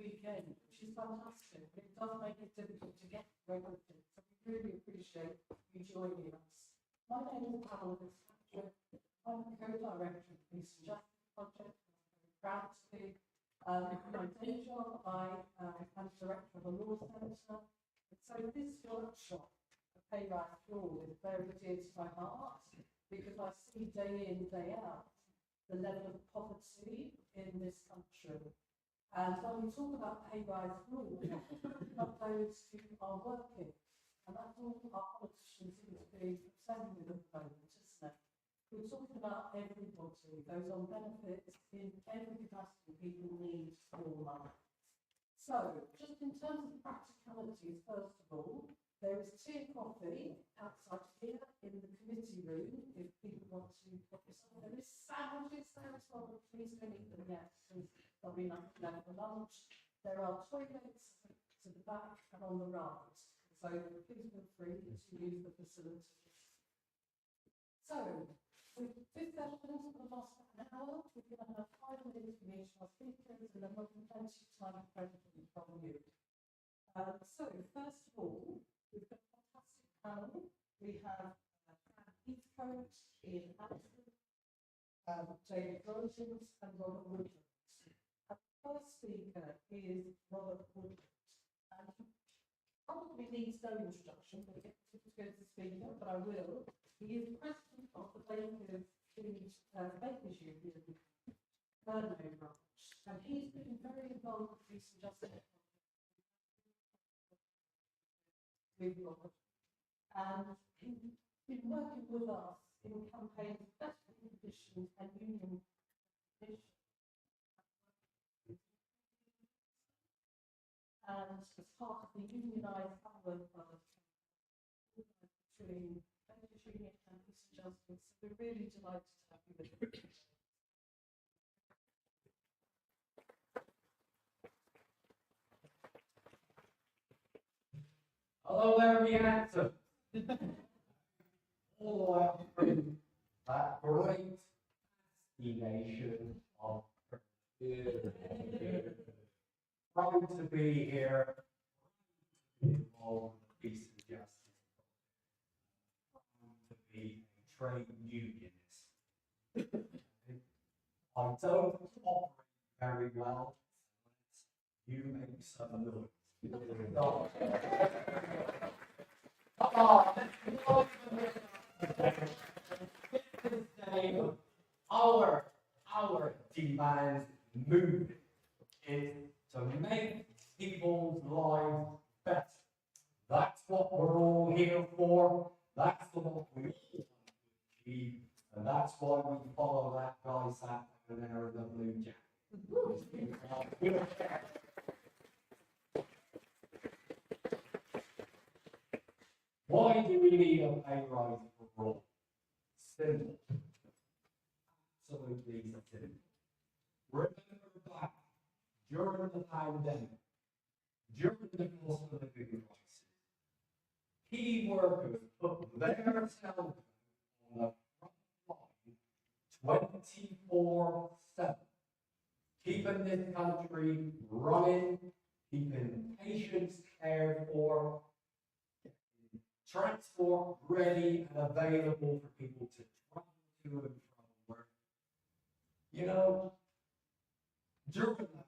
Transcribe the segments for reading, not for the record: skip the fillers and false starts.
weekend, which is fantastic. But it does make it difficult to get regular things. So we really appreciate you joining us. My name is Pamela Fitzpatrick. I'm the co-director of the Peace and Justice Project. I'm very proud to be. My day job, I am director of a law centre. So this workshop, A Pay Rise for All, is very dear to my heart because I see day in, day out, the level of poverty in this country. And when we talk about pay rise for all, we have to talk about those who are working. And that's all our politicians seem to be obsessed with at the moment, isn't it? We're talking about everybody, those on benefits in every capacity people need more money. So, just in terms of practicalities, first of all, there is tea and coffee outside here in the committee room if people want to put yourself. There is sandwiches there as well, but please don't eat them yet because there'll be enough left for lunch. There are toilets to the back and on the right, so please feel free to use the facilities. So, with this session for the last an hour, we're going to have 5 minutes from each of our speakers, and then we'll have plenty of time for questions from you. So, first of all, we've got a fantastic panel. We have Heathcote, Ian Anderson, David Rogers, and Robert Woodward. The first speaker is Robert Woodward. And he probably needs no introduction, we'll get to the speaker, but I will. He is president of the Bakers Union, Burnley branch, and he's been very involved with Peace and Justice. And he's been working with us in campaigns of better conditions and union conditions. And as part of the unionised power between Bakers Union and Peace and Justice, so we're really delighted to have you with us. Hello there, the answer. All out from that great nation of proud to be here, involved in peace and justice, proud to be a trade unionist. I don't operate very well, you make some noise. Our demand movement is to make people's lives better. That's what we're all here for. That's what we all want to achieve. And that's why we follow that guy sat over there in the blue jacket. Why do we need a pay rise for all? Simple. Absolutely simple. Remember back during the pandemic, during the cost of living crisis, key workers put their self on the front line 24/7, keeping this country running, keeping patients cared for, transport ready and available for people to travel to and from work. You know, during that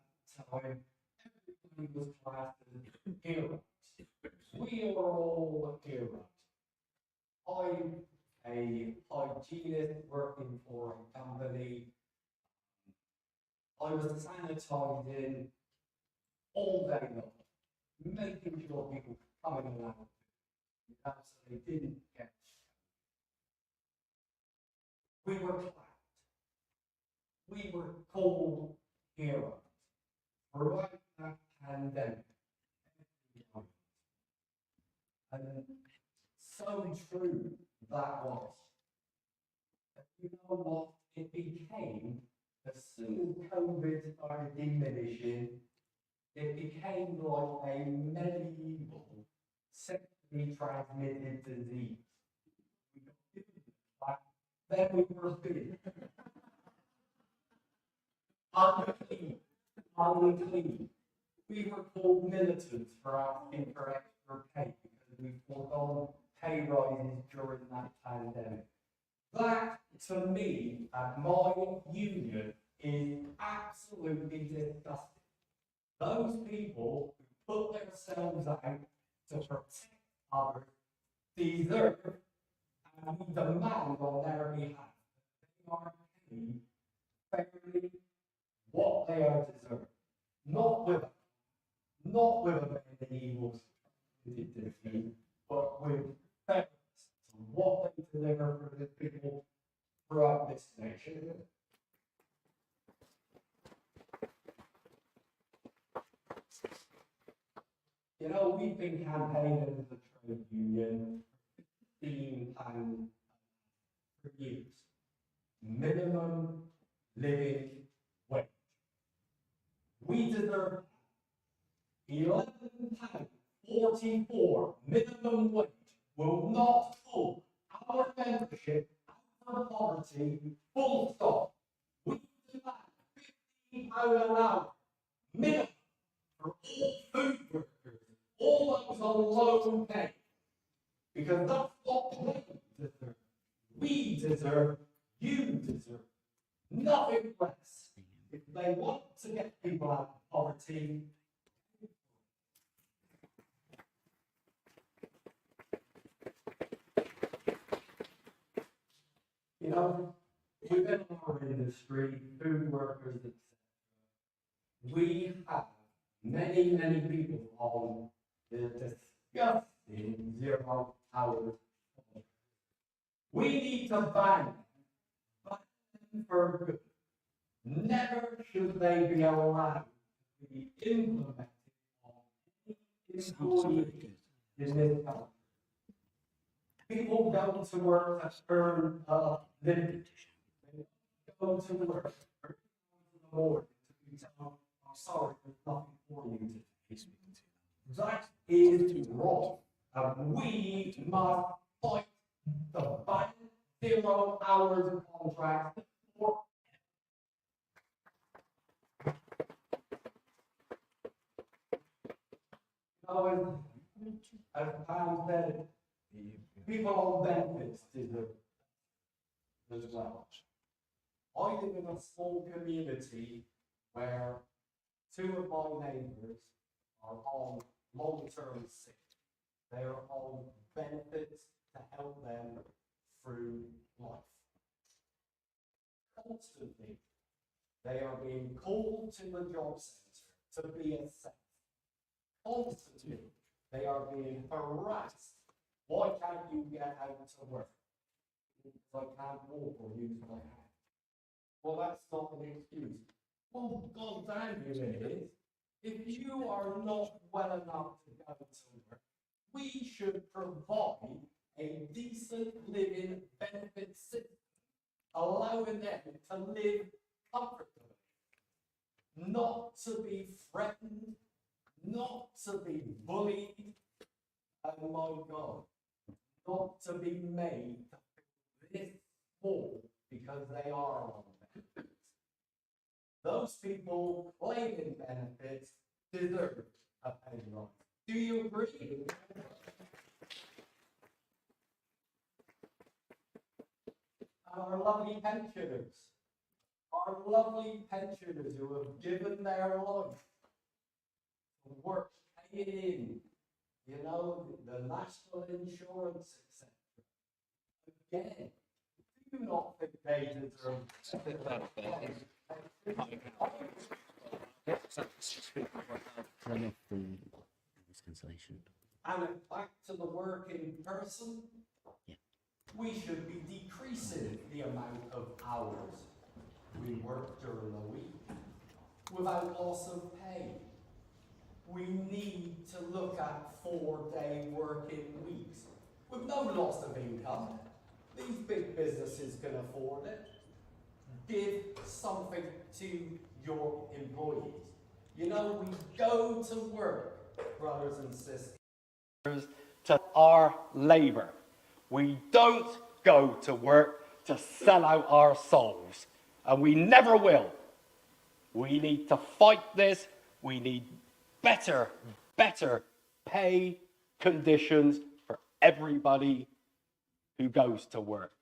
time, everybody was classed as heroes. We are all heroes. I'm a hygienist working for a company. I was sanitizing all day long, making sure people coming around. So they didn't get. We were clapped. We were called heroes throughout that pandemic. And so true that was. But you know what? It became, as soon as COVID started diminishing, it became like a medieval sexually transmitted disease. We got given that, then we were big. Unclean. We were called militants for asking for extra pay because we foregone pay rises during that pandemic. That, to me, at my union, is absolutely disgusting. Those people who put themselves out to protect others deserve and we demand on their behalf that they are paid fairly what they are deserved. Not with a medieval defeat, but with fairness to what they deliver for the people throughout this nation. You know, we've been campaigning as a trade union for 15 and for years. Minimum living wage. We deserve £11.44 minimum wage will not pull our membership out of poverty, full stop. We demand £15 an hour minimum for all food workers, all those on low pay, because that's what they deserve. We deserve, you deserve, nothing less. If they want to get people out of poverty, you know, within our industry, food workers, etc., we have many people on the disgusting 0 hours. We need to ban them for good. Never should they be allowed to be implemented on any employee in this country. People go to work to earn a living. They go to work in the morning to be told, I'm sorry, there's nothing for you today. That is wrong. And we must fight the ban 0 hours contract for as Pam said, people on benefits deserve as well. I live in a small community where 2 of my neighbours are on long-term sick. They are on benefits to help them through life. Constantly, they are being called to the job centre to be assessed. Constantly, they are being harassed. Why can't you get out to work? Because I can't walk or use my hand. Well, that's not an excuse. Well, God damn you it is. If you are not well enough to go to work, we should provide a decent living benefit system, allowing them to live comfortably, not to be threatened, not to be bullied, and my God, not to be made to feel this small because they are on benefits. Those people claiming benefits deserve a pay rise. Do you agree? Our lovely pensioners who have given their life to work, paying in, you know, the national insurance, etc. Again, do you not think they deserve and back to the work in person, we should be decreasing the amount of hours we work during the week without loss of pay. We need to look at 4-day working weeks with no loss of income. These big businesses can afford it. Give something to your employees. You know, we go to work, brothers and sisters, to our labour. We don't go to work to sell out our souls, and we never will. We need to fight this. We need better pay conditions for everybody who goes to work.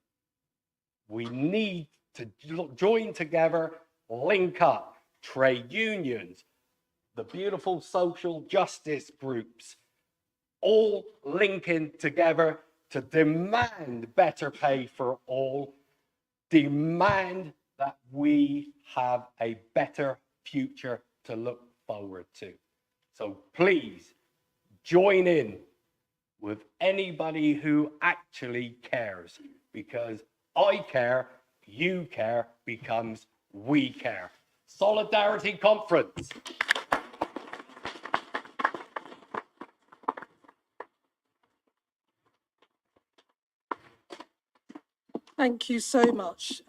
We need to join together, link up, trade unions, the beautiful social justice groups, all linking together to demand better pay for all, demand that we have a better future to look forward to. So please join in with anybody who actually cares, because I care, you care becomes we care. Solidarity Conference. Thank you so much,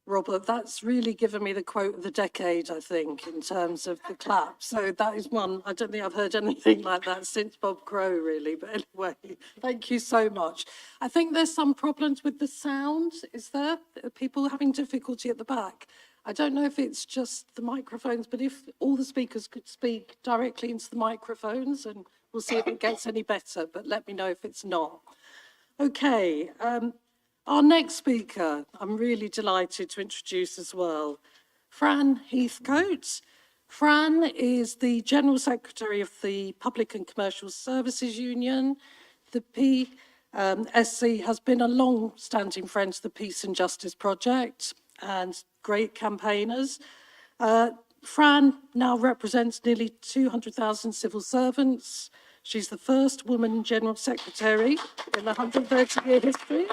Robert. That's really given me the quote of the decade, I think, in terms of the clap. So that is one, I don't think I've heard anything like that since Bob Crow, really. But anyway, thank you so much. I think there's some problems with the sound. Is there? Are people having difficulty at the back? I don't know if it's just the microphones, but if all the speakers could speak directly into the microphones, and we'll see if it gets any better, but let me know if it's not. Okay, our next speaker, I'm really delighted to introduce as well, Fran Heathcote. Fran is the General Secretary of the Public and Commercial Services Union. The PSC has been a long-standing friend to the Peace and Justice Project and great campaigners. Fran now represents nearly 200,000 civil servants. She's the first woman General Secretary in the 130-year history.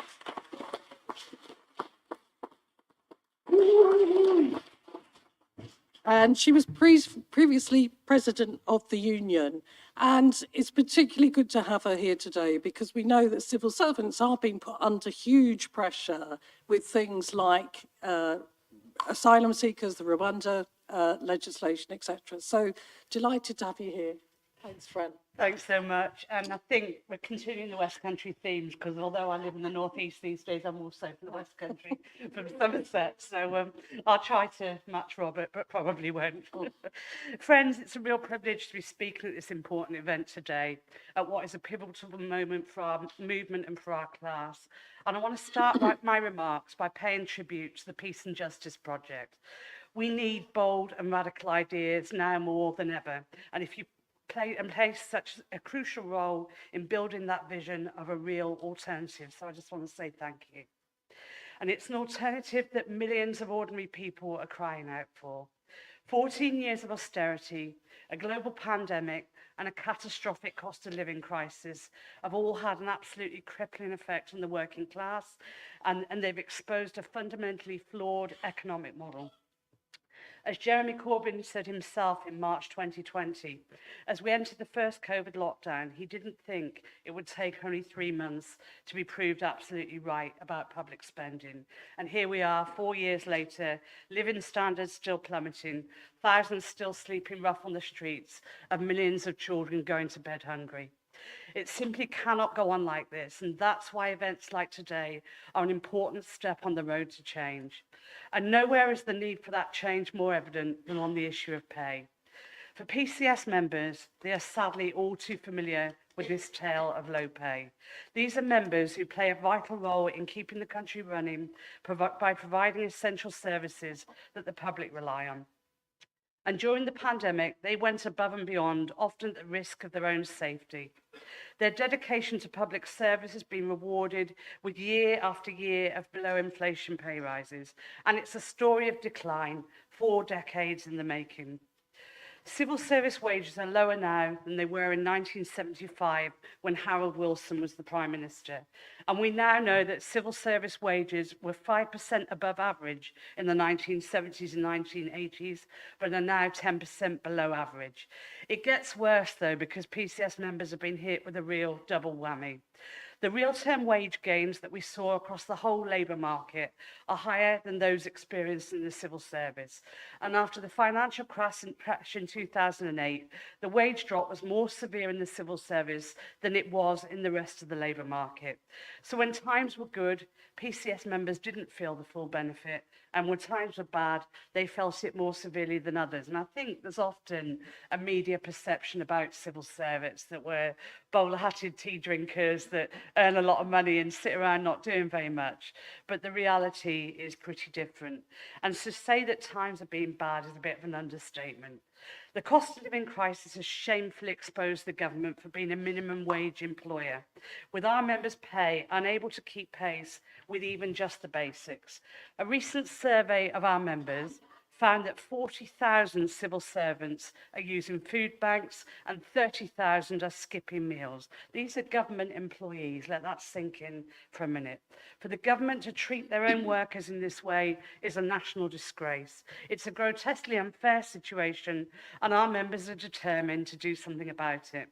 And she was previously president of the union. And it's particularly good to have her here today because we know that civil servants are being put under huge pressure with things like asylum seekers, the Rwanda legislation, etc. So delighted to have you here. Thanks, Fran. Thanks so much. And I think we're continuing the West Country themes because although I live in the Northeast these days, I'm also from the West Country, from Somerset. So I'll try to match Robert, but probably won't. Friends, it's a real privilege to be speaking at this important event today at what is a pivotal moment for our movement and for our class. And I want to start my remarks by paying tribute to the Peace and Justice Project. We need bold and radical ideas now more than ever. And if you play such a crucial role in building that vision of a real alternative. So I just want to say thank you. And it's an alternative that millions of ordinary people are crying out for. 14 years of austerity, a global pandemic, and a catastrophic cost of living crisis have all had an absolutely crippling effect on the working class, and they've exposed a fundamentally flawed economic model. As Jeremy Corbyn said himself in March 2020, as we entered the first COVID lockdown, he didn't think it would take only 3 months to be proved absolutely right about public spending. And here we are, 4 years later, living standards still plummeting, thousands still sleeping rough on the streets, and millions of children going to bed hungry. It simply cannot go on like this, and that's why events like today are an important step on the road to change. And nowhere is the need for that change more evident than on the issue of pay. For PCS members, they are sadly all too familiar with this tale of low pay. These are members who play a vital role in keeping the country running by providing essential services that the public rely on. And during the pandemic, they went above and beyond, often at the risk of their own safety. Their dedication to public service has been rewarded with year after year of below inflation pay rises, and it's a story of decline, 4 decades in the making. Civil service wages are lower now than they were in 1975 when Harold Wilson was the Prime Minister. And we now know that civil service wages were 5% above average in the 1970s and 1980s, but are now 10% below average. It gets worse, though, because PCS members have been hit with a real double whammy. The real-term wage gains that we saw across the whole labour market are higher than those experienced in the civil service. And after the financial crash in 2008, the wage drop was more severe in the civil service than it was in the rest of the labour market. So when times were good, PCS members didn't feel the full benefit, and when times were bad, they felt it more severely than others. And I think there's often a media perception about civil service that we're bowler-hatted tea drinkers that earn a lot of money and sit around not doing very much. But the reality is pretty different. And to say that times have been bad is a bit of an understatement. The cost of living crisis has shamefully exposed the government for being a minimum wage employer, with our members' pay unable to keep pace with even just the basics. A recent survey of our members found that 40,000 civil servants are using food banks and 30,000 are skipping meals. These are government employees. Let that sink in for a minute. For the government to treat their own workers in this way is a national disgrace. It's a grotesquely unfair situation, and our members are determined to do something about it.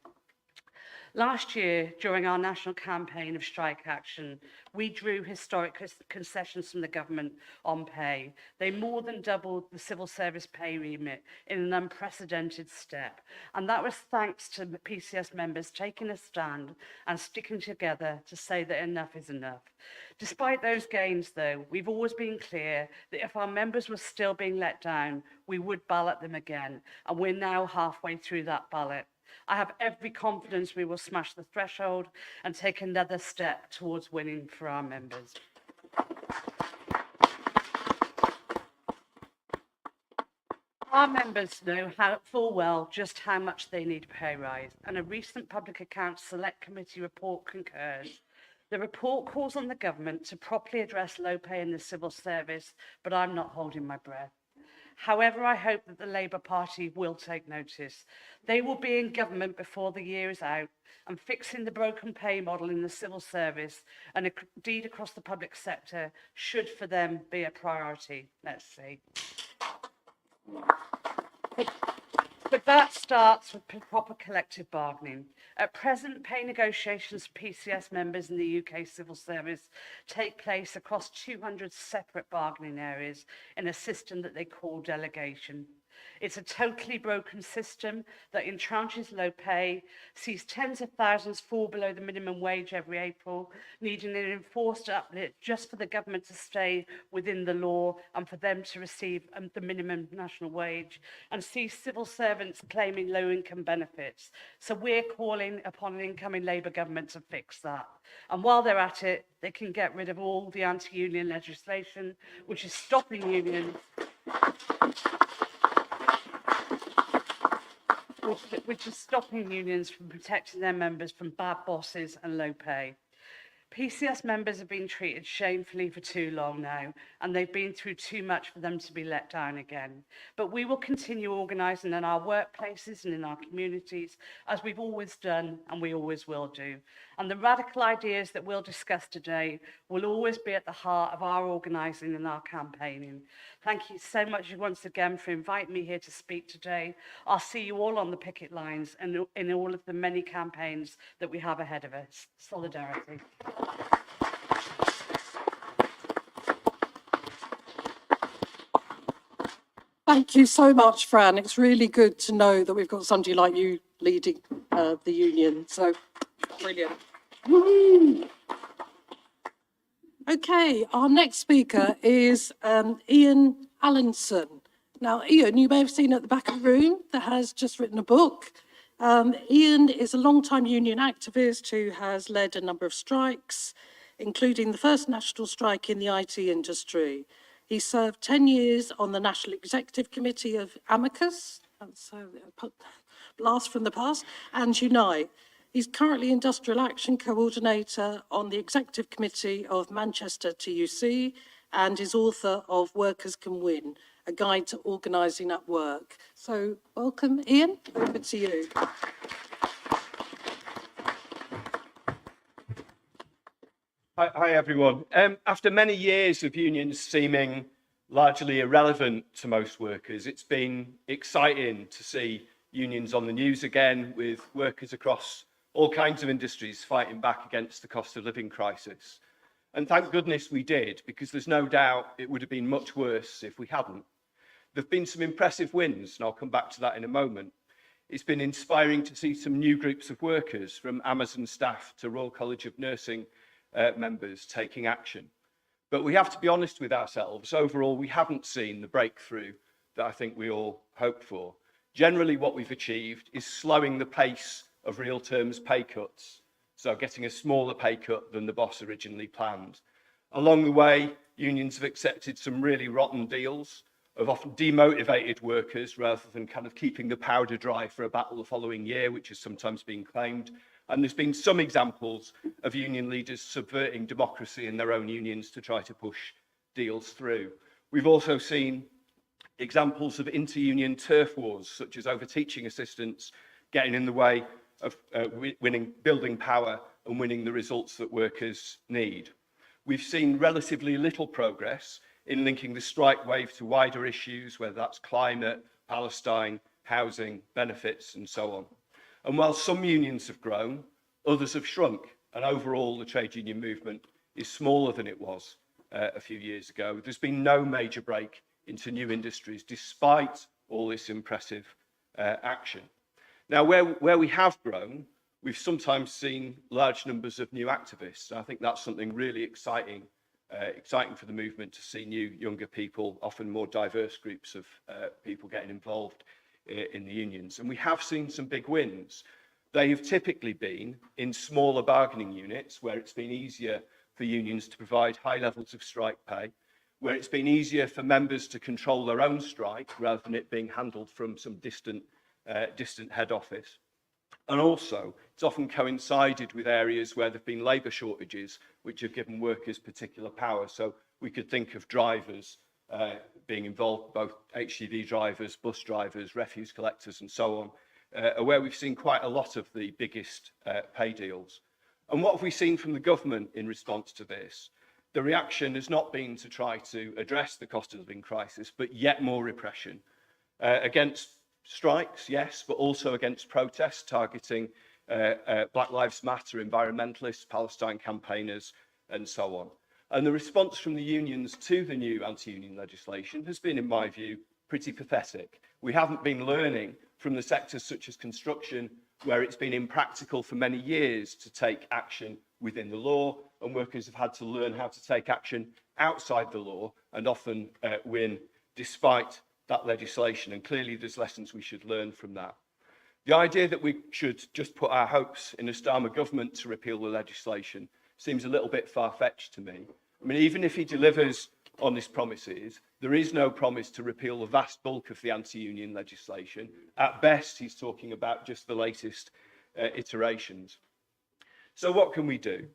Last year, during our national campaign of strike action, we drew historic concessions from the government on pay. They more than doubled the civil service pay remit in an unprecedented step. And that was thanks to PCS members taking a stand and sticking together to say that enough is enough. Despite those gains, though, we've always been clear that if our members were still being let down, we would ballot them again. And we're now halfway through that ballot. I have every confidence we will smash the threshold and take another step towards winning for our members. Our members know full well just how much they need a pay rise, and a recent Public Accounts Select Committee report concurs. The report calls on the government to properly address low pay in the civil service, but I'm not holding my breath. However, I hope that the Labour Party will take notice. They will be in government before the year is out, and fixing the broken pay model in the civil service and indeed across the public sector should for them be a priority. Let's see. But that starts with proper collective bargaining. At present, pay negotiations for PCS members in the UK civil service take place across 200 separate bargaining areas in a system that they call delegation. It's a totally broken system that entrenches low pay, sees tens of thousands fall below the minimum wage every April, needing an enforced uplift just for the government to stay within the law and for them to receive the minimum national wage, and sees civil servants claiming low income benefits. So we're calling upon an incoming Labour government to fix that. And while they're at it, they can get rid of all the anti-union legislation, which is stopping unions which is stopping unions from protecting their members from bad bosses and low pay. PCS members have been treated shamefully for too long now, and they've been through too much for them to be let down again. But we will continue organising in our workplaces and in our communities, as we've always done and we always will do. And the radical ideas that we'll discuss today will always be at the heart of our organising and our campaigning. Thank you so much once again for inviting me here to speak today. I'll see you all on the picket lines and in all of the many campaigns that we have ahead of us. Solidarity. Thank you so much, Fran. It's really good to know that we've got somebody like you leading the union. So, brilliant. Woo! Okay, our next speaker is Ian Allinson. Now, Ian, you may have seen at the back of the room, that has just written a book. Ian is a long-time union activist who has led a number of strikes, including the first national strike in the IT industry. He served 10 years on the National Executive Committee of Amicus, so blast from the past, and Unite. He's currently Industrial Action Coordinator on the Executive Committee of Manchester TUC and is author of Workers Can Win, a guide to organising at work. So welcome, Ian, over to you. Hi everyone. After many years of unions seeming largely irrelevant to most workers, it's been exciting to see unions on the news again, with workers across all kinds of industries fighting back against the cost of living crisis. And thank goodness we did, because there's no doubt it would have been much worse if we hadn't. There've been some impressive wins, and I'll come back to that in a moment. It's been inspiring to see some new groups of workers, from Amazon staff to Royal College of Nursing members, taking action. But we have to be honest with ourselves. Overall, we haven't seen the breakthrough that I think we all hoped for. Generally, what we've achieved is slowing the pace of real terms pay cuts, so getting a smaller pay cut than the boss originally planned. Along the way, unions have accepted some really rotten deals, have often demotivated workers rather than kind of keeping the powder dry for a battle the following year, which has sometimes been claimed. And there's been some examples of union leaders subverting democracy in their own unions to try to push deals through. We've also seen examples of inter-union turf wars, such as over-teaching assistants getting in the way of winning building power and winning the results that workers need. We've seen relatively little progress in linking the strike wave to wider issues, whether that's climate, Palestine, housing, benefits, and so on. And while some unions have grown, others have shrunk, and overall the trade union movement is smaller than it was a few years ago. There's been no major break into new industries, despite all this impressive action. Now, where we have grown, we've sometimes seen large numbers of new activists. And I think that's something really exciting for the movement, to see new, younger people, often more diverse groups of people getting involved in the unions. And we have seen some big wins. They have typically been in smaller bargaining units, where it's been easier for unions to provide high levels of strike pay, where it's been easier for members to control their own strike rather than it being handled from some distant head office. And also, it's often coincided with areas where there have been labour shortages, which have given workers particular power. So we could think of drivers being involved, both HGV drivers, bus drivers, refuse collectors, and so on, where we've seen quite a lot of the biggest pay deals. And what have we seen from the government in response to this? The reaction has not been to try to address the cost of living crisis, but yet more repression against strikes, yes, but also against protests targeting Black Lives Matter, environmentalists, Palestine campaigners, and so on. And the response from the unions to the new anti-union legislation has been, in my view, pretty pathetic. We haven't been learning from the sectors such as construction, where it's been impractical for many years to take action within the law, and workers have had to learn how to take action outside the law, and often win despite that legislation. And clearly there's lessons we should learn from that. The idea that we should just put our hopes in a Starmer government to repeal the legislation seems a little bit far-fetched to me. I mean, even if he delivers on his promises, there is no promise to repeal the vast bulk of the anti-union legislation. At best, he's talking about just the latest iterations. So what can we do?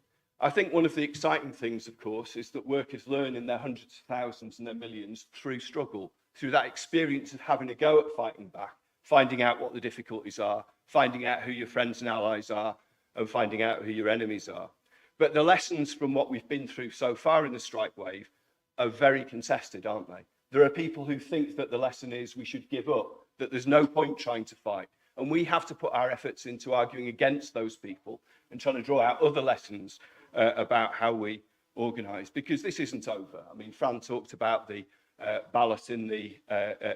I think one of the exciting things, of course, is that workers learn in their hundreds of thousands and their millions through struggle, through that experience of having a go at fighting back, finding out what the difficulties are, finding out who your friends and allies are, and finding out who your enemies are. But the lessons from what we've been through so far in the strike wave are very contested, aren't they? There are people who think that the lesson is we should give up, that there's no point trying to fight. And we have to put our efforts into arguing against those people and trying to draw out other lessons about how we organise, because this isn't over. I mean, Fran talked about the ballot in the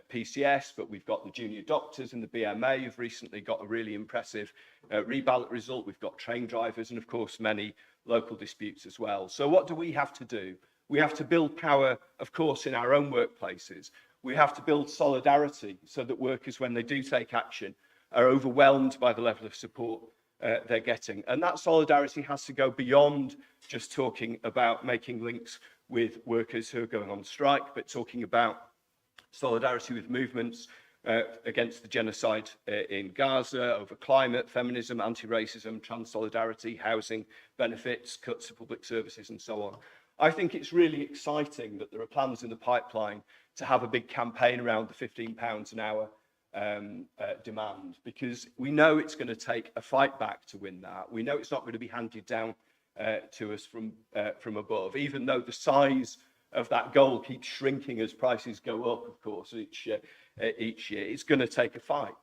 PCS, but we've got the junior doctors in the BMA who've recently got a really impressive reballot result. We've got train drivers and, of course, many local disputes as well. So what do we have to do? We have to build power, of course, in our own workplaces. We have to build solidarity so that workers, when they do take action, are overwhelmed by the level of support they're getting. And that solidarity has to go beyond just talking about making links with workers who are going on strike, but talking about solidarity with movements against the genocide in Gaza, over climate, feminism, anti-racism, trans solidarity, housing benefits, cuts to public services, and so on. I think it's really exciting that there are plans in the pipeline to have a big campaign around the £15 an hour demand, because we know it's going to take a fight back to win that. We know it's not going to be handed down to us from above, even though the size of that goal keeps shrinking as prices go up, of course, each year. It's going to take a fight.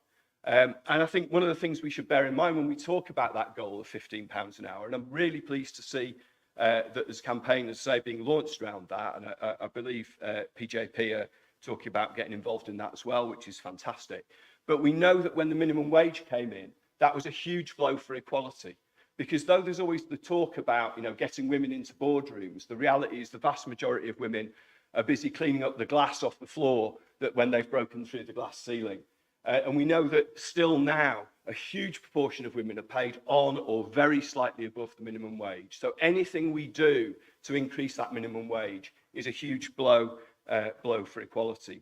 And I think one of the things we should bear in mind when we talk about that goal of £15 an hour, and I'm really pleased to see that there's campaigners, say, being launched around that, and I believe PJP are talking about getting involved in that as well, which is fantastic. But we know that when the minimum wage came in, that was a huge blow for equality. Because though there's always the talk about, you know, getting women into boardrooms, the reality is the vast majority of women are busy cleaning up the glass off the floor that when they've broken through the glass ceiling. And we know that still now, a huge proportion of women are paid on or very slightly above the minimum wage. So anything we do to increase that minimum wage is a huge blow for equality.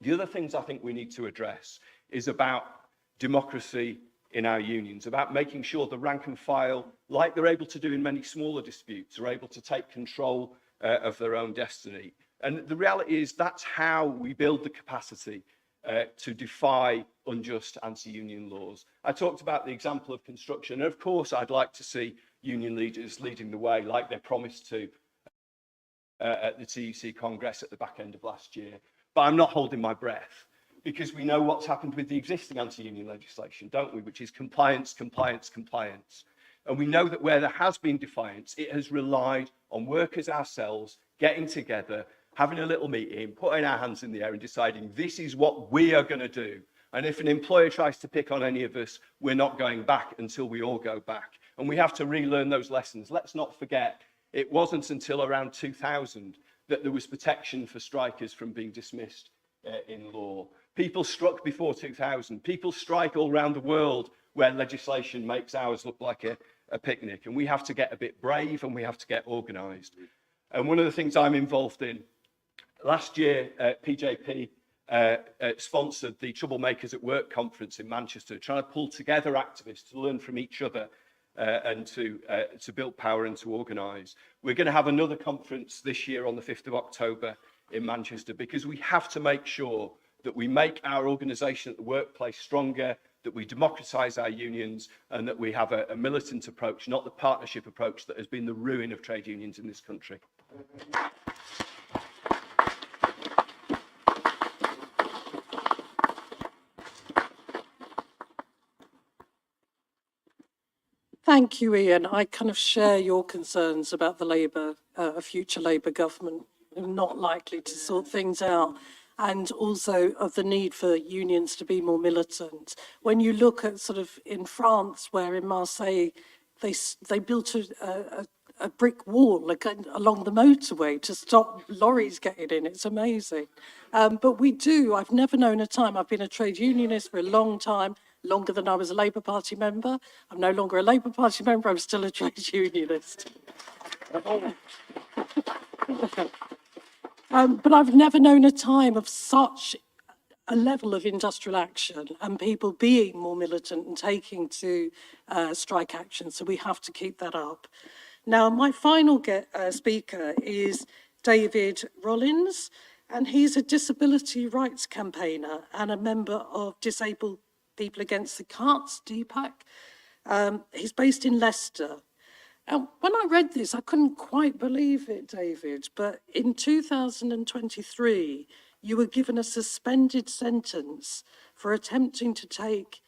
The other things I think we need to address is about democracy in our unions, about making sure the rank and file, like they're able to do in many smaller disputes, are able to take control of their own destiny. And the reality is that's how we build the capacity to defy unjust anti-union laws. I talked about the example of construction, and of course I'd like to see union leaders leading the way like they promised to at the TUC Congress at the back end of last year. But I'm not holding my breath, because we know what's happened with the existing anti-union legislation, don't we? Which is compliance, compliance, compliance. And we know that where there has been defiance, it has relied on workers ourselves getting together, having a little meeting, putting our hands in the air and deciding this is what we are going to do. And if an employer tries to pick on any of us, we're not going back until we all go back. And we have to relearn those lessons. Let's not forget, it wasn't until around 2000 that there was protection for strikers from being dismissed in law. People struck before 2000. People strike all around the world where legislation makes ours look like a picnic. And we have to get a bit brave and we have to get organised. And one of the things I'm involved in, last year, PJP sponsored the Troublemakers at Work conference in Manchester, trying to pull together activists to learn from each other and to build power and to organise. We're going to have another conference this year on the 5th of October in Manchester, because we have to make sure that we make our organisation at the workplace stronger, that we democratise our unions, and that we have a militant approach, not the partnership approach that has been the ruin of trade unions in this country. Thank you, Ian. I kind of share your concerns about the a future Labour government not likely to sort things out, and also of the need for unions to be more militant. When you look at sort of in France, where in Marseille, they built a brick wall along the motorway to stop lorries getting in. It's amazing. But I've never known a time, I've been a trade unionist for a long time, longer than I was a Labour Party member. I'm no longer a Labour Party member, I'm still a trade unionist. But I've never known a time of such a level of industrial action and people being more militant and taking to strike action. So we have to keep that up. Now, my final speaker is David Rollins, and he's a disability rights campaigner and a member of Disabled People Against the Cuts, DPAC. He's based in Leicester. And when I read this, I couldn't quite believe it, David, but in 2023, you were given a suspended sentence for attempting to take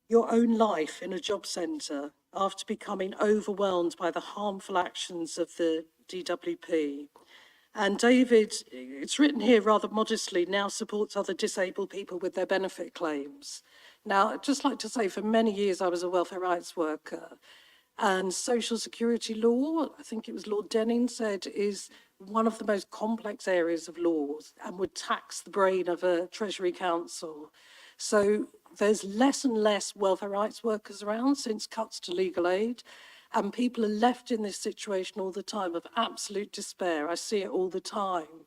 your own life in a job centre after becoming overwhelmed by the harmful actions of the DWP. And David, it's written here rather modestly, now supports other disabled people with their benefit claims. Now, I'd just like to say, for many years I was a welfare rights worker, and social security law, I think it was Lord Denning said, is one of the most complex areas of laws and would tax the brain of a Treasury Council. So there's less and less welfare rights workers around since cuts to legal aid, and people are left in this situation all the time of absolute despair. I see it all the time,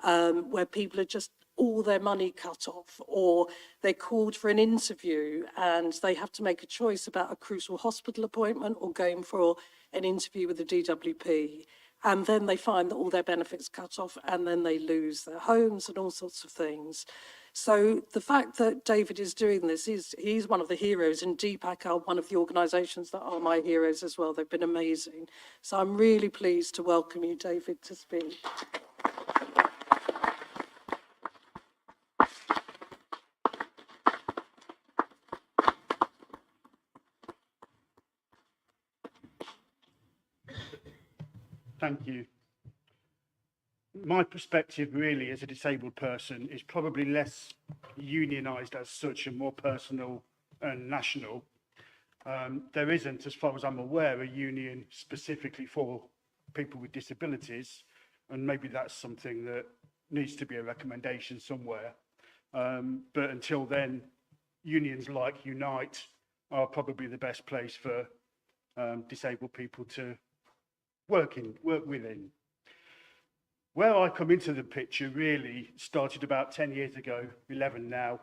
where people are just all their money cut off, or they're called for an interview and they have to make a choice about a crucial hospital appointment or going for an interview with the DWP. And then they find that all their benefits cut off, and then they lose their homes and all sorts of things. So the fact that David is doing this, he's one of the heroes, and DPAC are one of the organisations that are my heroes as well. They've been amazing. So I'm really pleased to welcome you, David, to speak. Thank you. My perspective really as a disabled person is probably less unionised as such and more personal and national. There isn't, as far as I'm aware, a union specifically for people with disabilities, and maybe that's something that needs to be a recommendation somewhere. But until then, unions like Unite are probably the best place for disabled people to work within. Where I come into the picture really started about 10 years ago, 11 now.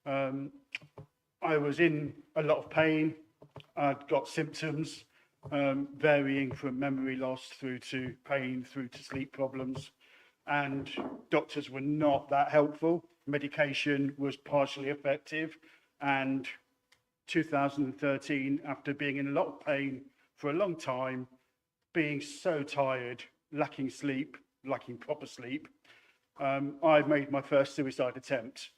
I was in a lot of pain. I'd got symptoms varying from memory loss through to pain, through to sleep problems. And doctors were not that helpful. Medication was partially effective. And 2013, after being in a lot of pain for a long time, being so tired, lacking sleep, lacking proper sleep, I made my first suicide attempt.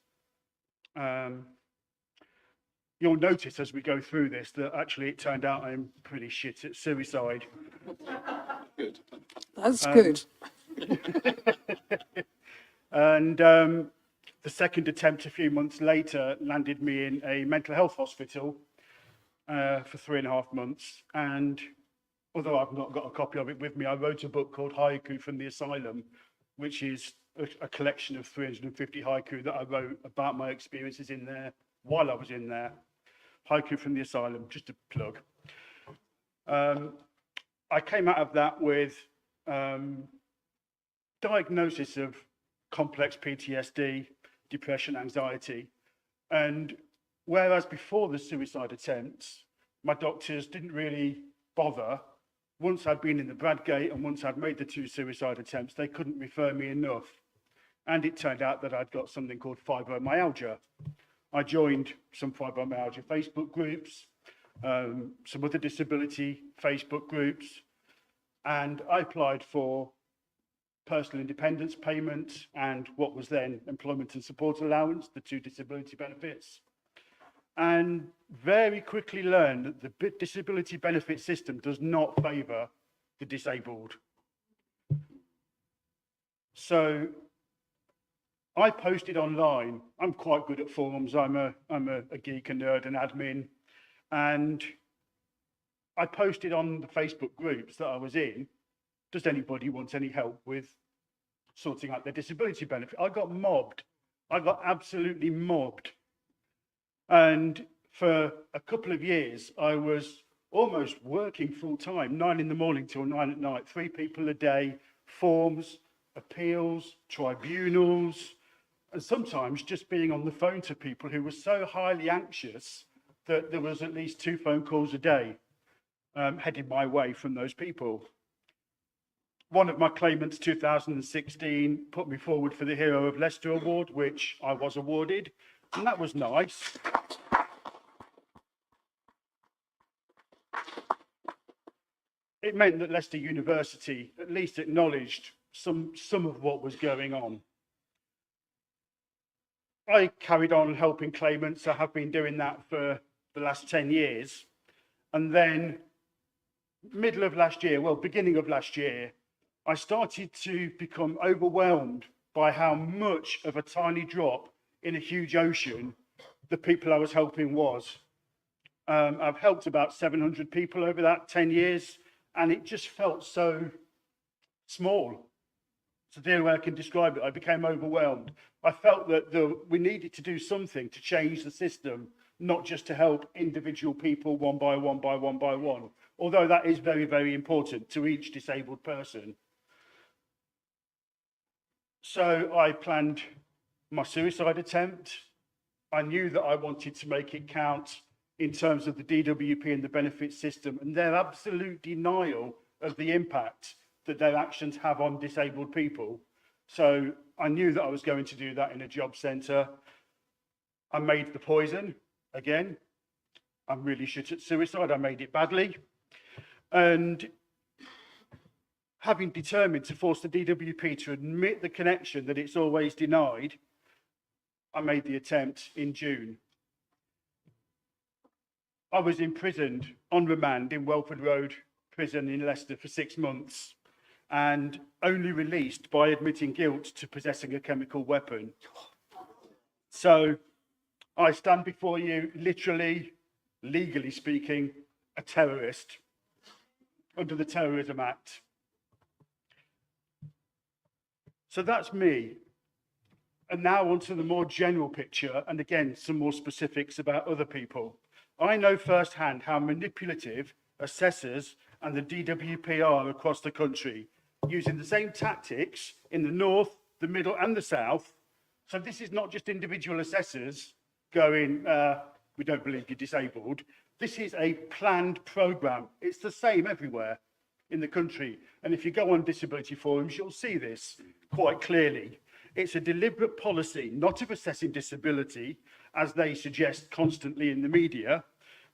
You'll notice as we go through this that actually it turned out I'm pretty shit at suicide. Good. That's good. And the second attempt a few months later landed me in a mental health hospital for 3.5 months. And although I've not got a copy of it with me, I wrote a book called Haiku from the Asylum, which is a collection of 350 haiku that I wrote about my experiences in there while I was in there. Haiku from the Asylum, just a plug. I came out of that with diagnosis of complex PTSD, depression, anxiety. And whereas before the suicide attempts, my doctors didn't really bother. Once I'd been in the Bradgate and once I'd made the 2 suicide attempts, they couldn't refer me enough. And it turned out that I'd got something called fibromyalgia. I joined some fibromyalgia Facebook groups, some other disability Facebook groups, and I applied for personal independence payment and what was then employment and support allowance, the 2 disability benefits, and very quickly learned that the disability benefit system does not favour the disabled. So I posted online. I'm quite good at forums. I'm a geek, a nerd, an admin. And I posted on the Facebook groups that I was in, does anybody want any help with sorting out their disability benefit? I got mobbed. I got absolutely mobbed. And for a couple of years, I was almost working full time, 9 in the morning till 9 at night, 3 people a day, forms, appeals, tribunals, and sometimes just being on the phone to people who were so highly anxious that there was at least 2 phone calls a day headed my way from those people. One of my claimants, 2016, put me forward for the Hero of Leicester Award, which I was awarded, and that was nice. It meant that Leicester University at least acknowledged some of what was going on. I carried on helping claimants. I have been doing that for the last 10 years. And then beginning of last year, I started to become overwhelmed by how much of a tiny drop in a huge ocean the people I was helping was. I've helped about 700 people over that 10 years, and it just felt so small. It's the only way I can describe it. I became overwhelmed. I felt that we needed to do something to change the system, not just to help individual people one by one by one by one, although that is very, very important to each disabled person. So I planned my suicide attempt. I knew that I wanted to make it count in terms of the DWP and the benefit system and their absolute denial of the impact that their actions have on disabled people. So I knew that I was going to do that in a job centre. I made the poison again. I'm really shit at suicide. I made it badly. And having determined to force the DWP to admit the connection that it's always denied, I made the attempt in June. I was imprisoned on remand in Welford Road prison in Leicester for 6 months and only released by admitting guilt to possessing a chemical weapon. So I stand before you literally legally speaking, a terrorist under the Terrorism Act. So that's me. And now onto the more general picture, and again, some more specifics about other people. I know firsthand how manipulative assessors and the DWP are across the country, using the same tactics in the north, the middle and the south. So this is not just individual assessors going, we don't believe you're disabled. This is a planned programme. It's the same everywhere in the country. And if you go on disability forums, you'll see this quite clearly. It's a deliberate policy, not of assessing disability, as they suggest constantly in the media,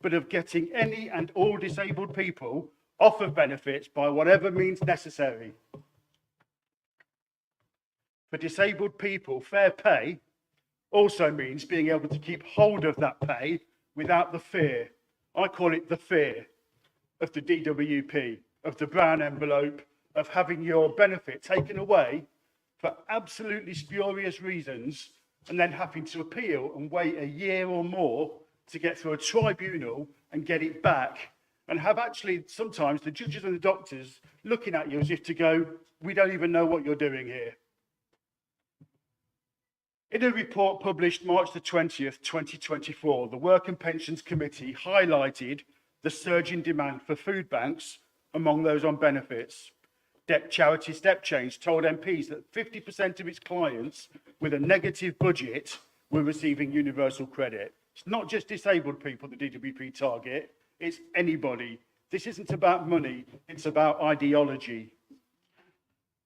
but of getting any and all disabled people off of benefits by whatever means necessary. For disabled people, fair pay also means being able to keep hold of that pay without the fear. I call it the fear of the DWP, of the brown envelope, of having your benefit taken away for absolutely spurious reasons and then having to appeal and wait a year or more to get through a tribunal and get it back, and have actually sometimes the judges and the doctors looking at you as if to go, we don't even know what you're doing here. In a report published March the 20th, 2024, the Work and Pensions Committee highlighted the surge in demand for food banks among those on benefits. Charity Step Change told MPs that 50% of its clients with a negative budget were receiving universal credit. It's not just disabled people the DWP target, it's anybody. This isn't about money, it's about ideology.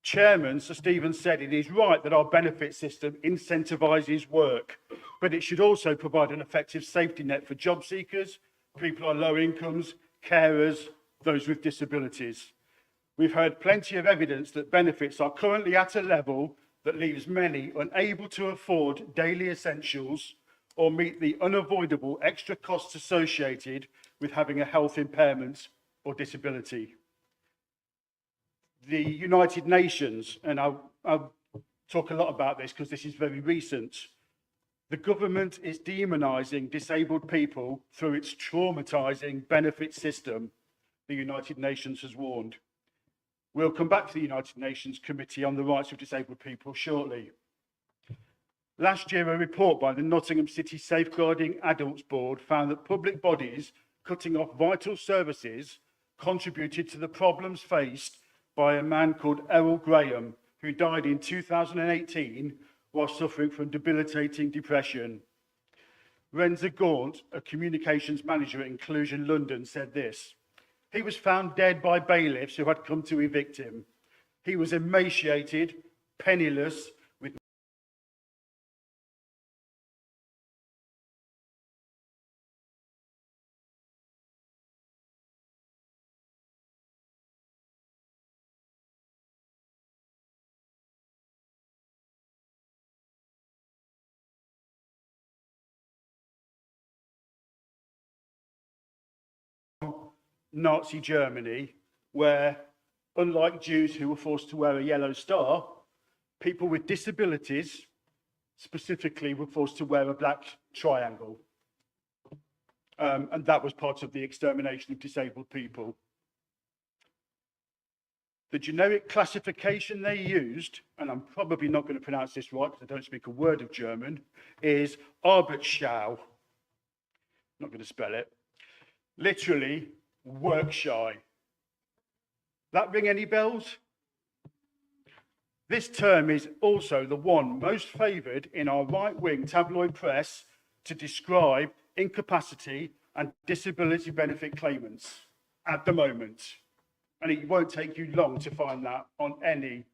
Chairman Sir Stephen said it is right that our benefit system incentivises work, but it should also provide an effective safety net for job seekers, people on low incomes, carers, those with disabilities. We've heard plenty of evidence that benefits are currently at a level that leaves many unable to afford daily essentials or meet the unavoidable extra costs associated with having a health impairment or disability. The United Nations, and I'll talk a lot about this because this is very recent, the government is demonising disabled people through its traumatising benefit system, the United Nations has warned. We'll come back to the United Nations Committee on the Rights of Disabled People shortly. Last year, a report by the Nottingham City Safeguarding Adults Board found that public bodies cutting off vital services contributed to the problems faced by a man called Errol Graham, who died in 2018 while suffering from debilitating depression. Renza Gaunt, a communications manager at Inclusion London, said this: "He was found dead by bailiffs who had come to evict him. He was emaciated, penniless, with Nazi Germany, where, unlike Jews who were forced to wear a yellow star, people with disabilities specifically were forced to wear a black triangle. And that was part of the extermination of disabled people. The generic classification they used, and I'm probably not going to pronounce this right because I don't speak a word of German, is Arbeitsschau. Not going to spell it. Literally, work shy. That ring any bells? This term is also the one most favoured in our right-wing tabloid press to describe incapacity and disability benefit claimants at the moment. And it won't take you long to find that on any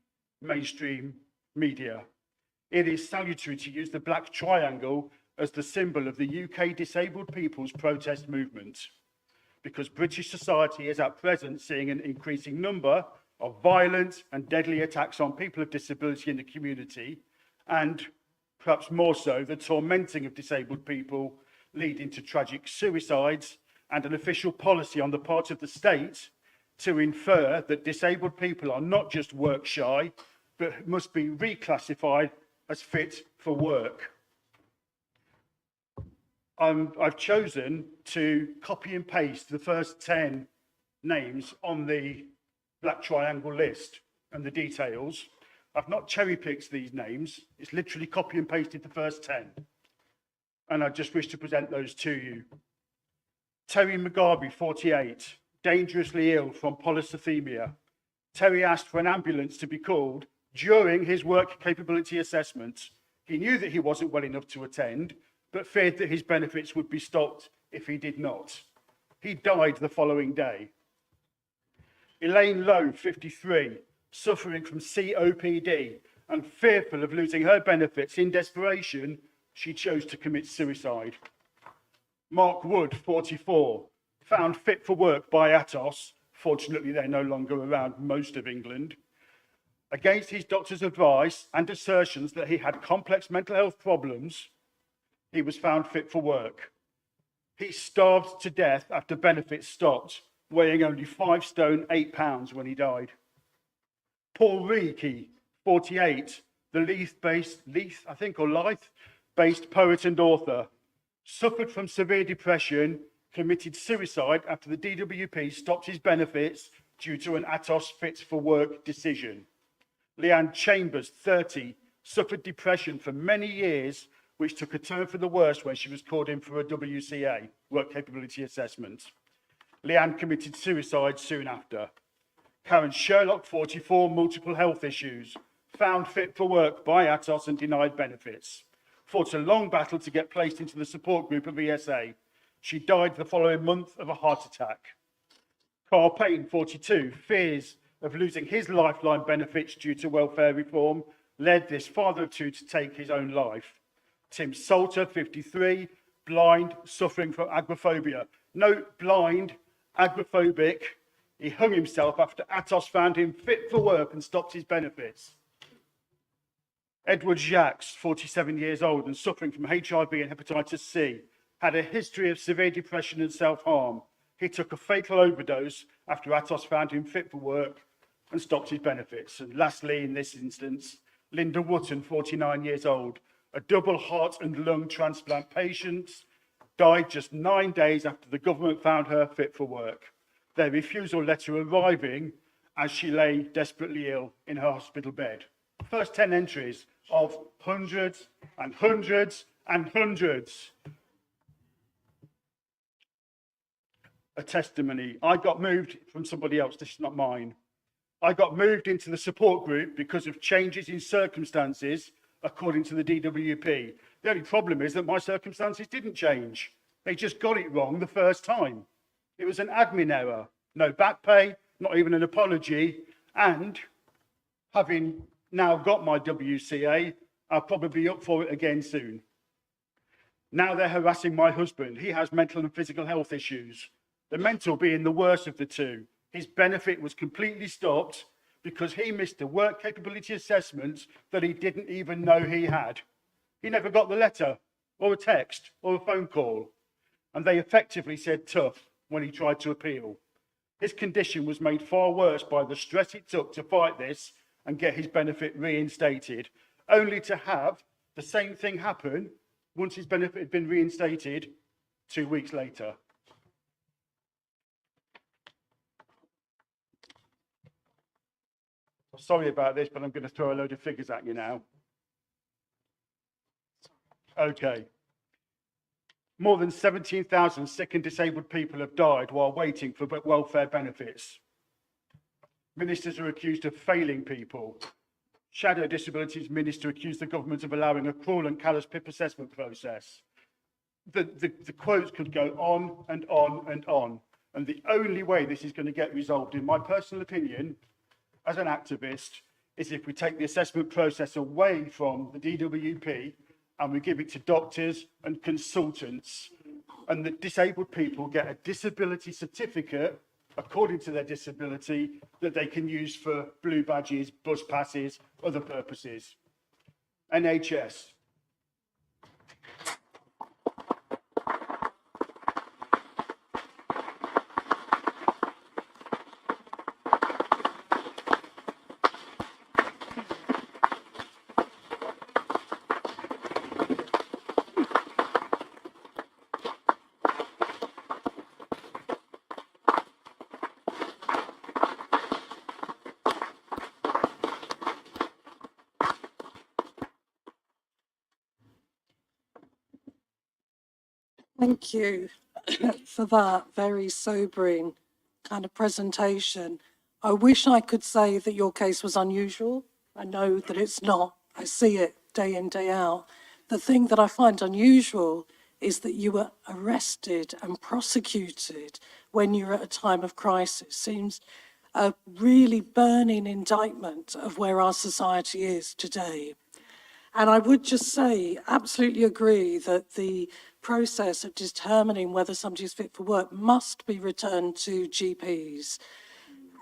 mainstream media. It is salutary to use the black triangle as the symbol of the UK disabled people's protest movement, because British society is at present seeing an increasing number of violent and deadly attacks on people of disability in the community, and perhaps more so, the tormenting of disabled people, leading to tragic suicides, and an official policy on the part of the state to infer that disabled people are not just work shy, but must be reclassified as fit for work. I've chosen to copy and paste the first 10 names on the black triangle list and the details. I've not cherry-picked these names. It's literally copy and pasted the first 10. And I just wish to present those to you. Terry Mugabe, 48, dangerously ill from polycythemia. Terry asked for an ambulance to be called during his work capability assessment. He knew that he wasn't well enough to attend, but feared that his benefits would be stopped if he did not. He died the following day. Elaine Lowe, 53, suffering from COPD and fearful of losing her benefits, in desperation, she chose to commit suicide. Mark Wood, 44, found fit for work by Atos. Fortunately, they're no longer around most of England. Against his doctor's advice and assertions that he had complex mental health problems, he was found fit for work. He starved to death after benefits stopped, weighing only 5 stone 8 pounds when he died. Paul Reiki, 48, the Leith-based poet and author, suffered from severe depression, committed suicide after the DWP stopped his benefits due to an Atos fit for work decision. Leanne Chambers, 30, suffered depression for many years, which took a turn for the worse when she was called in for a WCA, work capability assessment. Leanne committed suicide soon after. Karen Sherlock, 44, multiple health issues, found fit for work by Atos and denied benefits. Fought a long battle to get placed into the support group of ESA. She died the following month of a heart attack. Carl Payne, 42, fears of losing his lifeline benefits due to welfare reform led this father of two to take his own life. Tim Salter, 53, blind, suffering from agoraphobia. Note, blind, agoraphobic. He hung himself after Atos found him fit for work and stopped his benefits. Edward Jacques, 47 years old and suffering from HIV and hepatitis C, had a history of severe depression and self-harm. He took a fatal overdose after Atos found him fit for work and stopped his benefits. And lastly, in this instance, Linda Wotton, 49 years old, a double heart and lung transplant patient, died just 9 days after the government found her fit for work. Their refusal letter arriving as she lay desperately ill in her hospital bed. First 10 entries of hundreds and hundreds and hundreds. A testimony. I got moved from somebody else, this is not mine. I got moved into the support group because of changes in circumstances according to the DWP. The only problem is that my circumstances didn't change. They just got it wrong the first time. It was an admin error, no back pay, not even an apology, and having now got my WCA, I'll probably be up for it again soon. Now they're harassing my husband. He has mental and physical health issues, the mental being the worst of the two. His benefit was completely stopped because he missed a work capability assessment that he didn't even know he had. He never got the letter or a text or a phone call, and they effectively said tough when he tried to appeal. His condition was made far worse by the stress it took to fight this and get his benefit reinstated, only to have the same thing happen once his benefit had been reinstated 2 weeks later. Sorry about this, but I'm going to throw a load of figures at you now. Okay. More than 17,000 sick and disabled people have died while waiting for welfare benefits. Ministers are accused of failing people. Shadow Disabilities Minister accused the government of allowing a cruel and callous PIP assessment process. The quotes could go on and on and on. And the only way this is going to get resolved, in my personal opinion, as an activist, is if we take the assessment process away from the DWP and we give it to doctors and consultants, and that disabled people get a disability certificate according to their disability that they can use for blue badges, bus passes, other purposes. NHS. Thank you for that very sobering kind of presentation. I wish I could say that your case was unusual. I know that it's not. I see it day in, day out. The thing that I find unusual is that you were arrested and prosecuted when you're at a time of crisis. Seems a really burning indictment of where our society is today. And I would just say, absolutely agree that the process of determining whether somebody is fit for work must be returned to GPs.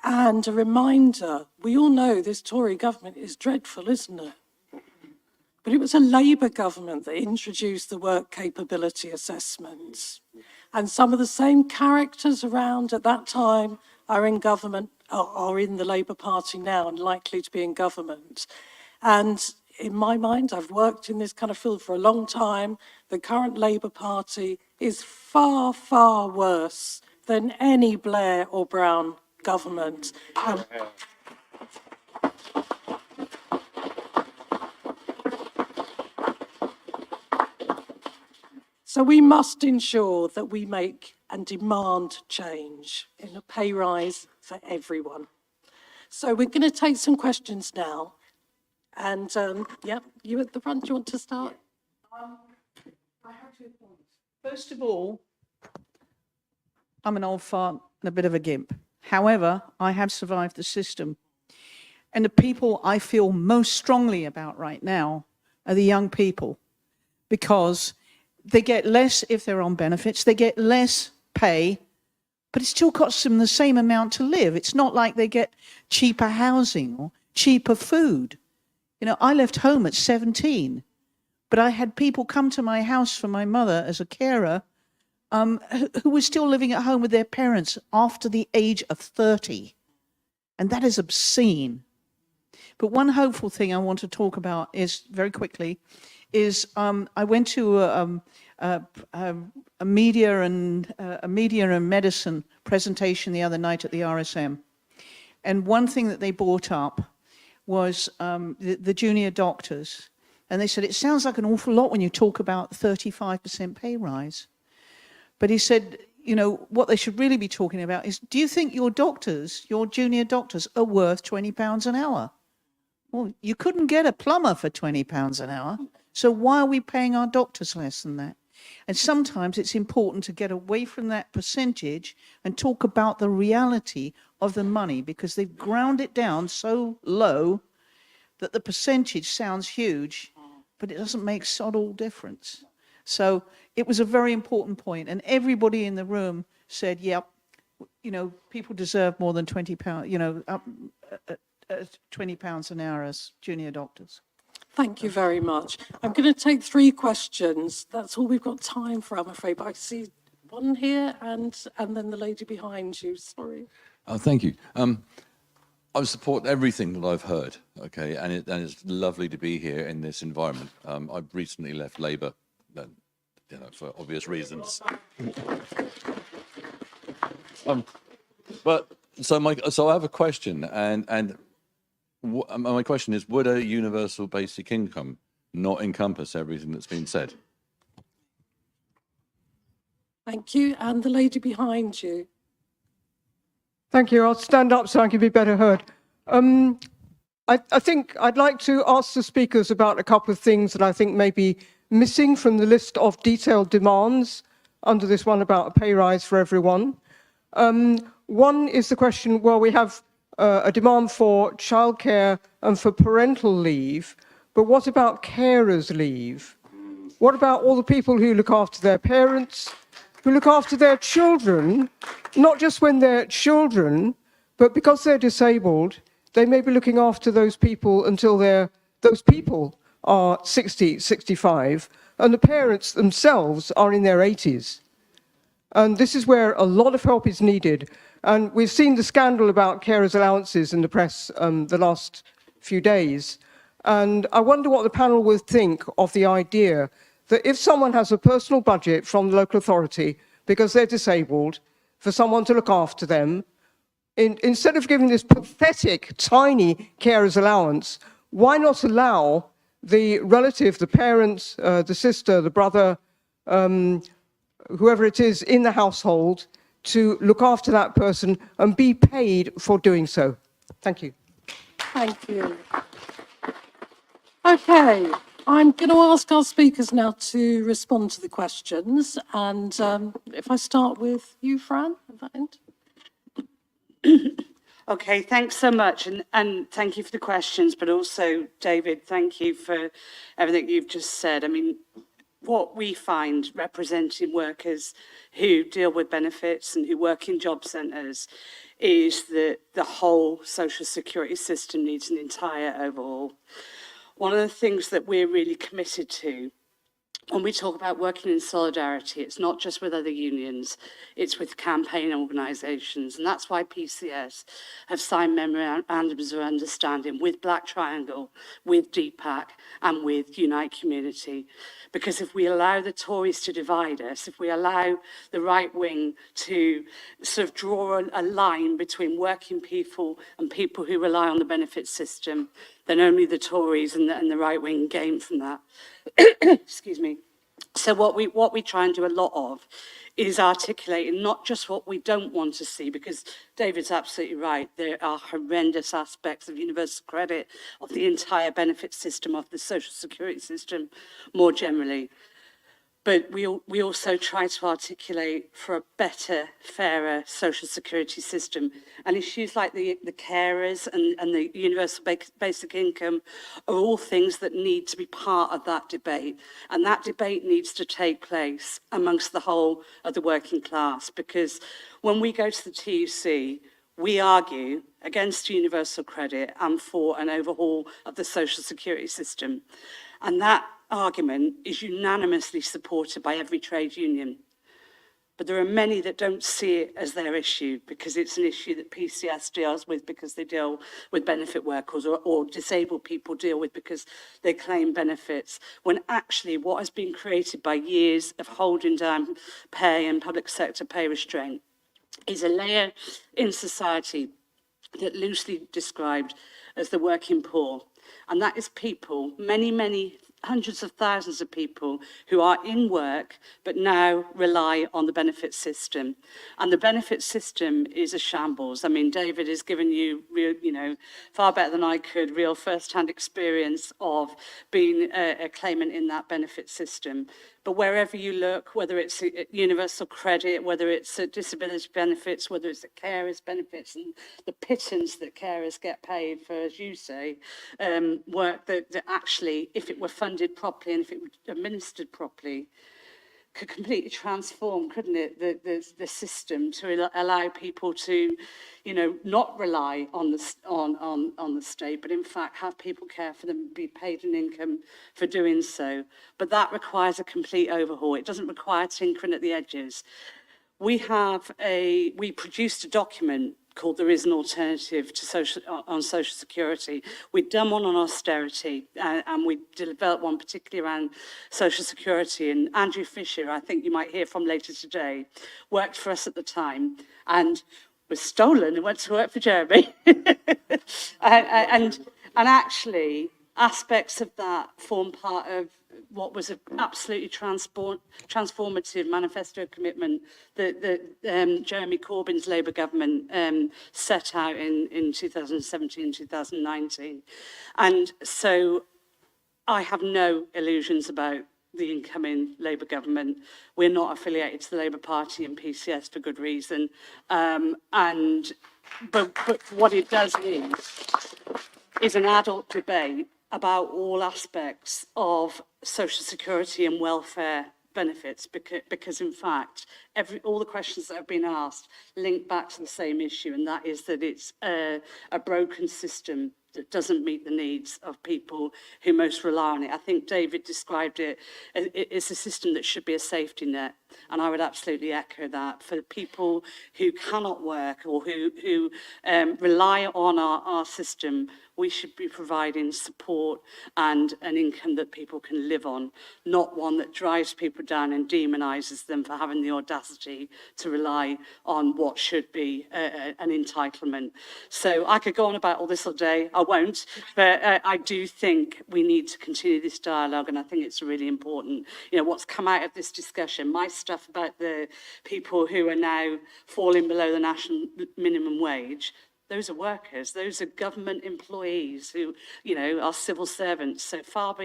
And a reminder, we all know this Tory government is dreadful, isn't it? But it was a Labour government that introduced the work capability assessments. And some of the same characters around at that time are in government, are in the Labour Party now and likely to be in government. And in my mind, I've worked in this kind of field for a long time. The current Labour Party is far, far worse than any Blair or Brown government. So we must ensure that we make and demand change in a pay rise for everyone. So we're going to take some questions now. And, yeah, you at the front, do you want to start? I have 2 points. First of all, I'm an old fart and a bit of a gimp. However, I have survived the system. And the people I feel most strongly about right now are the young people, because they get less if they're on benefits, they get less pay, but it still costs them the same amount to live. It's not like they get cheaper housing or cheaper food. You know, I left home at 17, but I had people come to my house for my mother as a carer who was still living at home with their parents after the age of 30. And that is obscene. But one hopeful thing I want to talk about is, very quickly, is I went to a media and medicine presentation the other night at the RSM. And one thing that they brought up was the junior doctors. And they said, it sounds like an awful lot when you talk about 35% pay rise. But he said, you know, what they should really be talking about is, do you think your doctors, your junior doctors, are worth £20 an hour? Well, you couldn't get a plumber for £20 an hour. So why are we paying our doctors less than that? And sometimes it's important to get away from that percentage and talk about the reality of the money, because they've ground it down so low that the percentage sounds huge, but it doesn't make sod all difference. So it was a very important point, and everybody in the room said, yep, you know, people deserve more than £20, you know, £20 an hour as junior doctors. Thank you very much. I'm going to take 3 questions. That's all we've got time for, I'm afraid. But I see one here and then the lady behind you. Sorry. Oh, thank you. I support everything that I've heard, okay, and it's lovely to be here in this environment. I've recently left Labour, you know, for obvious reasons. But so I have a question, and my question is: would a universal basic income not encompass everything that's been said? Thank you. And the lady behind you. Thank you. I'll stand up so I can be better heard. I think I'd like to ask the speakers about a couple of things that I think may be missing from the list of detailed demands under this one about a pay rise for everyone. One is the question, well, we have a demand for childcare and for parental leave, but what about carers' leave? What about all the people who look after their parents, who look after their children, not just when they're children, but because they're disabled, they may be looking after those people until those people are 60, 65, and the parents themselves are in their 80s. And this is where a lot of help is needed. And we've seen the scandal about carers' allowances in the press the last few days. And I wonder what the panel would think of the idea that if someone has a personal budget from the local authority because they're disabled, for someone to look after them, instead of giving this pathetic, tiny carer's allowance, why not allow the relative, the parents, the sister, the brother, whoever it is in the household to look after that person and be paid for doing so. Thank you. Thank you. Okay, I'm going to ask our speakers now to respond to the questions. And if I start with you, Fran, at that end. Okay, thanks so much, and thank you for the questions, but also, David, thank you for everything you've just said. I mean, what we find representing workers who deal with benefits and who work in job centres is that the whole social security system needs an entire overhaul. One of the things that we're really committed to when we talk about working in solidarity, it's not just with other unions, it's with campaign organisations. And that's why PCS have signed memorandums of understanding with Black Triangle, with DPAC and with Unite Community. Because if we allow the Tories to divide us, if we allow the right wing to sort of draw a line between working people and people who rely on the benefit system, then only the Tories and the right wing gain from that. Excuse me. So what we try and do a lot of is articulating not just what we don't want to see, because David's absolutely right, there are horrendous aspects of universal credit, of the entire benefit system, of the social security system more generally. But we also try to articulate for a better, fairer social security system. And issues like the carers and the universal basic income are all things that need to be part of that debate. And that debate needs to take place amongst the whole of the working class. Because when we go to the TUC, we argue against universal credit and for an overhaul of the social security system. And that argument is unanimously supported by every trade union. But there are many that don't see it as their issue because it's an issue that PCS deals with because they deal with benefit workers or disabled people deal with because they claim benefits, when actually what has been created by years of holding down pay and public sector pay restraint is a layer in society that loosely described as the working poor. And that is people, many hundreds of thousands of people who are in work but now rely on the benefit system. And the benefit system is a shambles. I mean, David has given you, far better than I could, real first-hand experience of being a claimant in that benefit system. But wherever you look, whether it's universal credit, whether it's disability benefits, whether it's carers benefits, and the pittance that carers get paid for, as you say, work that actually, if it were funded properly and if it were administered properly, could completely transform, couldn't it, the system to allow people to, not rely on the state, but in fact have people care for them, be paid an income for doing so. But that requires a complete overhaul. It doesn't require tinkering at the edges. We produced a document called There Is an Alternative to Social Security. We'd done one on austerity and we developed one particularly around social security. And Andrew Fisher, I think you might hear from later today, worked for us at the time and was stolen and went to work for Jeremy. and actually, aspects of that form part of what was an absolutely transformative manifesto commitment that Jeremy Corbyn's Labour government set out in 2017, 2019. And so I have no illusions about the incoming Labour government. We're not affiliated to the Labour Party and PCS for good reason. But what it does need is an adult debate about all aspects of social security and welfare benefits, because in fact, all the questions that have been asked link back to the same issue, and that is that it's a broken system that doesn't meet the needs of people who most rely on it. I think David described it as a system that should be a safety net, and I would absolutely echo that. For people who cannot work or who rely on our system, we should be providing support and an income that people can live on, not one that drives people down and demonises them for having the audacity to rely on what should be an entitlement. So I could go on about all this all day. I won't, but I do think we need to continue this dialogue, and I think it's really important. What's come out of this discussion, my stuff about the people who are now falling below the national minimum wage, those are workers, those are government employees who, you know, are civil servants. So far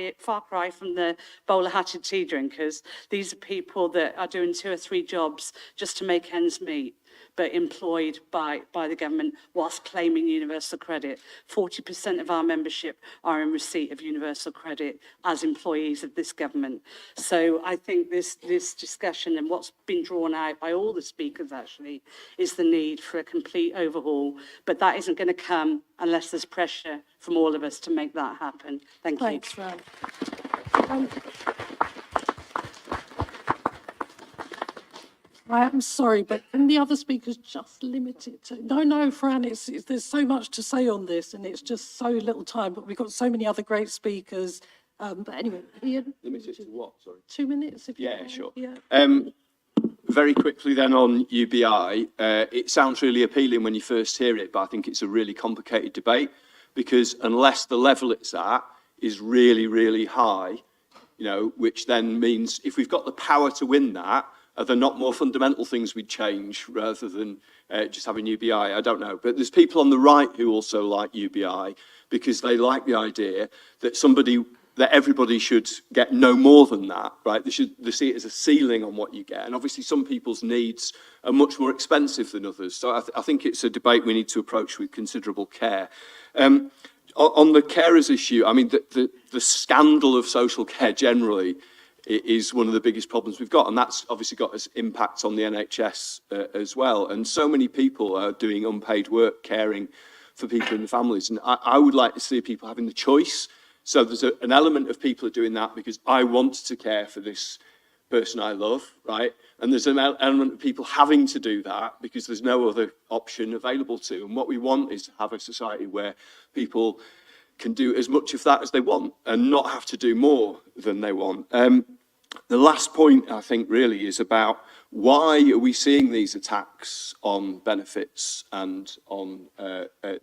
cry from the bowler-hatted tea drinkers. These are people that are doing 2 or 3 jobs just to make ends meet, but employed by the government whilst claiming universal credit. 40% of our membership are in receipt of universal credit as employees of this government. So I think this discussion and what's been drawn out by all the speakers actually is the need for a complete overhaul, but that isn't going to come unless there's pressure from all of us to make that happen. Thank you. Thanks, Ram. I am sorry, but can the other speakers just limit it to... No, Fran, there's so much to say on this and it's just so little time, but we've got so many other great speakers. But anyway, Ian? Limited to what, sorry? 2 minutes, if you Yeah, can. sure. Yeah. Very quickly then on UBI, it sounds really appealing when you first hear it, but I think it's a really complicated debate because unless the level it's at is really, really high, you know, which then means if we've got the power to win that, are there not more fundamental things we'd change rather than just having UBI? I don't know. But there's people on the right who also like UBI because they like the idea that everybody should get no more than that, right? They see it as a ceiling on what you get. And obviously some people's needs are much more expensive than others. So I think it's a debate we need to approach with considerable care. On the carers issue, I mean, the scandal of social care generally is one of the biggest problems we've got. And that's obviously got its impacts on the NHS as well. And so many people are doing unpaid work, caring for people in the families. And I would like to see people having the choice. So there's an element of people are doing that because I want to care for this person I love, right? And there's an element of people having to do that because there's no other option available to. And what we want is to have a society where people can do as much of that as they want and not have to do more than they want. The last point, I think, really is about why are we seeing these attacks on benefits and on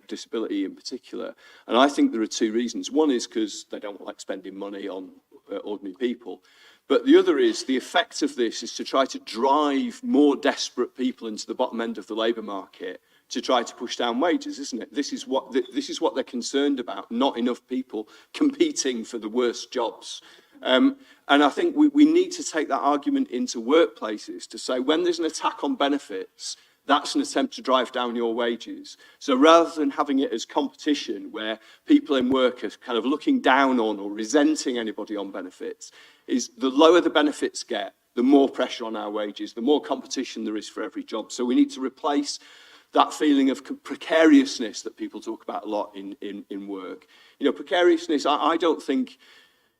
disability in particular? And I think there are 2 reasons. One is because they don't like spending money on ordinary people. But the other is the effect of this is to try to drive more desperate people into the bottom end of the labour market to try to push down wages, isn't it? This is what they're concerned about, not enough people competing for the worst jobs. And I think we need to take that argument into workplaces to say when there's an attack on benefits, that's an attempt to drive down your wages. So rather than having it as competition where people in work are kind of looking down on or resenting anybody on benefits, is the lower the benefits get, the more pressure on our wages, the more competition there is for every job. So we need to replace that feeling of precariousness that people talk about a lot in work. You know, precariousness, I don't think,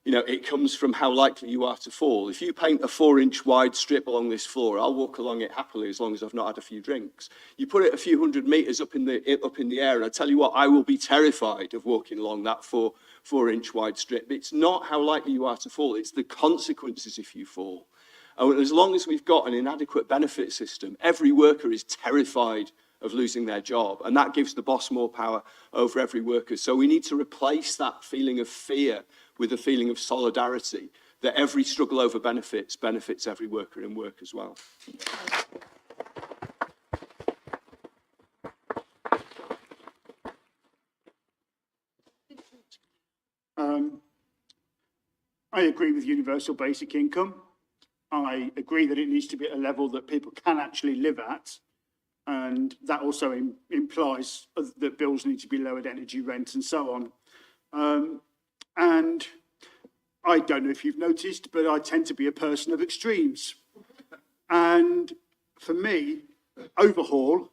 you know, it comes from how likely you are to fall. If you paint a 4-inch wide strip along this floor, I'll walk along it happily as long as I've not had a few drinks. You put it a few hundred meters up in the air, and I tell you what, I will be terrified of walking along that 4-inch wide strip. It's not how likely you are to fall, it's the consequences if you fall. And as long as we've got an inadequate benefit system, every worker is terrified of losing their job, and that gives the boss more power over every worker. So we need to replace that feeling of fear with a feeling of solidarity, that every struggle over benefits every worker in work as well. I agree with universal basic income. I agree that it needs to be at a level that people can actually live at. And that also implies that bills need to be lowered, energy, rent, and so on. And I don't know if you've noticed, but I tend to be a person of extremes. And for me, overhaul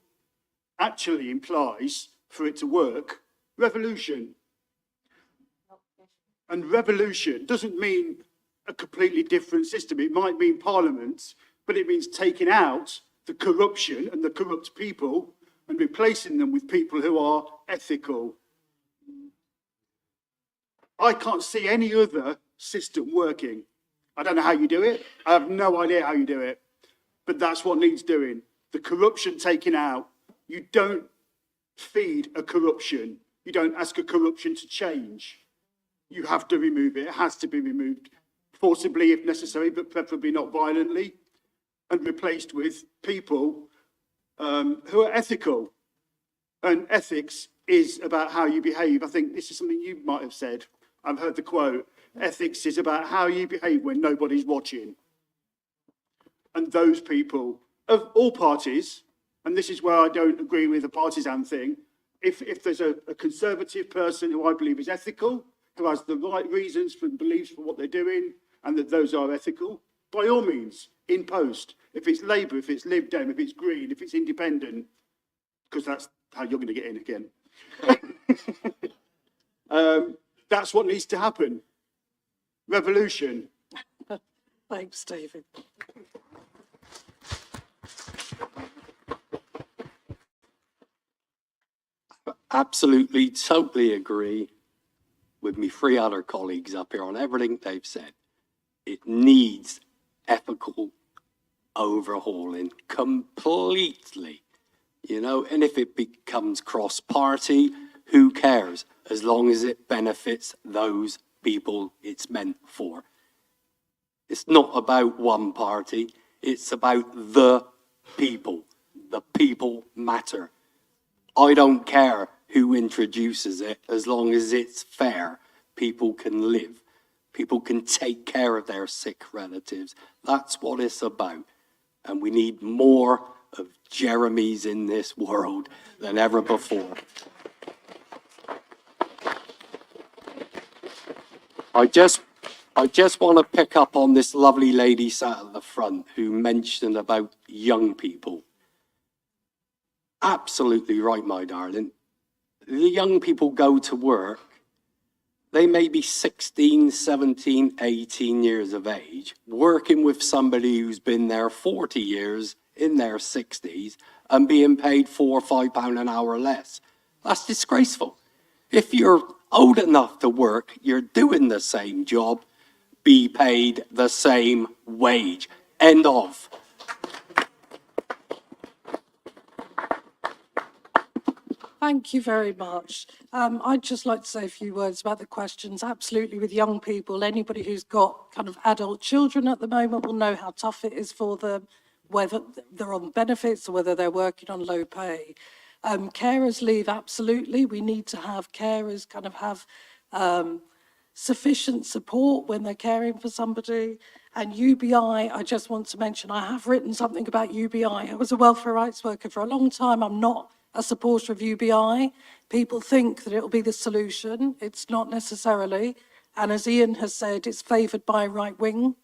actually implies, for it to work, revolution. And revolution doesn't mean a completely different system. It might mean parliament, but it means taking out the corruption and the corrupt people and replacing them with people who are ethical. I can't see any other system working. I don't know how you do it. I have no idea how you do it. But that's what needs doing. The corruption taken out. You don't feed a corruption. You don't ask a corruption to change. You have to remove it. It has to be removed forcibly if necessary, but preferably not violently. and replaced with people who are ethical. And ethics is about how you behave. I think this is something you might have said. I've heard the quote, ethics is about how you behave when nobody's watching. And those people of all parties, and this is where I don't agree with the partisan thing, if there's a conservative person who I believe is ethical, who has the right reasons and beliefs for what they're doing, and that those are ethical, by all means, in post. If it's Labour, if it's Lib Dem, if it's Green, if it's Independent, because that's how you're going to get in again. That's what needs to happen. Revolution. Thanks, David. Absolutely, totally agree with me three other colleagues up here on everything they've said. It needs ethical overhauling completely, you know, and if it becomes cross-party, who cares? As long as it benefits those people it's meant for. It's not about one party, it's about the people. The people matter. I don't care who introduces it, as long as it's fair. People can live. People can take care of their sick relatives. That's what it's about. And we need more of Jeremys in this world than ever before. I just want to pick up on this lovely lady sat at the front who mentioned about young people. Absolutely right, my darling. The young people go to work. They may be 16, 17, 18 years of age, working with somebody who's been there 40 years, in their 60s, and being paid £4 or £5 an hour less. That's disgraceful. If you're old enough to work, you're doing the same job, be paid the same wage. End of. Thank you very much. I'd just like to say a few words about the questions. Absolutely, with young people, anybody who's got kind of adult children at the moment will know how tough it is for them, whether they're on benefits or whether they're working on low pay. Carers leave, absolutely. We need to have carers kind of have sufficient support when they're caring for somebody. And UBI, I just want to mention, I have written something about UBI. I was a welfare rights worker for a long time. I'm not a supporter of UBI. People think that it'll be the solution. It's not necessarily. And as Ian has said, it's favoured by right wing.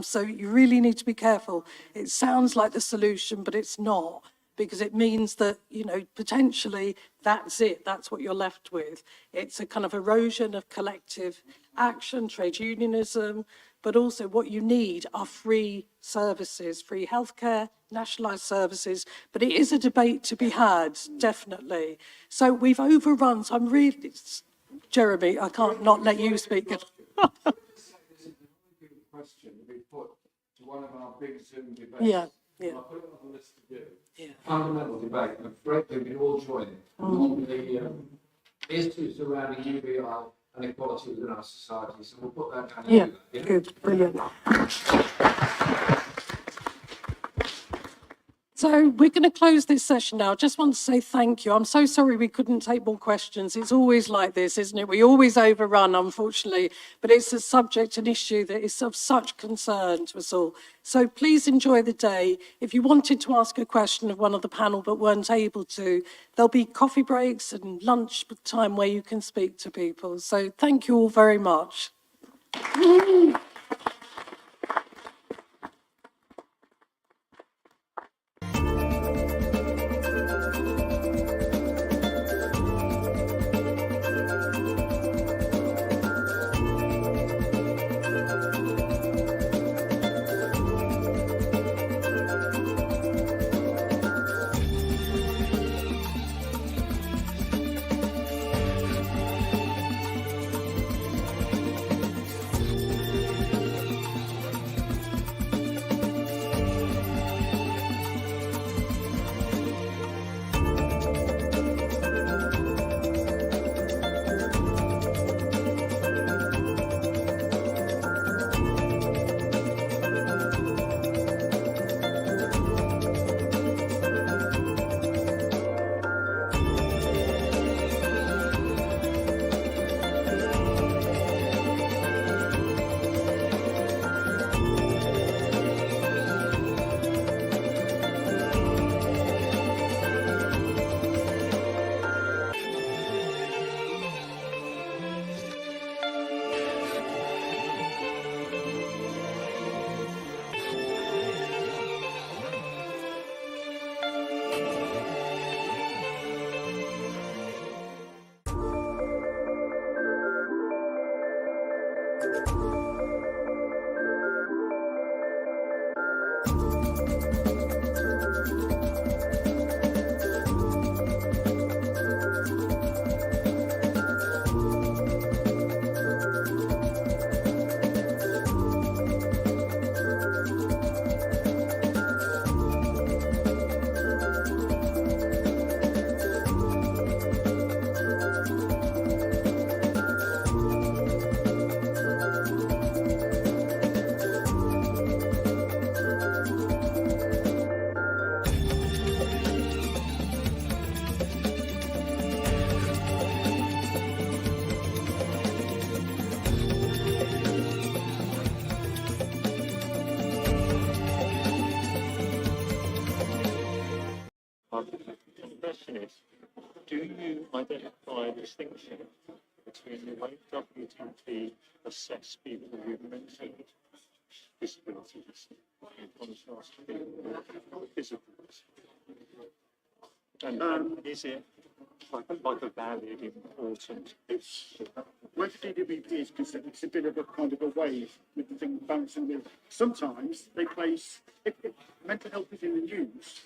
So you really need to be careful. It sounds like the solution, but it's not, because it means that, you know, potentially that's it. That's what you're left with. It's a kind of erosion of collective action, trade unionism, but also what you need are free services, free healthcare, nationalised services. But it is a debate to be had, definitely. So we've overrun. So I'm really, Jeremy, I can't not let you speak. Question we put to one of our big Zoom debates. Yeah. I'll put it on the list to do. Yeah. Fundamental debate. I'm afraid we can all join in on the issues surrounding UBI and equality within our society. So we'll put that down. Yeah, Yeah? good, brilliant. So we're going to close this session now. I just want to say thank you. I'm so sorry we couldn't take more questions. It's always like this, isn't it? We always overrun, unfortunately, but it's a subject, an issue that is of such concern to us all. So please enjoy the day. If you wanted to ask a question of one of the panel but weren't able to, there'll be coffee breaks and lunch time where you can speak to people. So thank you all very much. question is, do you identify a distinction between the way WTP assess people with mental disabilities in contrast to people with physical disabilities? And is it like a valid, important? It's whether DWP is considered, it's a bit of a kind of a wave with the thing bouncing with. Sometimes they place, if mental health is in the news,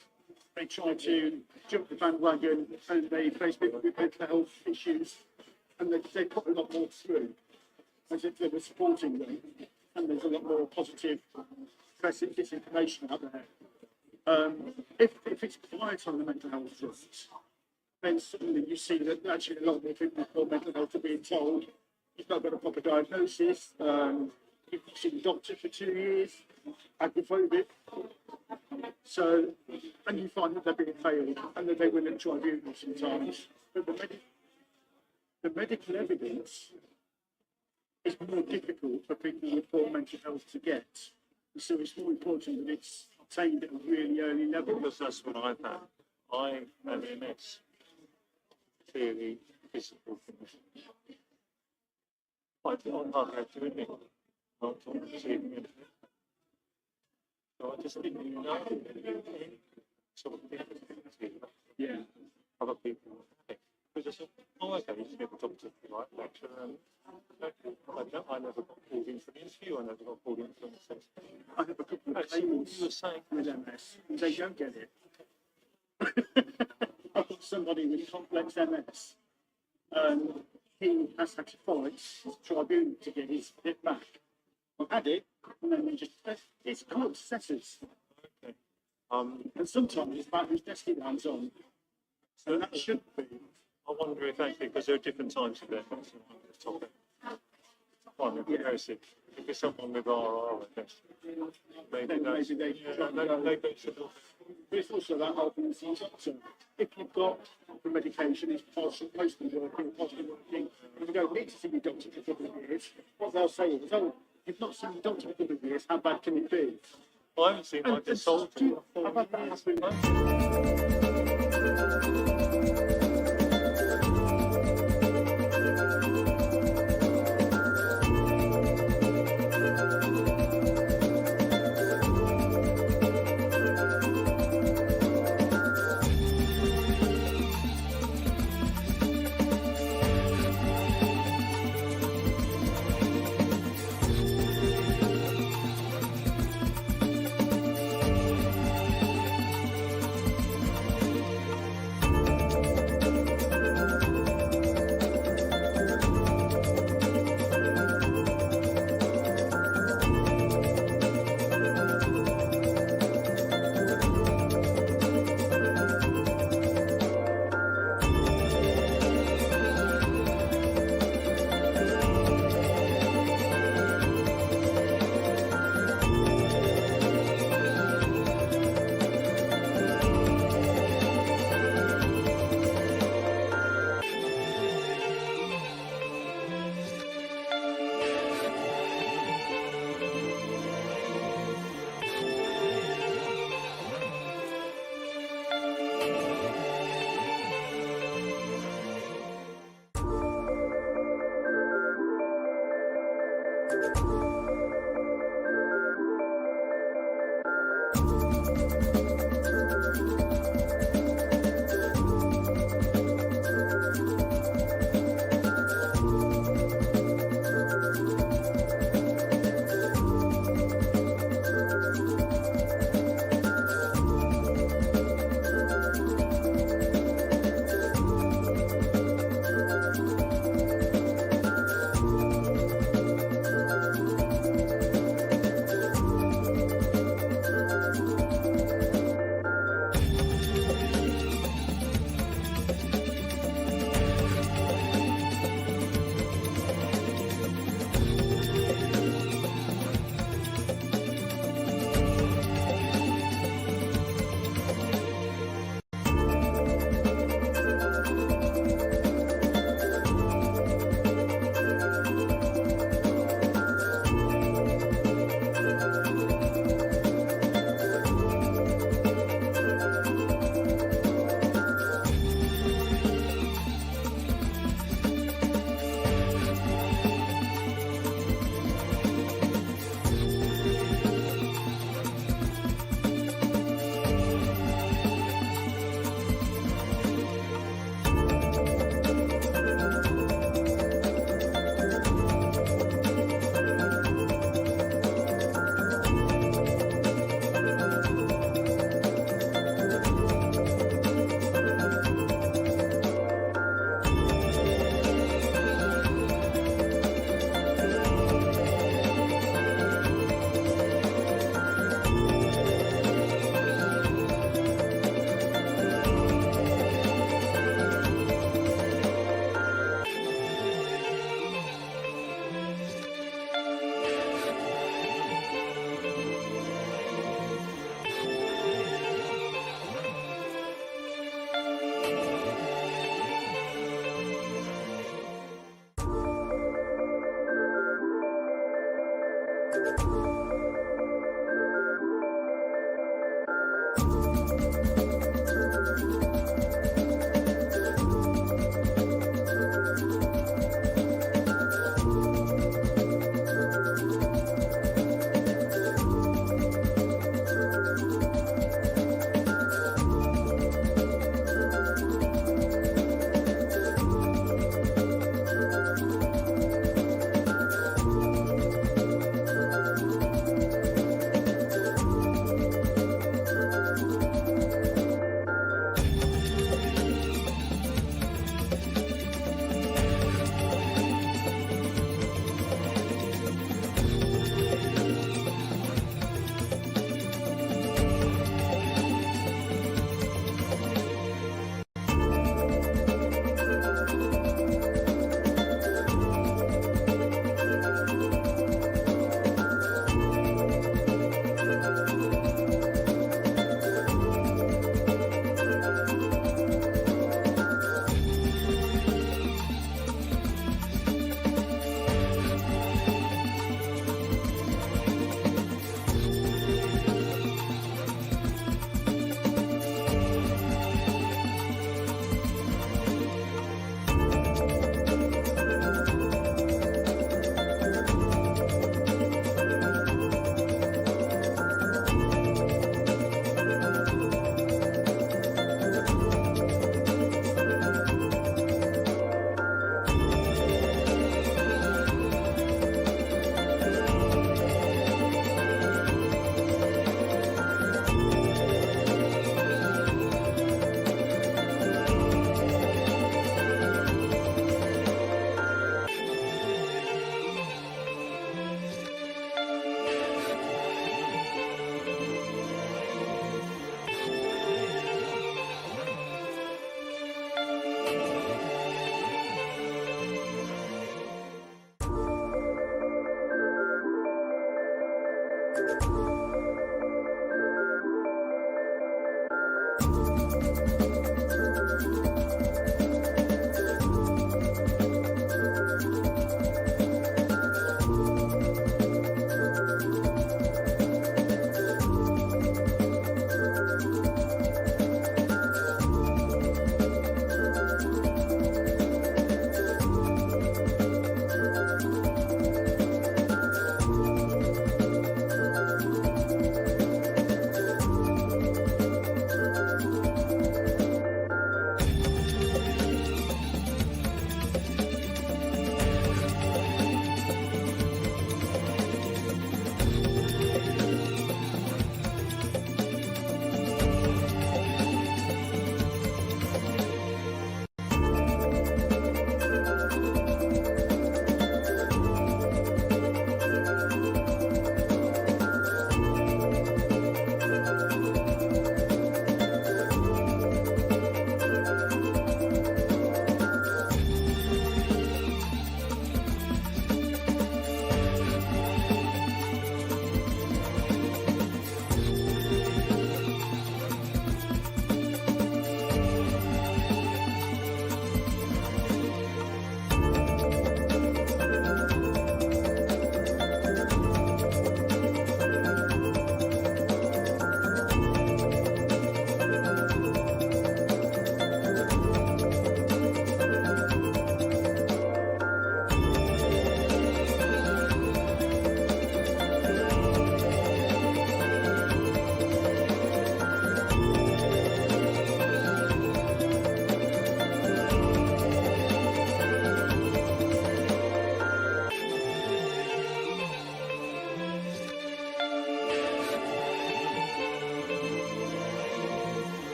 they try to jump the bandwagon and they place people with mental health issues and they put a lot more through as if they were supporting them, and there's a lot more positive press and disinformation out there. If it's quiet on the mental health front, then suddenly you see that actually a lot more people with mental health are being told you've not got a proper diagnosis, you've seen a doctor for 2 years, agoraphobic. So, and you find that they're being failed and that they win at tribunals sometimes. But the medical evidence is more difficult for people with poor mental health to get. So it's more important that it's obtained at a really early level. Because that's what I've had. I have MS, clearly physical condition. I hardly have to admit, I don't receiving anything. So I just didn't even know any sort of difficulty. Yeah. Other people have. Because I said, oh, okay, you can get the doctor if you like, lecture, and I never got called in for the interview, I never got called in for an assessment. I have a couple of Actually, claimants you were saying with MS, and they don't get it. I've got somebody with complex MS, and he has had to fight the tribunal to get his hit back. I've had it, and then they just, it's called assessors. okay. And sometimes it's about whose desk he lands on. So that should be. I wonder if actually, because there are different types of MS, and I'm going to topic. One of progressive. If it's someone with RR, I guess. Maybe Then that's, maybe they yeah, maybe it's a little. But it's also about helping the doctor. If you've got the medication, it's mostly working, possibly working, and you don't need to see your doctor for a couple of years, what they'll say is, oh, you've not seen your doctor for a couple of years, how bad can it be? I haven't seen my And consultant. I've had that happen.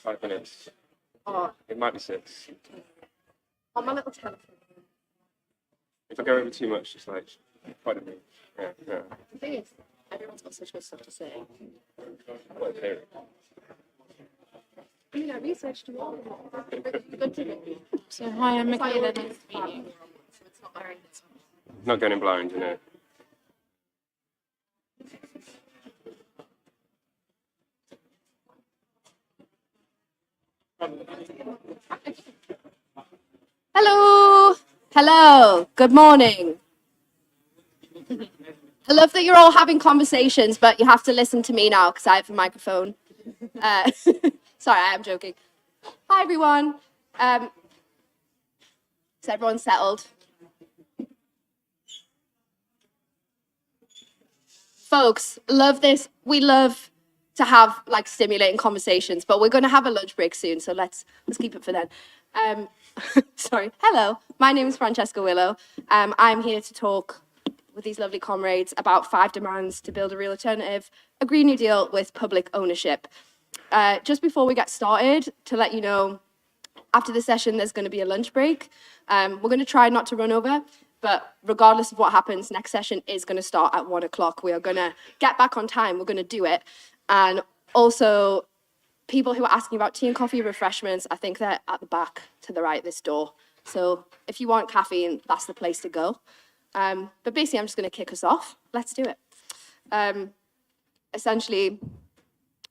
5 minutes. Oh, It might be 6. on my little telephone. If I go over too much, just like, pardon me. Yeah, yeah. The thing is, everyone's got such good stuff to say. Okay. I mean, I researched them all. Good to me. So hi, I'm Michaela. Nice to meet you. So it's not very Not going in blind, you know. Hello. Hello. Good morning. I love that you're all having conversations, but you have to listen to me now because I have a microphone. Sorry, I am joking. Hi, everyone. Is everyone settled? Folks, love this. We love to have like stimulating conversations, but we're going to have a lunch break soon, so let's keep it for then. Sorry. Hello, my name is Francesca Willow. I'm here to talk with these lovely comrades about 5 demands to build a real alternative, a Green New Deal with public ownership. Just before we get started, to let you know, after the session, there's going to be a lunch break. We're going to try not to run over, but regardless of what happens, next session is going to start at 1 o'clock. We are going to get back on time. We're going to do it. And also, people who are asking about tea and coffee refreshments, I think they're at the back to the right, this door. So if you want caffeine, that's the place to go. But basically, I'm just going to kick us off. Let's do it. Essentially,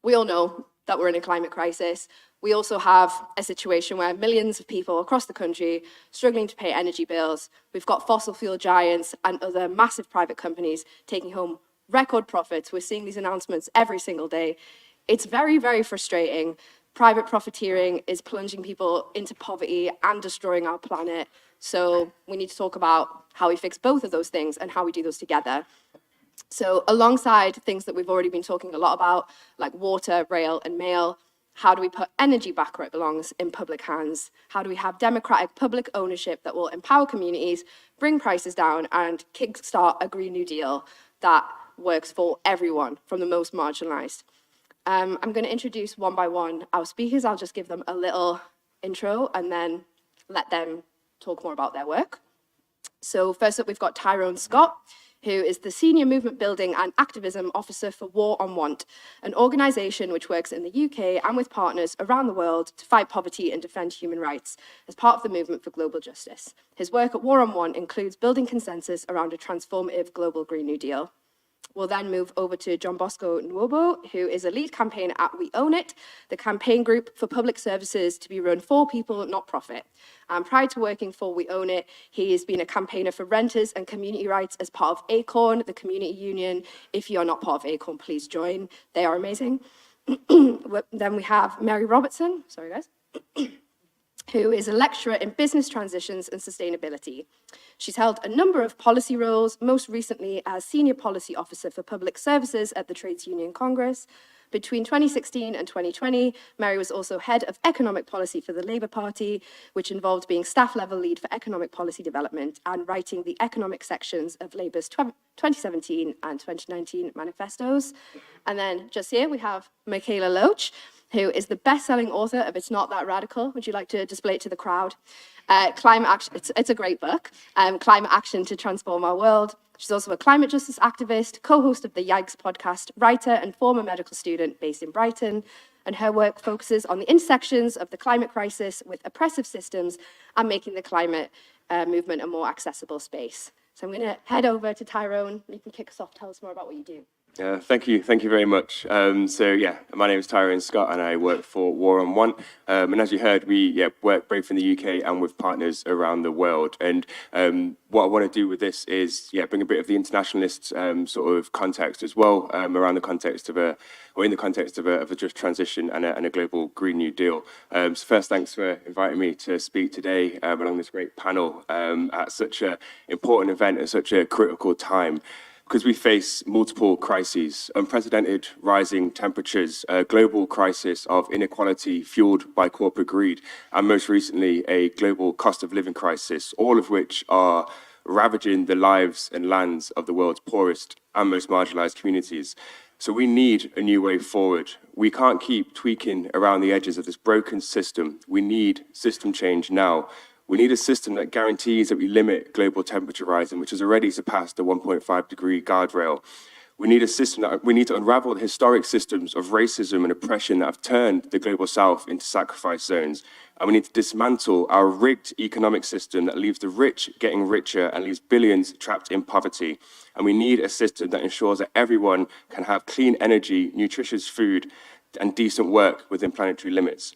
we all know that we're in a climate crisis. We also have a situation where millions of people across the country struggling to pay energy bills. We've got fossil fuel giants and other massive private companies taking home record profits. We're seeing these announcements every single day. It's very, very frustrating. Private profiteering is plunging people into poverty and destroying our planet. So we need to talk about how we fix both of those things and how we do those together. So alongside things that we've already been talking a lot about, like water, rail, and mail, how do we put energy back where it belongs in public hands? How do we have democratic public ownership that will empower communities, bring prices down, and kickstart a Green New Deal that works for everyone, from the most marginalized? I'm going to introduce one by one our speakers. I'll just give them a little intro and then let them talk more about their work. So first up, we've got Tyrone Scott, who is the Senior Movement Building and Activism Officer for War on Want, an organisation which works in the UK and with partners around the world to fight poverty and defend human rights as part of the movement for global justice. His work at War on Want includes building consensus around a transformative global Green New Deal. We'll then move over to John Bosco Nwobo, who is a lead campaigner at We Own It, the campaign group for public services to be run for people, not profit. Prior to working for We Own It, he has been a campaigner for renters and community rights as part of ACORN, the community union. If you're not part of ACORN, please join. They are amazing. Then we have Mary Robertson, sorry guys, who is a lecturer in business transitions and sustainability. She's held a number of policy roles, most recently as Senior Policy Officer for Public Services at the Trades Union Congress. Between 2016 and 2020, Mary was also head of economic policy for the Labour Party, which involved being staff level lead for economic policy development and writing the economic sections of Labour's 2017 and 2019 manifestos. And then just here we have Michaela Loach, who is the best-selling author of It's Not That Radical. Would you like to display it to the crowd? Climate Action, it's a great book, Climate Action to Transform Our World. She's also a climate justice activist, co-host of the Yikes podcast, writer and former medical student based in Brighton. And her work focuses on the intersections of the climate crisis with oppressive systems and making the climate movement a more accessible space. So I'm going to head over to Tyrone. You can kick us off, tell us more about what you do. Thank you very much. My name is Tyrone Scott and I work for War on Want. And as you heard, we work both in the UK and with partners around the world. And what I want to do with this is bring a bit of the internationalist sort of context as well around the context of in the context of a just transition and a global Green New Deal. So first, thanks for inviting me to speak today along this great panel at such an important event at such a critical time. Because we face multiple crises, unprecedented rising temperatures, a global crisis of inequality fueled by corporate greed, and most recently, a global cost of living crisis, all of which are ravaging the lives and lands of the world's poorest and most marginalized communities. So we need a new way forward. We can't keep tweaking around the edges of this broken system. We need system change now. We need a system that guarantees that we limit global temperature rising, which has already surpassed the 1.5 degree guardrail. We need a system that we need to unravel the historic systems of racism and oppression that have turned the global south into sacrifice zones. And we need to dismantle our rigged economic system that leaves the rich getting richer and leaves billions trapped in poverty. And we need a system that ensures that everyone can have clean energy, nutritious food, and decent work within planetary limits.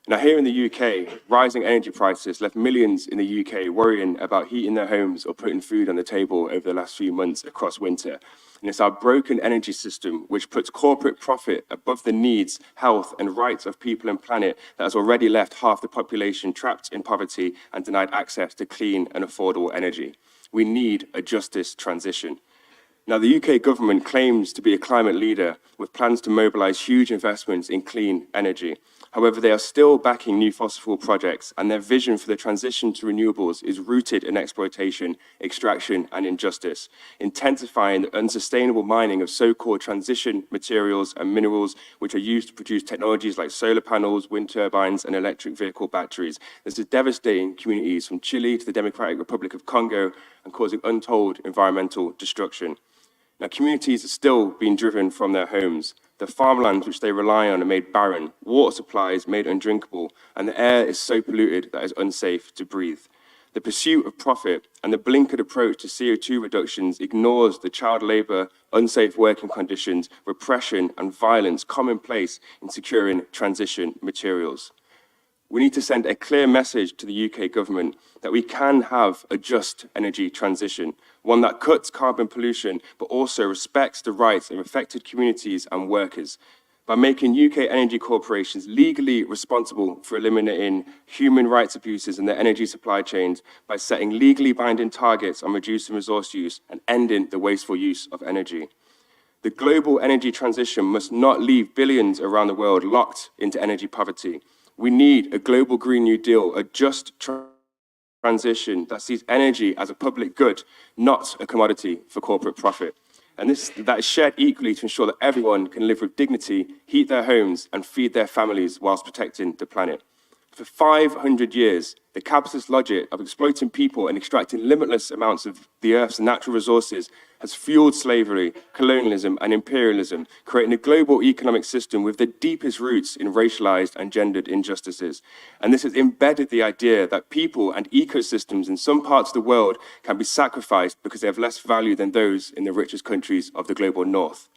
Now, here in the UK, rising energy prices left millions in the UK worrying about heating their homes or putting food on the table over the last few months across winter. And it's our broken energy system which puts corporate profit above the needs, health, and rights of people and planet that has already left half the population trapped in poverty and denied access to clean and affordable energy. We need a justice transition. Now, the UK government claims to be a climate leader with plans to mobilise huge investments in clean energy. However, they are still backing new fossil fuel projects, and their vision for the transition to renewables is rooted in exploitation, extraction, and injustice, intensifying the unsustainable mining of so-called transition materials and minerals, which are used to produce technologies like solar panels, wind turbines, and electric vehicle batteries. This is devastating communities from Chile to the Democratic Republic of Congo and causing untold environmental destruction. Now, communities are still being driven from their homes. The farmlands which they rely on are made barren, water supplies made undrinkable, and the air is so polluted that it is unsafe to breathe. The pursuit of profit and the blinkered approach to CO2 reductions ignores the child labour, unsafe working conditions, repression and violence commonplace in securing transition materials. We need to send a clear message to the UK government that we can have a just energy transition, one that cuts carbon pollution, but also respects the rights of affected communities and workers. By making UK energy corporations legally responsible for eliminating human rights abuses in their energy supply chains, by setting legally binding targets on reducing resource use and ending the wasteful use of energy. The global energy transition must not leave billions around the world locked into energy poverty. We need a global Green New Deal, a just transition that sees energy as a public good, not a commodity for corporate profit. And that is shared equally to ensure that everyone can live with dignity, heat their homes, and feed their families whilst protecting the planet. For 500 years, the capitalist logic of exploiting people and extracting limitless amounts of the Earth's natural resources has fueled slavery, colonialism, and imperialism, creating a global economic system with the deepest roots in racialized and gendered injustices. And this has embedded the idea that people and ecosystems in some parts of the world can be sacrificed because they have less value than those in the richest countries of the global north.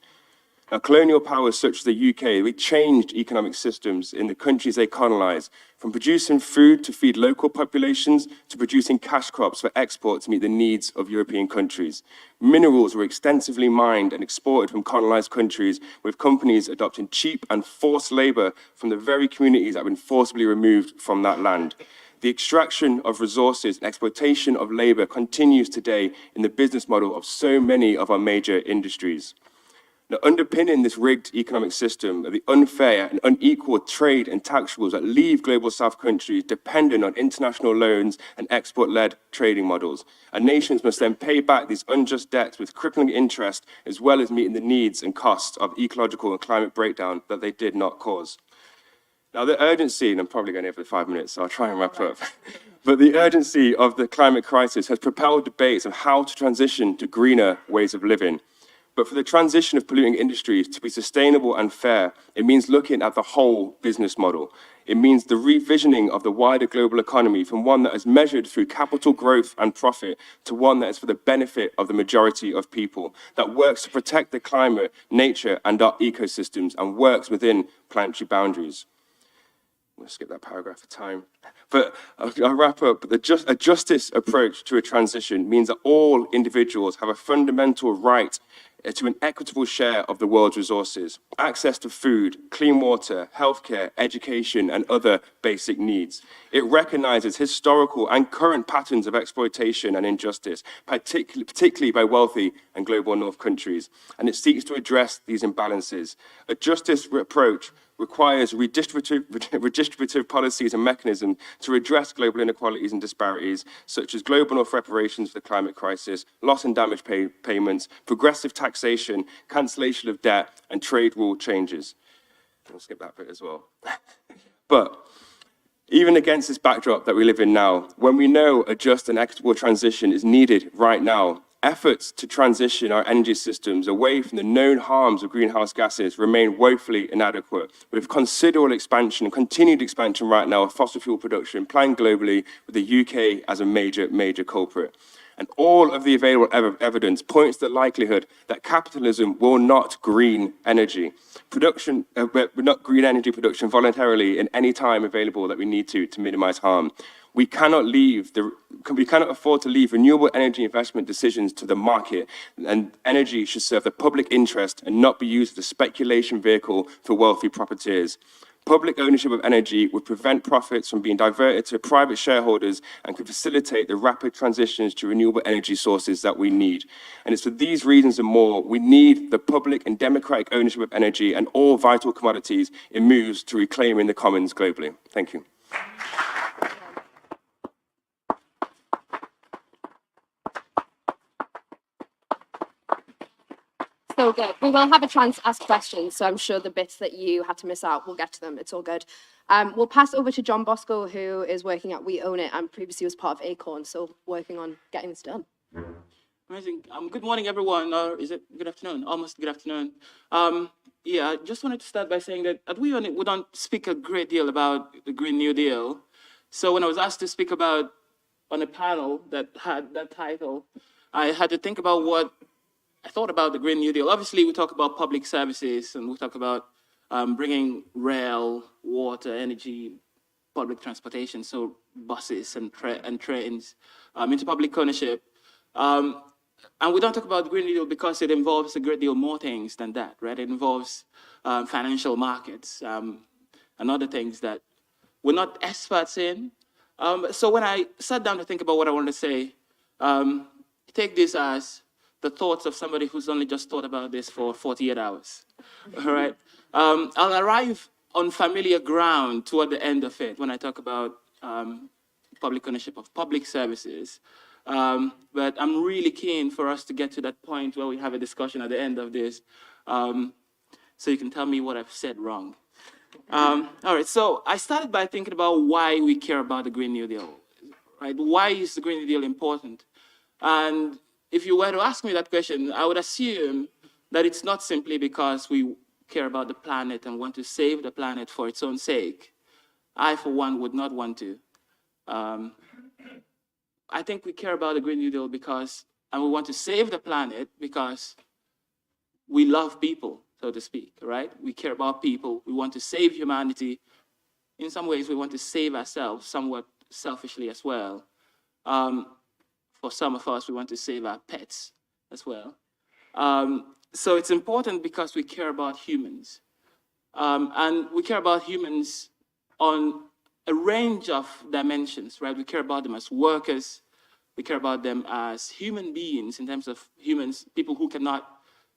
Now, colonial powers such as the UK, we changed economic systems in the countries they colonised, from producing food to feed local populations to producing cash crops for export to meet the needs of European countries. Minerals were extensively mined and exported from colonised countries, with companies adopting cheap and forced labour from the very communities that have been forcibly removed from that land. The extraction of resources and exploitation of labour continues today in the business model of so many of our major industries. Now, underpinning this rigged economic system are the unfair and unequal trade and tax rules that leave global South countries dependent on international loans and export-led trading models. And nations must then pay back these unjust debts with crippling interest, as well as meeting the needs and costs of ecological and climate breakdown that they did not cause. Now, the urgency, and I'm probably going over 5 minutes, so I'll try and wrap up. But the urgency of the climate crisis has propelled debates on how to transition to greener ways of living. But for the transition of polluting industries to be sustainable and fair, it means looking at the whole business model. It means the revisioning of the wider global economy from one that is measured through capital growth and profit to one that is for the benefit of the majority of people, that works to protect the climate, nature, and our ecosystems, and works within planetary boundaries. We'll skip that paragraph for time. But I'll wrap up. A justice approach to a transition means that all individuals have a fundamental right to an equitable share of the world's resources, access to food, clean water, healthcare, education, and other basic needs. It recognizes historical and current patterns of exploitation and injustice, particularly by wealthy and global north countries, and it seeks to address these imbalances. A justice approach requires redistributive policies and mechanisms to address global inequalities and disparities, such as global enough reparations for the climate crisis, loss and damage payments, progressive taxation, cancellation of debt, and trade rule changes. I'll skip that bit as well. But even against this backdrop that we live in now, when we know a just and equitable transition is needed right now, efforts to transition our energy systems away from the known harms of greenhouse gases remain woefully inadequate, with considerable expansion, continued expansion right now of fossil fuel production planned globally, with the UK as a major culprit. And all of the available evidence points to the likelihood that capitalism will not green energy production, not green energy production voluntarily in any time available that we need to minimize harm. We cannot afford to leave renewable energy investment decisions to the market, and energy should serve the public interest and not be used as a speculation vehicle for wealthy profiteers. Public ownership of energy would prevent profits from being diverted to private shareholders and could facilitate the rapid transitions to renewable energy sources that we need. And it's for these reasons and more, we need the public and democratic ownership of energy and all vital commodities in moves to reclaiming the commons globally. Thank you. So good. We will have a chance to ask questions, so I'm sure the bits that you had to miss out, we'll get to them. It's all good. We'll pass over to John Bosco, who is working at We Own It and previously was part of Acorn, so working on getting this done. Amazing. Good morning, everyone. Or is it good afternoon? Almost good afternoon. Yeah, I just wanted to start by saying that at We Own It, we don't speak a great deal about the Green New Deal. So when I was asked to speak about on a panel that had that title, I had to think about what I thought about the Green New Deal. Obviously, we talk about public services and we talk about bringing rail, water, energy, public transportation, so buses and trains into public ownership. And we don't talk about the Green New Deal because it involves a great deal more things than that, right? It involves financial markets and other things that we're not experts in. So when I sat down to think about what I wanted to say, take this as the thoughts of somebody who's only just thought about this for 48 hours, all right? I'll arrive on familiar ground toward the end of it when I talk about public ownership of public services. But I'm really keen for us to get to that point where we have a discussion at the end of this, so you can tell me what I've said wrong. All right, so I started by thinking about why we care about the Green New Deal, right? Why is the Green New Deal important? And if you were to ask me that question, I would assume that it's not simply because we care about the planet and want to save the planet for its own sake. I, for one, would not want to. I think we care about the Green New Deal because, and we want to save the planet because we love people, so to speak, right? We care about people. We want to save humanity. In some ways, we want to save ourselves somewhat selfishly as well. For some of us, we want to save our pets as well. So it's important because we care about humans. And we care about humans on a range of dimensions, right? We care about them as workers. We care about them as human beings in terms of humans, people who cannot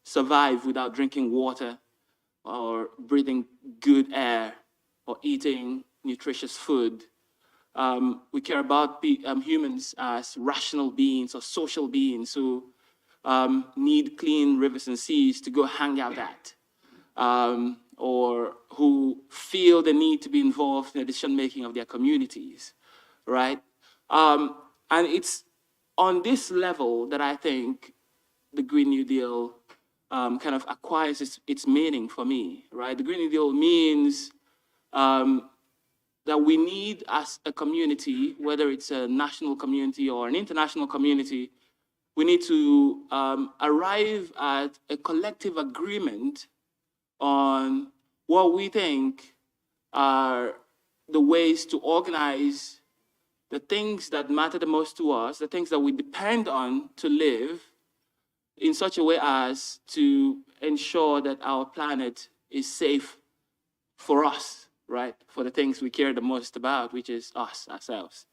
survive without drinking water or breathing good air or eating nutritious food. We care about humans as rational beings or social beings who need clean rivers and seas to go hang out at, or who feel the need to be involved in the decision-making of their communities, right? And it's on this level that I think the Green New Deal kind of acquires its meaning for me, right? The Green New Deal means that we need, as a community, whether it's a national community or an international community, we need to arrive at a collective agreement on what we think are the ways to organize the things that matter the most to us, the things that we depend on to live, in such a way as to ensure that our planet is safe for us, right? For the things we care the most about, which is us, ourselves.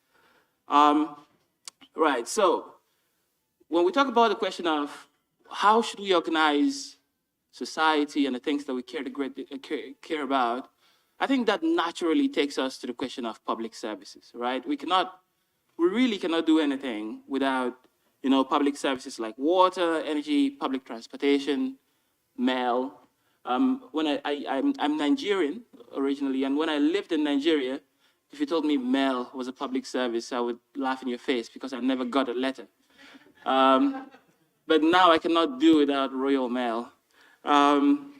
Right, so when we talk about the question of how should we organize society and the things that we care about, I think that naturally takes us to the question of public services, right? We really cannot do anything without, public services like water, energy, public transportation, mail. I'm Nigerian originally, and when I lived in Nigeria, if you told me mail was a public service, I would laugh in your face because I never got a letter. But now I cannot do without Royal Mail. The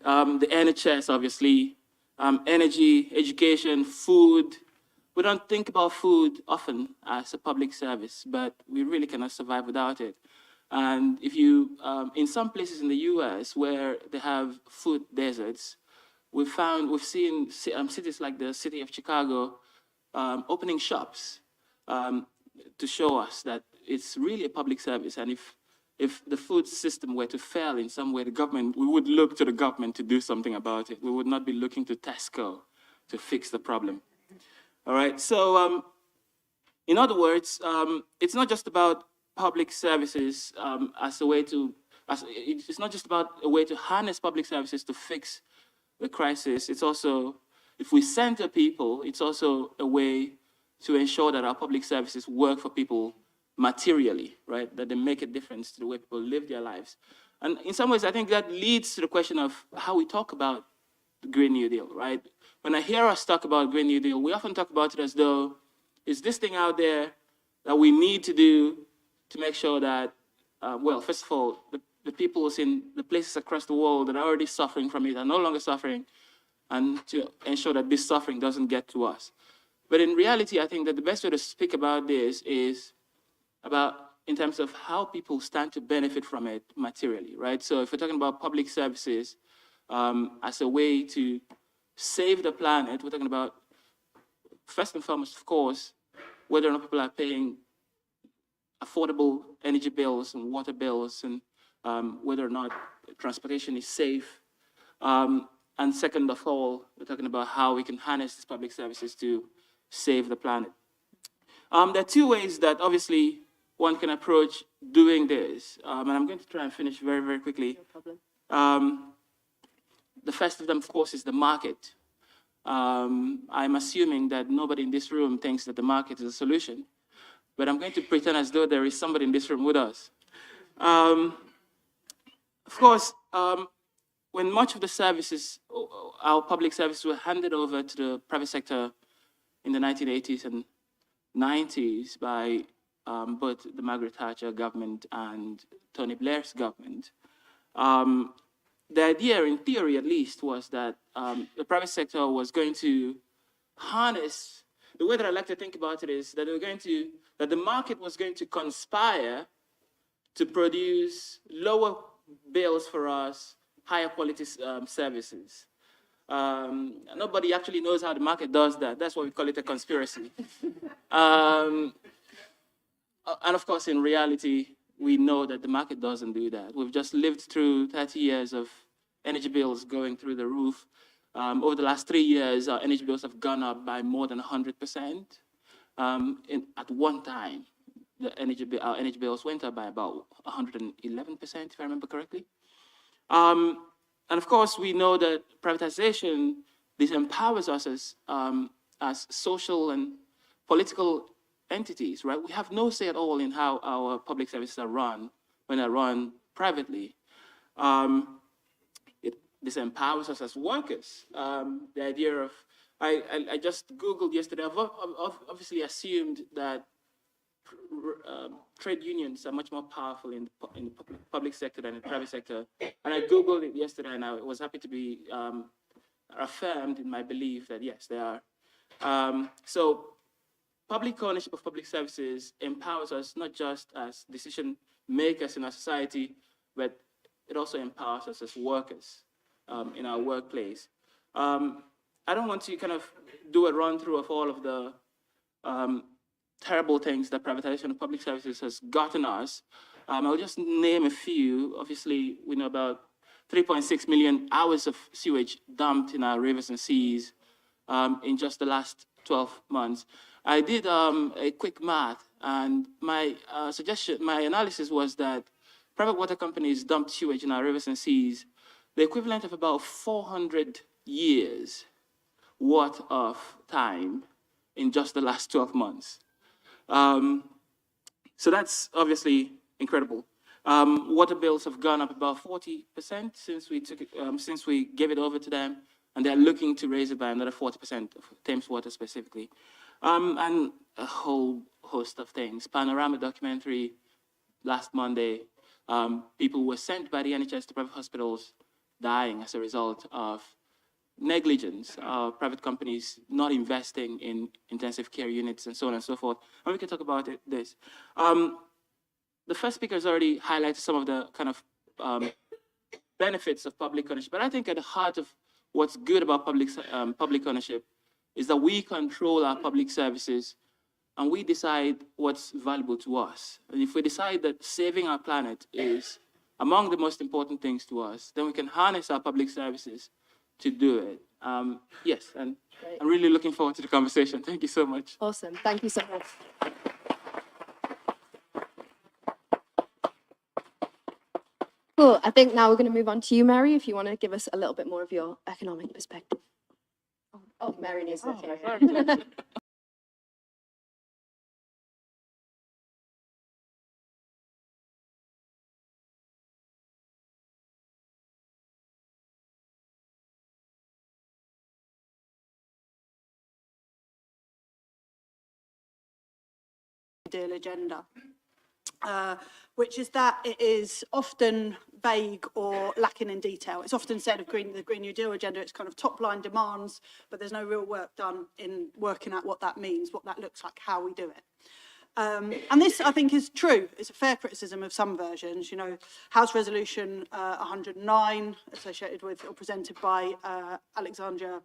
NHS, obviously, energy, education, food. We don't think about food often as a public service, but we really cannot survive without it. And if you, in some places in the US where they have food deserts, we've seen cities like the city of Chicago opening shops to show us that it's really a public service. And if the food system were to fail in some way, we would look to the government to do something about it. We would not be looking to Tesco to fix the problem. All right, so in other words, it's not just about public services it's not just about a way to harness public services to fix the crisis. It's also, if we center people, it's also a way to ensure that our public services work for people materially, right? That they make a difference to the way people live their lives. And in some ways, I think that leads to the question of how we talk about the Green New Deal, right? When I hear us talk about Green New Deal, we often talk about it as though it's this thing out there that we need to do to make sure that, well, first of all, the people in the places across the world that are already suffering from it are no longer suffering, and to ensure that this suffering doesn't get to us. But in reality, I think that the best way to speak about this is about in terms of how people stand to benefit from it materially, right? So if we're talking about public services as a way to save the planet, we're talking about, first and foremost, of course, whether or not people are paying affordable energy bills and water bills, and whether or not transportation is safe. And second of all, we're talking about how we can harness these public services to save the planet. There are two ways that obviously one can approach doing this, and I'm going to try and finish very, very quickly. No problem. The first of them, of course, is the market. I'm assuming that nobody in this room thinks that the market is a solution, but I'm going to pretend as though there is somebody in this room with us. Of course, when much of the services, our public services, were handed over to the private sector in the 1980s and 90s by both the Margaret Thatcher government and Tony Blair's government, the idea, in theory at least, was that the private sector was going to harness, the way that I like to think about it is that that the market was going to conspire to produce lower bills for us, higher quality services. Nobody actually knows how the market does that. That's why we call it a conspiracy. And of course, in reality, we know that the market doesn't do that. We've just lived through 30 years of energy bills going through the roof. Over the last 3 years, our energy bills have gone up by more than 100%. At one time, our energy bills went up by about 111%, if I remember correctly. And of course, we know that privatization disempowers us as social and political entities, right? We have no say at all in how our public services are run when they're run privately. It disempowers us as workers. The idea of, I just Googled yesterday, I've obviously assumed that trade unions are much more powerful in the public sector than in the private sector. And I Googled it yesterday, and I was happy to be affirmed in my belief that yes, they are. So public ownership of public services empowers us not just as decision makers in our society, but it also empowers us as workers in our workplace. I don't want to kind of do a run through of all of the terrible things that privatization of public services has gotten us. I'll just name a few. Obviously, we know about 3.6 million hours of sewage dumped in our rivers and seas in just the last 12 months. I did a quick math, and my my analysis was that private water companies dumped sewage in our rivers and seas, the equivalent of about 400 years worth of time in just the last 12 months. So that's obviously incredible. Water bills have gone up about 40% since we took it, since we gave it over to them, and they're looking to raise it by another 40% of Thames Water specifically, and a whole host of things. Panorama documentary last Monday, people were sent by the NHS to private hospitals dying as a result of negligence, private companies not investing in intensive care units and so on and so forth. And we can talk about this. The first speaker has already highlighted some of the kind of benefits of public ownership, but I think at the heart of what's good about public ownership is that we control our public services and we decide what's valuable to us. And if we decide that saving our planet is among the most important things to us, then we can harness our public services to do it. Yes, and Great. I'm really looking forward to the conversation. Thank you so much. Awesome. Thank you so much. Cool. I think now we're going to move on to you, Mary, if you want to give us a little bit more of your economic perspective. Oh, Mary needs to sorry. Deal agenda, which is that it is often vague or lacking in detail. It's often said of the Green New Deal agenda, it's kind of top line demands, but there's no real work done in working out what that means, what that looks like, how we do it. And this, I think, is true. It's a fair criticism of some versions. You know, House Resolution 109, associated with or presented by Alexandria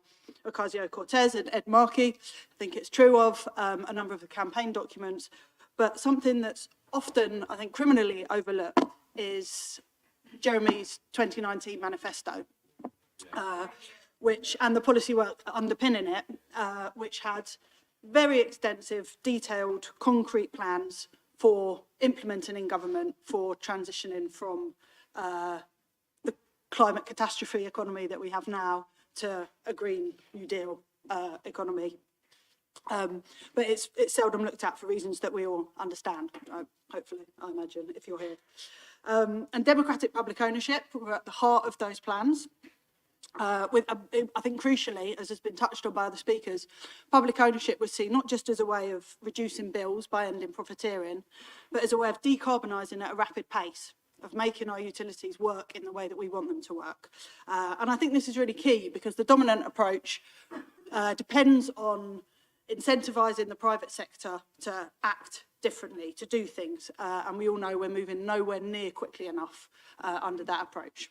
Ocasio-Cortez and Ed Markey. I think it's true of a number of the campaign documents. But something that's often, I think, criminally overlooked is Jeremy's 2019 manifesto, which, and the policy work underpinning it, which had very extensive, detailed, concrete plans for implementing in government for transitioning from the climate catastrophe economy that we have now to a Green New Deal economy. But it's seldom looked at for reasons that we all understand, hopefully, I imagine, if you're here. And democratic public ownership were at the heart of those plans. I think crucially, as has been touched on by other speakers, public ownership was seen not just as a way of reducing bills by ending profiteering, but as a way of decarbonising at a rapid pace, of making our utilities work in the way that we want them to work. And I think this is really key because the dominant approach depends on incentivising the private sector to act differently, to do things. And we all know we're moving nowhere near quickly enough under that approach.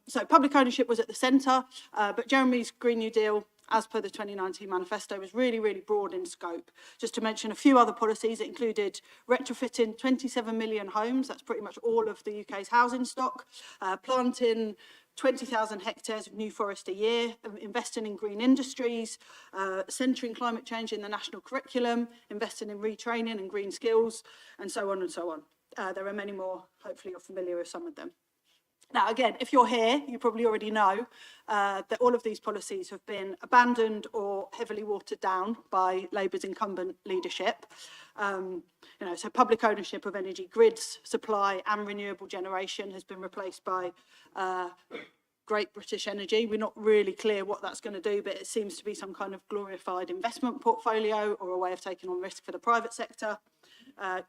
So public ownership was at the centre, but Jeremy's Green New Deal, as per the 2019 manifesto, was really, really broad in scope. Just to mention a few other policies, it included retrofitting 27 million homes, that's pretty much all of the UK's housing stock, planting 20,000 hectares of new forest a year, investing in green industries, centering climate change in the national curriculum, investing in retraining and green skills, and so on and so on. There are many more, hopefully you're familiar with some of them. Now, again, if you're here, you probably already know that all of these policies have been abandoned or heavily watered down by Labour's incumbent leadership. So public ownership of energy grids, supply and renewable generation has been replaced by Great British Energy. We're not really clear what that's going to do, but it seems to be some kind of glorified investment portfolio or a way of taking on risk for the private sector.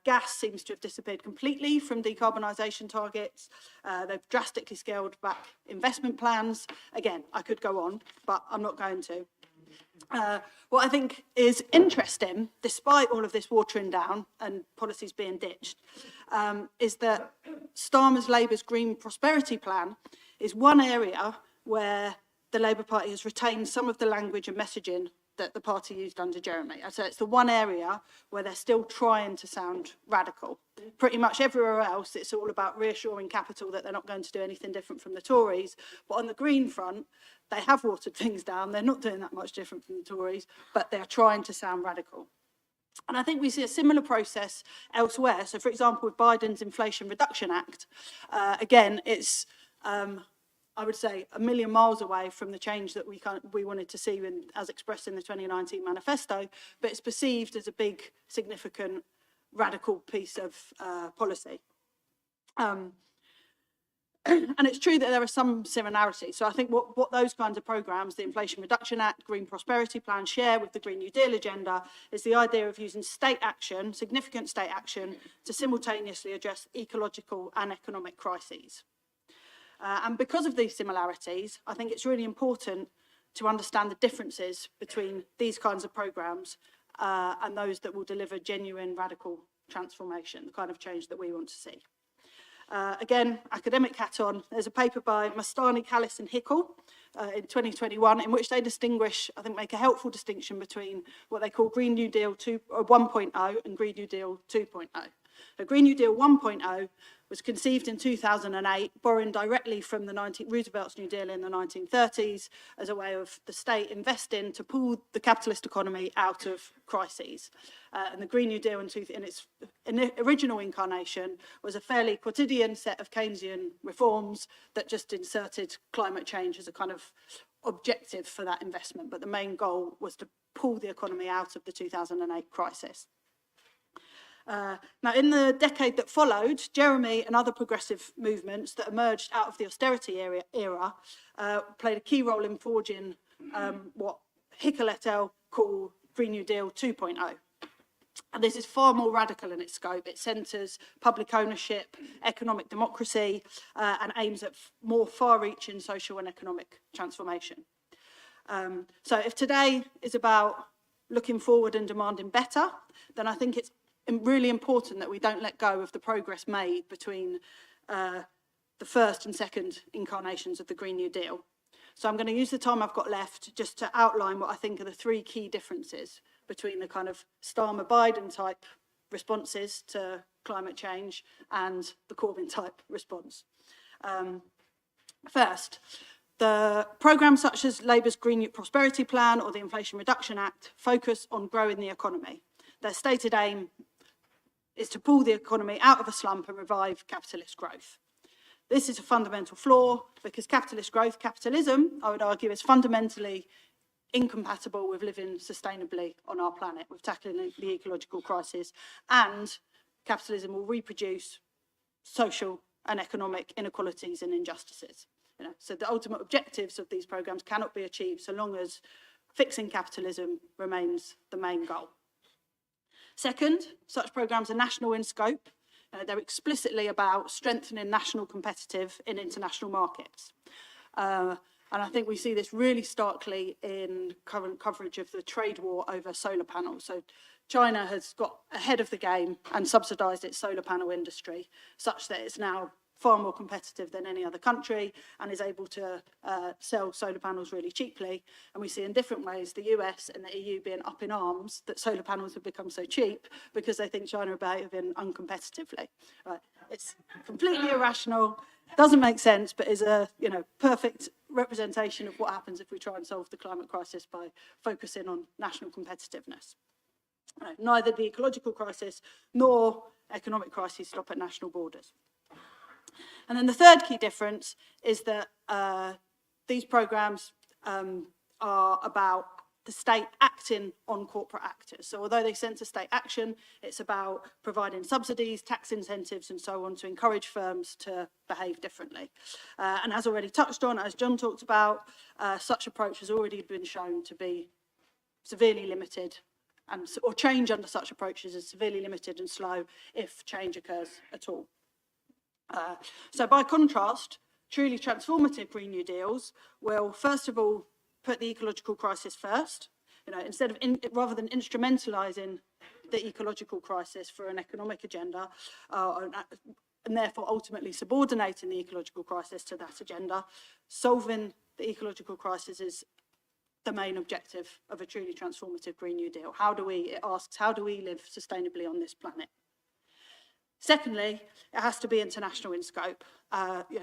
Gas seems to have disappeared completely from decarbonisation targets. They've drastically scaled back investment plans. Again, I could go on, but I'm not going to. What I think is interesting, despite all of this watering down and policies being ditched, is that Starmer's Labour's Green Prosperity Plan is one area where the Labour Party has retained some of the language and messaging that the party used under Jeremy. So it's the one area where they're still trying to sound radical. Pretty much everywhere else, it's all about reassuring capital that they're not going to do anything different from the Tories. But on the Green front, they have watered things down. They're not doing that much different from the Tories, but they're trying to sound radical. And I think we see a similar process elsewhere. So, for example, with Biden's Inflation Reduction Act, again, it's I would say, a million miles away from the change that we wanted to see as expressed in the 2019 manifesto, but it's perceived as a big, significant, radical piece of policy. And it's true that there are some similarities. So I think what those kinds of programmes, the Inflation Reduction Act, Green Prosperity Plan, share with the Green New Deal agenda is the idea of using state action, significant state action, to simultaneously address ecological and economic crises. And because of these similarities, I think it's really important to understand the differences between these kinds of programmes and those that will deliver genuine radical transformation, the kind of change that we want to see. Again, academic hat on, there's a paper by Mastani, Callis and Hickel in 2021 in which they distinguish, I think make a helpful distinction between what they call Green New Deal 1.0 and Green New Deal 2.0. The Green New Deal 1.0 was conceived in 2008, borrowing directly from Roosevelt's New Deal in the 1930s as a way of the state investing to pull the capitalist economy out of crises. And the Green New Deal in its original incarnation was a fairly quotidian set of Keynesian reforms that just inserted climate change as a kind of objective for that investment. But the main goal was to pull the economy out of the 2008 crisis. Now, in the decade that followed, Jeremy and other progressive movements that emerged out of the austerity era played a key role in forging what Hickel et al. Call Green New Deal 2.0. And this is far more radical in its scope. It centres public ownership, economic democracy, and aims at more far-reaching social and economic transformation. So if today is about looking forward and demanding better, then I think it's really important that we don't let go of the progress made between the first and second incarnations of the Green New Deal. So I'm going to use the time I've got left just to outline what I think are the three key differences between the kind of Starmer-Biden type responses to climate change and the Corbyn type response. First, the programmes such as Labour's Green Prosperity Plan or the Inflation Reduction Act focus on growing the economy. Their stated aim is to pull the economy out of a slump and revive capitalist growth. This is a fundamental flaw because capitalist growth, capitalism, I would argue, is fundamentally incompatible with living sustainably on our planet, with tackling the ecological crisis, and capitalism will reproduce social and economic inequalities and injustices. So the ultimate objectives of these programmes cannot be achieved so long as fixing capitalism remains the main goal. Second, such programmes are national in scope. They're explicitly about strengthening national competitive in international markets. And I think we see this really starkly in current coverage of the trade war over solar panels. So China has got ahead of the game and subsidised its solar panel industry such that it's now far more competitive than any other country and is able to sell solar panels really cheaply. And we see in different ways the US and the EU being up in arms that solar panels have become so cheap because they think China are behaving uncompetitively. Right. It's completely irrational, doesn't make sense, but is a perfect representation of what happens if we try and solve the climate crisis by focusing on national competitiveness. Right. Neither the ecological crisis nor economic crises stop at national borders. And then the third key difference is that these programmes are about the state acting on corporate actors. So although they centre state action, it's about providing subsidies, tax incentives and so on to encourage firms to behave differently. And as already touched on, as John talked about, such approach has already been shown to be severely limited or change under such approaches is severely limited and slow if change occurs at all. So by contrast, truly transformative Green New Deals will first of all put the ecological crisis first. Instead of rather than instrumentalising the ecological crisis for an economic agenda, and therefore ultimately subordinating the ecological crisis to that agenda, solving the ecological crisis is the main objective of a truly transformative Green New Deal. It asks, how do we live sustainably on this planet? Secondly, it has to be international in scope.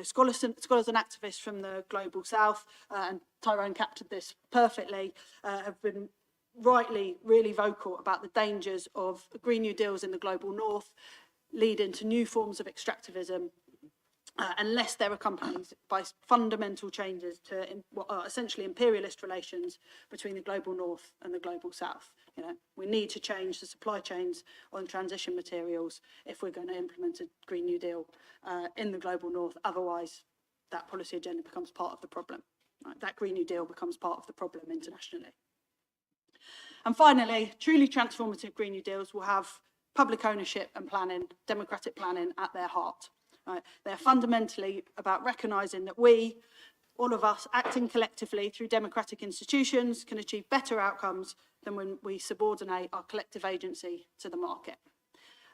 Scholars and activists from the Global South, and Tyrone captured this perfectly, have been rightly really vocal about the dangers of Green New Deals in the Global North, leading to new forms of extractivism unless they're accompanied by fundamental changes to what are essentially imperialist relations between the global north and the global south. You know, we need to change the supply chains on transition materials if we're going to implement a Green New Deal in the global north. Otherwise, that policy agenda becomes part of the problem. Right? That Green New Deal becomes part of the problem internationally. And finally, truly transformative Green New Deals will have public ownership and planning, democratic planning at their heart. Right? They're fundamentally about recognising that we, all of us, acting collectively through democratic institutions, can achieve better outcomes than when we subordinate our collective agency to the market.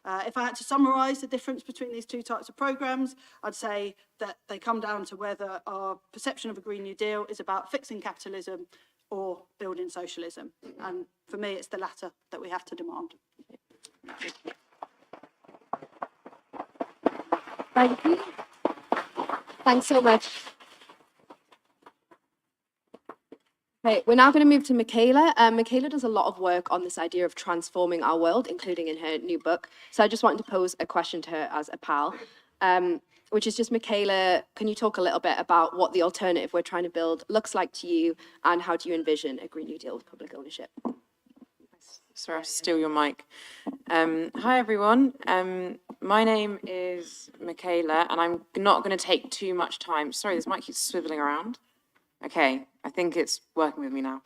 If I had to summarise the difference between these two types of programmes, I'd say that they come down to whether our perception of a Green New Deal is about fixing capitalism or building socialism. And for me, it's the latter that we have to demand. Thank you. Thanks so much. Okay, we're now going to move to Michaela. Michaela does a lot of work on this idea of transforming our world, including in her new book. So I just wanted to pose a question to her as a pal, which is just, Michaela, can you talk a little bit about what the alternative we're trying to build looks like to you, and how do you envision a Green New Deal with public ownership? Sorry, I have to steal your mic. Hi, everyone. My name is Michaela, and I'm not going to take too much time. Sorry, this mic keeps swiveling around. Okay, I think it's working with me now.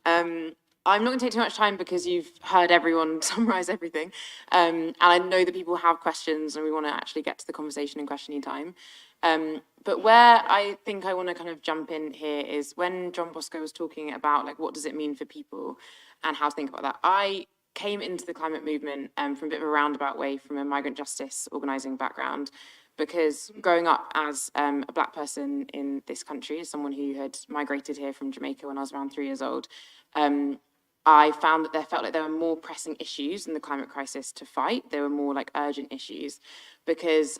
I'm not going to take too much time because you've heard everyone summarise everything. And I know that people have questions, and we want to actually get to the conversation in questioning time. But where I think I want to kind of jump in here is when John Bosco was talking about, like, what does it mean for people and how to think about that. I came into the climate movement from a bit of a roundabout way, from a migrant justice organising background, because growing up as a Black person in this country, as someone who had migrated here from Jamaica when I was around 3 years old, I found that there were more pressing issues in the climate crisis to fight. There were more like urgent issues, because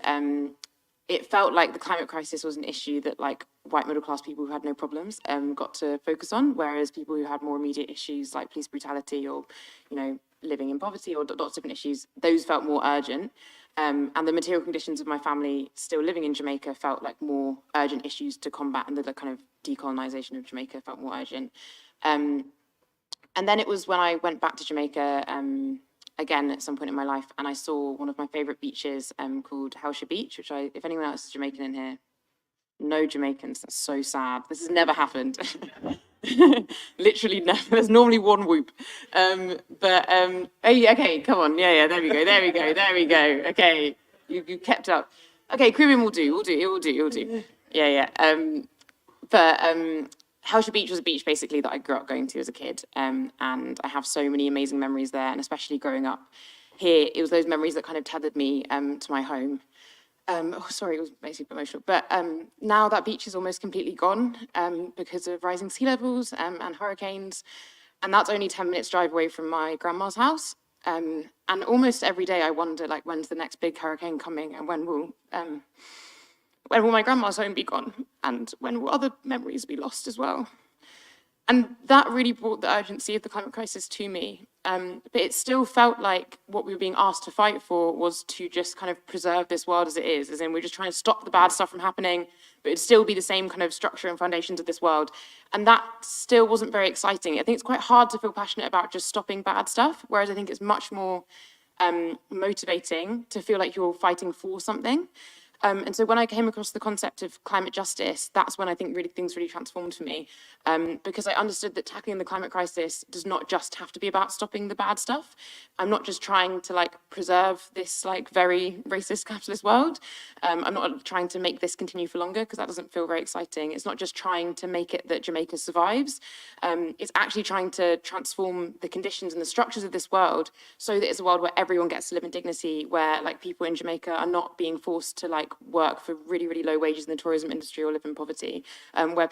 it felt like the climate crisis was an issue that like white middle class people who had no problems got to focus on, whereas people who had more immediate issues like police brutality or, you know, living in poverty or lots of different issues, those felt more urgent. And the material conditions of my family still living in Jamaica felt like more urgent issues to combat, and the kind of decolonisation of Jamaica felt more urgent. And then it was when I went back to Jamaica again at some point in my life, and I saw one of my favourite beaches called Helsha Beach, which if anyone else is Jamaican in here, no Jamaicans, that's so sad. This has never happened. Literally never. There's normally one whoop. Okay, come on. Yeah, there we go. Okay, you kept up. Okay, Caribbean will do. It will do. Yeah. Helsha Beach was a beach basically that I grew up going to as a kid, and I have so many amazing memories there, and especially growing up here, it was those memories that kind of tethered me to my home. Sorry, it was basically emotional, but now that beach is almost completely gone because of rising sea levels and hurricanes, and that's only 10 minutes drive away from my grandma's house. And almost every day I wonder, like, when's the next big hurricane coming, and when will my grandma's home be gone, and when will other memories be lost as well? And that really brought the urgency of the climate crisis to me. But it still felt like what we were being asked to fight for was to just kind of preserve this world as it is, as in we're just trying to stop the bad stuff from happening, but it'd still be the same kind of structure and foundations of this world. And that still wasn't very exciting. I think it's quite hard to feel passionate about just stopping bad stuff, whereas I think it's much more motivating to feel like you're fighting for something. And so when I came across the concept of climate justice, that's when I think things really transformed for me, because I understood that tackling the climate crisis does not just have to be about stopping the bad stuff. I'm not just trying to like preserve this like very racist capitalist world. I'm not trying to make this continue for longer, because that doesn't feel very exciting. It's not just trying to make it that Jamaica survives. It's actually trying to transform the conditions and the structures of this world so that it's a world where everyone gets to live in dignity, where like people in Jamaica are not being forced to like work for really, really low wages in the tourism industry or live in poverty, where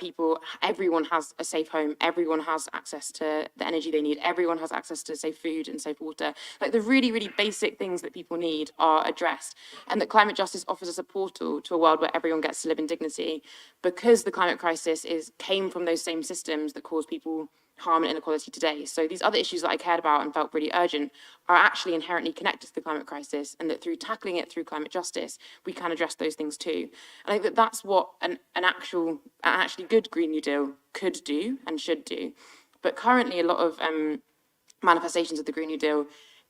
everyone has a safe home, everyone has access to the energy they need, everyone has access to safe food and safe water. Like the really, really basic things that people need are addressed, and that climate justice offers us a portal to a world where everyone gets to live in dignity, because the climate crisis came from those same systems that cause people harm and inequality today. So these other issues that I cared about and felt really urgent are actually inherently connected to the climate crisis, and that through tackling it through climate justice, we can address those things too. And I think that that's what an actually good Green New Deal could do and should do. But currently a lot of manifestations of the Green New Deal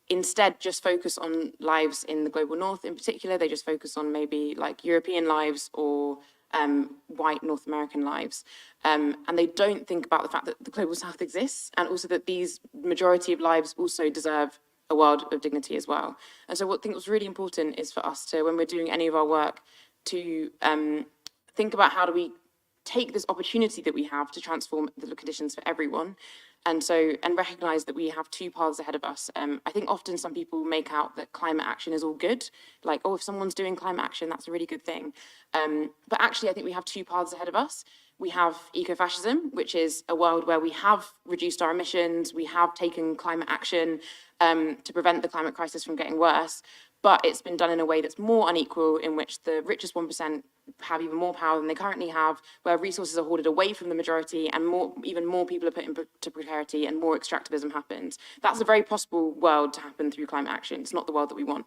instead just focus on lives in the global north in particular. They just focus on maybe like European lives or white North American lives. And they don't think about the fact that the global south exists, and also that these majority of lives also deserve a world of dignity as well. And so what I think was really important is for us to, when we're doing any of our work, to think about how do we take this opportunity that we have to transform the conditions for everyone, and recognize that we have two paths ahead of us. I think often some people make out that climate action is all good, like, oh, if someone's doing climate action, that's a really good thing. But actually, I think we have two paths ahead of us. We have ecofascism, which is a world where we have reduced our emissions, we have taken climate action to prevent the climate crisis from getting worse, but it's been done in a way that's more unequal, in which the richest 1% have even more power than they currently have, where resources are hoarded away from the majority, and even more people are put into precarity, and more extractivism happens. That's a very possible world to happen through climate action. It's not the world that we want.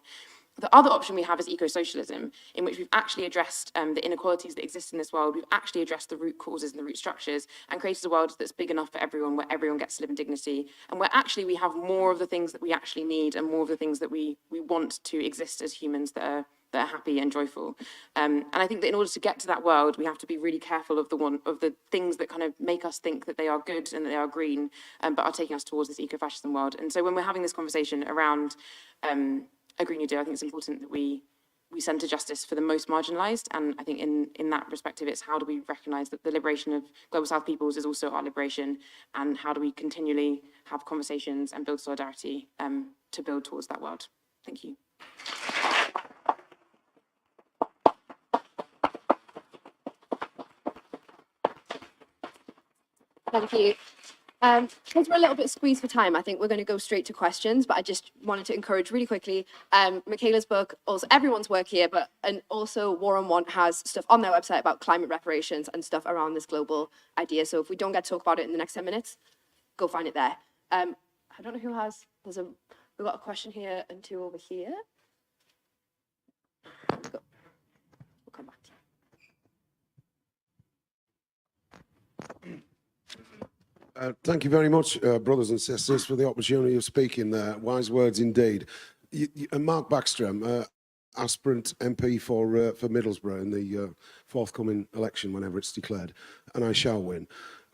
The other option we have is eco-socialism, in which we've actually addressed the inequalities that exist in this world. We've actually addressed the root causes and the root structures, and created a world that's big enough for everyone, where everyone gets to live in dignity, and where actually we have more of the things that we actually need, and more of the things that we want to exist as humans that are happy and joyful. And I think that in order to get to that world, we have to be really careful of the things that kind of make us think that they are good and that they are green, but are taking us towards this eco-fascism world. And so when we're having this conversation around a Green New Deal, I think it's important that we centre justice for the most marginalised. And I think in that perspective, it's how do we recognise that the liberation of Global South peoples is also our liberation, and how do we continually have conversations and build solidarity to build towards that world. Thank you. Thank you. Because we're a little bit squeezed for time, I think we're going to go straight to questions, but I just wanted to encourage really quickly, Michaela's book, also everyone's work here, and also War on Want has stuff on their website about climate reparations and stuff around this global idea. So if we don't get to talk about it in the next 10 minutes, go find it there. I don't know who has, we've got a question here and two over here. We'll come back to you. Thank you very much, brothers and sisters, for the opportunity of speaking there. Wise words indeed. Mark Backstrom, aspirant MP for Middlesbrough in the forthcoming election, whenever it's declared, and I shall win.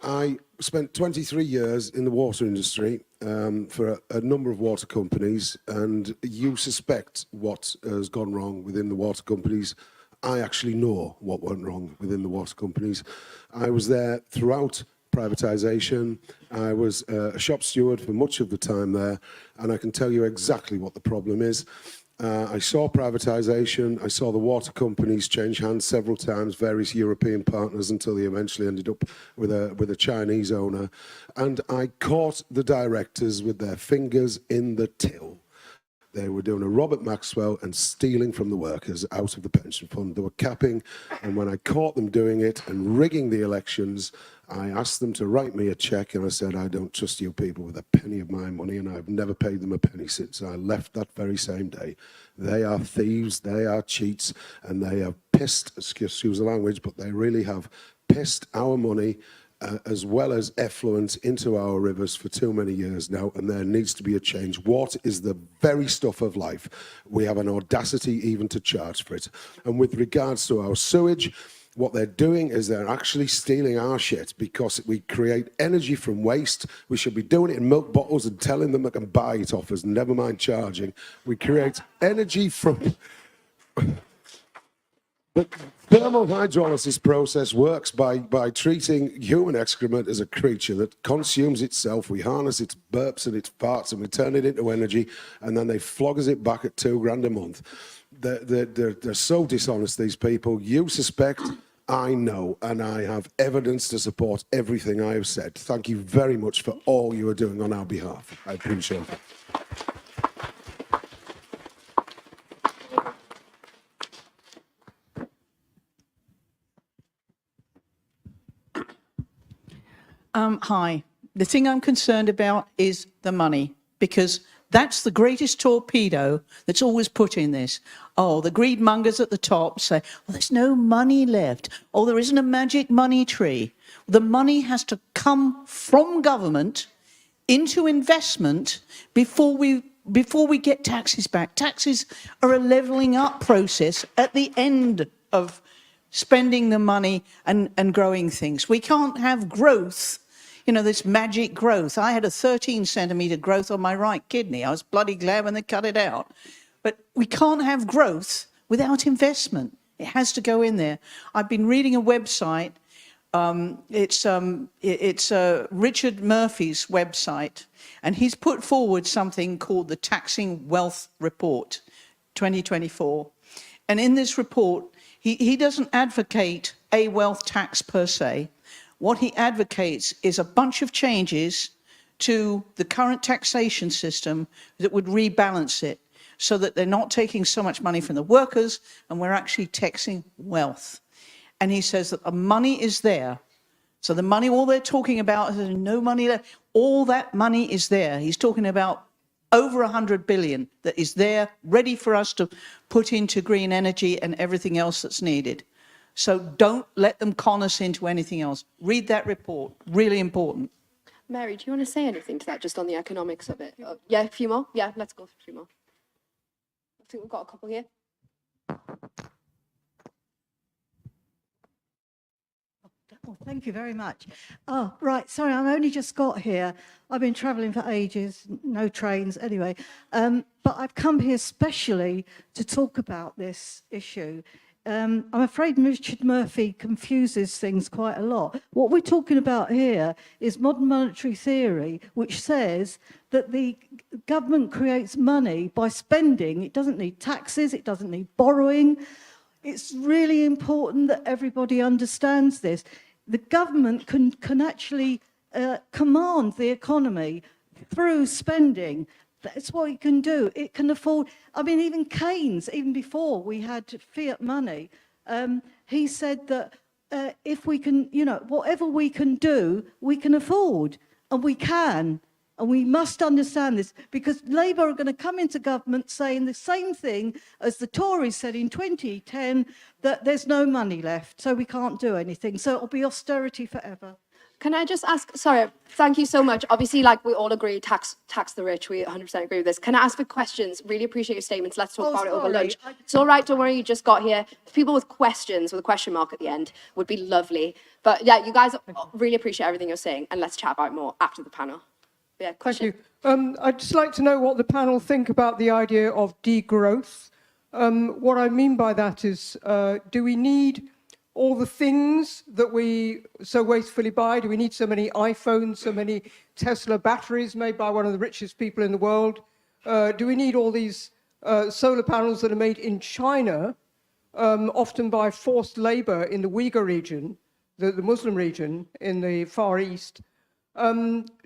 I spent 23 years in the water industry for a number of water companies, and you suspect what has gone wrong within the water companies. I actually know what went wrong within the water companies. I was there throughout privatisation. I was a shop steward for much of the time there, and I can tell you exactly what the problem is. I saw privatisation, I saw the water companies change hands several times, various European partners, until they eventually ended up with a Chinese owner. And I caught the directors with their fingers in the till. They were doing a Robert Maxwell and stealing from the workers out of the pension fund. They were capping, and when I caught them doing it and rigging the elections, I asked them to write me a cheque, and I said, I don't trust you people with a penny of my money, and I've never paid them a penny since I left that very same day. They are thieves, they are cheats, and they have pissed, excuse the language, but they really have pissed our money as well as effluent into our rivers for too many years now, and there needs to be a change. Water is the very stuff of life. We have an audacity even to charge for it. And with regards to our sewage, what they're doing is they're actually stealing our shit, because we create energy from waste. We should be doing it in milk bottles and telling them they can buy it off us, never mind charging. We create energy from... The thermal hydrolysis process works by treating human excrement as a creature that consumes itself. We harness its burps and its farts and we turn it into energy, and then they flog us it back at £2 a month. They're so dishonest, these people. You suspect, I know, and I have evidence to support everything I have said. Thank you very much for all you are doing on our behalf. I appreciate it. Hi, the thing I'm concerned about is the money, because that's the greatest torpedo that's always put in this. Oh, the greed mongers at the top say, well, there's no money left. Oh, there isn't a magic money tree. The money has to come from government into investment before we get taxes back. Taxes are a levelling up process at the end of spending the money and growing things. We can't have growth, you know, this magic growth. I had a 13-centimetre growth on my right kidney. I was bloody glad when they cut it out. But we can't have growth without investment. It has to go in there. I've been reading a website. It's Richard Murphy's website, and he's put forward something called the Taxing Wealth Report 2024. And in this report, he doesn't advocate a wealth tax per se. What he advocates is a bunch of changes to the current taxation system that would rebalance it so that they're not taking so much money from the workers and we're actually taxing wealth. And he says that the money is there. So the money, all they're talking about is no money left. All that money is there. He's talking about over 100 billion that is there, ready for us to put into green energy and everything else that's needed. So don't let them con us into anything else. Read that report, really important. Mary, do you want to say anything to that, just on the economics of it? Yeah, a few more? Yeah, let's go for a few more. I think we've got a couple here. Oh, thank you very much. Oh, right, sorry, I've only just got here. I've been travelling for ages, no trains anyway. But I've come here specially to talk about this issue. I'm afraid Richard Murphy confuses things quite a lot. What we're talking about here is modern monetary theory, which says that the government creates money by spending. It doesn't need taxes, it doesn't need borrowing. It's really important that everybody understands this. The government can actually command the economy through spending. That's what it can do. It can afford, I mean, even Keynes, even before we had fiat money, he said that if we can, you know, whatever we can do, we can afford, and we can. And we must understand this, because Labour are going to come into government saying the same thing as the Tories said in 2010, that there's no money left, so we can't do anything. So it'll be austerity forever. Can I just ask, sorry, thank you so much. Obviously, like we all agree, tax the rich, we 100% agree with this. Can I ask for questions? Really appreciate your statements. Let's talk about it over lunch. It's all right, don't worry, you just got here. People with questions, with a question mark at the end, would be lovely. But yeah, you guys really appreciate everything you're saying, and let's chat about it more after the panel. Yeah, thank you. I'd just like to know what the panel think about the idea of degrowth. What I mean by that is, do we need all the things that we so wastefully buy? Do we need so many iPhones, so many Tesla batteries made by one of the richest people in the world? Do we need all these solar panels that are made in China, often by forced labor in the Uyghur region, the Muslim region in the Far East?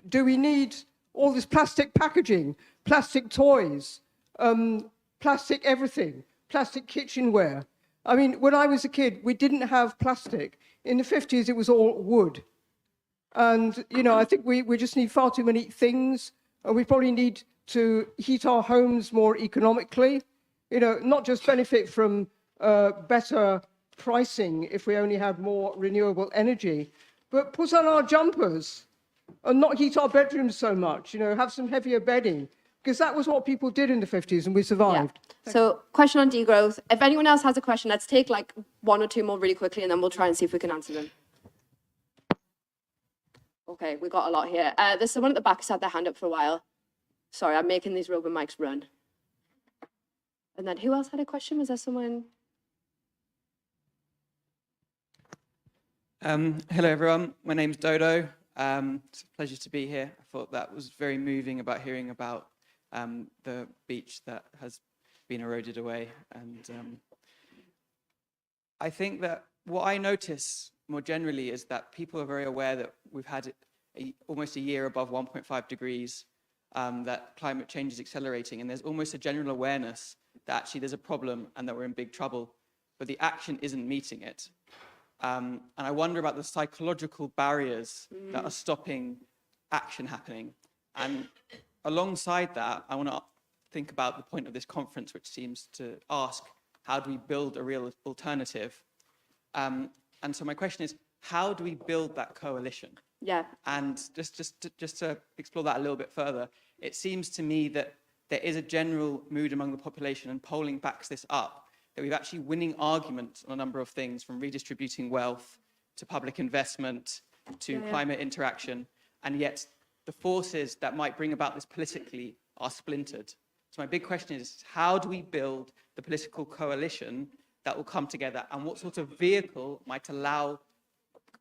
Do we need all this plastic packaging, plastic toys, plastic everything, plastic kitchenware? I mean, when I was a kid, we didn't have plastic. In the 50s, it was all wood. And, you know, I think we just need far too many things. And we probably need to heat our homes more economically, you know, not just benefit from better pricing if we only had more renewable energy, but put on our jumpers and not heat our bedrooms so much, you know, have some heavier bedding, because that was what people did in the 50s and we survived. Yeah. So question on degrowth. If anyone else has a question, let's take like one or two more really quickly and then we'll try and see if we can answer them. Okay, we got a lot here. There's someone at the back who's had their hand up for a while. Sorry, I'm making these rubber mics run. And then who else had a question? Was there someone? Hello, everyone. My name's Dodo. It's a pleasure to be here. I thought that was very moving about hearing about the beach that has been eroded away. And I think that what I notice more generally is that people are very aware that we've had almost a year above 1.5 degrees, that climate change is accelerating, and there's almost a general awareness that actually there's a problem and that we're in big trouble, but the action isn't meeting it. And I wonder about the psychological barriers that are stopping action happening. And alongside that, I want to think about the point of this conference, which seems to ask, how do we build a real alternative? And so my question is, how do we build that coalition? Yeah. And just to explore that a little bit further, it seems to me that there is a general mood among the population, and polling backs this up, that we've actually winning arguments on a number of things, from redistributing wealth to public investment to climate interaction, and yet the forces that might bring about this politically are splintered. So my big question is, how do we build the political coalition that will come together, and what sort of vehicle might allow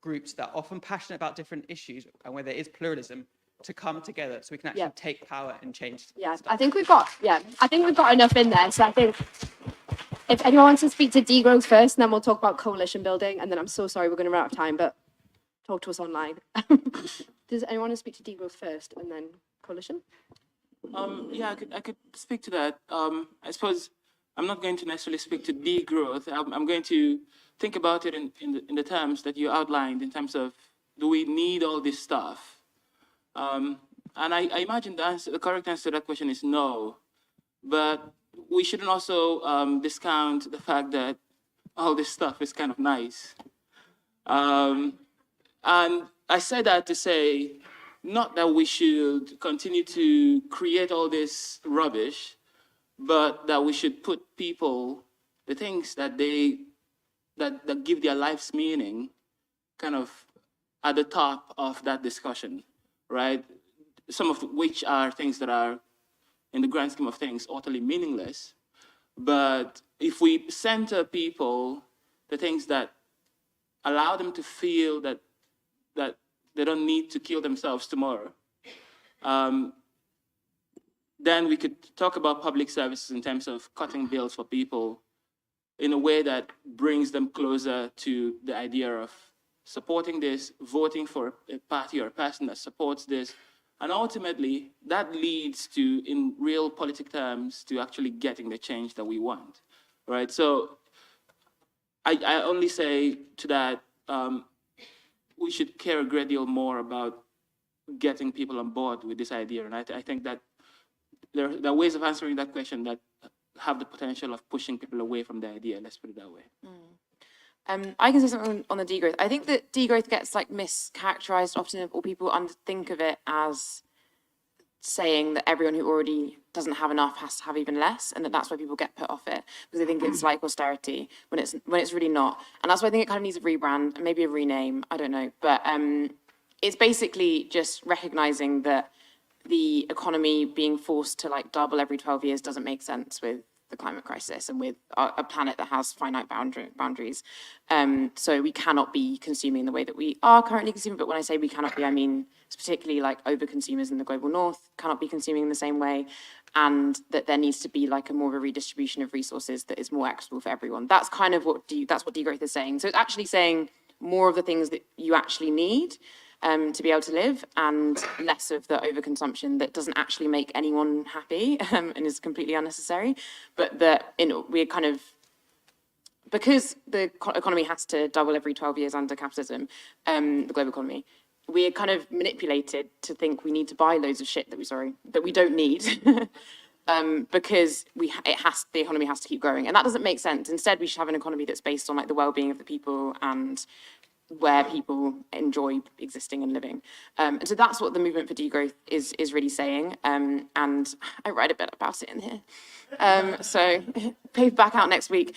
groups that are often passionate about different issues and where there is pluralism to come together so we can actually take power and change stuff? I think we've got enough in there. So I think if anyone wants to speak to degrowth first, and then we'll talk about coalition building, and then I'm so sorry we're going to run out of time, but talk to us online. Does anyone want to speak to degrowth first and then coalition? Yeah, I could speak to that. I suppose I'm not going to necessarily speak to degrowth. I'm going to think about it in the terms that you outlined, in terms of, do we need all this stuff? And I imagine the correct answer to that question is no. But we shouldn't also discount the fact that all this stuff is kind of nice. And I say that to say, not that we should continue to create all this rubbish, but that we should put people, the things that that give their lives meaning, kind of at the top of that discussion, right? Some of which are things that are, in the grand scheme of things, utterly meaningless. But if we center people, the things that allow them to feel that they don't need to kill themselves tomorrow, then we could talk about public services in terms of cutting bills for people in a way that brings them closer to the idea of supporting this, voting for a party or a person that supports this. And ultimately, that leads to, in real politic terms, to actually getting the change that we want, right? So I only say to that, we should care a great deal more about getting people on board with this idea. And I think that there are ways of answering that question that have the potential of pushing people away from the idea, let's put it that way. I can say something on the degrowth. I think that degrowth gets like mischaracterized often, or people think of it as saying that everyone who already doesn't have enough has to have even less, and that's why people get put off it, because they think it's like austerity when it's really not. And that's why I think it kind of needs a rebrand and maybe a rename, I don't know. But it's basically just recognizing that the economy being forced to like double every 12 years doesn't make sense with the climate crisis and with a planet that has finite boundaries. So we cannot be consuming the way that we are currently consuming. But when I say we cannot be, I mean it's particularly like over-consumers in the global north cannot be consuming in the same way, and that there needs to be like a more of a redistribution of resources that is more equitable for everyone. That's kind of what degrowth is saying. So it's actually saying more of the things that you actually need to be able to live, and less of the overconsumption that doesn't actually make anyone happy and is completely unnecessary. But that we're kind of, because the economy has to double every 12 years under capitalism, the global economy, we're kind of manipulated to think we need to buy loads of shit that we don't need. Because the economy has to keep growing, and that doesn't make sense. Instead, we should have an economy that's based on like the well-being of the people and where people enjoy existing and living. And so that's what the movement for degrowth is really saying. And I write a bit about it in here. So paperback out next week.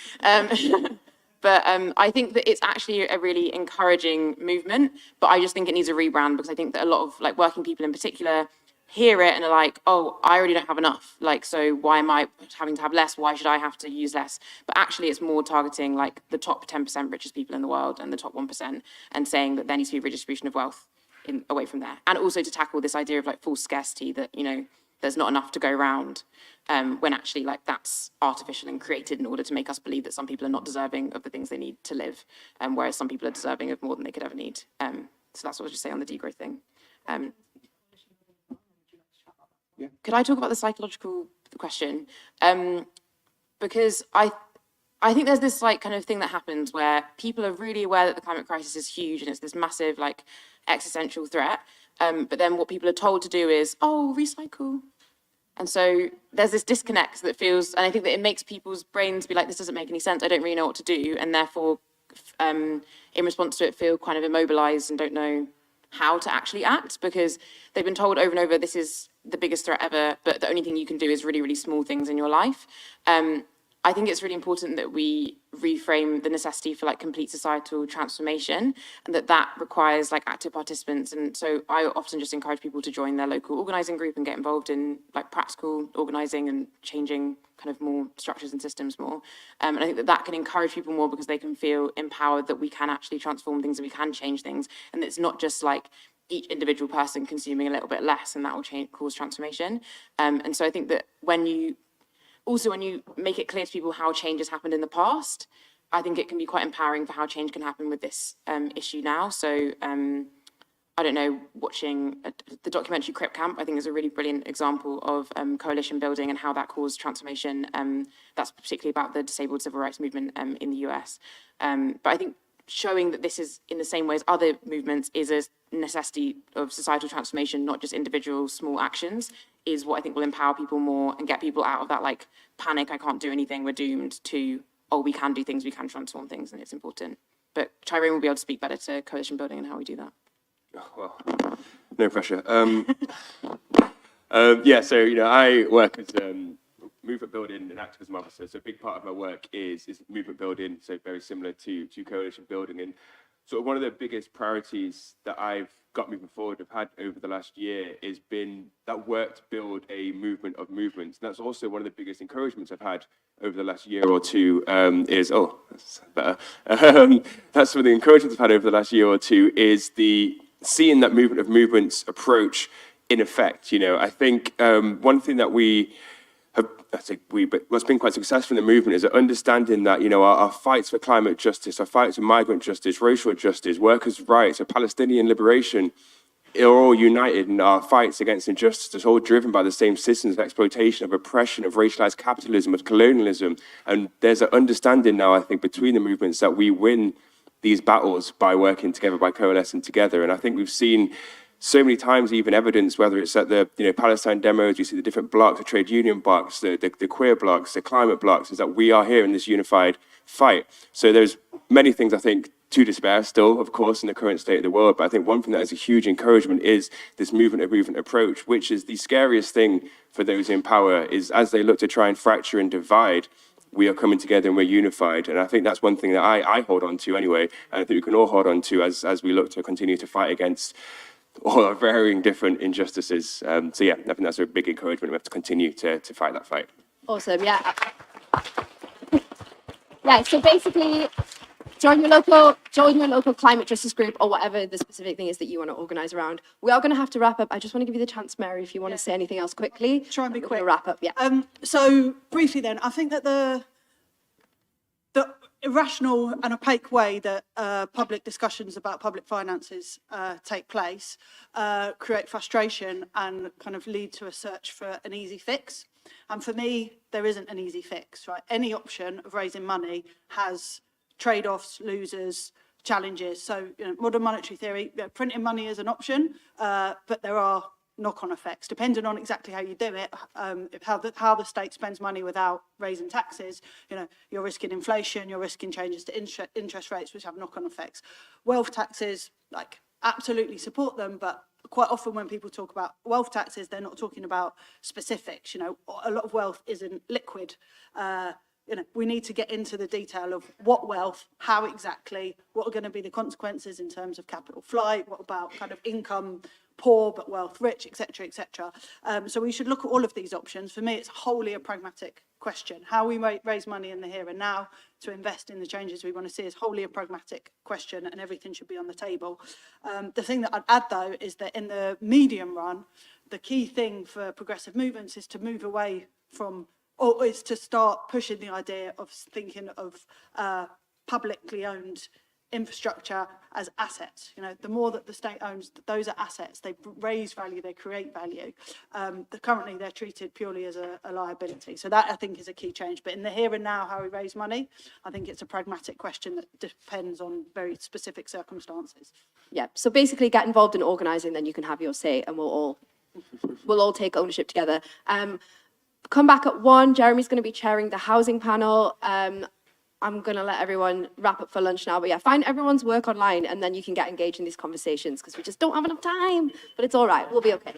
But I think that it's actually a really encouraging movement, but I just think it needs a rebrand, because I think that a lot of like working people in particular hear it and are like, oh, I already don't have enough. Like, so why am I having to have less? Why should I have to use less? But actually it's more targeting like the top 10% richest people in the world and the top 1%, and saying that there needs to be redistribution of wealth away from there. And also to tackle this idea of like false scarcity, that, you know, there's not enough to go around, when actually like that's artificial and created in order to make us believe that some people are not deserving of the things they need to live, whereas some people are deserving of more than they could ever need. So that's what I was just saying on the degrowth thing. Could I talk about the psychological question? Because I think there's this like kind of thing that happens where people are really aware that the climate crisis is huge and it's this massive like existential threat. But then what people are told to do is, oh, recycle. And so there's this disconnect that feels, and I think that it makes people's brains be like, this doesn't make any sense, I don't really know what to do, and therefore, in response to it, feel kind of immobilized and don't know how to actually act, because they've been told over and over, this is the biggest threat ever, but the only thing you can do is really, really small things in your life. I think it's really important that we reframe the necessity for like complete societal transformation, and that requires like active participants. And so I often just encourage people to join their local organising group and get involved in like practical organising and changing kind of more structures and systems more. And I think that can encourage people more, because they can feel empowered that we can actually transform things and we can change things. And it's not just like each individual person consuming a little bit less and that will cause transformation. And so I think that when you make it clear to people how change has happened in the past, I think it can be quite empowering for how change can happen with this issue now. So I don't know, watching the documentary Crip Camp, I think is a really brilliant example of coalition building and how that caused transformation. That's particularly about the disabled civil rights movement in the US. But I think showing that this is in the same way as other movements is a necessity of societal transformation, not just individual small actions, is what I think will empower people more and get people out of that like panic, I can't do anything, we're doomed, to, oh, we can do things, we can transform things, and it's important. But Tyrone will be able to speak better to coalition building and how we do that. Oh, well, no pressure. Yeah, so, I work as movement building and activism officer. So a big part of my work is movement building, so very similar to coalition building. And sort of one of the biggest priorities that I've got moving forward, I've had over the last year, has been that work to build a movement of movements. And that's also one of the biggest encouragements I've had over the last year or two that's better. That's some of the encouragements I've had over the last year or two, is seeing that movement of movements approach in effect. I think one thing that but what's been quite successful in the movement is understanding that, our fights for climate justice, our fights for migrant justice, racial justice, workers' rights, Palestinian liberation, are all united in our fights against injustice. It's all driven by the same systems of exploitation, of oppression, of racialized capitalism, of colonialism. And there's an understanding now, I think, between the movements that we win these battles by working together, by coalescing together. And I think we've seen so many times, even evidence, whether it's at the Palestine demos, you see the different blocks, the trade union blocks, the queer blocks, the climate blocks, is that we are here in this unified fight. So there's many things, I think, to despair still, of course, in the current state of the world. But I think one thing that is a huge encouragement is this movement approach, which is the scariest thing for those in power, is as they look to try and fracture and divide, we are coming together and we're unified. And I think that's one thing that I hold on to anyway, and I think we can all hold on to as we look to continue to fight against all our varying different injustices. So yeah, I think that's a big encouragement. We have to continue to fight that fight. Awesome, yeah. Yeah, so basically, join your local climate justice group or whatever the specific thing is that you want to organise around. We are going to have to wrap up. I just want to give you the chance, Mary, if you want to say anything else quickly. Try and be quick. Wrap up, yeah. So briefly then, I think that the irrational and opaque way that public discussions about public finances take place create frustration and kind of lead to a search for an easy fix. And for me, there isn't an easy fix, right? Any option of raising money has trade-offs, losers, challenges. So modern monetary theory, printing money is an option, but there are knock-on effects, depending on exactly how you do it. How the state spends money without raising taxes, you're risking inflation, you're risking changes to interest rates, which have knock-on effects. Wealth taxes, absolutely support them, but quite often when people talk about wealth taxes, they're not talking about specifics. A lot of wealth isn't liquid. We need to get into the detail of what wealth, how exactly, what are going to be the consequences in terms of capital flight, what about kind of income poor but wealth rich, etc., etc. So we should look at all of these options. For me, it's wholly a pragmatic question. How we raise money in the here and now to invest in the changes we want to see is wholly a pragmatic question, and everything should be on the table. The thing that I'd add, though, is that in the medium run, the key thing for progressive movements is to move away from, or is to start pushing the idea of thinking of publicly owned infrastructure as assets. You know, the more that the state owns, those are assets. They raise value, they create value. Currently, they're treated purely as a liability. So that, I think, is a key change. But in the here and now, how we raise money, I think it's a pragmatic question that depends on very specific circumstances. Yeah, so basically get involved in organising, then you can have your say, and we'll all take ownership together. Come back at 1. Jeremy's going to be chairing the housing panel. I'm going to let everyone wrap up for lunch now. But yeah, find everyone's work online and then you can get engaged in these conversations because we just don't have enough time. But it's all right. We'll be okay.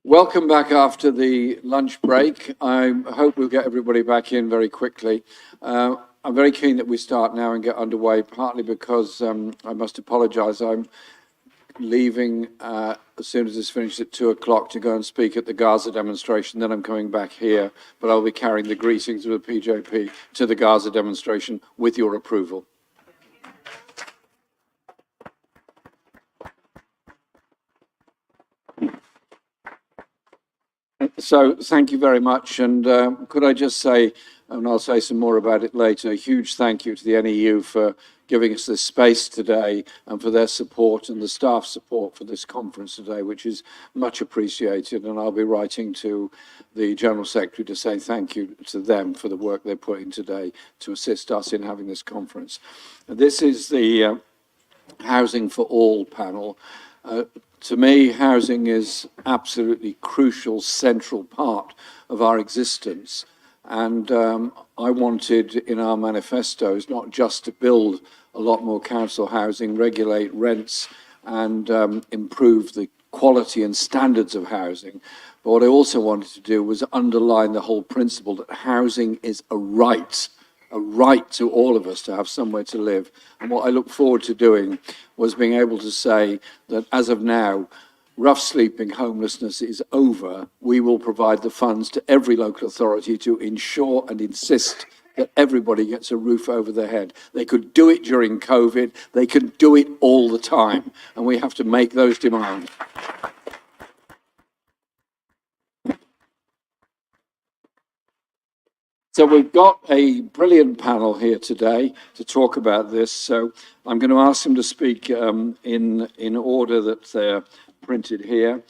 Welcome back after the lunch break. I hope we'll get everybody back in very quickly. I'm very keen that we start now and get underway, partly because I must apologise. I'm leaving as soon as it's finished at 2 o'clock to go and speak at the Gaza demonstration. Then I'm coming back here, but I'll be carrying the greetings of the PJP to the Gaza demonstration with your approval. So thank you very much. And could I just say, and I'll say some more about it later, a huge thank you to the NEU for giving us this space today and for their support and the staff support for this conference today, which is much appreciated. And I'll be writing to the General Secretary to say thank you to them for the work they're putting today to assist us in having this conference. This is the Housing for All panel. To me, housing is absolutely crucial, central part of our existence. And I wanted in our manifestos not just to build a lot more council housing, regulate rents and improve the quality and standards of housing. But what I also wanted to do was underline the whole principle that housing is a right to all of us to have somewhere to live. And what I look forward to doing was being able to say that as of now, rough sleeping homelessness is over. We will provide the funds to every local authority to ensure and insist that everybody gets a roof over their head. They could do it during COVID. They can do it all the time. And we have to make those demands. So we've got a brilliant panel here today to talk about this. So I'm going to ask them to speak in order that they're printed here.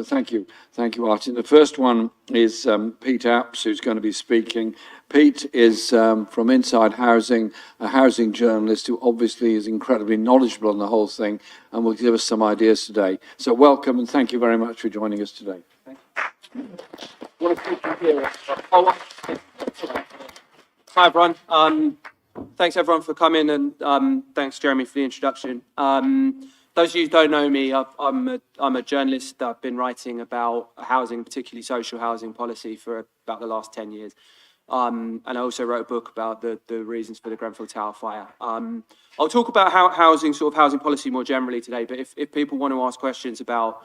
Thank you, Martin. The first one is Pete Apps, who's going to be speaking. Pete is from Inside Housing, a housing journalist who obviously is incredibly knowledgeable on the whole thing and will give us some ideas today. So welcome and thank you very much for joining us today. Thank you. Hi everyone. Thanks everyone for coming and thanks Jeremy for the introduction. Those of you who don't know me, I'm a journalist. I've been writing about housing, particularly social housing policy for about the last 10 years. And I also wrote a book about the reasons for the Grenfell Tower fire. I'll talk about housing policy more generally today, but if people want to ask questions about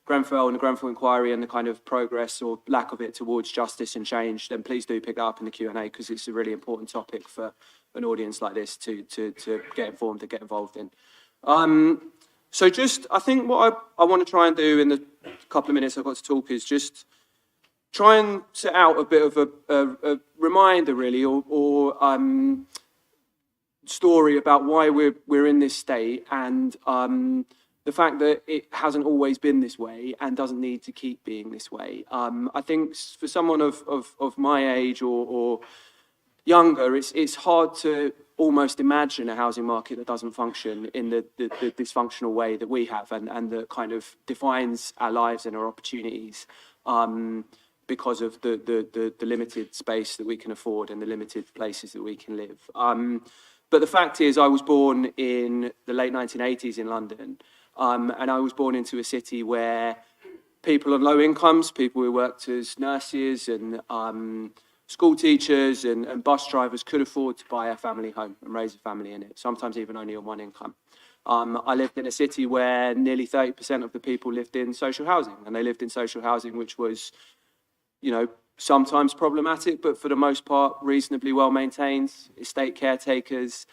Grenfell and the Grenfell inquiry and the kind of progress or lack of it towards justice and change, then please do pick that up in the Q&A because it's a really important topic for an audience like this to get informed and get involved in. So I think what I want to try and do in the couple of minutes I've got to talk is just try and set out a bit of a reminder really or story about why we're in this state and the fact that it hasn't always been this way and doesn't need to keep being this way. I think for someone of my age or younger, it's hard to almost imagine a housing market that doesn't function in the dysfunctional way that we have and that kind of defines our lives and our opportunities because of the limited space that we can afford and the limited places that we can live. But the fact is, I was born in the late 1980s in London. And I was born into a city where people on low incomes, people who worked as nurses and school teachers and bus drivers could afford to buy a family home and raise a family in it, sometimes even only on one income. I lived in a city where nearly 30% of the people lived in social housing, and they lived in social housing which was, you know, sometimes problematic, but for the most part reasonably well maintained, estate caretakers,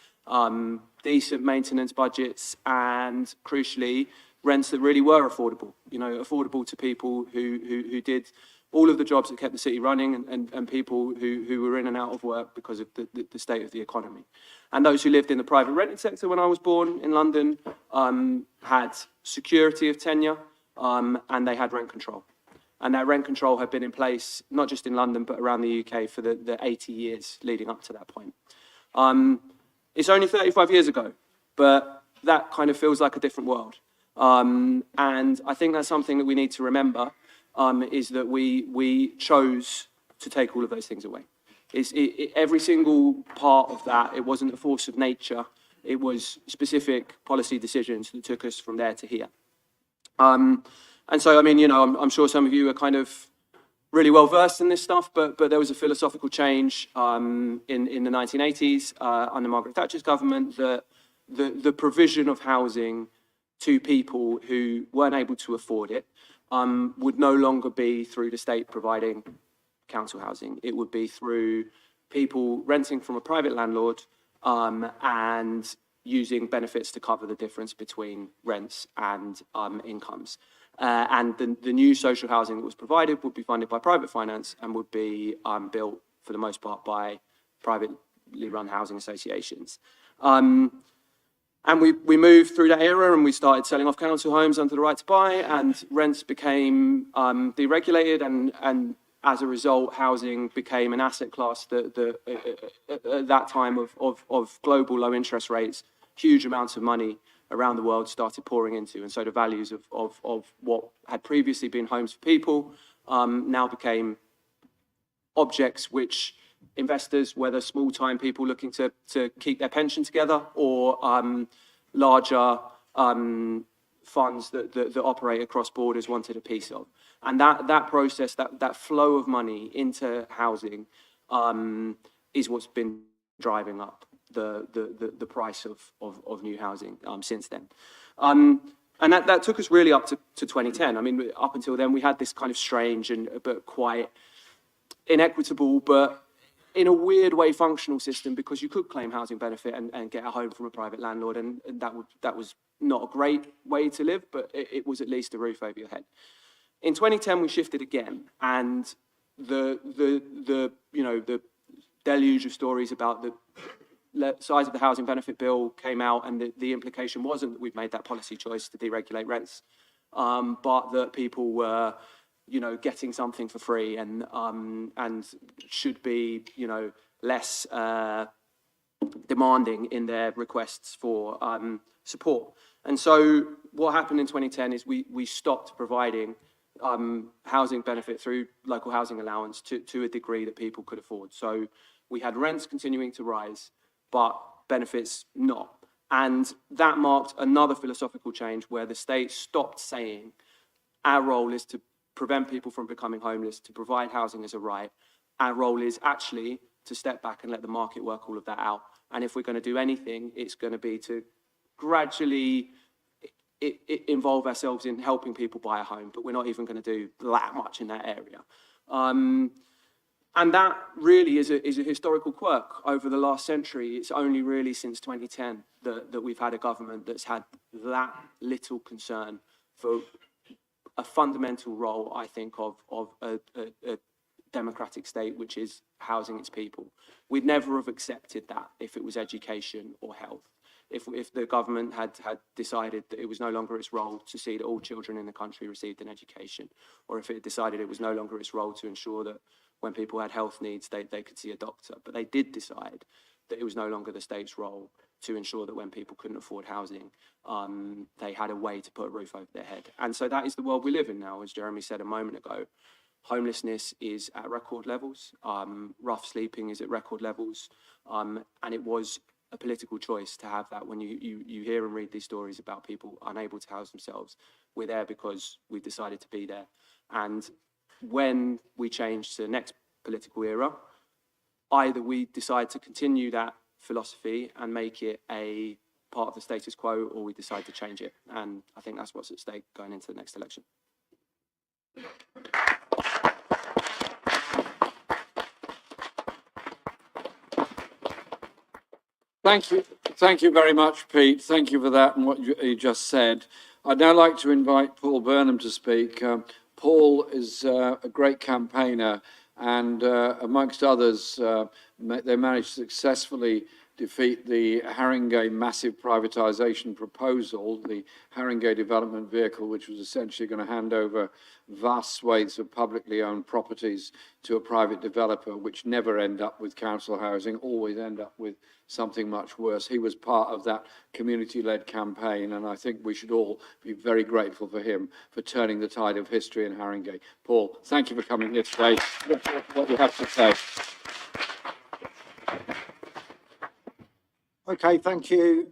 decent maintenance budgets, and crucially, rents that really were affordable, you know, affordable to people who did all of the jobs that kept the city running and people who were in and out of work because of the state of the economy. And those who lived in the private rented sector when I was born in London had security of tenure and they had rent control. And that rent control had been in place, not just in London, but around the UK for the 80 years leading up to that point. It's only 35 years ago, but that kind of feels like a different world. And I think that's something that we need to remember, is that we chose to take all of those things away. Every single part of that, it wasn't a force of nature, it was specific policy decisions that took us from there to here. And so, I mean, you know, I'm sure some of you are kind of really well versed in this stuff, but there was a philosophical change in the 1980s under Margaret Thatcher's government that the provision of housing to people who weren't able to afford it would no longer be through the state providing council housing. It would be through people renting from a private landlord and using benefits to cover the difference between rents and incomes. And the new social housing that was provided would be funded by private finance and would be built for the most part by privately run housing associations. And we moved through that era and we started selling off council homes under the right to buy, and rents became deregulated, and as a result, housing became an asset class that at that time of global low interest rates, huge amounts of money around the world started pouring into. And so the values of what had previously been homes for people now became objects which investors, whether small-time people looking to keep their pension together or larger funds that operate across borders, wanted a piece of. And that process, that flow of money into housing is what's been driving up the price of new housing since then. And that took us really up to 2010. I mean, up until then, we had this kind of strange but quite inequitable, but in a weird way functional system, because you could claim housing benefit and get a home from a private landlord, and that was not a great way to live, but it was at least a roof over your head. In 2010, we shifted again, and the deluge of stories about the size of the housing benefit bill came out, and the implication wasn't that we'd made that policy choice to deregulate rents, but that people were, getting something for free and should be, less demanding in their requests for support. And so what happened in 2010 is we stopped providing housing benefit through local housing allowance to a degree that people could afford. So we had rents continuing to rise, but benefits not. And that marked another philosophical change where the state stopped saying our role is to prevent people from becoming homeless, to provide housing as a right. Our role is actually to step back and let the market work all of that out. And if we're going to do anything, it's going to be to gradually involve ourselves in helping people buy a home, but we're not even going to do that much in that area. And that really is a historical quirk over the last century. It's only really since 2010 that we've had a government that's had that little concern for a fundamental role, I think, of a democratic state, which is housing its people. We'd never have accepted that if it was education or health. If the government had decided that it was no longer its role to see that all children in the country received an education, or if it decided it was no longer its role to ensure that when people had health needs, they could see a doctor. But they did decide that it was no longer the state's role to ensure that when people couldn't afford housing, they had a way to put a roof over their head. And so that is the world we live in now. As Jeremy said a moment ago, homelessness is at record levels, rough sleeping is at record levels, and it was a political choice to have that. When you hear and read these stories about people unable to house themselves, we're there because we decided to be there. And when we change to the next political era, either we decide to continue that philosophy and make it a part of the status quo, or we decide to change it. And I think that's what's at stake going into the next election. Thank you very much, Pete. Thank you for that and what you just said. I'd now like to invite Paul Burnham to speak. Paul is a great campaigner, and amongst others, they managed to successfully defeat the Haringey massive privatisation proposal, the Haringey development vehicle, which was essentially going to hand over vast swathes of publicly owned properties to a private developer, which never end up with council housing, always end up with something much worse. He was part of that community-led campaign, and I think we should all be very grateful for him for turning the tide of history in Haringey. Paul, thank you for coming here today. What you have to say. Okay, thank you,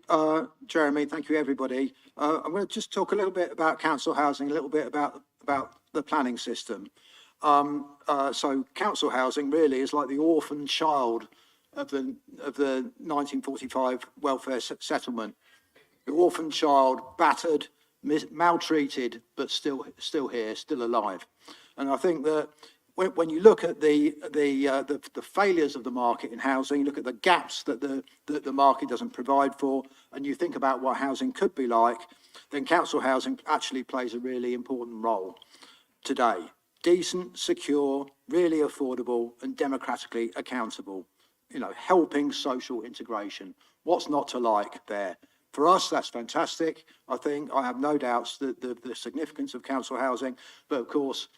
Jeremy. Thank you, everybody. I'm going to just talk a little bit about council housing, a little bit about the planning system. So council housing really is like the orphan child of the 1945 welfare settlement. The orphan child, battered, maltreated, but still here, still alive. And I think that when you look at the failures of the market in housing, you look at the gaps that the market doesn't provide for, and you think about what housing could be like, then council housing actually plays a really important role today. Decent, secure, really affordable, and democratically accountable. You know, helping social integration. What's not to like there? For us, that's fantastic. I have no doubts that the significance of council housing, but of course,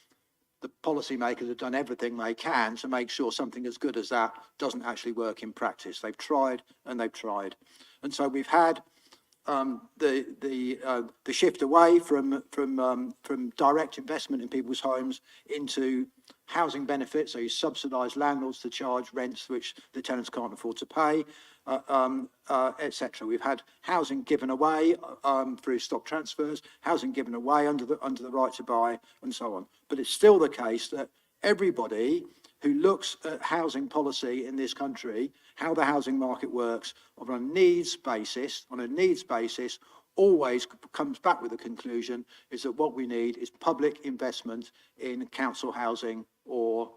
the policymakers have done everything they can to make sure something as good as that doesn't actually work in practice. They've tried and they've tried. And so we've had the shift away from direct investment in people's homes into housing benefits. So you subsidise landlords to charge rents which the tenants can't afford to pay, etc. We've had housing given away through stock transfers, housing given away under the right to buy, and so on. But it's still the case that everybody who looks at housing policy in this country, how the housing market works on a needs basis, always comes back with the conclusion is that what we need is public investment in council housing or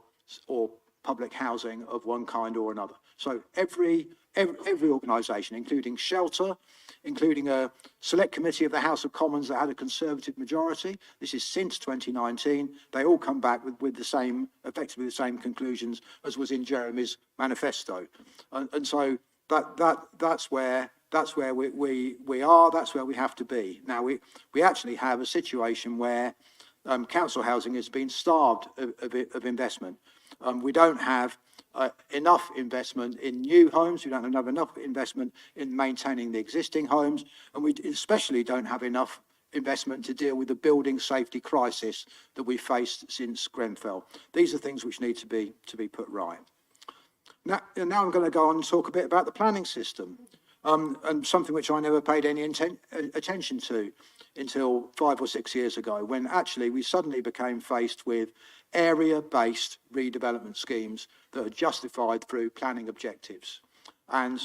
public housing of one kind or another. So every organisation, including Shelter, including a select committee of the House of Commons that had a Conservative majority, this is since 2019, they all come back with the same, effectively the same conclusions as was in Jeremy's manifesto. And so that's where we are, that's where we have to be. Now, we actually have a situation where council housing has been starved of investment. We don't have enough investment in new homes, we don't have enough investment in maintaining the existing homes, and we especially don't have enough investment to deal with the building safety crisis that we've faced since Grenfell. These are things which need to be put right. Now I'm going to go on and talk a bit about the planning system, and something which I never paid any attention to until 5 or 6 years ago, when actually we suddenly became faced with area-based redevelopment schemes that are justified through planning objectives. And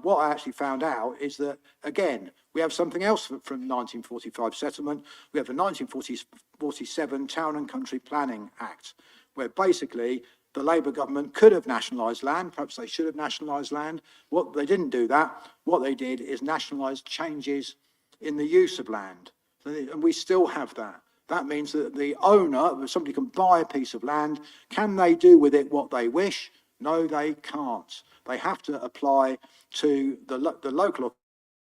what I actually found out is that, again, we have something else from 1945 settlement. We have the 1947 Town and Country Planning Act, where basically the Labour government could have nationalised land, perhaps they should have nationalised land. What they didn't do that, what they did is nationalise changes in the use of land. And we still have that. That means that the owner, if somebody can buy a piece of land, can they do with it what they wish? No, they can't. They have to apply to the local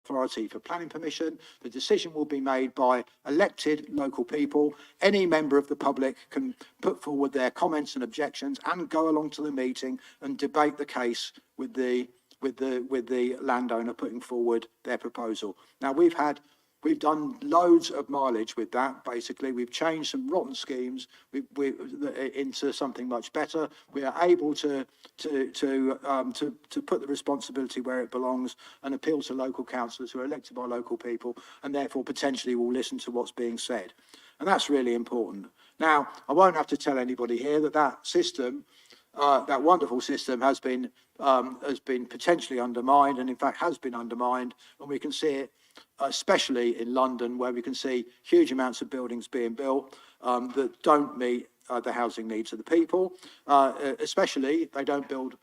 authority for planning permission. The decision will be made by elected local people. Any member of the public can put forward their comments and objections and go along to the meeting and debate the case with the landowner putting forward their proposal. Now we've done loads of mileage with that. Basically, we've changed some rotten schemes into something much better. We are able to put the responsibility where it belongs and appeal to local councillors who are elected by local people and therefore potentially will listen to what's being said. And that's really important. Now, I won't have to tell anybody here that system, that wonderful system has been potentially undermined, and in fact has been undermined, and we can see it especially in London, where we can see huge amounts of buildings being built that don't meet the housing needs of the people. Especially, they don't build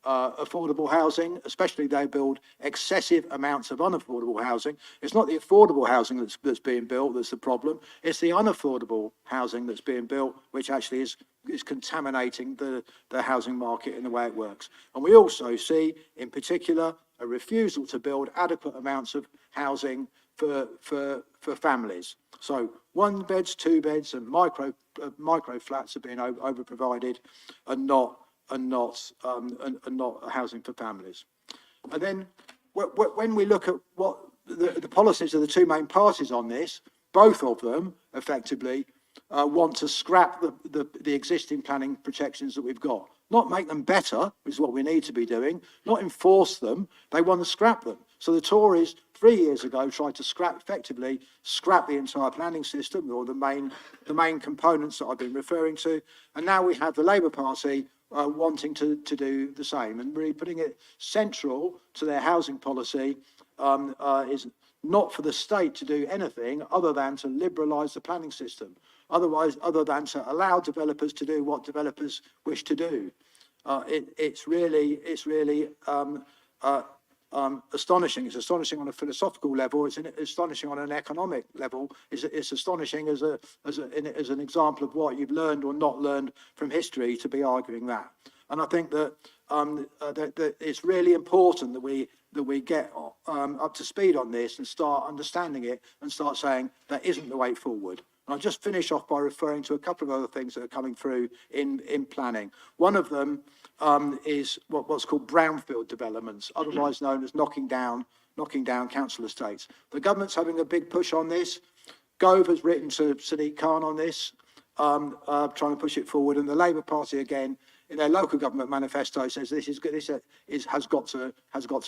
affordable housing, especially they build excessive amounts of unaffordable housing. It's not the affordable housing that's being built that's the problem, it's the unaffordable housing that's being built, which actually is contaminating the housing market in the way it works. And we also see, in particular, a refusal to build adequate amounts of housing for families. So 1 beds, 2 beds, and micro flats are being over provided, and not housing for families. And then when we look at what the policies of the two main parties on this, both of them effectively want to scrap the existing planning protections that we've got. not make them better, which is what we need to be doing, not enforce them. They want to scrap them. So the Tories 3 years ago tried to effectively scrap the entire planning system, or the main components that I've been referring to. And now we have the Labour Party wanting to do the same, and really putting it central to their housing policy is not for the state to do anything other than to liberalise the planning system, other than to allow developers to do what developers wish to do. It's really astonishing. It's astonishing on a philosophical level. It's astonishing on an economic level. It's astonishing as an example of what you've learned or not learned from history to be arguing that. And I think that that it's really important that we get up to speed on this and start understanding it and start saying that isn't the way forward. And I'll just finish off by referring to a couple of other things that are coming through in planning. One of them is what's called brownfield developments, otherwise known as knocking down council estates. The government's having a big push on this. Gove has written to Sadiq Khan on this, trying to push it forward, and the Labour Party again in their local government manifesto says this has got to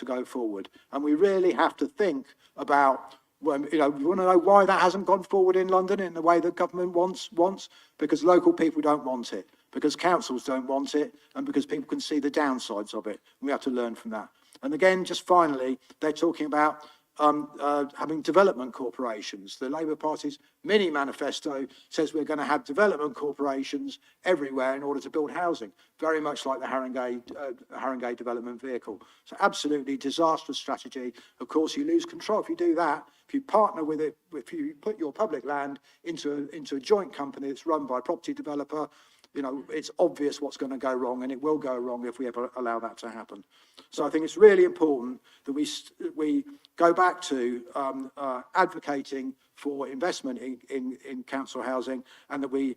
go forward. And we really have to think about, well, you want to know why that hasn't gone forward in London in the way that government wants, because local people don't want it, because councils don't want it, and because people can see the downsides of it. We have to learn from that. And again, just finally, they're talking about having development corporations. The Labour Party's mini manifesto says we're going to have development corporations everywhere in order to build housing, very much like the Haringey development vehicle. So absolutely disastrous strategy. Of course, you lose control if you do that. If you partner with it, if you put your public land into a joint company that's run by a property developer, it's obvious what's going to go wrong, and it will go wrong if we ever allow that to happen. So I think it's really important that we go back to advocating for investment in council housing, and that we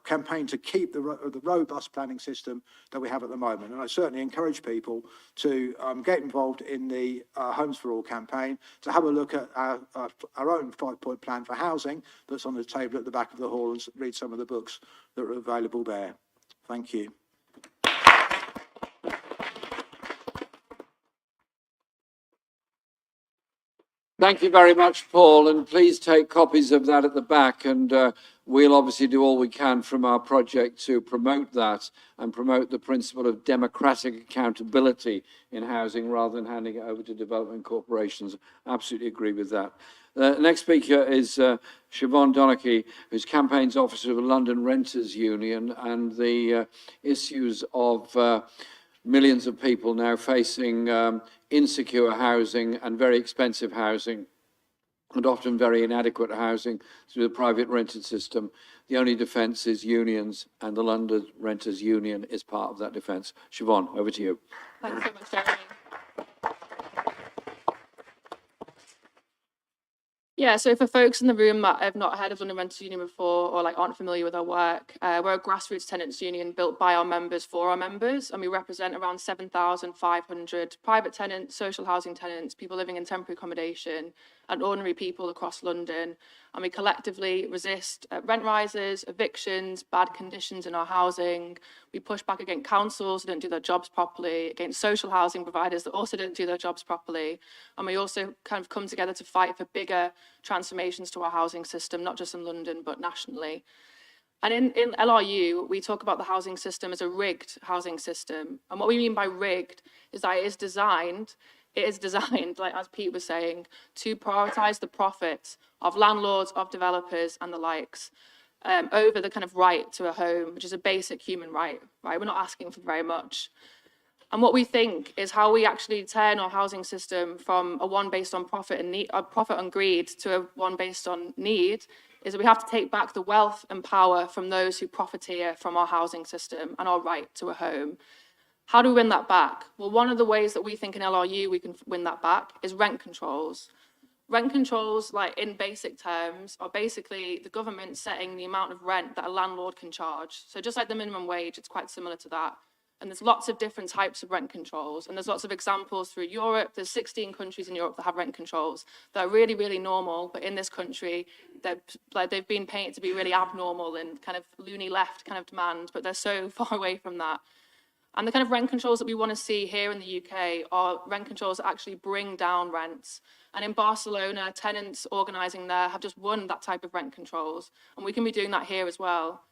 campaign to keep the robust planning system that we have at the moment. And I certainly encourage people to get involved in the Homes for All campaign, to have a look at our own 5-point plan for housing that's on the table at the back of the hall, and read some of the books that are available there. Thank you. Thank you very much, Paul, and please take copies of that at the back, and we'll obviously do all we can from our project to promote that and promote the principle of democratic accountability in housing rather than handing it over to development corporations. Absolutely agree with that. The next speaker is Siobhan Donachie, who's campaigns officer of the London Renters Union, and the issues of millions of people now facing insecure housing and very expensive housing, and often very inadequate housing through the private rented system. The only defence is unions, and the London Renters Union is part of that defence. Siobhan, over to you. Thanks so much, Jeremy. Yeah, so for folks in the room that have not heard of London Renters Union before, or aren't familiar with our work, we're a grassroots tenants union built by our members for our members, and we represent around 7,500 private tenants, social housing tenants, people living in temporary accommodation, and ordinary people across London. And we collectively resist rent rises, evictions, bad conditions in our housing. We push back against councils that don't do their jobs properly, against social housing providers that also don't do their jobs properly. And we also kind of come together to fight for bigger transformations to our housing system, not just in London, but nationally. And in LRU, we talk about the housing system as a rigged housing system. And what we mean by rigged is that it is designed, like as Pete was saying, to prioritise the profits of landlords, of developers and the likes over the kind of right to a home, which is a basic human right? We're not asking for very much. And what we think is how we actually turn our housing system from a one based on profit and need, profit and greed, to a one based on need, is that we have to take back the wealth and power from those who profiteer from our housing system and our right to a home. How do we win that back? Well, one of the ways that we think in LRU we can win that back is rent controls. Rent controls, like in basic terms, are basically the government setting the amount of rent that a landlord can charge. So just like the minimum wage, it's quite similar to that. And there's lots of different types of rent controls. And there's lots of examples through Europe. There's 16 countries in Europe that have rent controls that are really, really normal. But in this country, they've been painted to be really abnormal and kind of loony left kind of demand, but they're so far away from that. And the kind of rent controls that we want to see here in the UK are rent controls that actually bring down rents. And in Barcelona, tenants organising there have just won that type of rent controls. And we can be doing that here as well.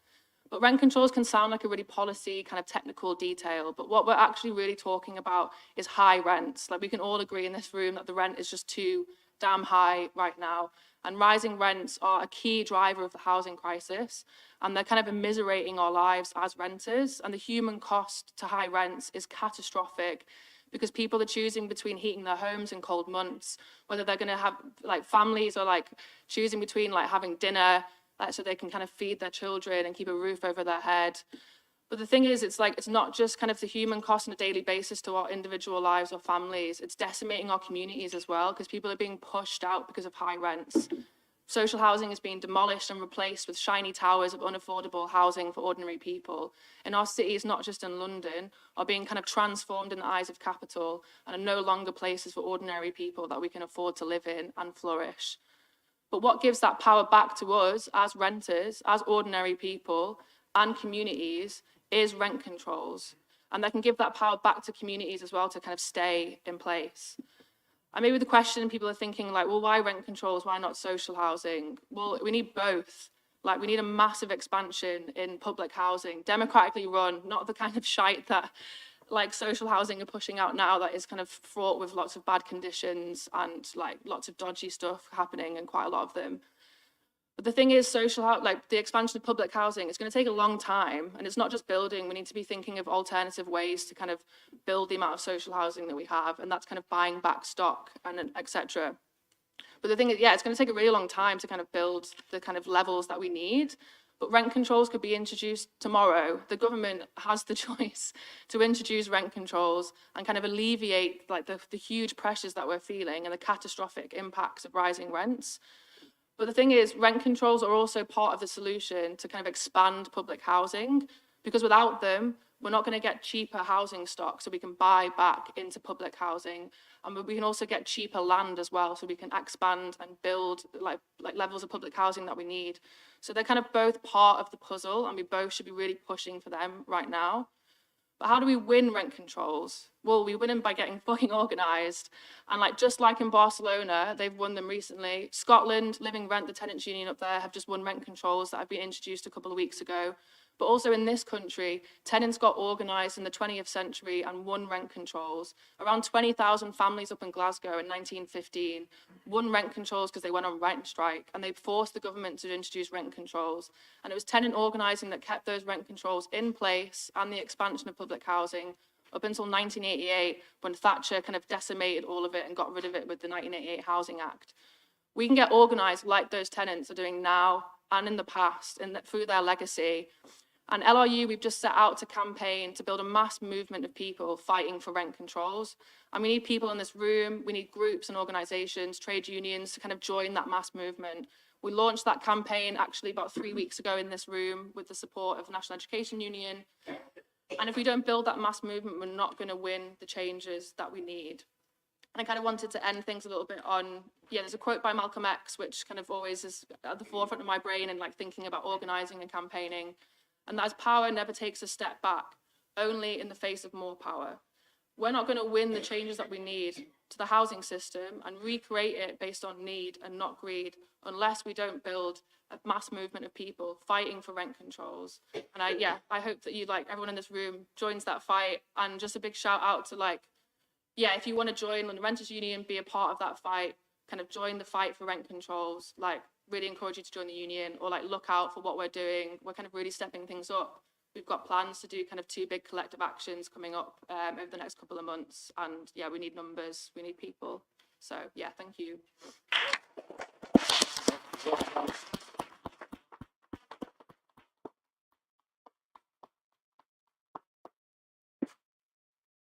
But rent controls can sound like a really policy kind of technical detail, but what we're actually really talking about is high rents. Like we can all agree in this room that the rent is just too damn high right now. And rising rents are a key driver of the housing crisis, and they're kind of immiserating our lives as renters. And the human cost to high rents is catastrophic because people are choosing between heating their homes in cold months, whether they're going to have like families or like choosing between like having dinner so they can kind of feed their children and keep a roof over their head. But the thing is, it's not just kind of the human cost on a daily basis to our individual lives or families. It's decimating our communities as well, because people are being pushed out because of high rents. Social housing is being demolished and replaced with shiny towers of unaffordable housing for ordinary people. And our cities, not just in London, are being kind of transformed in the eyes of capital and are no longer places for ordinary people that we can afford to live in and flourish. But what gives that power back to us as renters, as ordinary people and communities is rent controls. And they can give that power back to communities as well to kind of stay in place. And maybe the question people are thinking like, well, why rent controls? Why not social housing? Well, we need both. Like we need a massive expansion in public housing, democratically run, not the kind of shite that like social housing are pushing out now that is kind of fraught with lots of bad conditions and like lots of dodgy stuff happening and quite a lot of them. But the thing is, like the expansion of public housing is going to take a long time, and it's not just building. We need to be thinking of alternative ways to kind of build the amount of social housing that we have, and that's kind of buying back stock and etc. But the thing is, yeah, it's going to take a really long time to kind of build the kind of levels that we need. But rent controls could be introduced tomorrow. The government has the choice to introduce rent controls and kind of alleviate like the huge pressures that we're feeling and the catastrophic impacts of rising rents. But the thing is, rent controls are also part of the solution to kind of expand public housing, because without them, we're not going to get cheaper housing stock so we can buy back into public housing. And we can also get cheaper land as well so we can expand and build like levels of public housing that we need. So they're kind of both part of the puzzle, and we both should be really pushing for them right now. But how do we win rent controls? Well, we win them by getting fucking organised. And like just like in Barcelona, they've won them recently. Scotland, Living Rent, the tenants union up there, have just won rent controls that have been introduced a couple of weeks ago. But also in this country, tenants got organised in the 20th century and won rent controls. Around 20,000 families up in Glasgow in 1915 won rent controls because they went on rent strike, and they forced the government to introduce rent controls. And it was tenant organising that kept those rent controls in place and the expansion of public housing up until 1988, when Thatcher kind of decimated all of it and got rid of it with the 1988 Housing Act. We can get organised like those tenants are doing now and in the past, and through their legacy. And LRU, we've just set out to campaign to build a mass movement of people fighting for rent controls. And we need people in this room, we need groups and organisations, trade unions to kind of join that mass movement. We launched that campaign actually about 3 weeks ago in this room with the support of the National Education Union. And if we don't build that mass movement, we're not going to win the changes that we need. And I kind of wanted to end things a little bit on, there's a quote by Malcolm X, which kind of always is at the forefront of my brain and like thinking about organising and campaigning. And that is, power never takes a step back, only in the face of more power. We're not going to win the changes that we need to the housing system and recreate it based on need and not greed unless we don't build a mass movement of people fighting for rent controls. And I hope that everyone in this room joins that fight. And just a big shout out to if you want to join the Renters Union, be a part of that fight, kind of join the fight for rent controls, really encourage you to join the union, or look out for what we're doing. We're kind of really stepping things up. We've got plans to do kind of 2 big collective actions coming up over the next couple of months. And we need numbers, we need people. So thank you.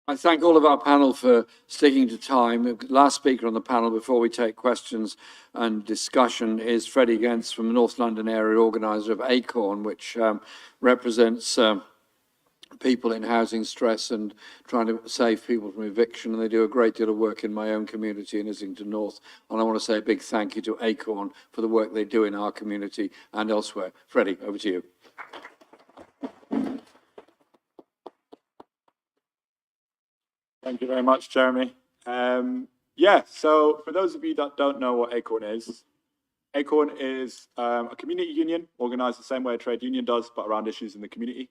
I thank all of our panel for sticking to time. Last speaker on the panel before we take questions and discussion is Freddie Gentz from the North London area, organiser of ACORN, which represents people in housing stress and trying to save people from eviction, and they do a great deal of work in my own community in Islington North. And I want to say a big thank you to Acorn for the work they do in our community and elsewhere. Freddie, over to you. Thank you very much, Jeremy. Yeah, so for those of you that don't know what Acorn is a community union organised the same way a trade union does, but around issues in the community.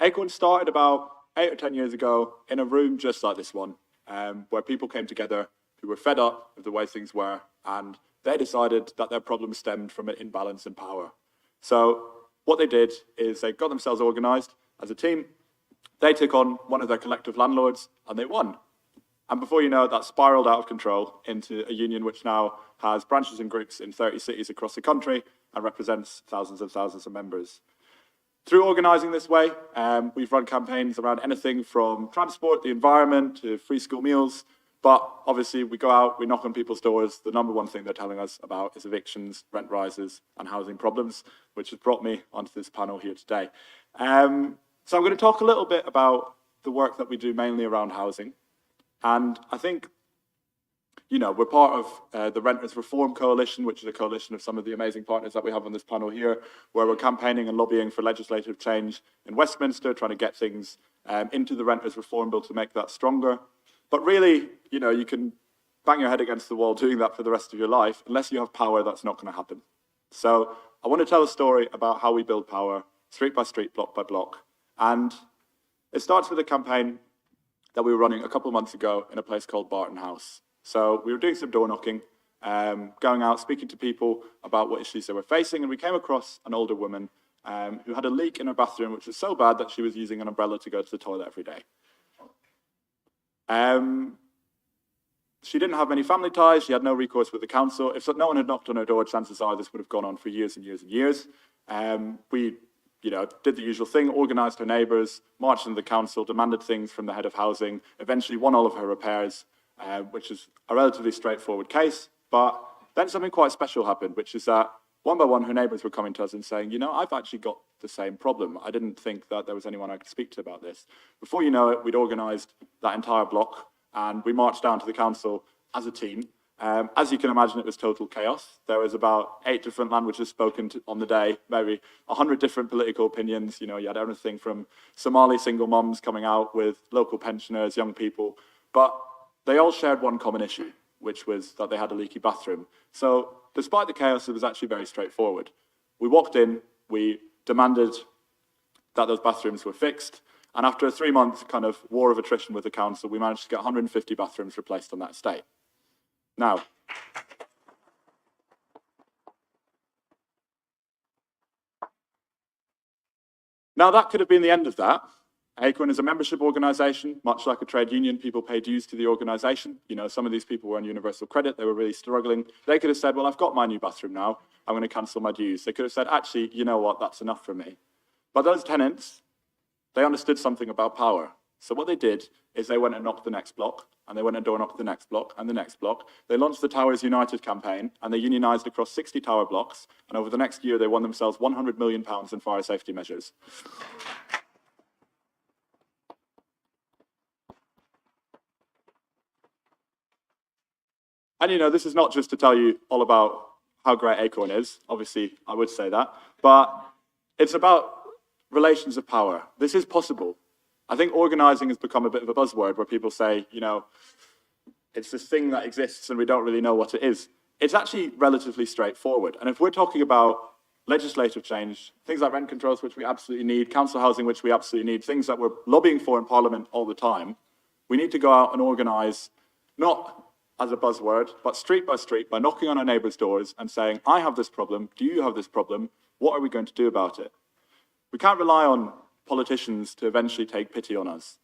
Acorn started about 8 or 10 years ago in a room just like this one, where people came together who were fed up with the way things were, and they decided that their problems stemmed from an imbalance in power. So what they did is they got themselves organised as a team. They took on one of their collective landlords, and they won. And before you know it, that spiraled out of control into a union which now has branches and groups in 30 cities across the country and represents thousands of members. Through organising this way, we've run campaigns around anything from transport, the environment, to free school meals. But obviously, we go out, we knock on people's doors. The number one thing they're telling us about is evictions, rent rises, and housing problems, which has brought me onto this panel here today. So I'm going to talk a little bit about the work that we do mainly around housing. And I think, you know, we're part of the Renters Reform Coalition, which is a coalition of some of the amazing partners that we have on this panel here, where we're campaigning and lobbying for legislative change in Westminster, trying to get things into the Renters Reform Bill to make that stronger. But really, you know, you can bang your head against the wall doing that for the rest of your life. Unless you have power, that's not going to happen. So I want to tell a story about how we build power, street by street, block by block. And it starts with a campaign that we were running a couple of months ago in a place called Barton House. So we were doing some door knocking, going out, speaking to people about what issues they were facing, and we came across an older woman who had a leak in her bathroom, which was so bad that she was using an umbrella to go to the toilet every day. She didn't have many family ties, she had no recourse with the council. If no one had knocked on her door, chances are this would have gone on for years and years and years. We did the usual thing, organised her neighbours, marched into the council, demanded things from the head of housing, eventually won all of her repairs, which is a relatively straightforward case. But then something quite special happened, which is that one by one her neighbours were coming to us and saying, you know, I've actually got the same problem. I didn't think that there was anyone I could speak to about this. Before you know it, we'd organised that entire block and we marched down to the council as a team. As you can imagine, it was total chaos. There was about 8 different languages spoken on the day, maybe 100 different political opinions. You know, you had everything from Somali single moms coming out with local pensioners, young people, but they all shared one common issue, which was that they had a leaky bathroom. So despite the chaos, it was actually very straightforward. We walked in, we demanded that those bathrooms were fixed, and after a 3-month kind of war of attrition with the council, we managed to get 150 bathrooms replaced on that estate. Now, that could have been the end of that. Acorn is a membership organisation, much like a trade union. People pay dues to the organisation. You know, some of these people were on universal credit. They were really struggling. They could have said, well, I've got my new bathroom now. I'm going to cancel my dues. They could have said, actually, you know what, that's enough for me. But those tenants, they understood something about power. So what they did is they went and knocked the next block, and they went and door knocked the next block and the next block. They launched the Towers United campaign, and they unionised across 60 tower blocks. And over the next year, they won themselves £100 million in fire safety measures. And, you know, this is not just to tell you all about how great Acorn is. Obviously, I would say that. But it's about relations of power. This is possible. I think organising has become a bit of a buzzword where people say, you know, it's this thing that exists and we don't really know what it is. It's actually relatively straightforward. And if we're talking about legislative change, things like rent controls, which we absolutely need, council housing, which we absolutely need, things that we're lobbying for in Parliament all the time, we need to go out and organise, not as a buzzword, but street by knocking on our neighbours' doors and saying, I have this problem, do you have this problem, what are we going to do about it? We can't rely on politicians to eventually take pity on us.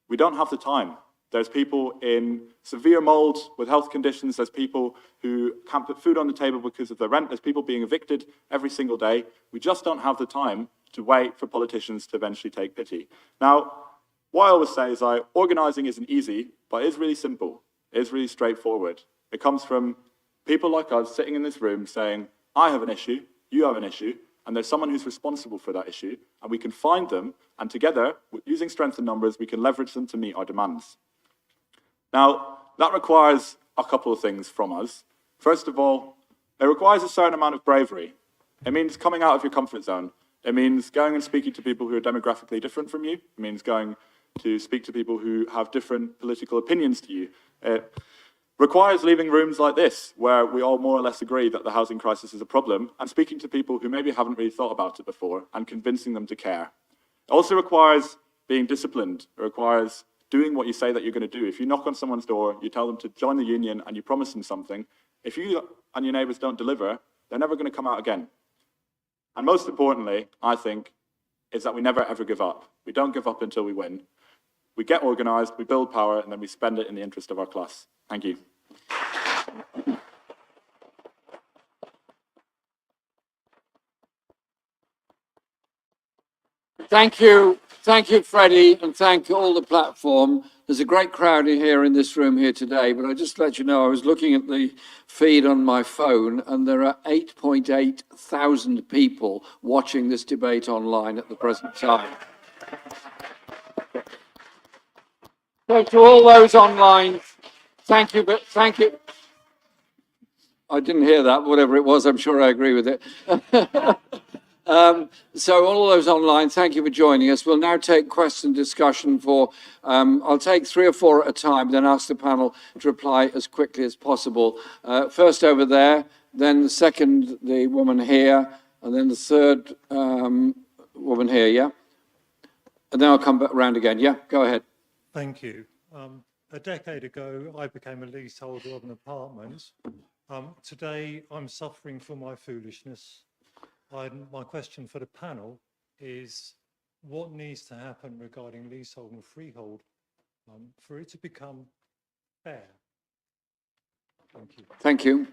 We don't have the time. There's people in severe mould with health conditions, there's people who can't put food on the table because of their rent, there's people being evicted every single day. We just don't have the time to wait for politicians to eventually take pity. Now, what I always say is organising isn't easy, but it is really simple. It is really straightforward. It comes from people like us sitting in this room saying, I have an issue, you have an issue, and there's someone who's responsible for that issue, and we can find them, and together, using strength in numbers, we can leverage them to meet our demands. Now, that requires a couple of things from us. First of all, it requires a certain amount of bravery. It means coming out of your comfort zone. It means going and speaking to people who are demographically different from you. It means going to speak to people who have different political opinions to you. It requires leaving rooms like this, where we all more or less agree that the housing crisis is a problem, and speaking to people who maybe haven't really thought about it before and convincing them to care. It also requires being disciplined. It requires doing what you say that you're going to do. If you knock on someone's door, you tell them to join the union and you promise them something, if you and your neighbours don't deliver, they're never going to come out again. And most importantly, I think, is that we never ever give up. We don't give up until we win. We get organised, we build power, and then we spend it in the interest of our class. Thank you. Thank you, Freddie, and thank all the platform. There's a great crowd here in this room here today, but I just let you know, I was looking at the feed on my phone, and there are 8.8 thousand people watching this debate online at the present time. So to all those online, thank you, but thank you. I didn't hear that, whatever it was, I'm sure I agree with it. So all those online, thank you for joining us. We'll now take question discussion for, I'll take 3 or 4 at a time, then ask the panel to reply as quickly as possible. First over there, then the second, the woman here, and then the third woman here, yeah? And then I'll come back around again, yeah? Go ahead. Thank you. A decade ago, I became a leaseholder of an apartment. Today, I'm suffering for my foolishness. My question for the panel is, what needs to happen regarding leasehold and freehold for it to become fair? Thank you. Thank you.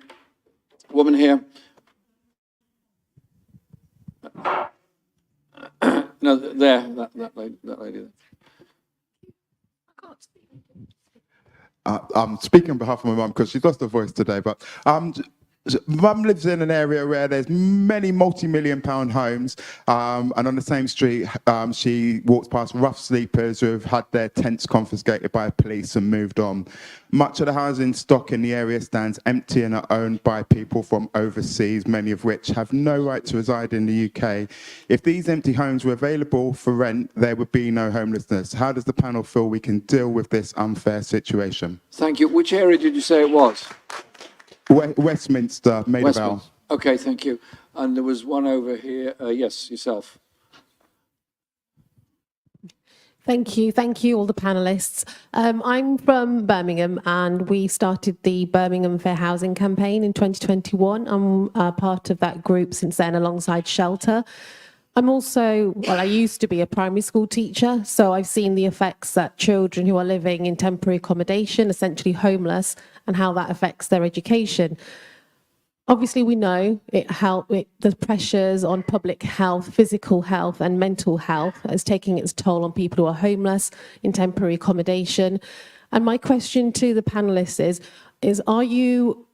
Woman here. No, there, that lady there. I'm speaking on behalf of my mum because she's lost her voice today, but Mum lives in an area where there's many multi-million-pound homes, and on the same street, she walks past rough sleepers who have had their tents confiscated by police and moved on. Much of the housing stock in the area stands empty and are owned by people from overseas, many of which have no right to reside in the UK. If these empty homes were available for rent, there would be no homelessness. How does the panel feel we can deal with this unfair situation? Thank you. Which area did you say it was? Westminster, Maidavale. Okay, thank you. And there was one over here. Yes, yourself. Thank you all the panellists. I'm from Birmingham, and we started the Birmingham Fair Housing campaign in 2021. I'm part of that group since then, alongside Shelter. I'm also, I used to be a primary school teacher, so I've seen the effects that children who are living in temporary accommodation, essentially homeless, and how that affects their education. Obviously, we know the pressures on public health, physical health, and mental health is taking its toll on people who are homeless in temporary accommodation. And my question to the panelists is are you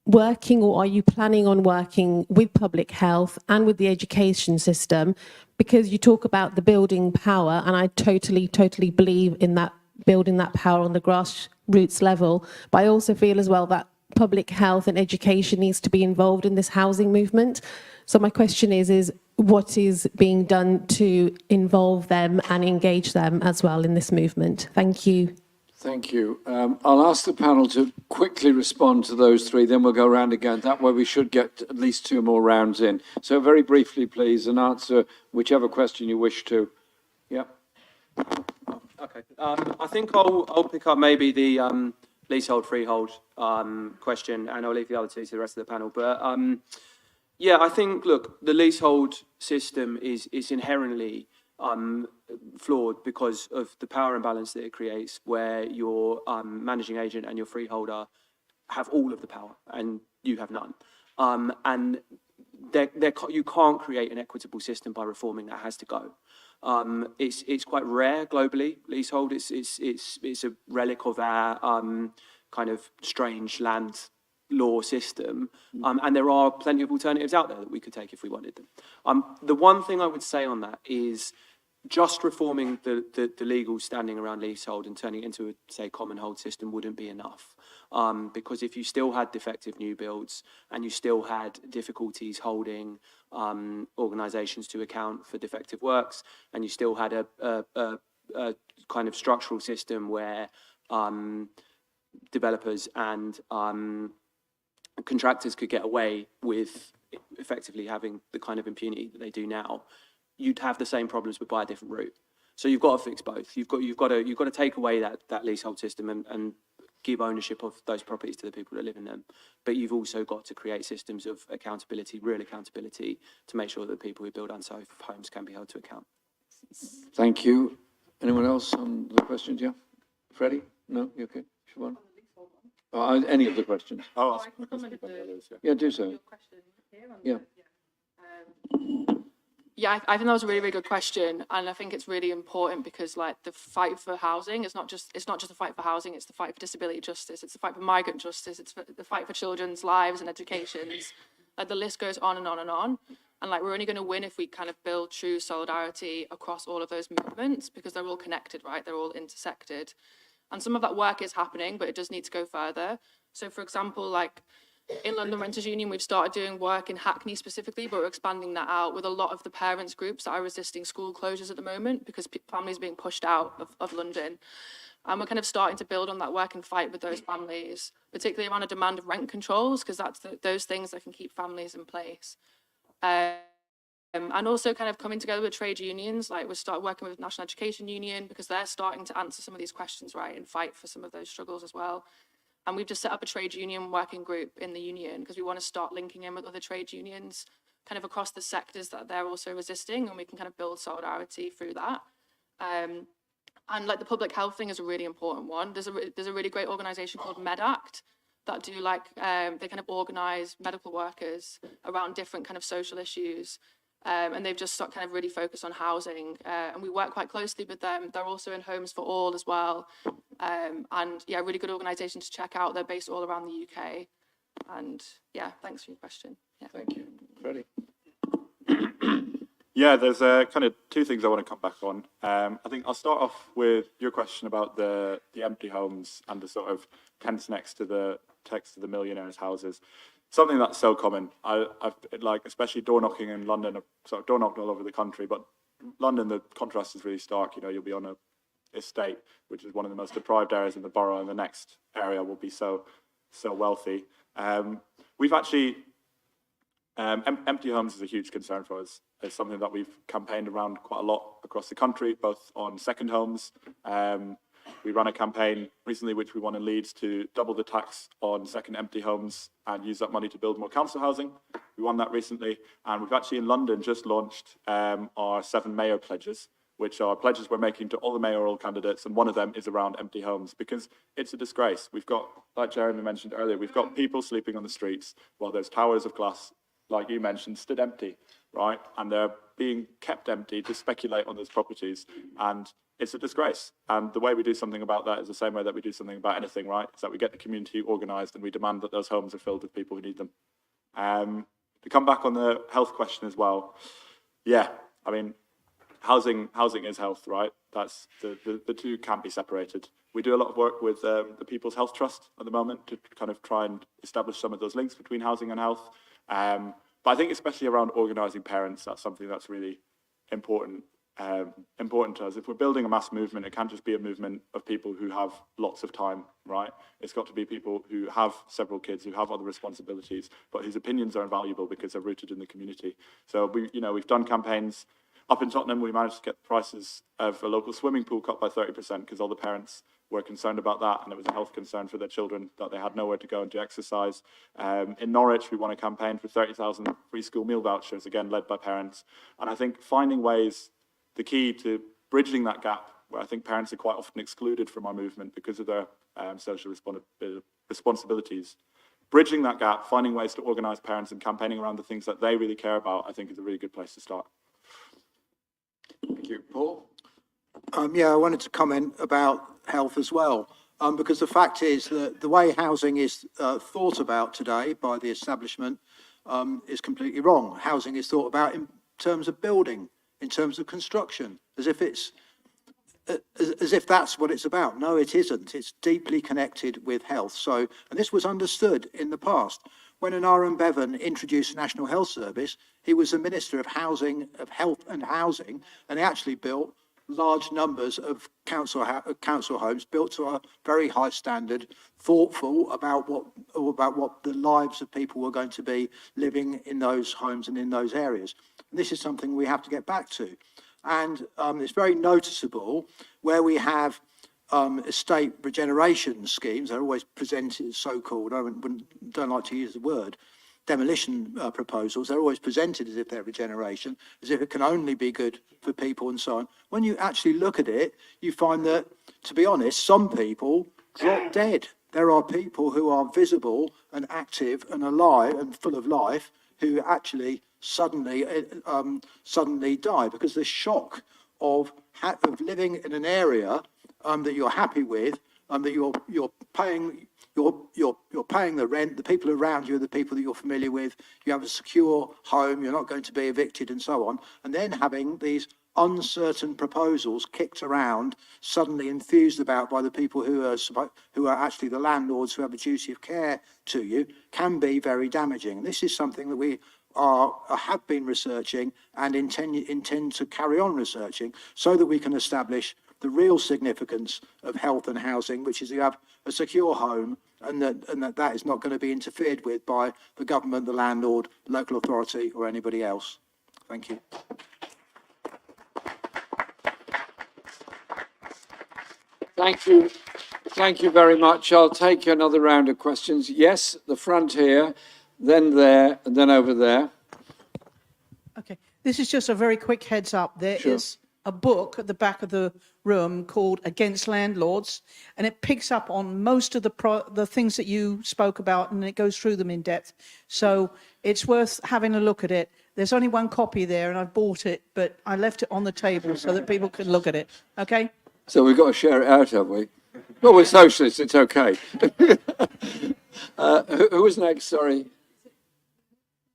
working, or are you planning on working with public health and with the education system? Because you talk about the building power, and I totally believe in that, building that power on the grassroots level. But I also feel as well that public health and education needs to be involved in this housing movement. So my question is what is being done to involve them and engage them as well in this movement? Thank you. Thank you. I'll ask the panel to quickly respond to those 3, then we'll go around again. That way we should get at least 2 more rounds in. So very briefly, please, and answer whichever question you wish to. Yeah. Okay. I think I'll pick up maybe the leasehold, freehold question, and I'll leave the other 2 to the rest of the panel. But yeah, I think, look, the leasehold system is inherently flawed because of the power imbalance that it creates, where your managing agent and your freeholder have all of the power and you have none. And you can't create an equitable system by reforming. That has to go. It's quite rare globally. Leasehold, it's a relic of our kind of strange land law system, and there are plenty of alternatives out there that we could take if we wanted them. The one thing I would say on that is just reforming the legal standing around leasehold and turning it into a, say, common hold system wouldn't be enough. Because if you still had defective new builds and you still had difficulties holding organisations to account for defective works, and you still had a kind of structural system where developers and contractors could get away with effectively having the kind of impunity that they do now, you'd have the same problems but by a different route. So you've got to fix both. You've got to take away that leasehold system and give ownership of those properties to the people that live in them. But you've also got to create systems of accountability, real accountability, to make sure that the people who build unsafe homes can be held to account. Thank you. Anyone else on the questions? Yeah, Freddie? No, you okay? Siobhan? Any of the questions? Oh, yeah, do so. Yeah. Yeah, I think that was a really, really good question, and I think it's really important because, like, the fight for housing is not just a fight for housing; it's the fight for disability justice, it's the fight for migrant justice, it's the fight for children's lives and educations. Like, the list goes on and on and on. And like, we're only going to win if we kind of build true solidarity across all of those movements, because they're all connected, right? They're all intersected, and some of that work is happening, but it does need to go further. So, for example, like, in London Renters Union, we've started doing work in Hackney specifically, but we're expanding that out with a lot of the parents groups that are resisting school closures at the moment because families are being pushed out of London. And we're kind of starting to build on that work and fight with those families, particularly around a demand of rent controls, because that's those things that can keep families in place. And also kind of coming together with trade unions, like we start working with National Education Union because they're starting to answer some of these questions, right, and fight for some of those struggles as well. And we've just set up a trade union working group in the union because we want to start linking in with other trade unions kind of across the sectors that they're also resisting, and we can kind of build solidarity through that. And like, the public health thing is a really important one. There's a really great organisation called MedAct that do like, they kind of organise medical workers around different kind of social issues. And they've just kind of really focused on housing, and we work quite closely with them. They're also in Homes for All as well, and yeah, really good organisation to check out. They're based all around the UK, and yeah, thanks for your question. Yeah. Thank you. Freddie? Yeah, there's kind of two things I want to come back on. I think I'll start off with your question about the empty homes and the sort of tents next to the millionaires' houses. Something that's so common. I've like, especially door knocking in London. I've sort of door knocked all over the country, but London, the contrast is really stark. You know, you'll be on a estate, which is one of the most deprived areas in the borough, and the next area will be so wealthy. We've actually empty homes is a huge concern for us. It's something that we've campaigned around quite a lot across the country, both on second homes. We ran a campaign recently, which we won in Leeds, to double the tax on second empty homes and use that money to build more council housing. We won that recently, and we've actually in London just launched our 7 mayor pledges, which are pledges we're making to all the mayoral candidates, and one of them is around empty homes, because it's a disgrace. We've got, like Jeremy mentioned earlier, we've got people sleeping on the streets while there's towers of glass, like you mentioned, stood empty, right? And they're being kept empty to speculate on those properties, and it's a disgrace. And the way we do something about that is the same way that we do something about anything, right? Is that we get the community organised and we demand that those homes are filled with people who need them. To come back on the health question as well, yeah, I mean, housing is health, right? That's the two can't be separated. We do a lot of work with the People's Health Trust at the moment to kind of try and establish some of those links between housing and health. But I think especially around organising parents, that's something that's really important to us. If we're building a mass movement, it can't just be a movement of people who have lots of time, right? It's got to be people who have several kids, who have other responsibilities, but whose opinions are invaluable because they're rooted in the community. So we've done campaigns. Up in Tottenham, we managed to get the prices of a local swimming pool cut by 30% because all the parents were concerned about that, and it was a health concern for their children that they had nowhere to go and to exercise. In Norwich, we won a campaign for 30,000 free school meal vouchers, again, led by parents. And I think finding ways, the key to bridging that gap, where I think parents are quite often excluded from our movement because of their social responsibilities. Bridging that gap, finding ways to organise parents and campaigning around the things that they really care about, I think is a really good place to start. Thank you. Paul? Yeah, I wanted to comment about health as well. because the fact is that the way housing is thought about today by the establishment is completely wrong. Housing is thought about in terms of building, in terms of construction, as if that's what it's about. No, it isn't. It's deeply connected with health. So, and this was understood in the past. When Aneurin Bevan introduced the National Health Service, he was the Minister of Housing, of Health and Housing, and he actually built large numbers of council homes built to a very high standard, thoughtful about what the lives of people were going to be living in those homes and in those areas. And this is something we have to get back to. And it's very noticeable where we have estate regeneration schemes. They're always presented so-called, I don't like to use the word, demolition proposals. They're always presented as if they're regeneration, as if it can only be good for people and so on. When you actually look at it, you find that, to be honest, some people drop dead. There are people who are visible and active and alive and full of life who actually suddenly die because the shock of living in an area that you're happy with, that you're paying the rent, the people around you are the people that you're familiar with, you have a secure home, you're not going to be evicted and so on, and then having these uncertain proposals kicked around, suddenly enthused about by the people who are actually the landlords who have a duty of care to you, can be very damaging. This is something that we have been researching and intend to carry on researching so that we can establish the real significance of health and housing, which is you have a secure home and that is not going to be interfered with by the government, the landlord, local authority or anybody else. Thank you. Thank you. Thank you very much. I'll take another round of questions. Yes, the front here, then there, and then over there. Okay, this is just a very quick heads up. There is a book at the back of the room called Against Landlords, and it picks up on most of the things that you spoke about, and it goes through them in depth. So it's worth having a look at it. There's only one copy there, and I bought it, but I left it on the table so that people can look at it. Okay? So we've got to share it out, have we? Well, we're socialists, it's okay. Who was next? Sorry.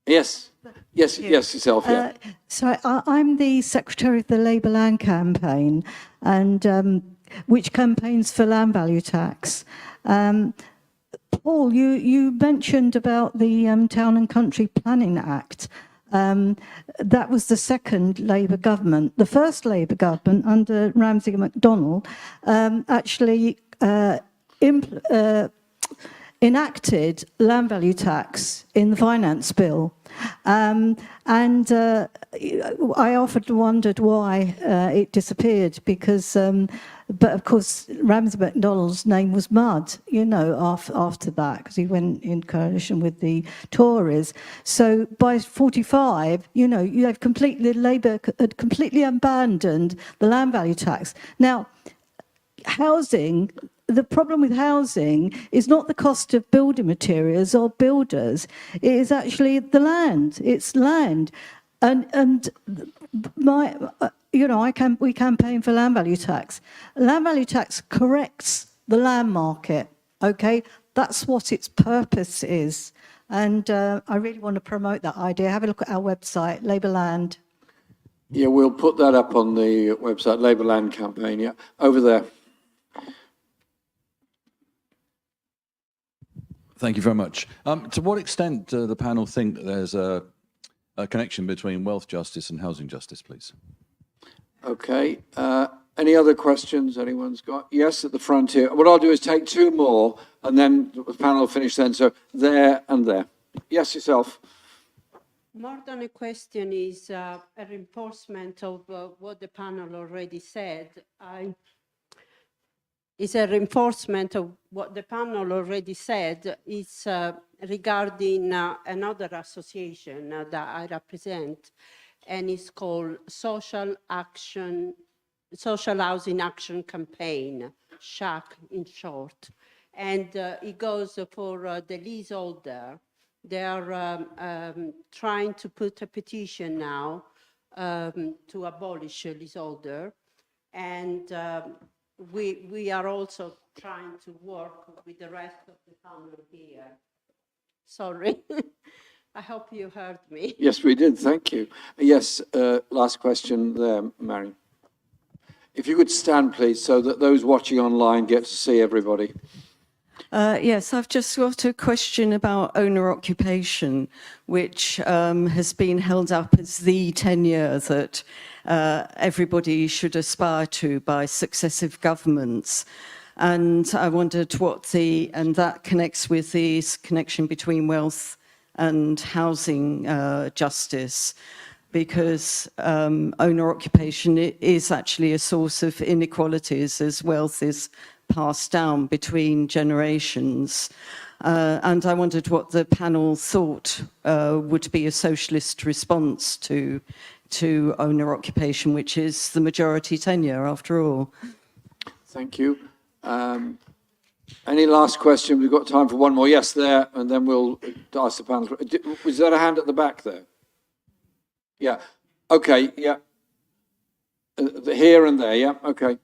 Yes, yourself, yeah. So I'm the secretary of the Labour Land Campaign, and which campaigns for land value tax. Paul, you mentioned about the Town and Country Planning Act. That was the second Labour government. The first Labour government under Ramsay MacDonald actually enacted land value tax in the finance bill. I often wondered why it disappeared because, but of course, Ramsay MacDonald's name was mud, you know, after that, because he went in coalition with the Tories. So by 45, you know, Labour had completely abandoned the land value tax. Now, housing, the problem with housing is not the cost of building materials or builders. It is actually the land. It's land, and we campaign for land value tax. Land value tax corrects the land market. Okay, that's what its purpose is, and I really want to promote that idea. Have a look at our website, Labour Land. Yeah, we'll put that up on the website, Labour Land Campaign. Yeah, over there. Thank you very much. To what extent do the panel think that there's a connection between wealth justice and housing justice, please? Okay. Any other questions anyone's got? Yes, at the front here. What I'll do is take two more, and then the panel will finish then. So there and there. Yes, yourself. More than a question is a reinforcement of what the panel already said. Is a reinforcement of what the panel already said. It's regarding another association that I represent, and it's called Social Housing Action Campaign, SHAC in short. And it goes for the leaseholder. They are trying to put a petition now to abolish leaseholder, and we are also trying to work with the rest of the panel here. Sorry. I hope you heard me. Yes, we did. Thank you. Yes, last question there, Marion. If you could stand, please, so that those watching online get to see everybody. Yes, I've just got a question about owner occupation, which has been held up as the tenure that everybody should aspire to by successive governments. And I wondered and that connects with the connection between wealth and housing justice, because owner occupation is actually a source of inequalities as wealth is passed down between generations. And I wondered what the panel thought would be a socialist response to owner occupation, which is the majority tenure after all. Thank you. Any last question? We've got time for one more. Yes, there, and then we'll ask the panel. Was that a hand at the back there? Yeah. Okay, yeah. Here and there, yeah, okay.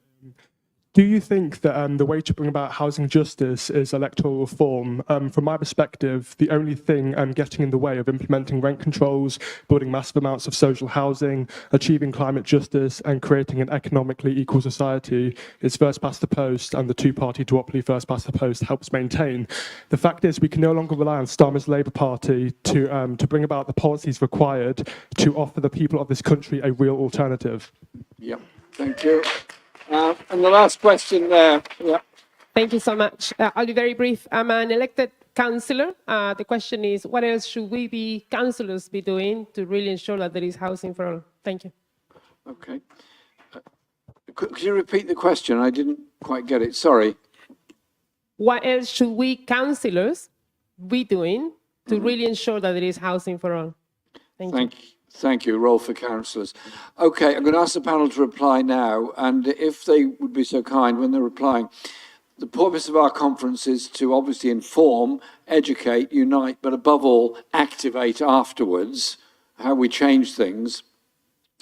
Do you think that the way to bring about housing justice is electoral reform? From my perspective, the only thing getting in the way of implementing rent controls, building massive amounts of social housing, achieving climate justice, and creating an economically equal society is first past the post, and the two-party duopoly first past the post helps maintain. The fact is we can no longer rely on Starmer's Labour Party to bring about the policies required to offer the people of this country a real alternative. Yeah, thank you. And the last question there. Yeah. Thank you so much. I'll be very brief. I'm an elected councillor. The question is, what else should we councillors be doing to really ensure that there is housing for all? Thank you. Okay. Could you repeat the question? I didn't quite get it. Sorry. What else should we councillors be doing to really ensure that there is housing for all? Thank you. Thank you. Role for councillors. Okay, I'm going to ask the panel to reply now, and if they would be so kind when they're replying. The purpose of our conference is to obviously inform, educate, unite, but above all, activate afterwards how we change things.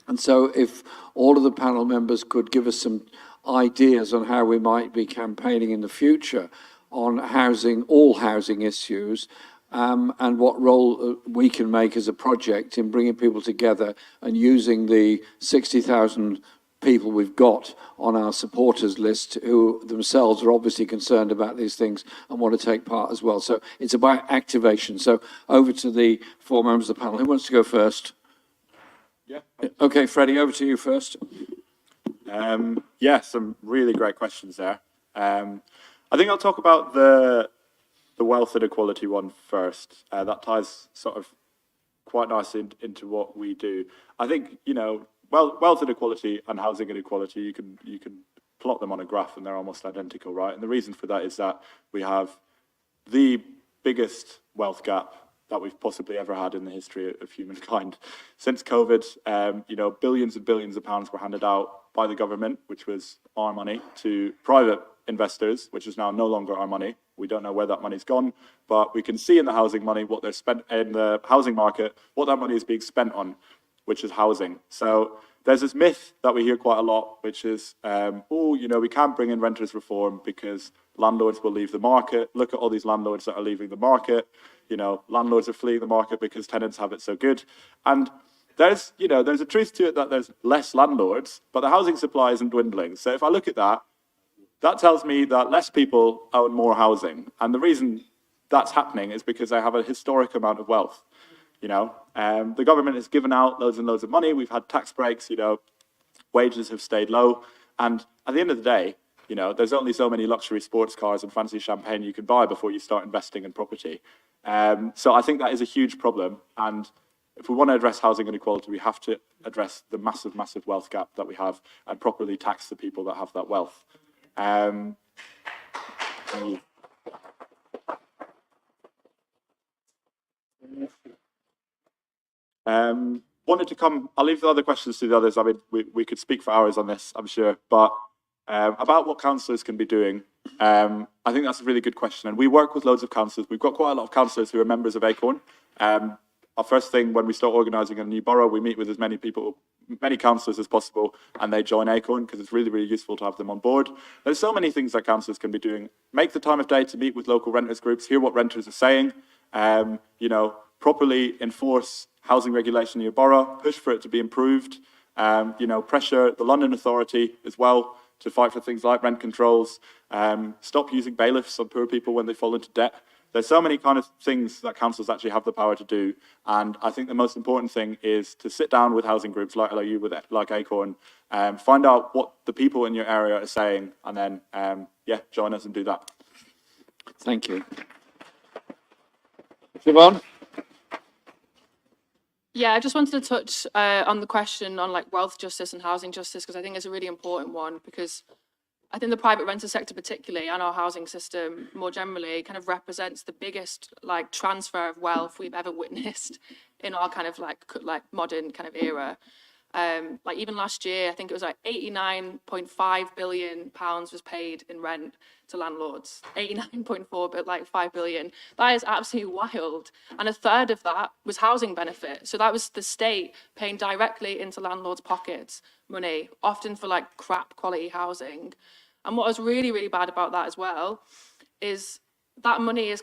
And so if all of the panel members could give us some ideas on how we might be campaigning in the future on housing, all housing issues, and what role we can make as a project in bringing people together and using the 60,000 people we've got on our supporters list who themselves are obviously concerned about these things and want to take part as well. So it's about activation. So over to the four members of the panel. Who wants to go first? Yeah. Okay, Freddie, over to you first. Yeah, some really great questions there. I think I'll talk about the wealth inequality one first. That ties sort of quite nicely into what we do. I think, you know, wealth inequality and housing inequality, you can plot them on a graph and they're almost identical, right? And the reason for that is that we have the biggest wealth gap that we've possibly ever had in the history of humankind. Since COVID, you know, billions and billions of pounds were handed out by the government, which was our money, to private investors, which is now no longer our money. We don't know where that money's gone, but we can see in the housing money what they're spent in the housing market, what that money is being spent on, which is housing. So there's this myth that we hear quite a lot, which is, oh, you know, we can't bring in renters reform because landlords will leave the market. Look at all these landlords that are leaving the market. You know, landlords are fleeing the market because tenants have it so good. And there's, you know, there's a truth to it that there's less landlords, but the housing supply isn't dwindling. So if I look at that, that tells me that less people own more housing. And the reason that's happening is because they have a historic amount of wealth. You know, the government has given out loads and loads of money. We've had tax breaks, you know, wages have stayed low. And at the end of the day, you know, there's only so many luxury sports cars and fancy champagne you can buy before you start investing in property. So I think that is a huge problem. And if we want to address housing inequality, we have to address the massive, massive wealth gap that we have and properly tax the people that have that wealth. Wanted to come, I'll leave the other questions to the others. I mean, we could speak for hours on this, I'm sure, but about what councillors can be doing, I think that's a really good question. And we work with loads of councillors. We've got quite a lot of councillors who are members of ACORN. Our first thing when we start organising a new borough, we meet with as many people many councillors as possible, and they join Acorn, because it's really, really useful to have them on board. There's so many things that councillors can be doing. Make the time of day to meet with local renters groups, hear what renters are saying, you know, properly enforce housing regulation in your borough, push for it to be improved, you know, pressure the London Authority as well to fight for things like rent controls, stop using bailiffs on poor people when they fall into debt. There's so many kind of things that councils actually have the power to do, and I think the most important thing is to sit down with housing groups like you, like Acorn, find out what the people in your area are saying, and then yeah, join us and do that. Thank you. Siobhan? Yeah, I just wanted to touch on the question on like wealth justice and housing justice, because I think it's a really important one, because I think the private rental sector particularly, and our housing system more generally, kind of represents the biggest like transfer of wealth we've ever witnessed in our kind of like modern kind of era. Like even last year, I think it was like £89.5 billion was paid in rent to landlords. 89.4, but like 5 billion. That is absolutely wild. And a third of that was housing benefit. So that was the state paying directly into landlords' pockets money, often for like crap quality housing. And what was really, really bad about that as well is that money is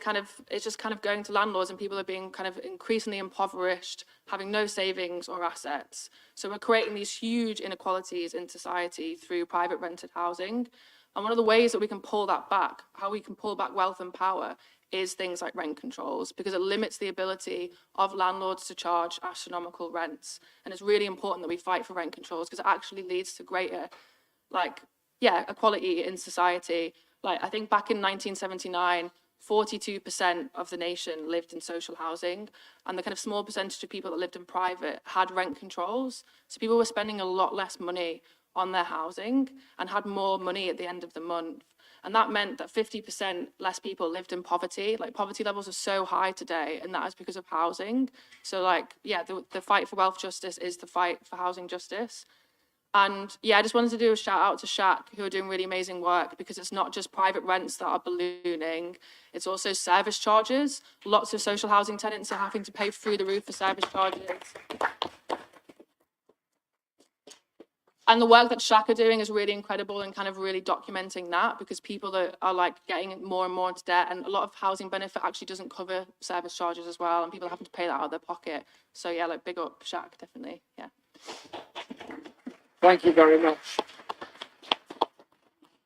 it's just kind of going to landlords, and people are being kind of increasingly impoverished, having no savings or assets. So we're creating these huge inequalities in society through private rented housing. And one of the ways that we can pull that back, how we can pull back wealth and power, is things like rent controls, because it limits the ability of landlords to charge astronomical rents. And it's really important that we fight for rent controls, because it actually leads to greater, equality in society. Like, I think back in 1979, 42% of the nation lived in social housing, and the kind of small percentage of people that lived in private had rent controls. So people were spending a lot less money on their housing and had more money at the end of the month. And that meant that 50% less people lived in poverty. Like, poverty levels are so high today, and that is because of housing. So the fight for wealth justice is the fight for housing justice. And yeah, I just wanted to do a shout out to Shack, who are doing really amazing work, because it's not just private rents that are ballooning, it's also service charges. Lots of social housing tenants are having to pay through the roof for service charges. And the work that Shack are doing is really incredible, and kind of really documenting that, because people that are like getting more and more into debt, and a lot of housing benefit actually doesn't cover service charges as well, and people are having to pay that out of their pocket. So yeah, like big up Shack, definitely, yeah. Thank you very much.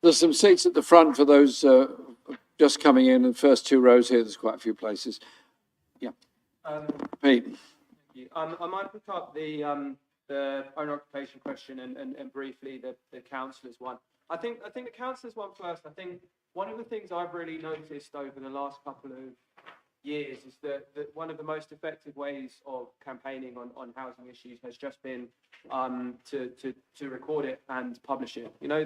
There's some seats at the front for those just coming in, and first two rows here, there's quite a few places. Yeah. Pete. Thank you. I might pick up the owner occupation question and briefly the councillors one. I think the councillors one first. I think one of the things I've really noticed over the last couple of years is that one of the most effective ways of campaigning on housing issues has just been to record it and publish it. You know,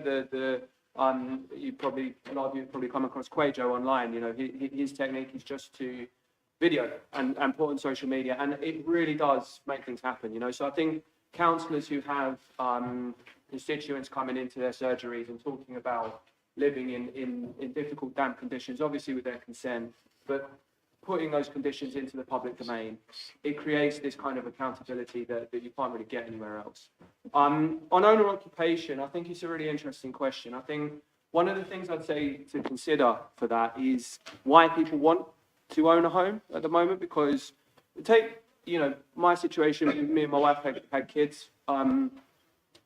you probably, a lot of you have probably come across Quajo online. You know, his technique is just to video and put on social media, and it really does make things happen. You know, so I think councillors who have constituents coming into their surgeries and talking about living in difficult, damp conditions, obviously with their consent, but putting those conditions into the public domain, it creates this kind of accountability that you can't really get anywhere else. On owner occupation, I think it's a really interesting question. I think one of the things I'd say to consider for that is why people want to own a home at the moment, because take, you know, my situation, me and my wife had kids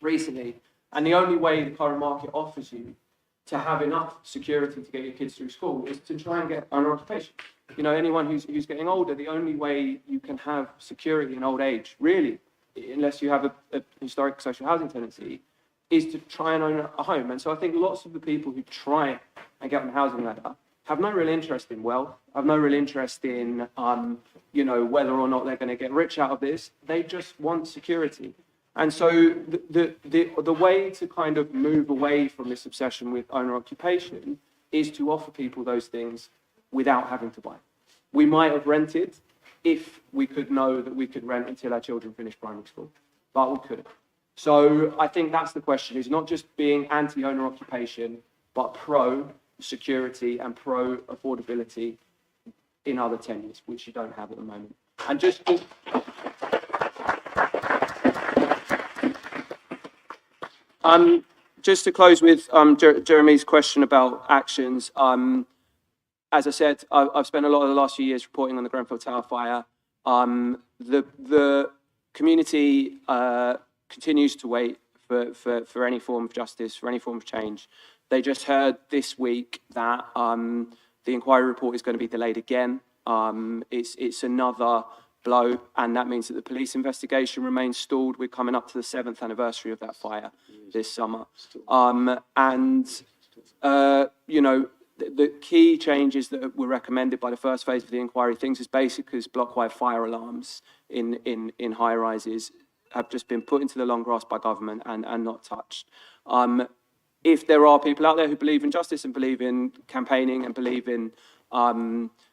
recently, and the only way the current market offers you to have enough security to get your kids through school is to try and get owner occupation. You know, anyone who's getting older, the only way you can have security in old age, really, unless you have a historic social housing tenancy, is to try and own a home. And so I think lots of the people who try and get on the housing ladder have no real interest in wealth, have no real interest in, you know, whether or not they're going to get rich out of this. They just want security. And so the way to kind of move away from this obsession with owner occupation is to offer people those things without having to buy. We might have rented if we could know that we could rent until our children finish primary school, but we couldn't. So I think that's the question, is not just being anti-owner occupation, but pro-security and pro-affordability in other tenures, which you don't have at the moment. And just Just to close with Jeremy's question about actions. As I said, I've spent a lot of the last few years reporting on the Grenfell Tower fire. The community continues to wait for any form of justice, for any form of change. They just heard this week that the inquiry report is going to be delayed again. It's another blow, and that means that the police investigation remains stalled. We're coming up to the 7th anniversary of that fire this summer. You know, the key changes that were recommended by the first phase of the inquiry, things as basic as block-wide fire alarms in high-rises, have just been put into the long grass by government and not touched. If there are people out there who believe in justice and believe in campaigning and believe in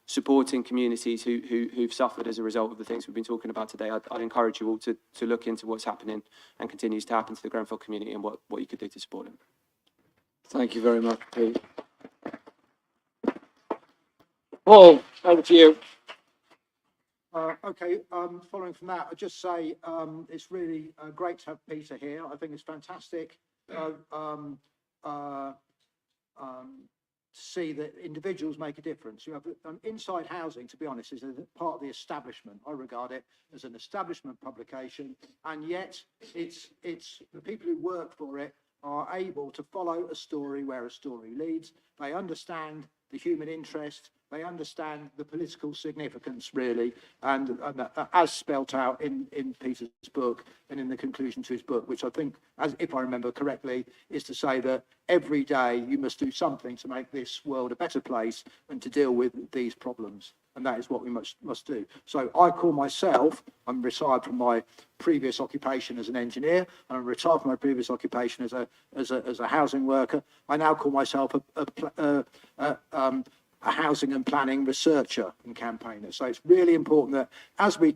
supporting communities who've suffered as a result of the things we've been talking about today, I'd encourage you all to look into what's happening and continues to happen to the Grenfell community and what you could do to support them. Thank you very much, Pete. Paul, over to you. Okay, following from that, I'd just say it's really great to have Peter here. I think it's fantastic to see that individuals make a difference. You have Inside Housing, to be honest, is a part of the establishment. I regard it as an establishment publication, and yet it's the people who work for it are able to follow a story where a story leads. They understand the human interest. They understand the political significance, really, and as spelt out in Peter's book and in the conclusion to his book, which I think, as if I remember correctly, is to say that every day you must do something to make this world a better place and to deal with these problems. And that is what we must do. So I call myself, I'm retired from my previous occupation as an engineer, and I'm retired from my previous occupation as a housing worker. I now call myself a housing and planning researcher and campaigner. So it's really important that as we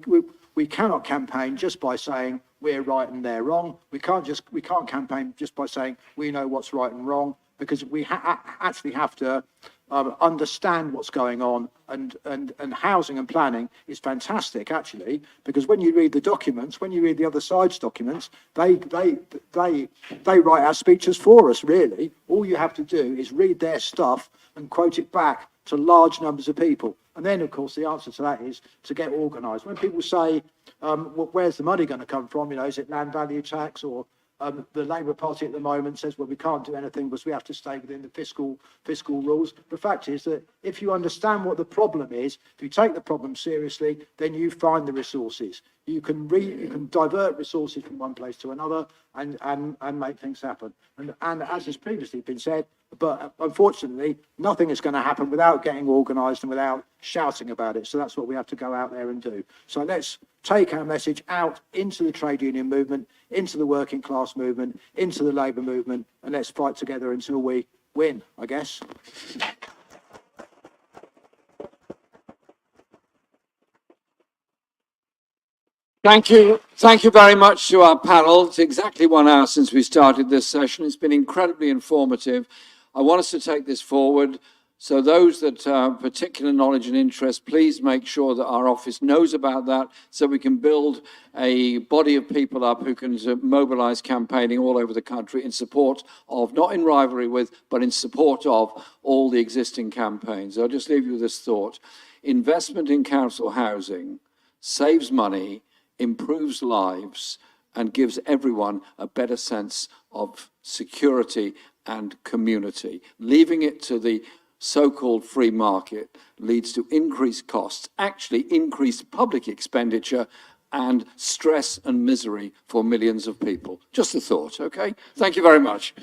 cannot campaign just by saying we're right and they're wrong. We can't campaign just by saying we know what's right and wrong, because we actually have to understand what's going on, and housing and planning is fantastic, actually, because when you read the documents, when you read the other side's documents, they write our speeches for us, really. All you have to do is read their stuff and quote it back to large numbers of people. And then, of course, the answer to that is to get organised. When people say, well, where's the money going to come from? You know, is it land value tax, or the Labour Party at the moment says, well, we can't do anything because we have to stay within the fiscal rules. The fact is that if you understand what the problem is, if you take the problem seriously, then you find the resources. You can divert resources from one place to another and make things happen. And as has previously been said, but unfortunately, nothing is going to happen without getting organised and without shouting about it. So that's what we have to go out there and do. So let's take our message out into the trade union movement, into the working class movement, into the labour movement, and let's fight together until we win, I guess. Thank you. Thank you very much to our panel. It's exactly 1 hour since we started this session. It's been incredibly informative. I want us to take this forward. So those that have particular knowledge and interest, please make sure that our office knows about that so we can build a body of people up who can mobilize campaigning all over the country in support of, not in rivalry with, but in support of all the existing campaigns. I'll just leave you with this thought. Investment in council housing saves money, improves lives, and gives everyone a better sense of security and community. Leaving it to the so-called free market leads to increased costs, actually increased public expenditure, and stress and misery for millions of people. Just a thought, okay? Thank you very much.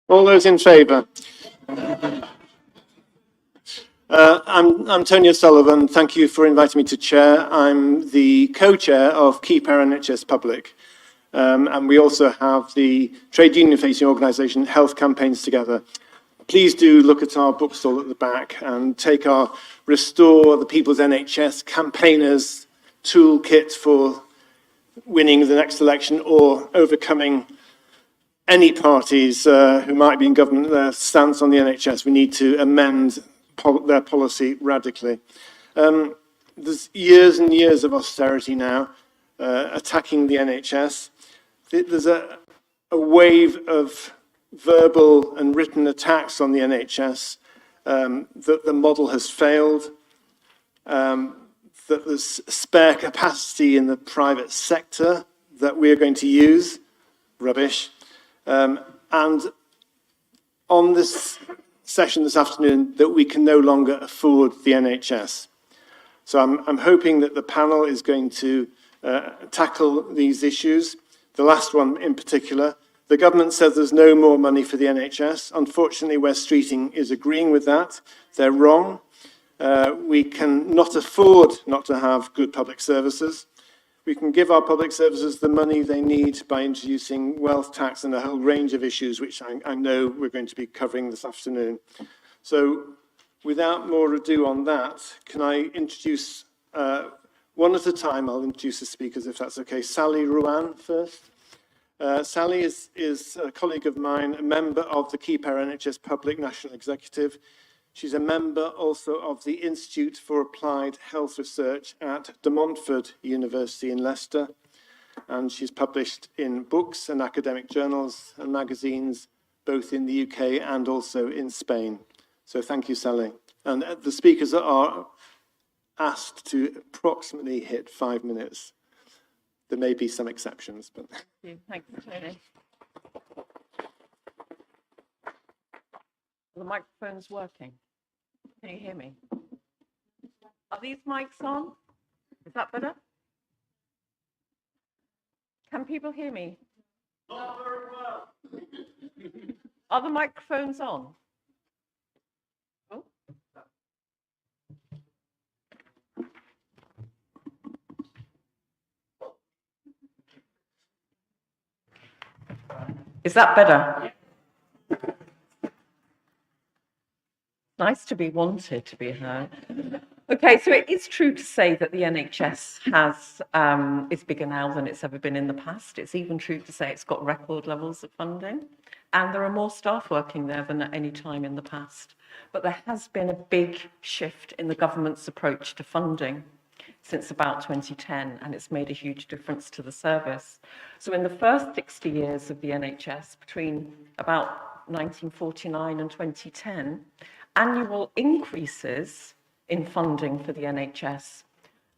All those in favour? I'm Tony O'Sullivan. Thank you for inviting me to chair. I'm the co-chair of Keep Our NHS Public. And we also have the trade union facing organisation Health Campaigns Together. Please do look at our bookstall at the back and take our Restore the People's NHS campaigners toolkit for winning the next election or overcoming any parties who might be in government, their stance on the NHS. We need to amend their policy radically. There's years and years of austerity now attacking the NHS. There's a wave of verbal and written attacks on the NHS, that the model has failed, that there's spare capacity in the private sector that we're going to use, rubbish. And on this session this afternoon, that we can no longer afford the NHS. So I'm hoping that the panel is going to tackle these issues. The last one in particular, the government says there's no more money for the NHS. Unfortunately, West Streeting is agreeing with that. They're wrong. We can not afford not to have good public services. We can give our public services the money they need by introducing wealth tax and a whole range of issues, which I know we're going to be covering this afternoon. So without more ado on that, can I introduce, one at a time, I'll introduce the speakers if that's okay. Sally Ruan first. Sally is a colleague of mine, a member of the Keep Our NHS Public National Executive. She's a member also of the Institute for Applied Health Research at De Montfort University in Leicester. And she's published in books and academic journals and magazines, both in the UK and also in Spain. So thank you, Sally. And the speakers are asked to approximately hit 5 minutes. There may be some exceptions, but... Thanks, Tony. The microphone's working. Can you hear me? Are these mics on? Is that better? Can people hear me? Not very well. Are the microphones on? Oh. Is that better? Nice to be wanted, to be heard. Okay, so it is true to say that the NHS is bigger now than it's ever been in the past. It's even true to say it's got record levels of funding, and there are more staff working there than at any time in the past. But there has been a big shift in the government's approach to funding since about 2010, and it's made a huge difference to the service. So in the first 60 years of the NHS, between about 1949 and 2010, annual increases in funding for the NHS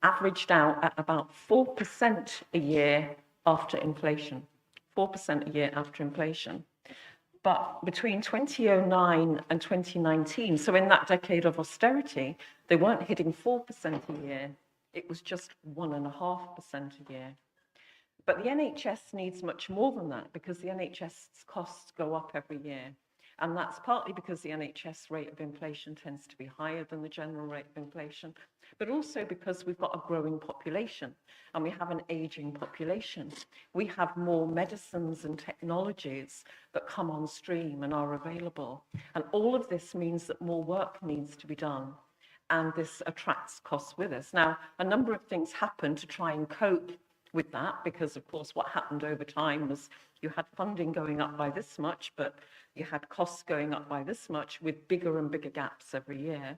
averaged out at about 4% a year after inflation. 4% a year after inflation. But between 2009 and 2019, so in that decade of austerity, they weren't hitting 4% a year. It was just 1.5% a year. But the NHS needs much more than that because the NHS's costs go up every year. And that's partly because the NHS rate of inflation tends to be higher than the general rate of inflation, but also because we've got a growing population and we have an aging population. We have more medicines and technologies that come on stream and are available. And all of this means that more work needs to be done. And this attracts costs with us. Now, a number of things happen to try and cope with that, because of course what happened over time was you had funding going up by this much, but you had costs going up by this much with bigger and bigger gaps every year.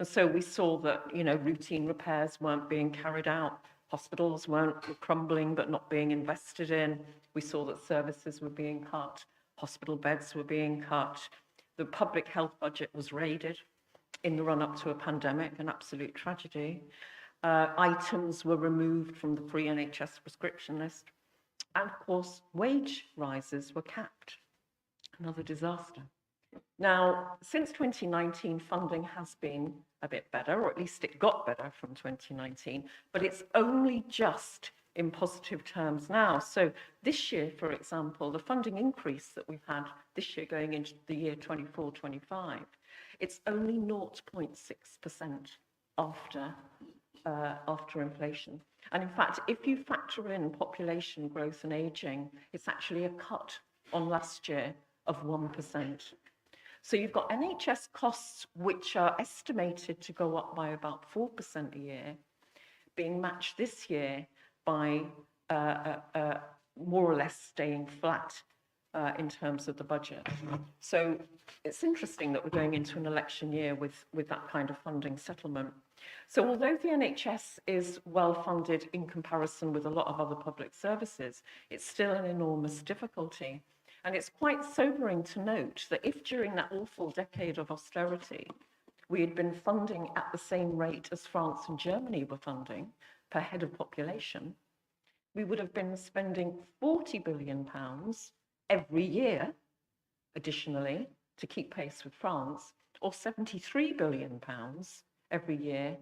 And so we saw that, you know, routine repairs weren't being carried out, hospitals were crumbling but not being invested in. We saw that services were being cut, hospital beds were being cut. The public health budget was raided in the run-up to a pandemic, an absolute tragedy. Items were removed from the free NHS prescription list. And of course, wage rises were capped. Another disaster. Now, since 2019, funding has been a bit better, or at least it got better from 2019, but it's only just in positive terms now. So this year, for example, the funding increase that we've had this year going into the year 24-25, it's only 0.6% after inflation. And in fact, if you factor in population growth and ageing, it's actually a cut on last year of 1%. So you've got NHS costs, which are estimated to go up by about 4% a year, being matched this year by more or less staying flat in terms of the budget. So it's interesting that we're going into an election year with that kind of funding settlement. So although the NHS is well funded in comparison with a lot of other public services, it's still an enormous difficulty. And it's quite sobering to note that if during that awful decade of austerity, we had been funding at the same rate as France and Germany were funding per head of population, we would have been spending £40 billion every year, additionally, to keep pace with France, or £73 billion every year,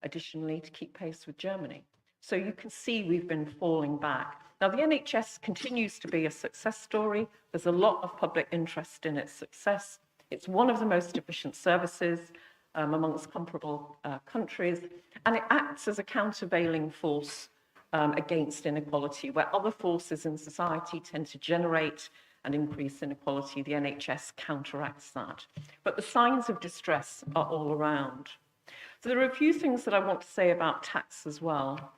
additionally, to keep pace with Germany. So you can see we've been falling back. Now, the NHS continues to be a success story. There's a lot of public interest in its success. It's one of the most efficient services amongst comparable countries, and it acts as a countervailing force against inequality. Where other forces in society tend to generate and increase inequality, the NHS counteracts that. But the signs of distress are all around. So there are a few things that I want to say about tax as well.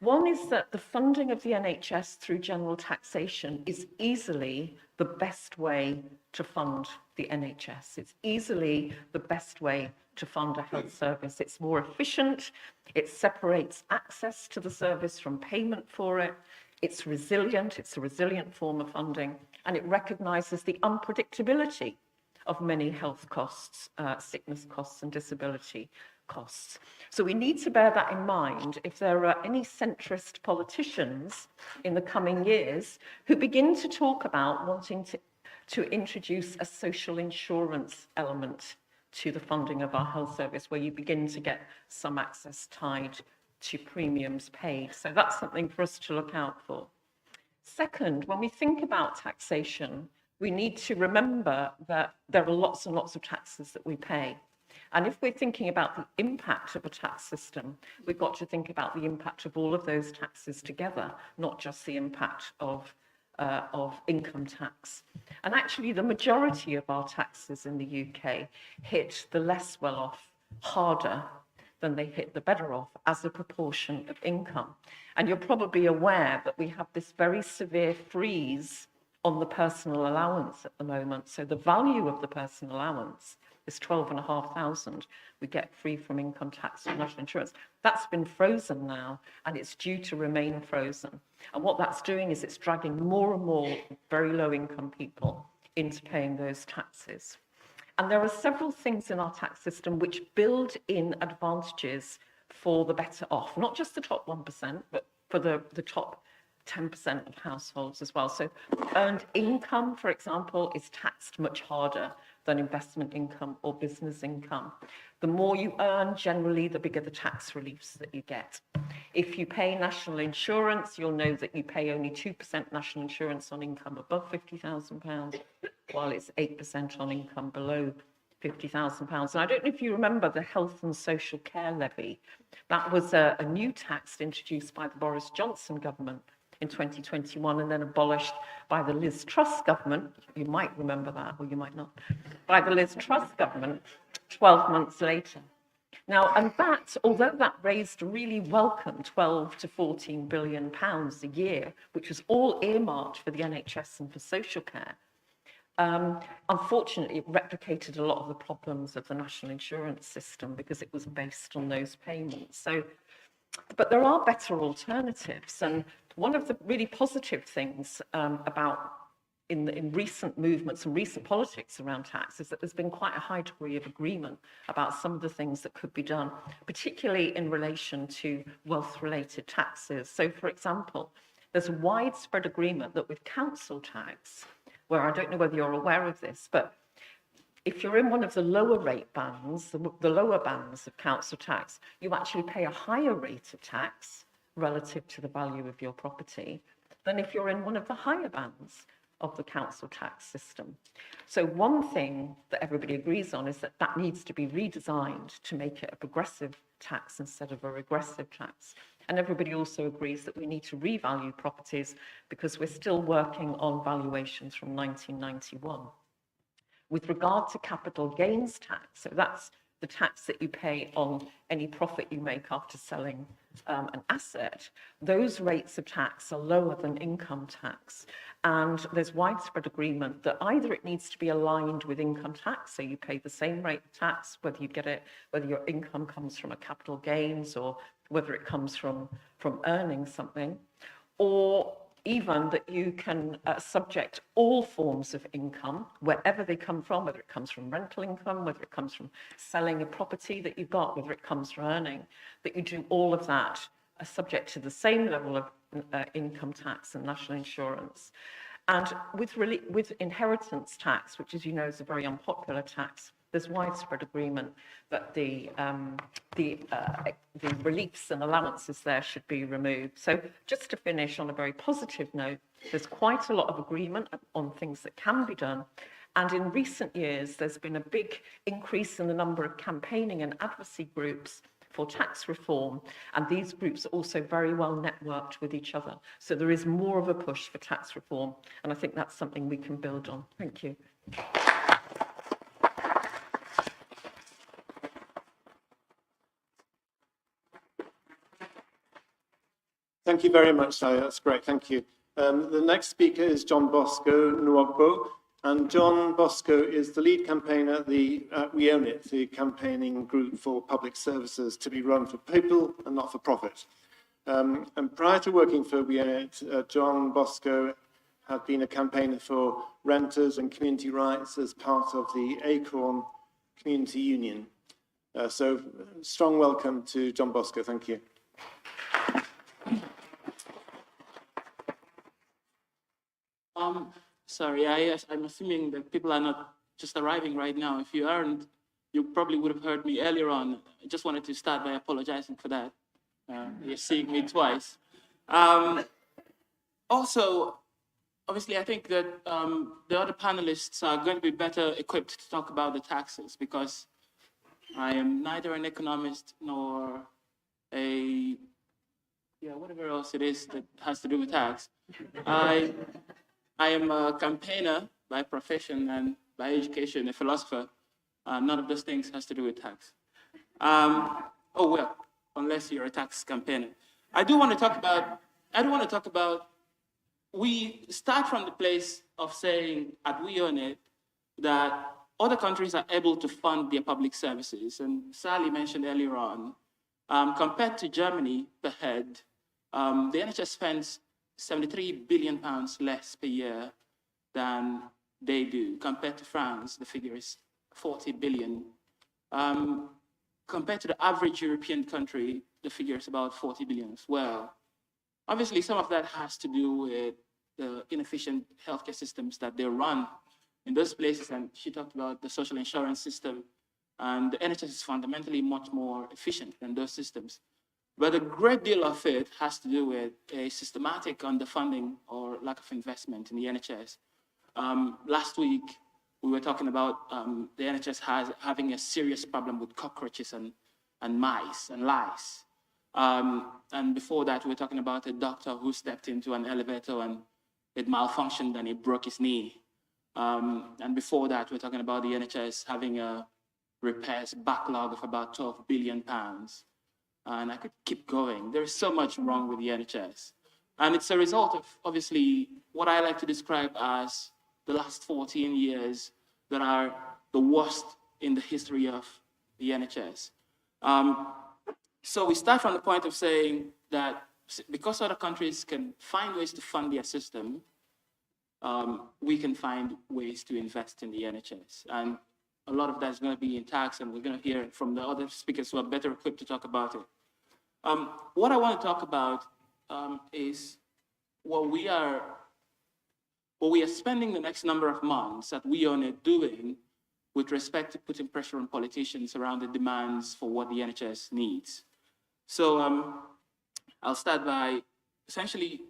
One is that the funding of the NHS through general taxation is easily the best way to fund the NHS. It's easily the best way to fund a health service. It's more efficient, it separates access to the service from payment for it, it's resilient, it's a resilient form of funding, and it recognises the unpredictability of many health costs, sickness costs and disability costs. So we need to bear that in mind if there are any centrist politicians in the coming years who begin to talk about wanting to introduce a social insurance element to the funding of our health service, where you begin to get some access tied to premiums paid. So that's something for us to look out for. Second, when we think about taxation, we need to remember that there are lots and lots of taxes that we pay. And if we're thinking about the impact of a tax system, we've got to think about the impact of all of those taxes together, not just the impact of income tax. And actually, the majority of our taxes in the UK hit the less well-off harder than they hit the better off as a proportion of income. And you're probably aware that we have this very severe freeze on the personal allowance at the moment. So the value of the personal allowance is 12,500 we get free from income tax and national insurance. That's been frozen now, and it's due to remain frozen. And what that's doing is it's dragging more and more very low income people into paying those taxes. And there are several things in our tax system which build in advantages for the better off, not just the top 1%, but for the top 10% of households as well. So earned income, for example, is taxed much harder than investment income or business income. The more you earn, generally, the bigger the tax reliefs that you get. If you pay national insurance, you'll know that you pay only 2% national insurance on income above £50,000, while it's 8% on income below £50,000. And I don't know if you remember the Health and Social Care Levy. That was a new tax introduced by the Boris Johnson government in 2021 and then abolished by the Liz Truss government. You might remember that, or you might not. By the Liz Truss government 12 months later. Now, and that, although that raised a really welcome 12 to 14 billion pounds a year, which was all earmarked for the NHS and for social care, unfortunately, it replicated a lot of the problems of the national insurance system because it was based on those payments. So, but there are better alternatives, and one of the really positive things about in recent movements and recent politics around tax is that there's been quite a high degree of agreement about some of the things that could be done, particularly in relation to wealth-related taxes. So, for example, there's a widespread agreement that with council tax, where I don't know whether you're aware of this, but if you're in one of the lower rate bands, the lower bands of council tax, you actually pay a higher rate of tax relative to the value of your property than if you're in one of the higher bands of the council tax system. So one thing that everybody agrees on is that that needs to be redesigned to make it a progressive tax instead of a regressive tax. And everybody also agrees that we need to revalue properties because we're still working on valuations from 1991. With regard to capital gains tax, so that's the tax that you pay on any profit you make after selling an asset, those rates of tax are lower than income tax. And there's widespread agreement that either it needs to be aligned with income tax, so you pay the same rate of tax, whether you get it, whether your income comes from a capital gains or whether it comes from earning something, or even that you can subject all forms of income, wherever they come from, whether it comes from rental income, whether it comes from selling a property that you've got, whether it comes from earning, that you do all of that subject to the same level of income tax and national insurance. And with inheritance tax, which as you know is a very unpopular tax, there's widespread agreement that the reliefs and allowances there should be removed. So just to finish on a very positive note, there's quite a lot of agreement on things that can be done. And in recent years, there's been a big increase in the number of campaigning and advocacy groups for tax reform. And these groups are also very well networked with each other. So there is more of a push for tax reform. And I think that's something we can build on. Thank you. Thank you very much, Sally. That's great. Thank you. The next speaker is John Bosco Nwogbo. And John Bosco is the lead campaigner at the We Own It, the campaigning group for public services to be run for people and not for profit. And prior to working for We Own It, John Bosco had been a campaigner for renters and community rights as part of the Acorn Community Union. So strong welcome to John Bosco. Thank you. Sorry, I'm assuming that people are not just arriving right now. If you aren't, you probably would have heard me earlier on. I just wanted to start by apologizing for that. You're seeing me twice. Also, obviously, I think that the other panelists are going to be better equipped to talk about the taxes because I am neither an economist nor whatever else it is that has to do with tax. I am a campaigner by profession and by education, a philosopher. None of those things has to do with tax. Unless you're a tax campaigner. I do want to talk about, we start from the place of saying at We Own It that other countries are able to fund their public services. And Sally mentioned earlier on, compared to Germany per head, the NHS spends 73 billion pounds less per year than they do. Compared to France, the figure is 40 billion. Compared to the average European country, the figure is about 40 billion as well. Obviously, some of that has to do with the inefficient healthcare systems that they run in those places. And she talked about the social insurance system. And the NHS is fundamentally much more efficient than those systems. But a great deal of it has to do with a systematic underfunding or lack of investment in the NHS. Last week, we were talking about the NHS having a serious problem with cockroaches and mice and lice. And before that, we were talking about a doctor who stepped into an elevator and it malfunctioned and he broke his knee. And before that, we were talking about the NHS having a repairs backlog of about 12 billion pounds. And I could keep going. There is so much wrong with the NHS. And it's a result of, obviously, what I like to describe as the last 14 years that are the worst in the history of the NHS. So we start from the point of saying that because other countries can find ways to fund their system, we can find ways to invest in the NHS. And a lot of that is going to be in tax, and we're going to hear from the other speakers who are better equipped to talk about it. What I want to talk about is what we are spending the next number of months that We Own It doing with respect to putting pressure on politicians around the demands for what the NHS needs. So I'll start by essentially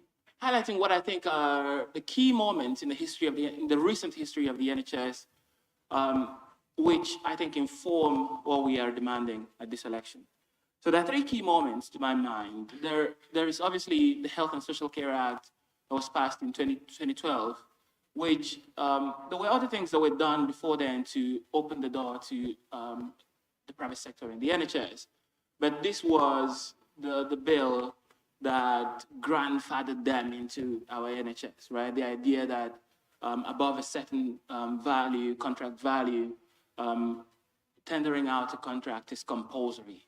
highlighting what I think are the key moments in the recent history of the NHS, which I think inform what we are demanding at this election. So there are three key moments to my mind. There is obviously the Health and Social Care Act that was passed in 2012, which there were other things that were done before then to open the door to the private sector in the NHS. But this was the bill that grandfathered them into our NHS, right? The idea that above a certain value, contract value, tendering out a contract is compulsory.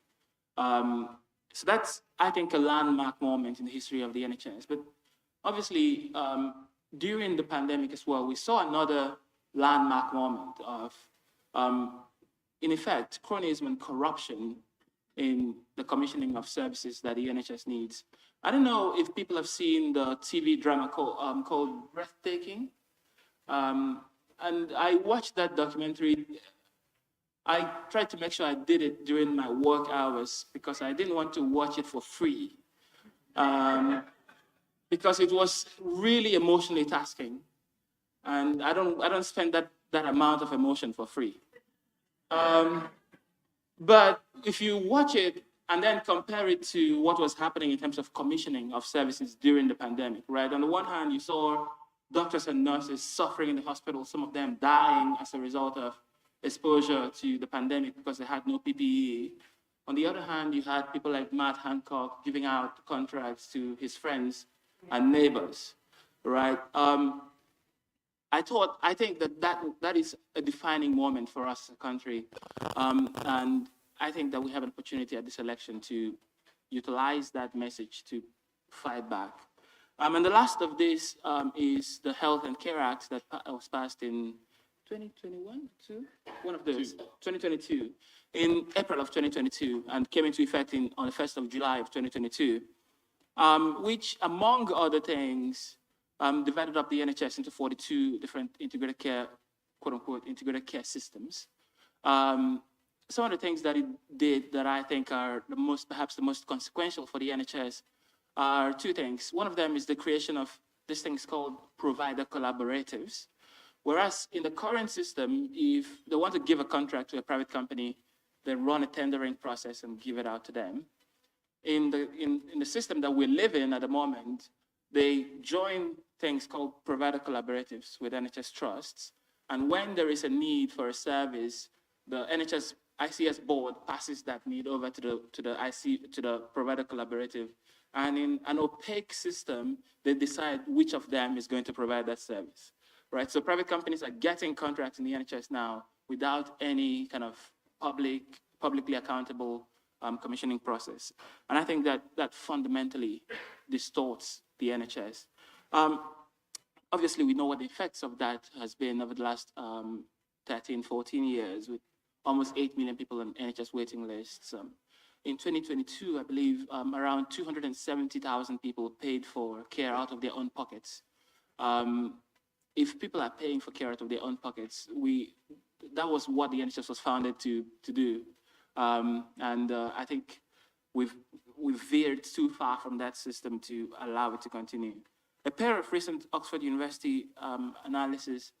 So that's, I think, a landmark moment in the history of the NHS. But obviously, during the pandemic as well, we saw another landmark moment of, in effect, cronyism and corruption in the commissioning of services that the NHS needs. I don't know if people have seen the TV drama called Breathtaking. And I watched that documentary. I tried to make sure I did it during my work hours because I didn't want to watch it for free. Because it was really emotionally tasking. And I don't spend that amount of emotion for free. But if you watch it and then compare it to what was happening in terms of commissioning of services during the pandemic, right? On the one hand, you saw doctors and nurses suffering in the hospital, some of them dying as a result of exposure to the pandemic because they had no PPE. On the other hand, you had people like Matt Hancock giving out contracts to his friends and neighbors, right? I think that is a defining moment for us as a country. And I think that we have an opportunity at this election to utilize that message to fight back. And the last of this is the Health and Care Act that was passed in 2021, one of those, 2022, in April of 2022, and came into effect on the 1st of July of 2022, which, among other things, divided up the NHS into 42 different integrated care, quote unquote, integrated care systems. Some of the things that it did that I think are perhaps the most consequential for the NHS are two things. One of them is the creation of these things called provider collaboratives. Whereas in the current system, if they want to give a contract to a private company, they run a tendering process and give it out to them. In the system that we live in at the moment, they join things called provider collaboratives with NHS trusts. And when there is a need for a service, the NHS ICS board passes that need over to the provider collaborative. And in an opaque system, they decide which of them is going to provide that service. Right, so private companies are getting contracts in the NHS now without any kind of publicly accountable commissioning process. And I think that fundamentally distorts the NHS. Obviously, we know what the effects of that has been over the last 13, 14 years, with almost 8 million people on NHS waiting lists. In 2022, I believe around 270,000 people paid for care out of their own pockets. If people are paying for care out of their own pockets, that was what the NHS was founded to do. I think we've veered too far from that system to allow it to continue. A pair of recent Oxford University analysis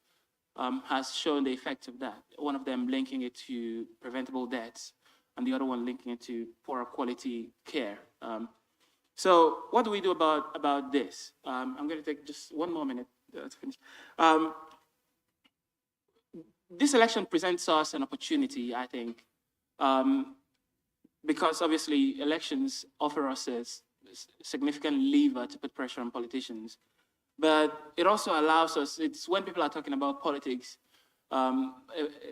has shown the effects of that. One of them linking it to preventable deaths, and the other one linking it to poorer quality care. So what do we do about this? I'm going to take just one more minute to finish. This election presents us an opportunity, I think, because obviously elections offer us a significant lever to put pressure on politicians. But it also allows us, it's when people are talking about politics, a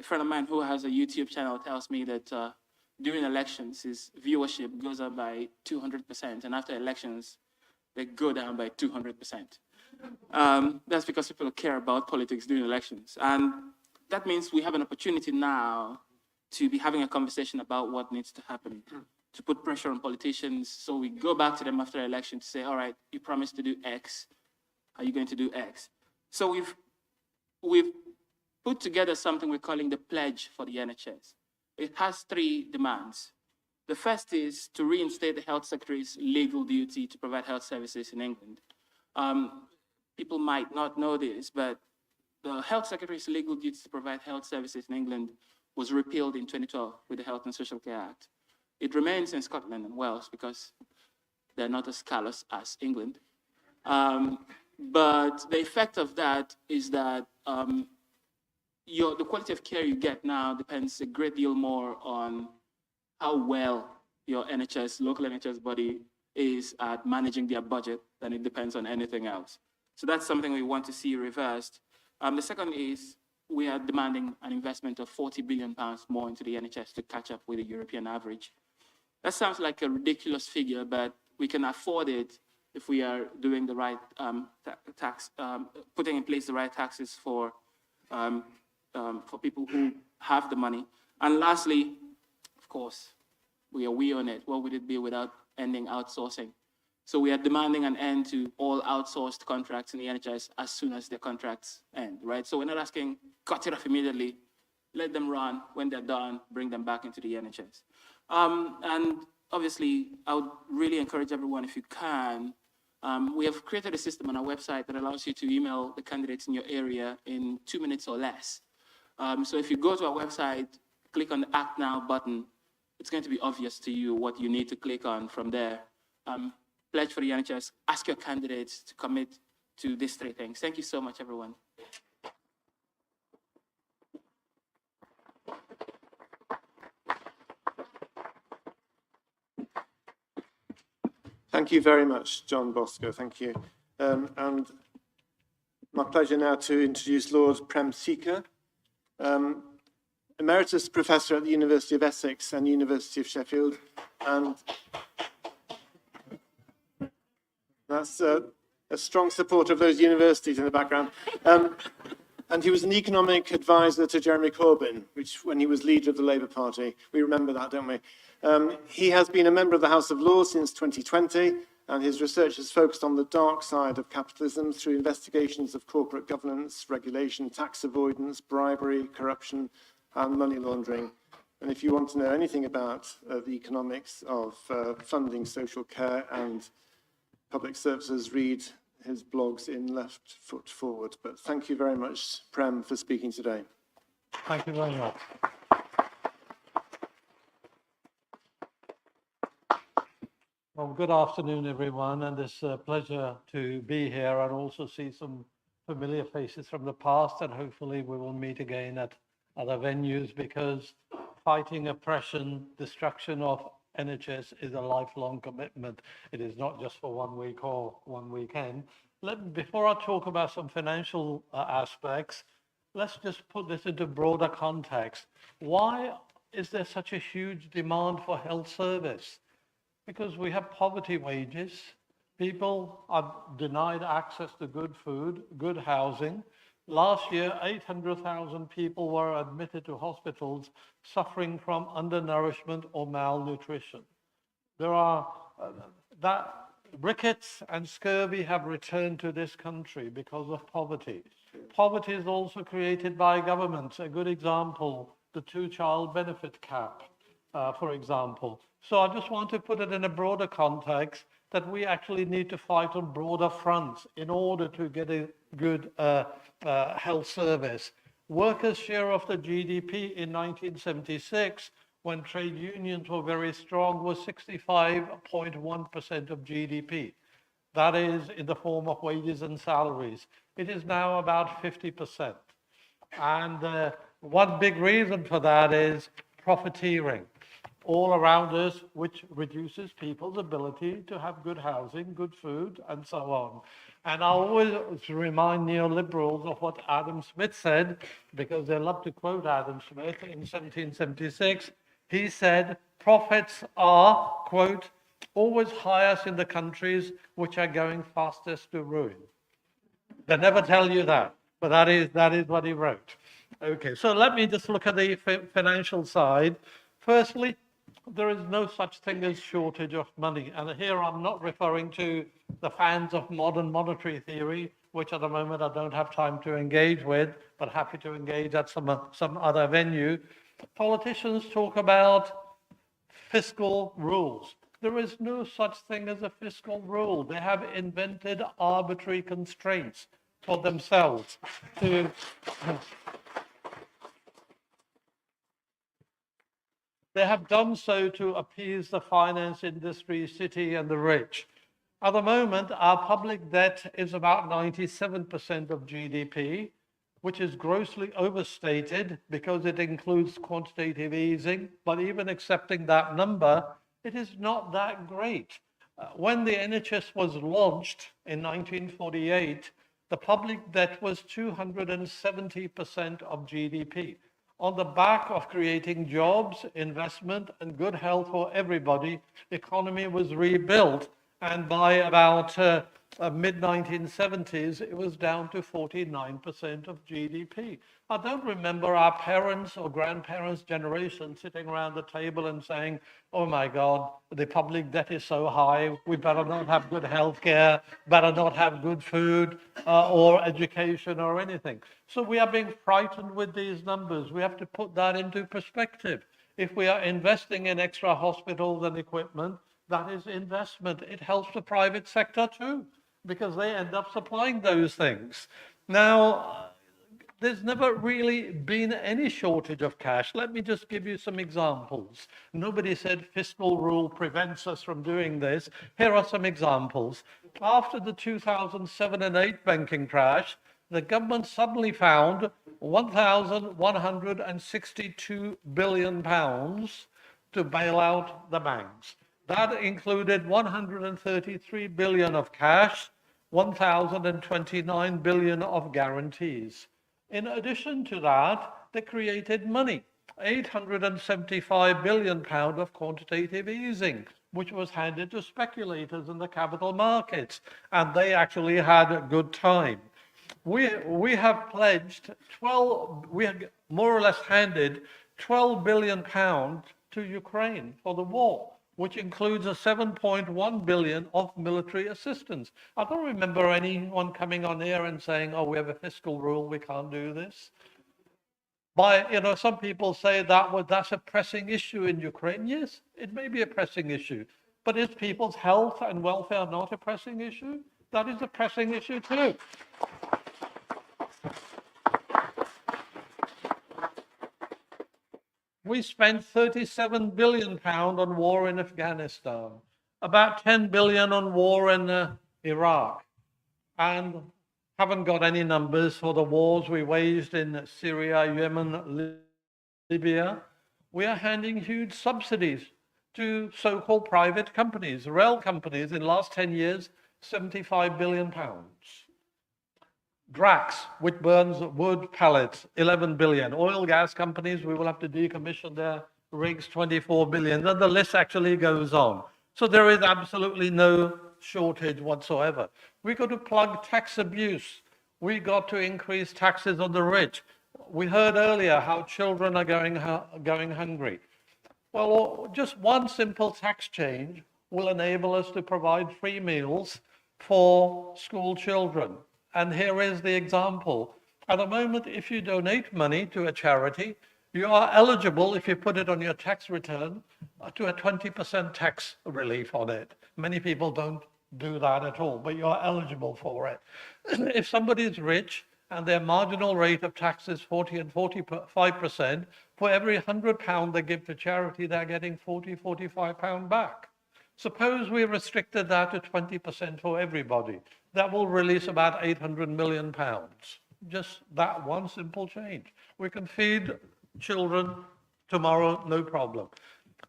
friend of mine who has a YouTube channel tells me that during elections, his viewership goes up by 200%, and after elections, they go down by 200%. That's because people care about politics during elections. And that means we have an opportunity now to be having a conversation about what needs to happen, to put pressure on politicians. So we go back to them after election to say, all right, you promised to do X. Are you going to do X? So we've put together something we're calling the pledge for the NHS. It has 3 demands. The first is to reinstate the Health Secretary's legal duty to provide health services in England. People might not know this, but the Health Secretary's legal duty to provide health services in England was repealed in 2012 with the Health and Social Care Act. It remains in Scotland and Wales because they're not as callous as England. But the effect of that is that the quality of care you get now depends a great deal more on how well your NHS, local NHS body is at managing their budget than it depends on anything else. So that's something we want to see reversed. The second is we are demanding an investment of £40 billion more into the NHS to catch up with the European average. That sounds like a ridiculous figure, but we can afford it if we are doing the right putting in place the right taxes for people who have the money. And lastly, of course, we on it. What would it be without ending outsourcing? So we are demanding an end to all outsourced contracts in the NHS as soon as the contracts end, right? So we're not asking, cut it off immediately, let them run. When they're done, bring them back into the NHS. And obviously, I would really encourage everyone, if you can, we have created a system on our website that allows you to email the candidates in your area in 2 minutes or less. So if you go to our website, click on the Act Now button, it's going to be obvious to you what you need to click on from there. Pledge for the NHS, ask your candidates to commit to these 3 things. Thank you so much, everyone. Thank you very much, John Bosco. Thank you. And my pleasure now to introduce Lord Prem Sikka, Emeritus Professor at the University of Essex and University of Sheffield. And that's a strong supporter of those universities in the background. And he was an economic advisor to Jeremy Corbyn, when he was leader of the Labour Party. We remember that, don't we? He has been a member of the House of Lords since 2020, and his research has focused on the dark side of capitalism through investigations of corporate governance, regulation, tax avoidance, bribery, corruption, and money laundering. And if you want to know anything about the economics of funding social care and public services, read his blogs in Left Foot Forward. But thank you very much, Prem, for speaking today. Thank you very much. Well, good afternoon, everyone, and it's a pleasure to be here and also see some familiar faces from the past, and hopefully we will meet again at other venues, because fighting oppression, destruction of NHS is a lifelong commitment. It is not just for 1 week or 1 weekend. Before I talk about some financial aspects, let's just put this into broader context. Why is there such a huge demand for health service? Because we have poverty wages. People are denied access to good food, good housing. Last year, 800,000 people were admitted to hospitals suffering from undernourishment or malnutrition. There are rickets and scurvy have returned to this country because of poverty. Poverty is also created by governments. A good example, the 2-child benefit cap, for example. So I just want to put it in a broader context that we actually need to fight on broader fronts in order to get a good health service. Workers' share of the GDP in 1976, when trade unions were very strong, was 65.1% of GDP. That is in the form of wages and salaries. It is now about 50%. And one big reason for that is profiteering all around us, which reduces people's ability to have good housing, good food, and so on. And I always remind neoliberals of what Adam Smith said, because they love to quote Adam Smith in 1776. He said, profits are, quote, always highest in the countries which are going fastest to ruin. They never tell you that, but that is what he wrote. Okay, so let me just look at the financial side. Firstly, there is no such thing as shortage of money. And here I'm not referring to the fans of modern monetary theory, which at the moment I don't have time to engage with, but happy to engage at some other venue. Politicians talk about fiscal rules. There is no such thing as a fiscal rule. They have invented arbitrary constraints for themselves to... They have done so to appease the finance industry, city, and the rich. At the moment, our public debt is about 97% of GDP, which is grossly overstated because it includes quantitative easing. But even accepting that number, it is not that great. When the NHS was launched in 1948, the public debt was 270% of GDP. On the back of creating jobs, investment, and good health for everybody, the economy was rebuilt. And by about mid-1970s, it was down to 49% of GDP. I don't remember our parents' or grandparents' generation sitting around the table and saying, oh my God, the public debt is so high, we better not have good healthcare, better not have good food or education or anything. So we are being frightened with these numbers. We have to put that into perspective. If we are investing in extra hospitals and equipment, that is investment. It helps the private sector too, because they end up supplying those things. Now, there's never really been any shortage of cash. Let me just give you some examples. Nobody said fiscal rule prevents us from doing this. Here are some examples. After the 2007 and 8 banking crash, the government suddenly found £1,162 billion to bail out the banks. That included 133 billion of cash, 1,029 billion of guarantees. In addition to that, they created money, 875 billion pound of quantitative easing, which was handed to speculators in the capital markets, and they actually had a good time. We have pledged we have more or less handed 12 billion pounds to Ukraine for the war, which includes a 7.1 billion of military assistance. I don't remember anyone coming on here and saying, oh, we have a fiscal rule, we can't do this. Some people say that's a pressing issue in Ukraine. Yes, it may be a pressing issue, but is people's health and welfare not a pressing issue? That is a pressing issue too. We spent 37 billion pound on war in Afghanistan, about 10 billion on war in Iraq, and haven't got any numbers for the wars we waged in Syria, Yemen, Libya. We are handing huge subsidies to so-called private companies, rail companies in the last 10 years, 75 billion pounds. Drax, which burns wood pellets, 11 billion. Oil gas companies, we will have to decommission their rigs, 24 billion. Then the list actually goes on. So there is absolutely no shortage whatsoever. We got to plug tax abuse. We got to increase taxes on the rich. We heard earlier how children are going hungry. Well, just one simple tax change will enable us to provide free meals for school children. And here is the example. At the moment, if you donate money to a charity, you are eligible, if you put it on your tax return, to a 20% tax relief on it. Many people don't do that at all, but you're eligible for it. If somebody is rich and their marginal rate of tax is 40 and 45%, for every £100 they give to charity, they're getting £45 back. Suppose we restricted that to 20% for everybody. That will release about 800 million pounds. Just that one simple change. We can feed children tomorrow, no problem.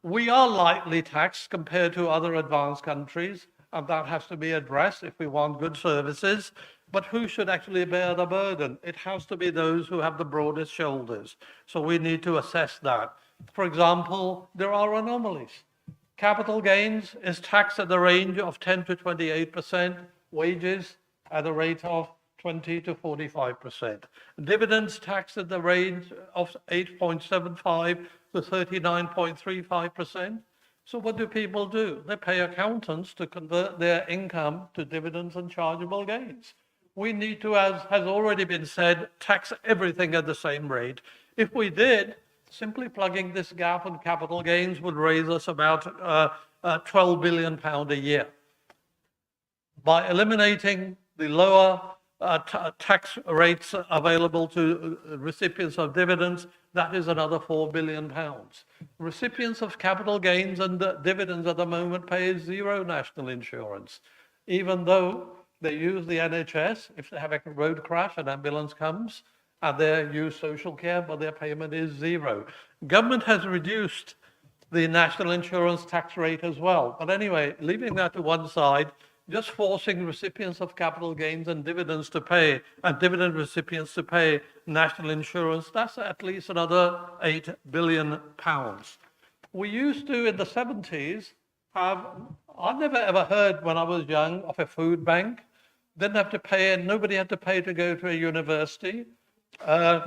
We are lightly taxed compared to other advanced countries, and that has to be addressed if we want good services. But who should actually bear the burden? It has to be those who have the broadest shoulders. So we need to assess that. For example, there are anomalies. Capital gains is taxed at the range of 10 to 28%, wages at a rate of 20 to 45%. Dividends taxed at the range of 8.75 to 39.35%. So what do people do? They pay accountants to convert their income to dividends and chargeable gains. We need to, as has already been said, tax everything at the same rate. If we did, Simply plugging this gap on capital gains would raise us about £12 billion a year. By eliminating the lower tax rates available to recipients of dividends, that is another £4 billion. Recipients of capital gains and dividends at the moment pay zero national insurance, even though they use the NHS. If they have a road crash, an ambulance comes, and they use social care, but their payment is zero. Government has reduced the national insurance tax rate as well. But anyway, leaving that to one side, just forcing recipients of capital gains and dividends to pay, and dividend recipients to pay national insurance, that's at least another £8 billion. We used to, in the 70s, have, I never ever heard when I was young of a food bank. Didn't have to pay, and nobody had to pay to go to a university. You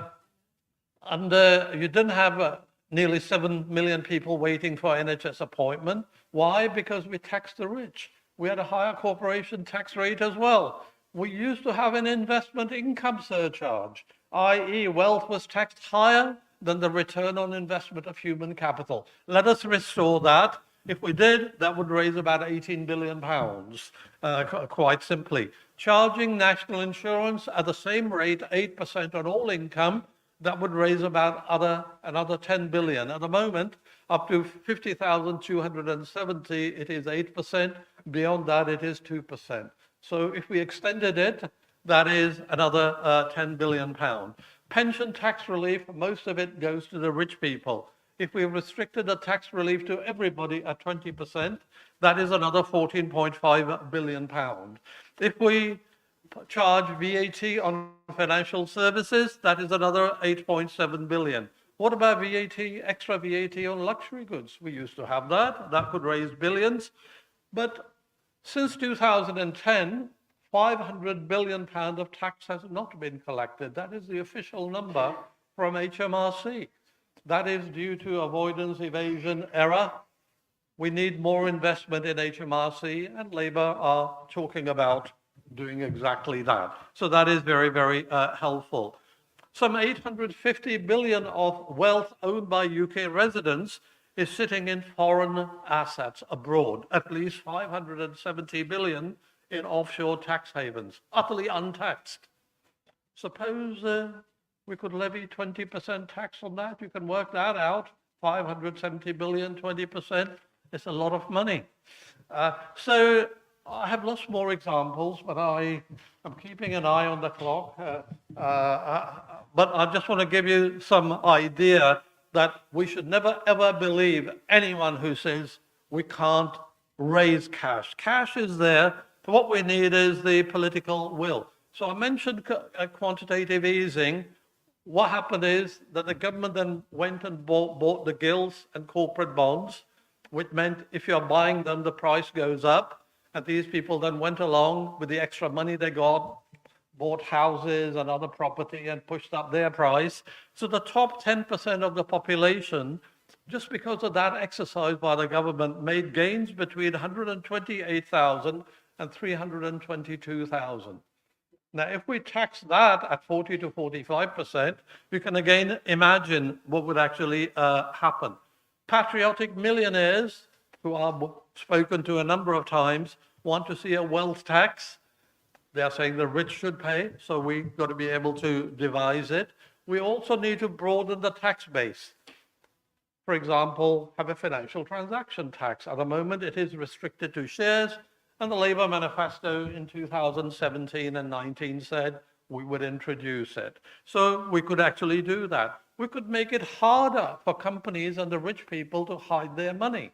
didn't have nearly 7 million people waiting for an NHS appointment. Why? Because we taxed the rich. We had a higher corporation tax rate as well. We used to have an investment income surcharge, i.e. wealth was taxed higher than the return on investment of human capital. Let us restore that. If we did, that would raise about £18 billion, quite simply. Charging national insurance at the same rate, 8% on all income, that would raise about another 10 billion. At the moment, up to 50,270, it is 8%. Beyond that, it is 2%. So if we extended it, that is another 10 billion pound. Pension tax relief, most of it goes to the rich people. If we restricted the tax relief to everybody at 20%, that is another 14.5 billion pound. If we charge VAT on financial services, that is another 8.7 billion. What about VAT, extra VAT on luxury goods? We used to have that. That could raise billions. But since 2010, £500 billion of tax has not been collected. That is the official number from HMRC. That is due to avoidance, evasion, error. We need more investment in HMRC, and Labour are talking about doing exactly that. So that is very, very helpful. Some 850 billion of wealth owned by UK residents is sitting in foreign assets abroad, at least 570 billion in offshore tax havens, utterly untaxed. Suppose we could levy 20% tax on that. You can work that out. 570 billion, 20%. It's a lot of money. So I have lots more examples, but I am keeping an eye on the clock. But I just want to give you some idea that we should never, ever believe anyone who says we can't raise cash. Cash is there. What we need is the political will. So I mentioned quantitative easing. What happened is that the government then went and bought the gilts and corporate bonds, which meant if you're buying them, the price goes up. And these people then went along with the extra money they got, bought houses and other property and pushed up their price. So the top 10% of the population, just because of that exercise by the government, made gains between 128,000 and 322,000. Now, if we tax that at 40 to 45%, you can again imagine what would actually happen. Patriotic millionaires, who are spoken to a number of times, want to see a wealth tax. They are saying the rich should pay, so we've got to be able to devise it. We also need to broaden the tax base. For example, have a financial transaction tax. At the moment, it is restricted to shares, and the Labour manifesto in 2017 and 19 said we would introduce it. So we could actually do that. We could make it harder for companies and the rich people to hide their money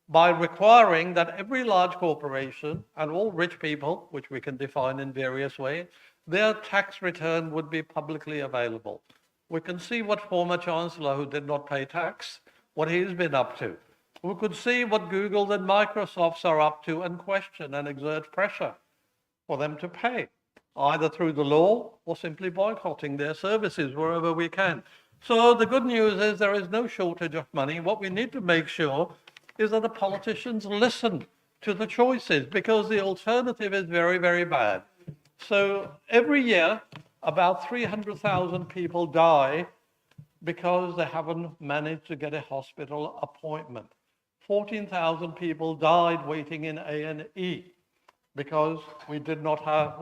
by requiring that every large corporation and all rich people, which we can define in various ways, their tax return would be publicly available. We can see what former Chancellor who did not pay tax, what he's been up to. We could see what Google and Microsoft are up to and question and exert pressure for them to pay, either through the law or simply boycotting their services wherever we can. So the good news is there is no shortage of money. What we need to make sure is that the politicians listen to the choices, because the alternative is very, very bad. So every year, about 300,000 people die because they haven't managed to get a hospital appointment. 14,000 people died waiting in A&E because we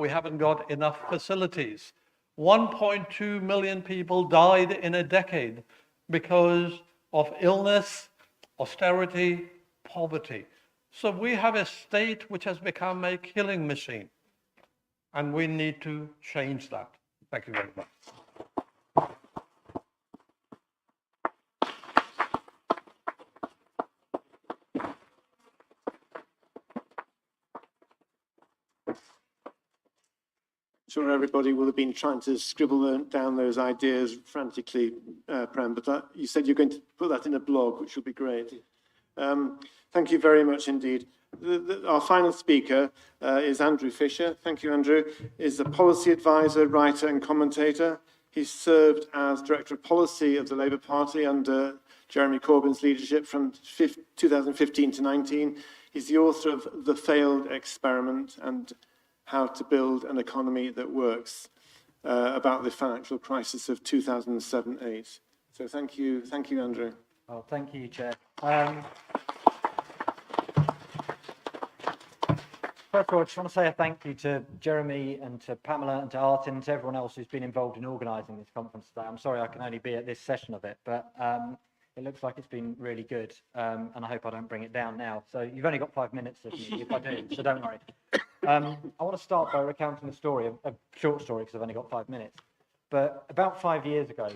haven't got enough facilities. 1.2 million people died in a decade because of illness, austerity, poverty. So we have a state which has become a killing machine, and we need to change that. Thank you very much. Sure, everybody will have been trying to scribble down those ideas frantically, Prem, but you said you're going to put that in a blog, which will be great. Thank you very much indeed. Our final speaker is Andrew Fisher. Thank you, Andrew. Is a policy advisor, writer and commentator. He's served as Director of Policy of the Labour Party under Jeremy Corbyn's leadership from 2015 to 19. He's the author of The Failed Experiment and How to Build an Economy That Works, about the financial crisis of 2007-8. So thank you, Andrew. Well, thank you, Chair. First of all, I just want to say a thank you to Jeremy and to Pamela and to Artin and to everyone else who's been involved in organising this conference today. I'm sorry I can only be at this session of it, but it looks like it's been really good, and I hope I don't bring it down now. So you've only got 5 minutes if I do, so don't worry. I want to start by recounting a story, a short story, because I've only got 5 minutes. But about 5 years ago,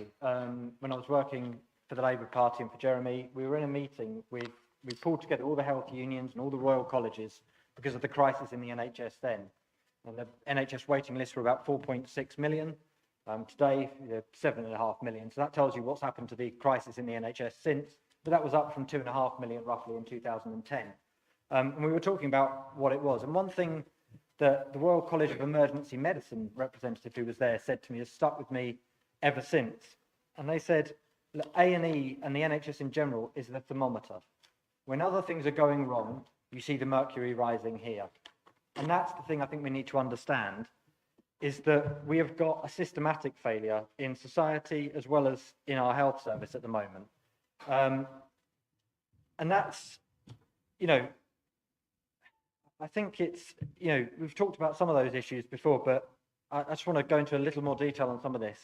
when I was working for the Labour Party and for Jeremy, we were in a meeting we pulled together all the health unions and all the royal colleges because of the crisis in the NHS then. And the NHS waiting lists were about 4.6 million. Today, 7.5 million. So that tells you what's happened to the crisis in the NHS since. But that was up from 2.5 million roughly in 2010. And we were talking about what it was. And one thing that the Royal College of Emergency Medicine representative who was there said to me has stuck with me ever since. And they said, A&E and the NHS in general is the thermometer. When other things are going wrong, you see the mercury rising here. And that's the thing I think we need to understand, is that we have got a systematic failure in society as well as in our health service at the moment. And that's, I think it's, we've talked about some of those issues before, but I just want to go into a little more detail on some of this.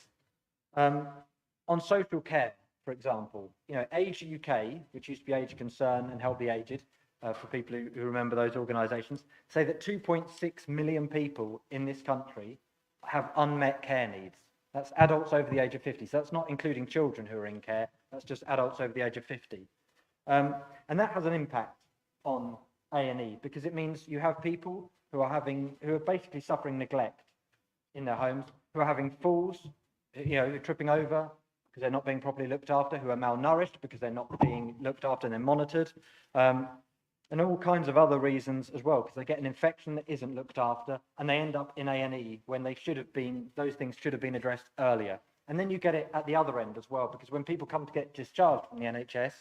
On social care, for example, Age UK, which used to be Age Concern and Help the Aged, for people who remember those organisations, say that 2.6 million people in this country have unmet care needs. That's adults over the age of 50. So that's not including children who are in care. That's just adults over the age of 50. And that has an impact on A&E because it means you have people who are basically suffering neglect in their homes, who are having falls, tripping over because they're not being properly looked after, who are malnourished because they're not being looked after and they're monitored. And all kinds of other reasons as well, because they get an infection that isn't looked after and they end up in A&E when they should have been, those things should have been addressed earlier. And then you get it at the other end as well, because when people come to get discharged from the NHS,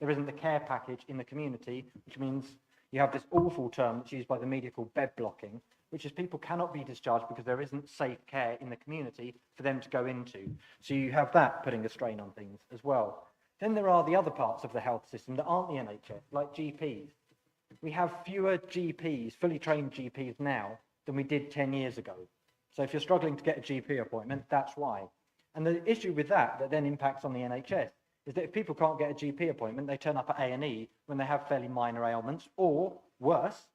there isn't the care package in the community, which means you have this awful term that's used by the media called bed blocking, which is people cannot be discharged because there isn't safe care in the community for them to go into. So you have that putting a strain on things as well. Then there are the other parts of the health system that aren't the NHS, like GPs. We have fewer GPs, fully trained GPs now, than we did 10 years ago. So if you're struggling to get a GP appointment, that's why. And the issue with that then impacts on the NHS is that if people can't get a GP appointment, they turn up at A&E when they have fairly minor ailments, or worse,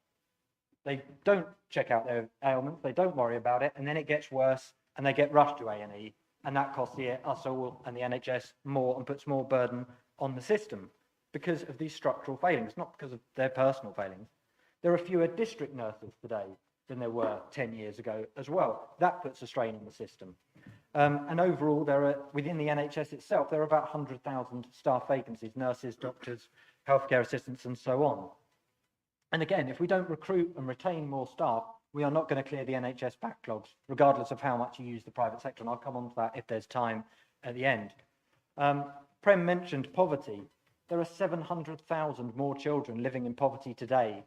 they don't check out their ailments, they don't worry about it, and then it gets worse, and they get rushed to A&E, and that costs us all and the NHS more and puts more burden on the system, because of these structural failings, not because of their personal failings. There are fewer district nurses today than there were 10 years ago as well. That puts a strain on the system. And overall, within the NHS itself, there are about 100,000 staff vacancies, nurses, doctors, healthcare assistants, and so on. And again, if we don't recruit and retain more staff, we are not going to clear the NHS backlogs, regardless of how much you use the private sector. And I'll come on to that if there's time at the end. Prem mentioned poverty. There are 700,000 more children living in poverty today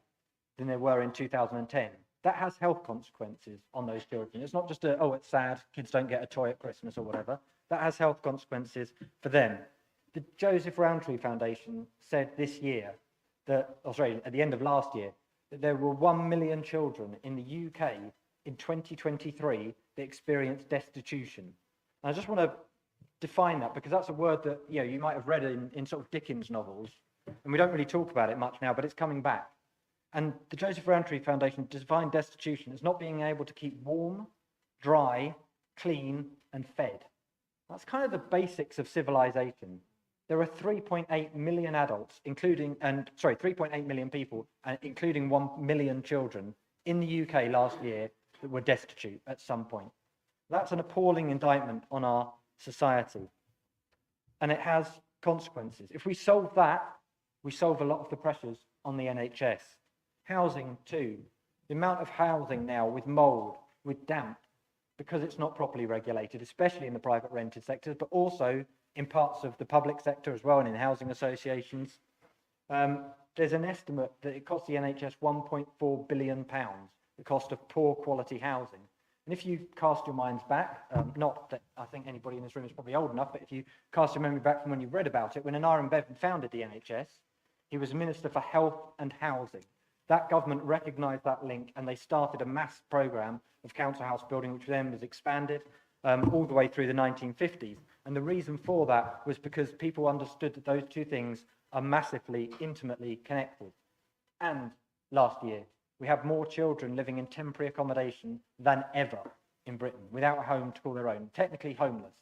than there were in 2010. That has health consequences on those children. It's not just it's sad, kids don't get a toy at Christmas or whatever. That has health consequences for them. The Joseph Rowntree Foundation said this year that, oh sorry, at the end of last year, that there were 1 million children in the UK in 2023 that experienced destitution. And I just want to define that, because that's a word that you might have read in sort of Dickens novels, and we don't really talk about it much now, but it's coming back. And the Joseph Rowntree Foundation defined destitution as not being able to keep warm, dry, clean, and fed. That's kind of the basics of civilization. There are 3.8 million adults, 3.8 million people, including 1 million children in the UK last year that were destitute at some point. That's an appalling indictment on our society. And it has consequences. If we solve that, we solve a lot of the pressures on the NHS. Housing too. The amount of housing now with mould, with damp, because it's not properly regulated, especially in the private rented sector, but also in parts of the public sector as well and in housing associations. There's an estimate that it costs the NHS £1.4 billion, the cost of poor quality housing. And if you cast your minds back, not that I think anybody in this room is probably old enough, but if you cast your memory back from when you read about it, when Aneurin Bevan founded the NHS, he was Minister for Health and Housing. That government recognised that link, and they started a mass programme of council house building, which then was expanded all the way through the 1950s. And the reason for that was because people understood that those two things are massively, intimately connected. And last year, we have more children living in temporary accommodation than ever in Britain, without a home to call their own, technically homeless.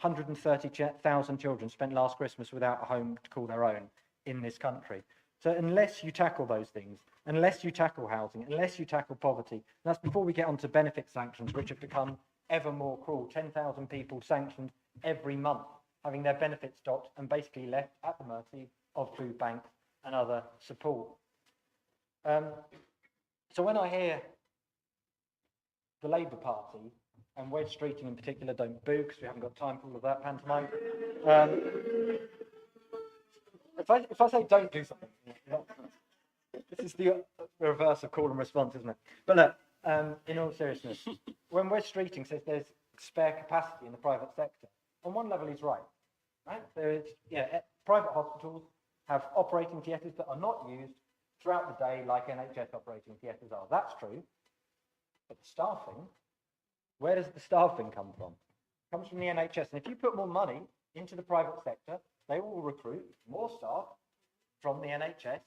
130,000 children spent last Christmas without a home to call their own in this country. So unless you tackle those things, unless you tackle housing, unless you tackle poverty, and that's before we get onto benefit sanctions, which have become ever more cruel. 10,000 people sanctioned every month, having their benefits stopped and basically left at the mercy of food banks and other support. So when I hear the Labour Party, and Wedge Streeting in particular, don't boo because we haven't got time for all of that pantomime. If I say don't do something, this is the reverse of call and response, isn't it? But look, in all seriousness, when Wedge Streeting says there's spare capacity in the private sector, on one level he's right. There is, private hospitals have operating theatres that are not used throughout the day like NHS operating theatres are. That's true. But the staffing, where does the staffing come from? It comes from the NHS. And if you put more money into the private sector, they will recruit more staff from the NHS,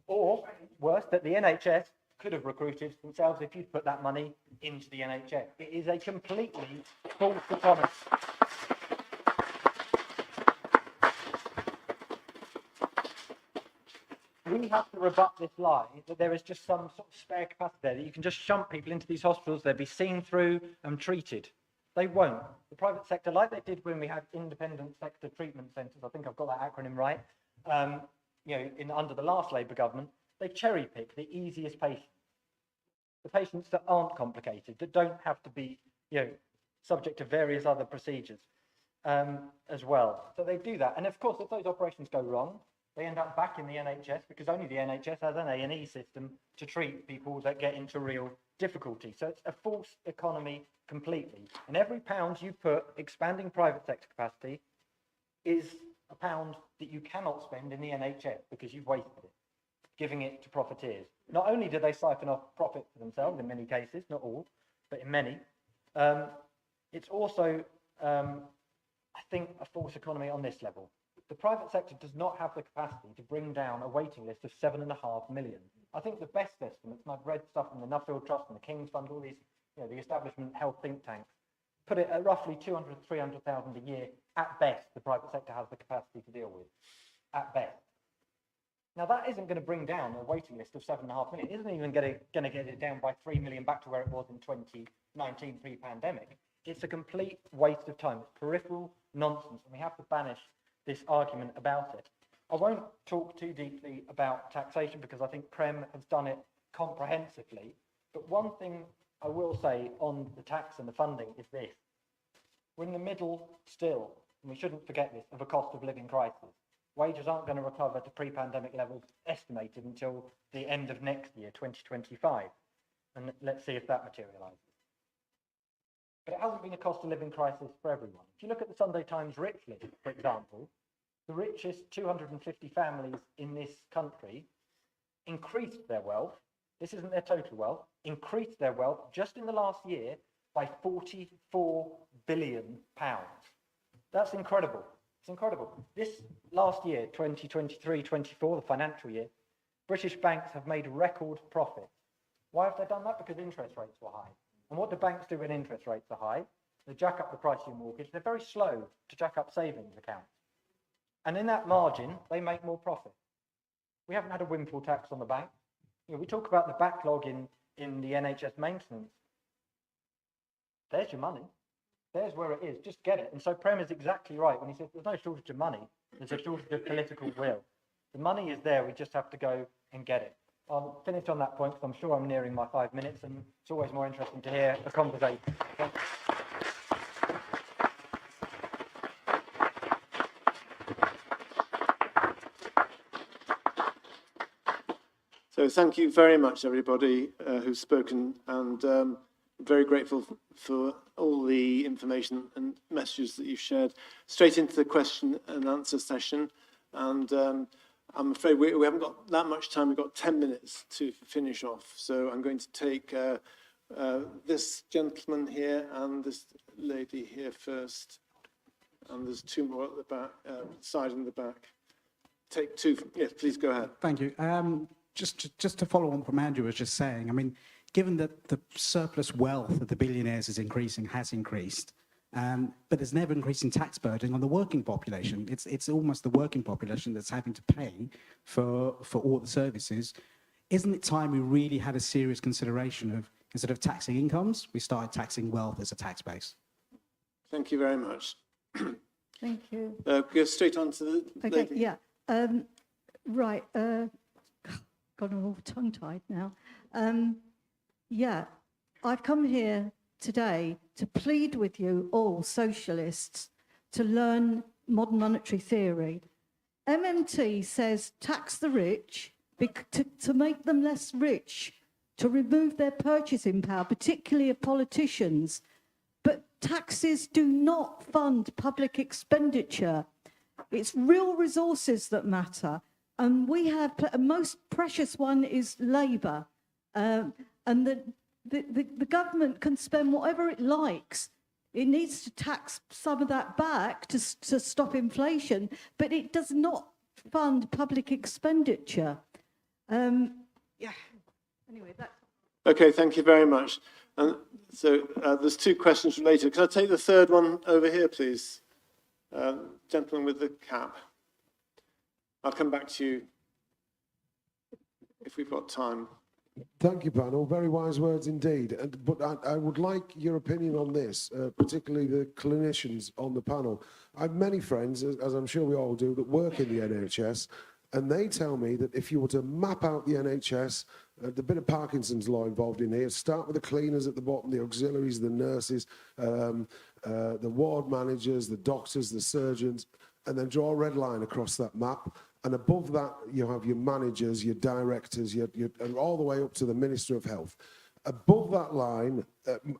or worse, that the NHS could have recruited themselves if you'd put that money into the NHS. It is a completely false economy. We have to rebut this lie that there is just some sort of spare capacity there, that you can just shunt people into these hospitals, they'll be seen through and treated. They won't. The private sector, like they did when we had independent sector treatment centres, I think I've got that acronym right, under the last Labour government, they cherry pick the easiest patients. The patients that aren't complicated, that don't have to be, subject to various other procedures as well. So they do that. And of course, if those operations go wrong, they end up back in the NHS because only the NHS has an A&E system to treat people that get into real difficulty. So it's a false economy completely. And every pound you put expanding private sector capacity is a pound that you cannot spend in the NHS because you've wasted it, giving it to profiteers. Not only do they siphon off profit for themselves in many cases, not all, but in many, it's also, I think, a false economy on this level. The private sector does not have the capacity to bring down a waiting list of 7.5 million. I think the best estimates, and I've read stuff from the Nuffield Trust and the King's Fund, all these, the establishment health think tanks, put it at roughly 200,000 to 300,000 a year at best. The private sector has the capacity to deal with, at best. Now that isn't going to bring down a waiting list of 7.5 million. It isn't even going to get it down by 3 million back to where it was in 2019 pre-pandemic. It's a complete waste of time. It's peripheral nonsense, and we have to banish this argument about it. I won't talk too deeply about taxation because I think Prem has done it comprehensively. But one thing I will say on the tax and the funding is this. We're in the middle still, and we shouldn't forget this, of a cost of living crisis. Wages aren't going to recover to pre-pandemic levels estimated until the end of next year, 2025. And let's see if that materialises. but it hasn't been a cost of living crisis for everyone. If you look at the Sunday Times Rich List, for example, the richest 250 families in this country increased their wealth. This isn't their total wealth, increased their wealth just in the last year by £44 billion. That's incredible. It's incredible. This last year, 2023-24, the financial year, British banks have made record profits. Why have they done that? Because interest rates were high. And what do banks do when interest rates are high? They jack up the price of your mortgage. They're very slow to jack up savings accounts. And in that margin, they make more profit. We haven't had a windfall tax on the bank. You know, we talk about the backlog in the NHS maintenance. There's your money. There's where it is. Just get it. And so Prem is exactly right when he says there's no shortage of money. There's a shortage of political will. The money is there. We just have to go and get it. I'll finish on that point because I'm sure I'm nearing my 5 minutes, and it's always more interesting to hear a conversation. So thank you very much, everybody who's spoken, and very grateful for all the information and messages that you've shared. Straight into the question and answer session, and I'm afraid we haven't got that much time. We've got 10 minutes to finish off, so I'm going to take this gentleman here and this lady here first, and there's two more at the back, side in the back. Take two. Yes, please go ahead. Thank you. Just to follow on from Andrew was just saying, I mean, given that the surplus wealth of the billionaires is increasing, has increased, but there's never increasing tax burden on the working population. It's almost the working population that's having to pay for all the services. Isn't it time we really had a serious consideration of, instead of taxing incomes, we started taxing wealth as a tax base? Thank you very much. Thank you. Go straight on to the lady. Yeah. Right. God, I'm all tongue-tied now. Yeah, I've come here today to plead with you all socialists to learn modern monetary theory. MMT says tax the rich to make them less rich, to remove their purchasing power, particularly of politicians. But taxes do not fund public expenditure. It's real resources that matter. And we have, a most precious one is labour. And the government can spend whatever it likes. It needs to tax some of that back to stop inflation, but it does not fund public expenditure. Yeah, anyway, that's... Okay, thank you very much. And so there's two questions related. Can I take the third one over here, please? Gentleman with the cap. I'll come back to you if we've got time. Thank you, panel. Very wise words indeed. But I would like your opinion on this, particularly the clinicians on the panel. I have many friends, as I'm sure we all do, that work in the NHS, and they tell me that if you were to map out the NHS, the bit of Parkinson's law involved in here, start with the cleaners at the bottom, the auxiliaries, the nurses, the ward managers, the doctors, the surgeons, and then draw a red line across that map. And above that, you have your managers, your directors, and all the way up to the Minister of Health. Above that line,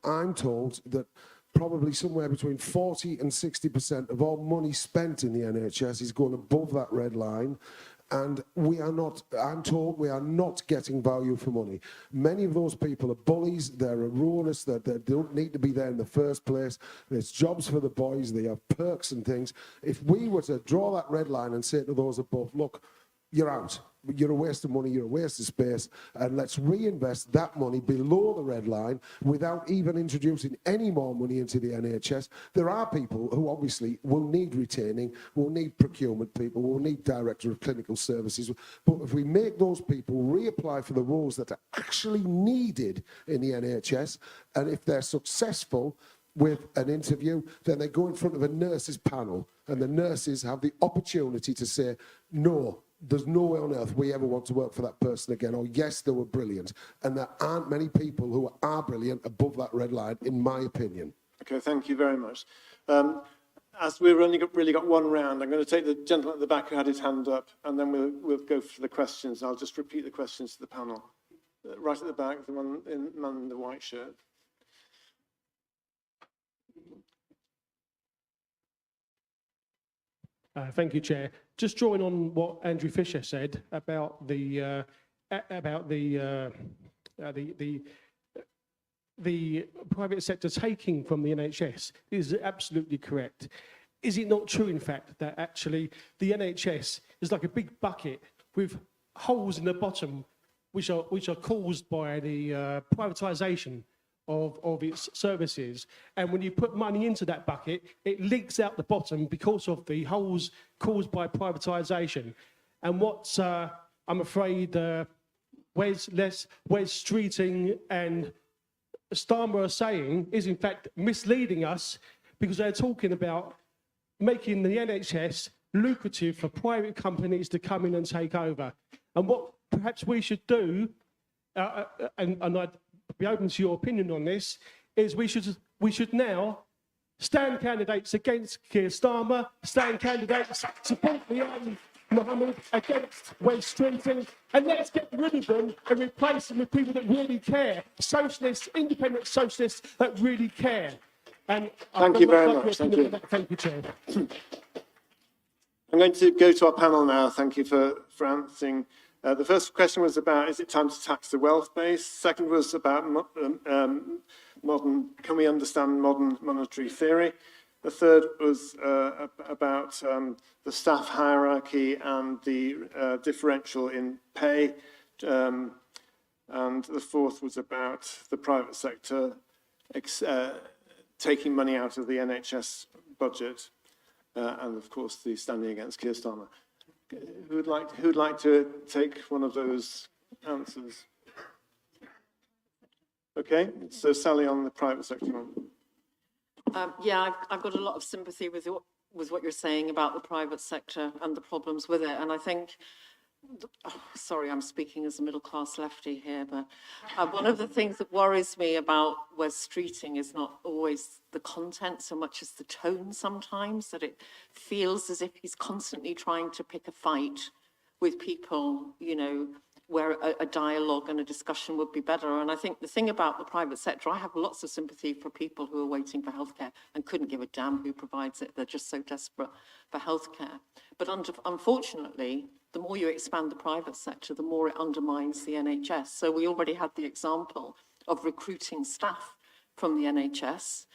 I'm told that probably somewhere between 40 and 60% of all money spent in the NHS is going above that red line. And we are not, I'm told, we are not getting value for money. Many of those people are bullies, they're erroneous, they don't need to be there in the first place. There's jobs for the boys, they have perks and things. If we were to draw that red line and say to those above, look, you're out. You're a waste of money, you're a waste of space, and let's reinvest that money below the red line without even introducing any more money into the NHS. There are people who obviously will need retaining, will need procurement people, will need director of clinical services, but if we make those people reapply for the roles that are actually needed in the NHS, and if they're successful with an interview, then they go in front of a nurses panel, and the nurses have the opportunity to say, no, there's no way on earth we ever want to work for that person again, or yes, they were brilliant. And there aren't many people who are brilliant above that red line, in my opinion. Okay, thank you very much. As we've only really got one round, I'm going to take the gentleman at the back who had his hand up, and then we'll go for the questions. I'll just repeat the questions to the panel. Right at the back, the man in the white shirt. Thank you, Chair. Just drawing on what Andrew Fisher said about the private sector taking from the NHS is absolutely correct. Is it not true, in fact, that actually the NHS is like a big bucket with holes in the bottom, which are caused by the privatisation of its services, and when you put money into that bucket, it leaks out the bottom because of the holes caused by privatisation. And what I'm afraid Wes Streeting and Starmer are saying is in fact misleading us, because they're talking about making the NHS lucrative for private companies to come in and take over. And what perhaps we should do, and I'd be open to your opinion on this, is we should now stand candidates against Keir Starmer, stand candidates support Liam Mohammed against Wes Streeting, and let's get rid of them and replace them with people that really care, socialists, independent socialists that really care. And Thank you very much. Thank you. Thank you, Chair. I'm going to go to our panel now. Thank you for answering. The first question was about, is it time to tax the wealth base? Second was about can we understand modern monetary theory? The third was about the staff hierarchy and the differential in pay. And the fourth was about the private sector taking money out of the NHS budget. And of course, the standing against Keir Starmer. Who'd like to take one of those answers? Okay, so Sally on the private sector one. Yeah, I've got a lot of sympathy with what you're saying about the private sector and the problems with it. And I think, sorry, I'm speaking as a middle-class lefty here, but one of the things that worries me about Wes Streeting is not always the content so much as the tone sometimes, that it feels as if he's constantly trying to pick a fight with people, you know, where a dialogue and a discussion would be better. And I think the thing about the private sector, I have lots of sympathy for people who are waiting for healthcare and couldn't give a damn who provides it. They're just so desperate for healthcare. But unfortunately, the more you expand the private sector, the more it undermines the NHS. So we already had the example of recruiting staff from the NHS.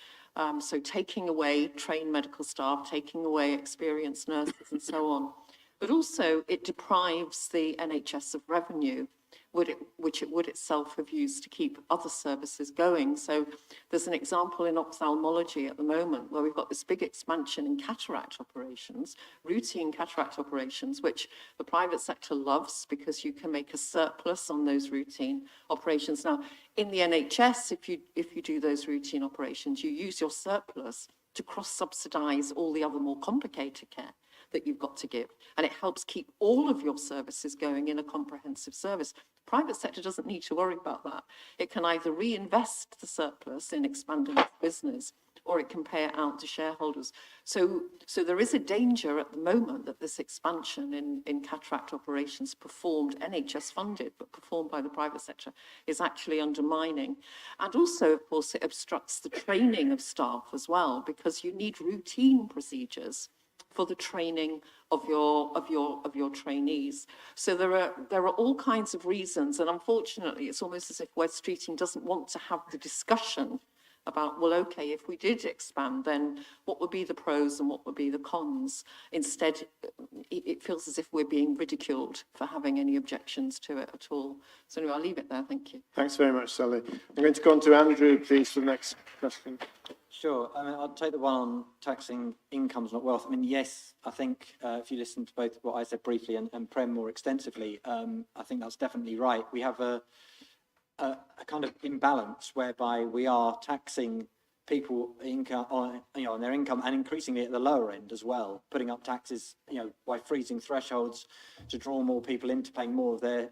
So taking away trained medical staff, taking away experienced nurses and so on. But also it deprives the NHS of revenue, which it would itself have used to keep other services going. So there's an example in ophthalmology at the moment where we've got this big expansion in cataract operations, routine cataract operations, which the private sector loves because you can make a surplus on those routine operations. Now, in the NHS, if you do those routine operations, you use your surplus to cross-subsidise all the other more complicated care that you've got to give. And it helps keep all of your services going in a comprehensive service. The private sector doesn't need to worry about that. It can either reinvest the surplus in expanding its business, or it can pay it out to shareholders. So there is a danger at the moment that this expansion in cataract operations performed, NHS funded, but performed by the private sector, is actually undermining. And also, of course, it obstructs the training of staff as well, because you need routine procedures for the training of your trainees. So there are all kinds of reasons, and unfortunately it's almost as if Wes Streeting doesn't want to have the discussion about, well, okay, if we did expand, then what would be the pros and what would be the cons? Instead, it feels as if we're being ridiculed for having any objections to it at all. So anyway, I'll leave it there. Thank you. Thanks very much, Sally. I'm going to go on to Andrew, please, for the next question. Sure. I mean, I'll take the one on taxing incomes, not wealth. I mean, yes, I think if you listen to both what I said briefly and Prem more extensively, I think that's definitely right. We have a kind of imbalance whereby we are taxing people income on their income, and increasingly at the lower end as well, putting up taxes, by freezing thresholds to draw more people into paying more of their,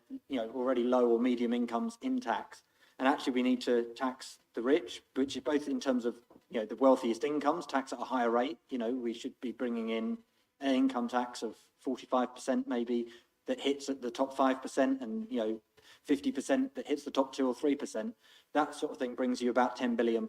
already low or medium incomes in tax. And actually we need to tax the rich, which is both in terms of, the wealthiest incomes, tax at a higher rate. We should be bringing in an income tax of 45% maybe that hits at the top 5% and, 50% that hits the top 2 or 3%. That sort of thing brings you about £10 billion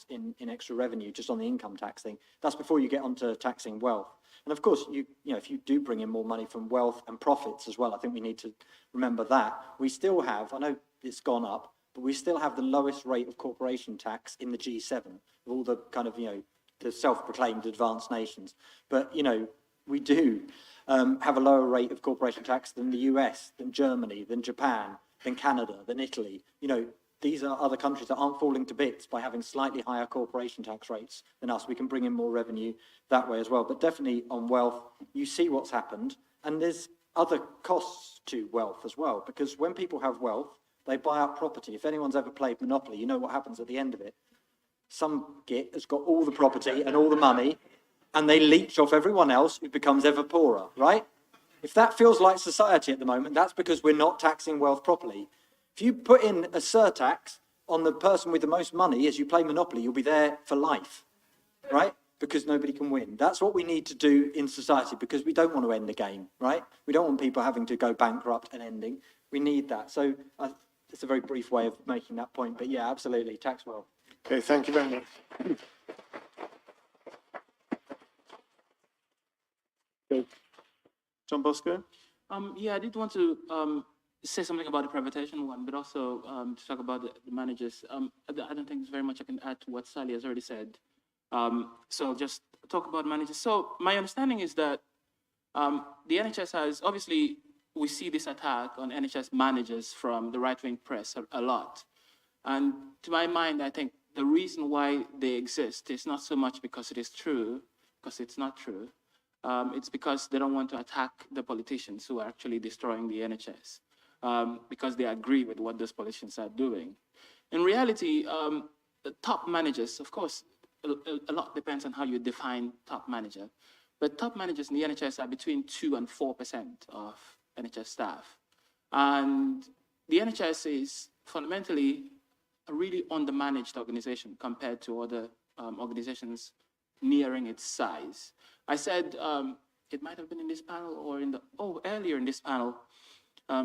in extra revenue just on the income tax thing. That's before you get onto taxing wealth. And of course, you know, if you do bring in more money from wealth and profits as well, I think we need to remember that. We still have, I know it's gone up, but we still have the lowest rate of corporation tax in the G7 of all the kind of, you know, the self-proclaimed advanced nations. But, you know, we do have a lower rate of corporation tax than the US, than Germany, than Japan, than Canada, than Italy. You know, these are other countries that aren't falling to bits by having slightly higher corporation tax rates than us. We can bring in more revenue that way as well. But definitely on wealth, you see what's happened. And there's other costs to wealth as well, because when people have wealth, they buy up property. If anyone's ever played Monopoly, you know what happens at the end of it. Some git has got all the property and all the money, and they leech off everyone else who becomes ever poorer, right? If that feels like society at the moment, that's because we're not taxing wealth properly. If you put in a surtax on the person with the most money as you play Monopoly, you'll be there for life, right? Because nobody can win. That's what we need to do in society, because we don't want to end the game, right? We don't want people having to go bankrupt and ending. We need that. So it's a very brief way of making that point, but yeah, absolutely, tax wealth. Okay, thank you very much. Okay. John Bosco? Yeah, I did want to say something about the privatization one, but also to talk about the managers. I don't think there's very much I can add to what Sally has already said. So I'll just talk about managers. So my understanding is that the NHS has, obviously, we see this attack on NHS managers from the right-wing press a lot. And to my mind, I think the reason why they exist is not so much because it is true, because it's not true. It's because they don't want to attack the politicians who are actually destroying the NHS, because they agree with what those politicians are doing. In reality, the top managers, of course, a lot depends on how you define top manager, but top managers in the NHS are between 2% and 4% of NHS staff. And the NHS is fundamentally a really undermanaged organization compared to other organizations nearing its size. I said, it might have been in this panel or in the, earlier in this panel.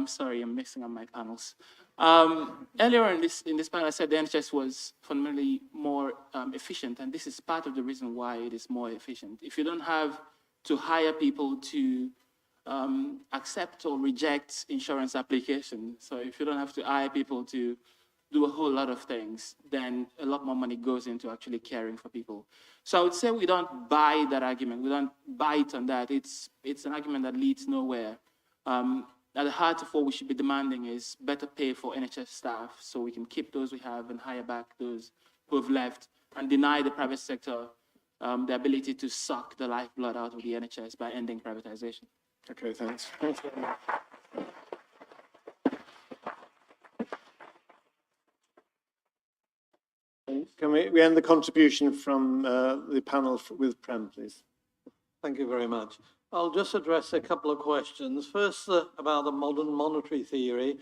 Sorry, I'm mixing up my panels. Earlier in this panel, I said the NHS was fundamentally more efficient, and this is part of the reason why it is more efficient. If you don't have to hire people to accept or reject insurance applications, so if you don't have to hire people to do a whole lot of things, then a lot more money goes into actually caring for people. So I would say we don't buy that argument. We don't buy it on that. It's an argument that leads nowhere. At the heart of what we should be demanding is better pay for NHS staff so we can keep those we have and hire back those who have left, and deny the private sector the ability to suck the lifeblood out of the NHS by ending privatization. Okay, thanks. Thanks very much. Can we end the contribution from the panel with Prem, please? Thank you very much. I'll just address a couple of questions. First, about the modern monetary theory.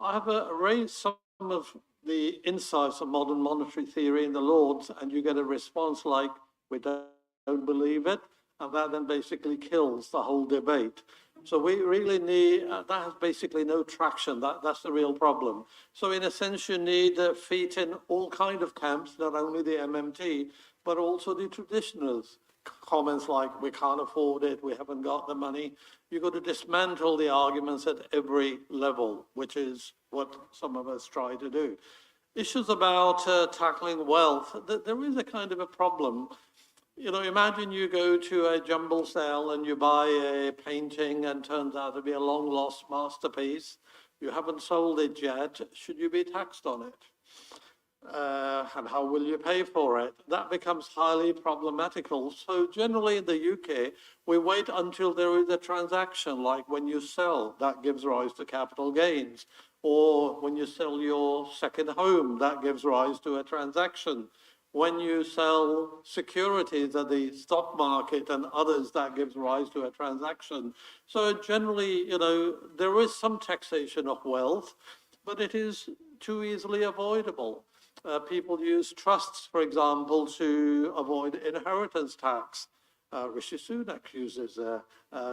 I have raised some of the insights of modern monetary theory in the Lords, and you get a response like, we don't believe it, and that then basically kills the whole debate. So we really need, that has basically no traction. That's the real problem. So in a sense, you need feet in all kind of camps, not only the MMT, but also the traditionals. Comments like, we can't afford it, we haven't got the money. You've got to dismantle the arguments at every level, which is what some of us try to do. Issues about tackling wealth, there is a kind of a problem. You know, imagine you go to a jumble sale and you buy a painting and turns out to be a long lost masterpiece. You haven't sold it yet. Should you be taxed on it? And how will you pay for it? That becomes highly problematical. So generally in the UK, we wait until there is a transaction, like when you sell, that gives rise to capital gains. Or when you sell your second home, that gives rise to a transaction. When you sell securities at the stock market and others, that gives rise to a transaction. So generally, you know, there is some taxation of wealth, but it is too easily avoidable. People use trusts, for example, to avoid inheritance tax. Rishi Sunak uses a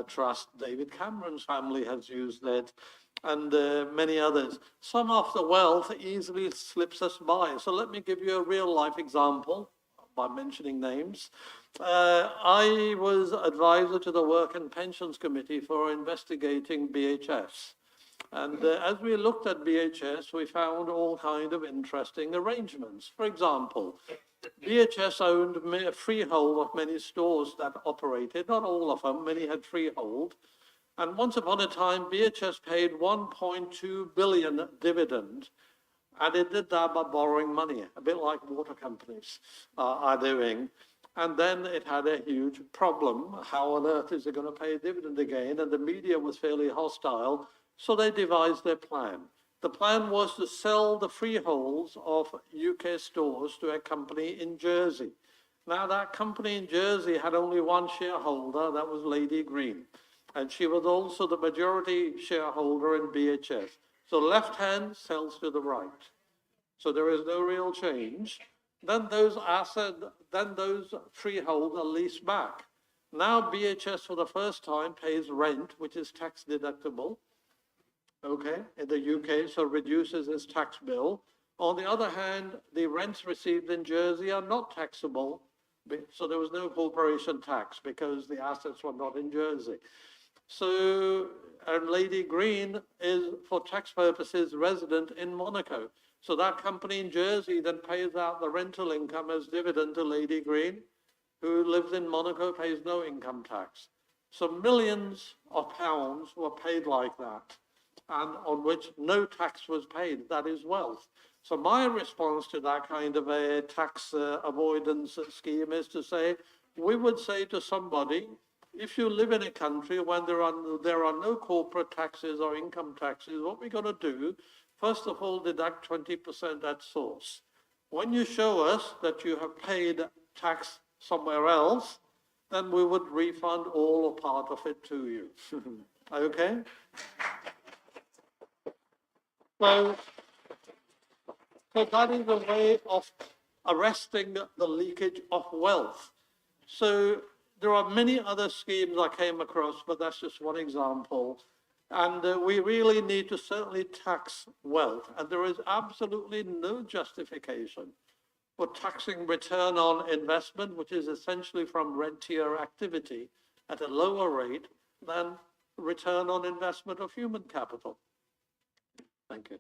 trust. David Cameron's family has used it, and many others. Some of the wealth easily slips us by. So let me give you a real life example by mentioning names. I was advisor to the Work and Pensions Committee for investigating BHS. And as we looked at BHS, we found all kind of interesting arrangements. For example, BHS owned a freehold of many stores that operated, not all of them, many had freehold. And once upon a time, BHS paid 1.2 billion dividend, and it did that by borrowing money, a bit like water companies are doing. And then it had a huge problem. How on earth is it going to pay a dividend again? And the media was fairly hostile, so they devised their plan. The plan was to sell the freeholds of UK stores to a company in Jersey. Now, that company in Jersey had only one shareholder, that was Lady Green. And she was also the majority shareholder in BHS. So left hand sells to the right. So there is no real change. Then those freeholds are leased back. Now BHS for the first time pays rent, which is tax deductible, okay, in the UK, so reduces its tax bill. On the other hand, the rents received in Jersey are not taxable, so there was no corporation tax because the assets were not in Jersey. So, and Lady Green is, for tax purposes, resident in Monaco. So that company in Jersey then pays out the rental income as dividend to Lady Green, who lives in Monaco, pays no income tax. So millions of pounds were paid like that, and on which no tax was paid. That is wealth. So my response to that kind of a tax avoidance scheme is to say, we would say to somebody, if you live in a country when there are no corporate taxes or income taxes, what we're going to do, first of all, deduct 20% at source. When you show us that you have paid tax somewhere else, then we would refund all or part of it to you. Okay? So that is a way of arresting the leakage of wealth. So there are many other schemes I came across, but that's just one example. And we really need to certainly tax wealth. And there is absolutely no justification for taxing return on investment, which is essentially from rentier activity, at a lower rate than return on investment of human capital. Thank you.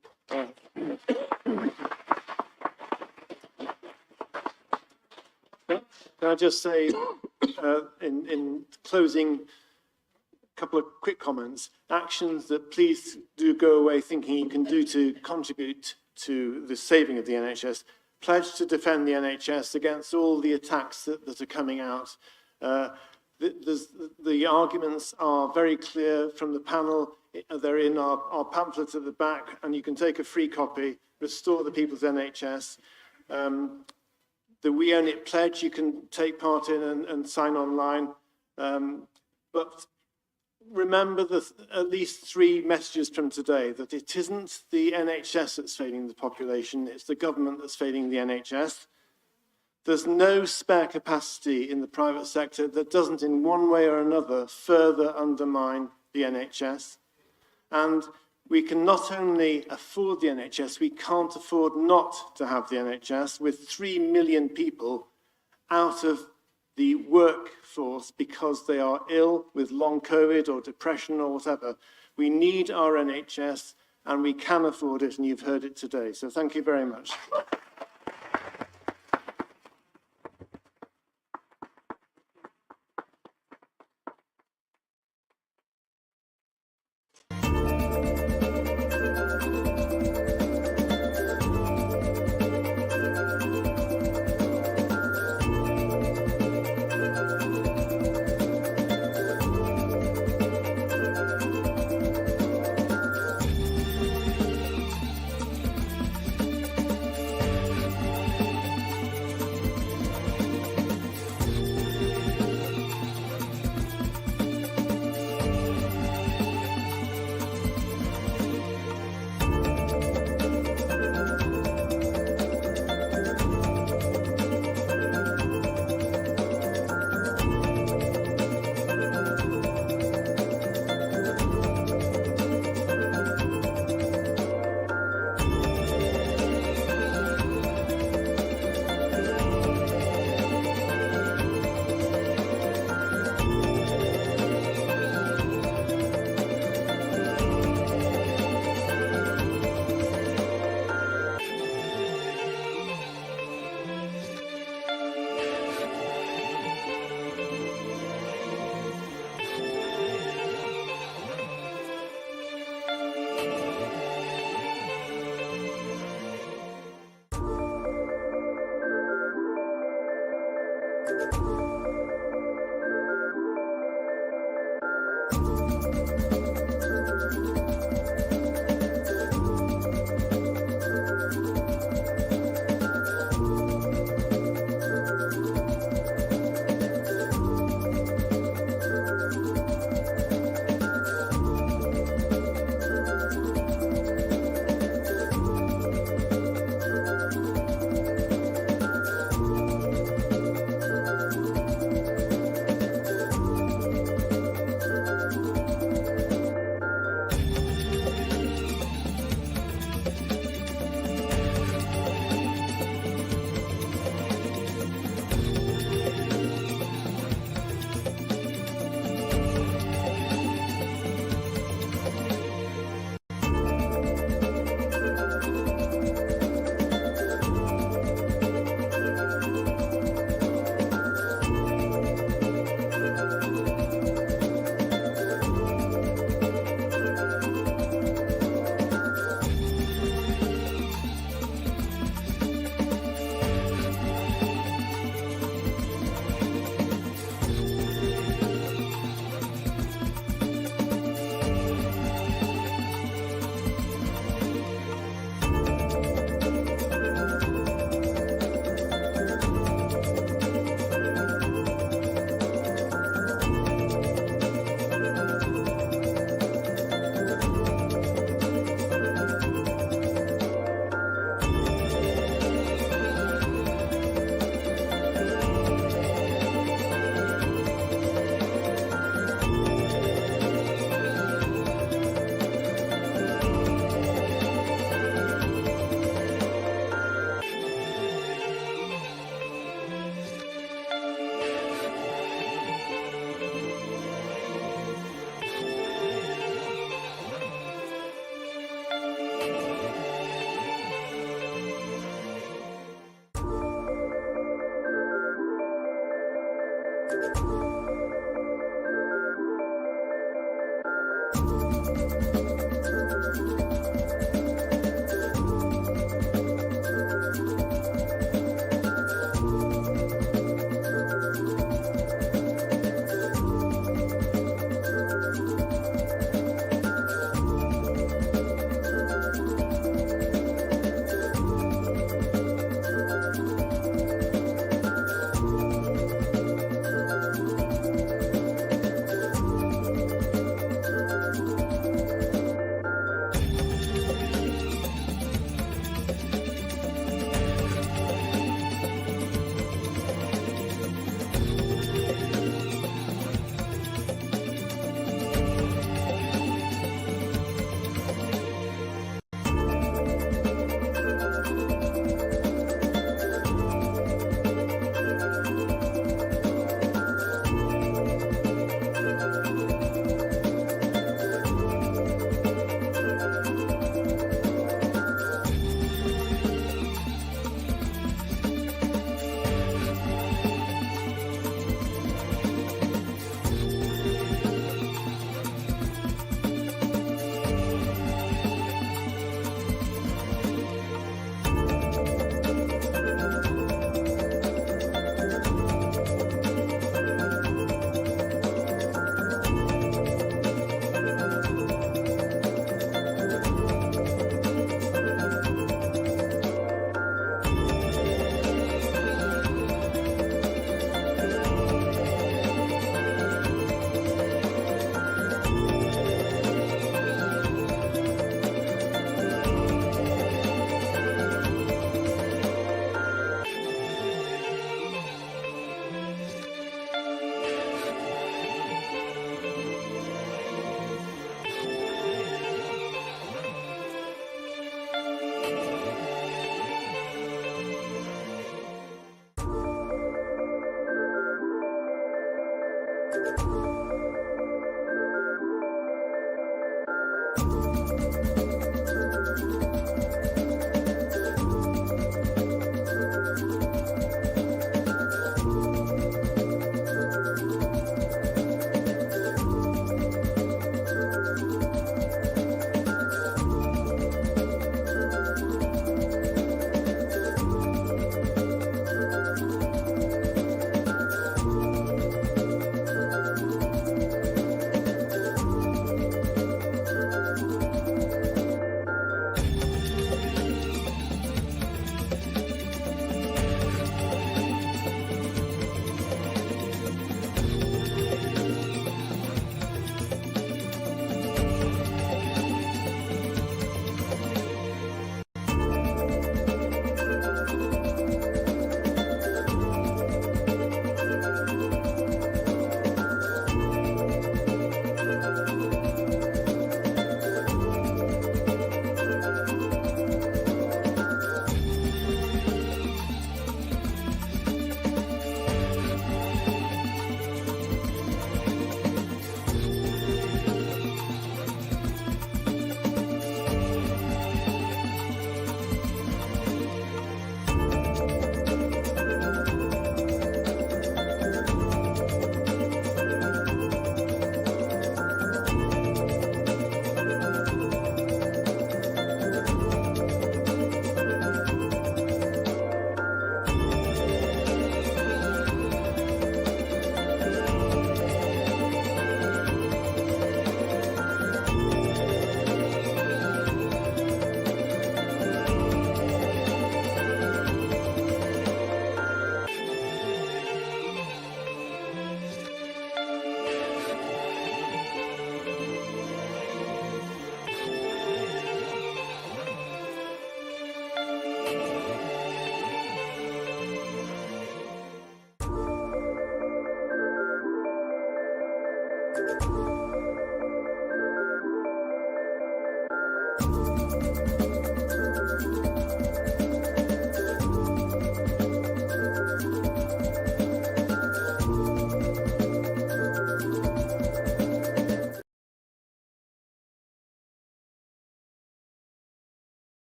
Can I just say, in closing, a couple of quick comments. Actions that please do go away thinking you can do to contribute to the saving of the NHS. Pledge to defend the NHS against all the attacks that are coming out. The arguments are very clear from the panel. They're in our pamphlets at the back, and you can take a free copy. Restore the People's NHS. The We Own It pledge you can take part in and sign online. But remember at least 3 messages from today, that it isn't the NHS that's failing the population, it's the government that's failing the NHS. There's no spare capacity in the private sector that doesn't in one way or another further undermine the NHS. And we can not only afford the NHS, we can't afford not to have the NHS, with 3 million people out of the workforce because they are ill with long COVID or depression or whatever. We need our NHS and we can afford it, and you've heard it today. So thank you very much.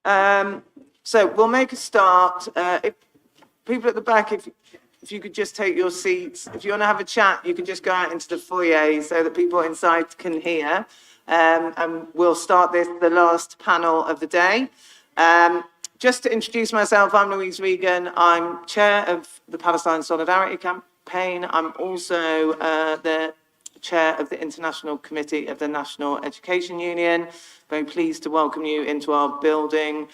So we'll make a start. If people at the back, if you could just take your seats. If you want to have a chat, you can just go out into the foyer so that people inside can hear. And we'll start the last panel of the day. Just to introduce myself, I'm Louise Regan. I'm chair of the Palestine Solidarity Campaign. I'm also the chair of the International Committee of the National Education Union. Very pleased to welcome you into our building.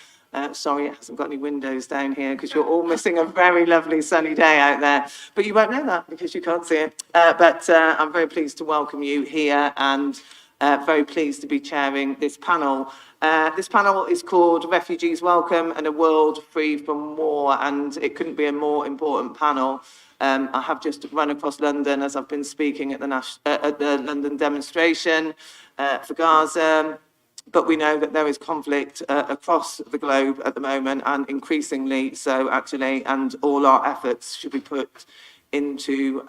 Sorry, it hasn't got any windows down here because you're all missing a very lovely sunny day out there. But you won't know that because you can't see it. But I'm very pleased to welcome you here and very pleased to be chairing this panel. This panel is called Refugees Welcome and a World Free from War, and it couldn't be a more important panel. I have just run across London as I've been speaking at the London demonstration for Gaza. But we know that there is conflict across the globe at the moment, and increasingly so, actually, and all our efforts should be put into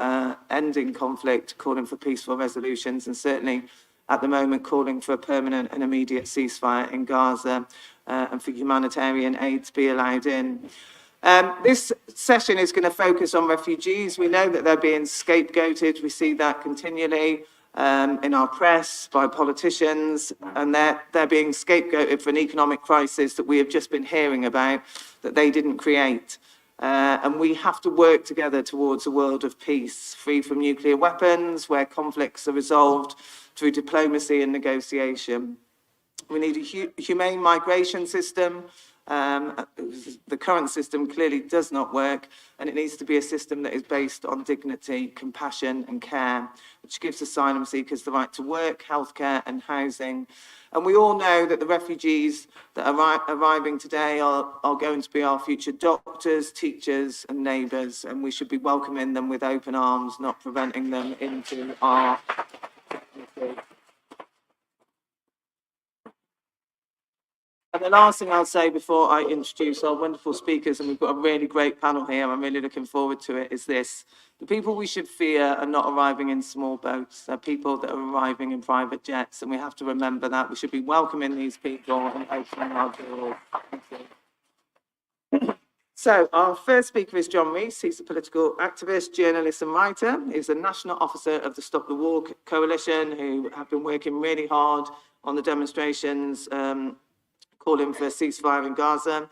ending conflict, calling for peaceful resolutions, and certainly at the moment calling for a permanent and immediate ceasefire in Gaza and for humanitarian aid to be allowed in. This session is going to focus on refugees. We know that they're being scapegoated. We see that continually in our press by politicians, and they're being scapegoated for an economic crisis that we have just been hearing about that they didn't create. And we have to work together towards a world of peace, free from nuclear weapons, where conflicts are resolved through diplomacy and negotiation. We need a humane migration system. The current system clearly does not work, and it needs to be a system that is based on dignity, compassion and care, which gives asylum seekers the right to work, healthcare and housing. And we all know that the refugees that are arriving today are going to be our future doctors, teachers and neighbours, and we should be welcoming them with open arms, not preventing them into our community. And the last thing I'll say before I introduce our wonderful speakers, and we've got a really great panel here, I'm really looking forward to it, is this. The people we should fear are not arriving in small boats. They're people that are arriving in private jets, and we have to remember that. We should be welcoming these people and opening our doors. Thank you. So our first speaker is John Rees. He's a political activist, journalist and writer. He's a national officer of the Stop the War Coalition, who have been working really hard on the demonstrations calling for a ceasefire in Gaza.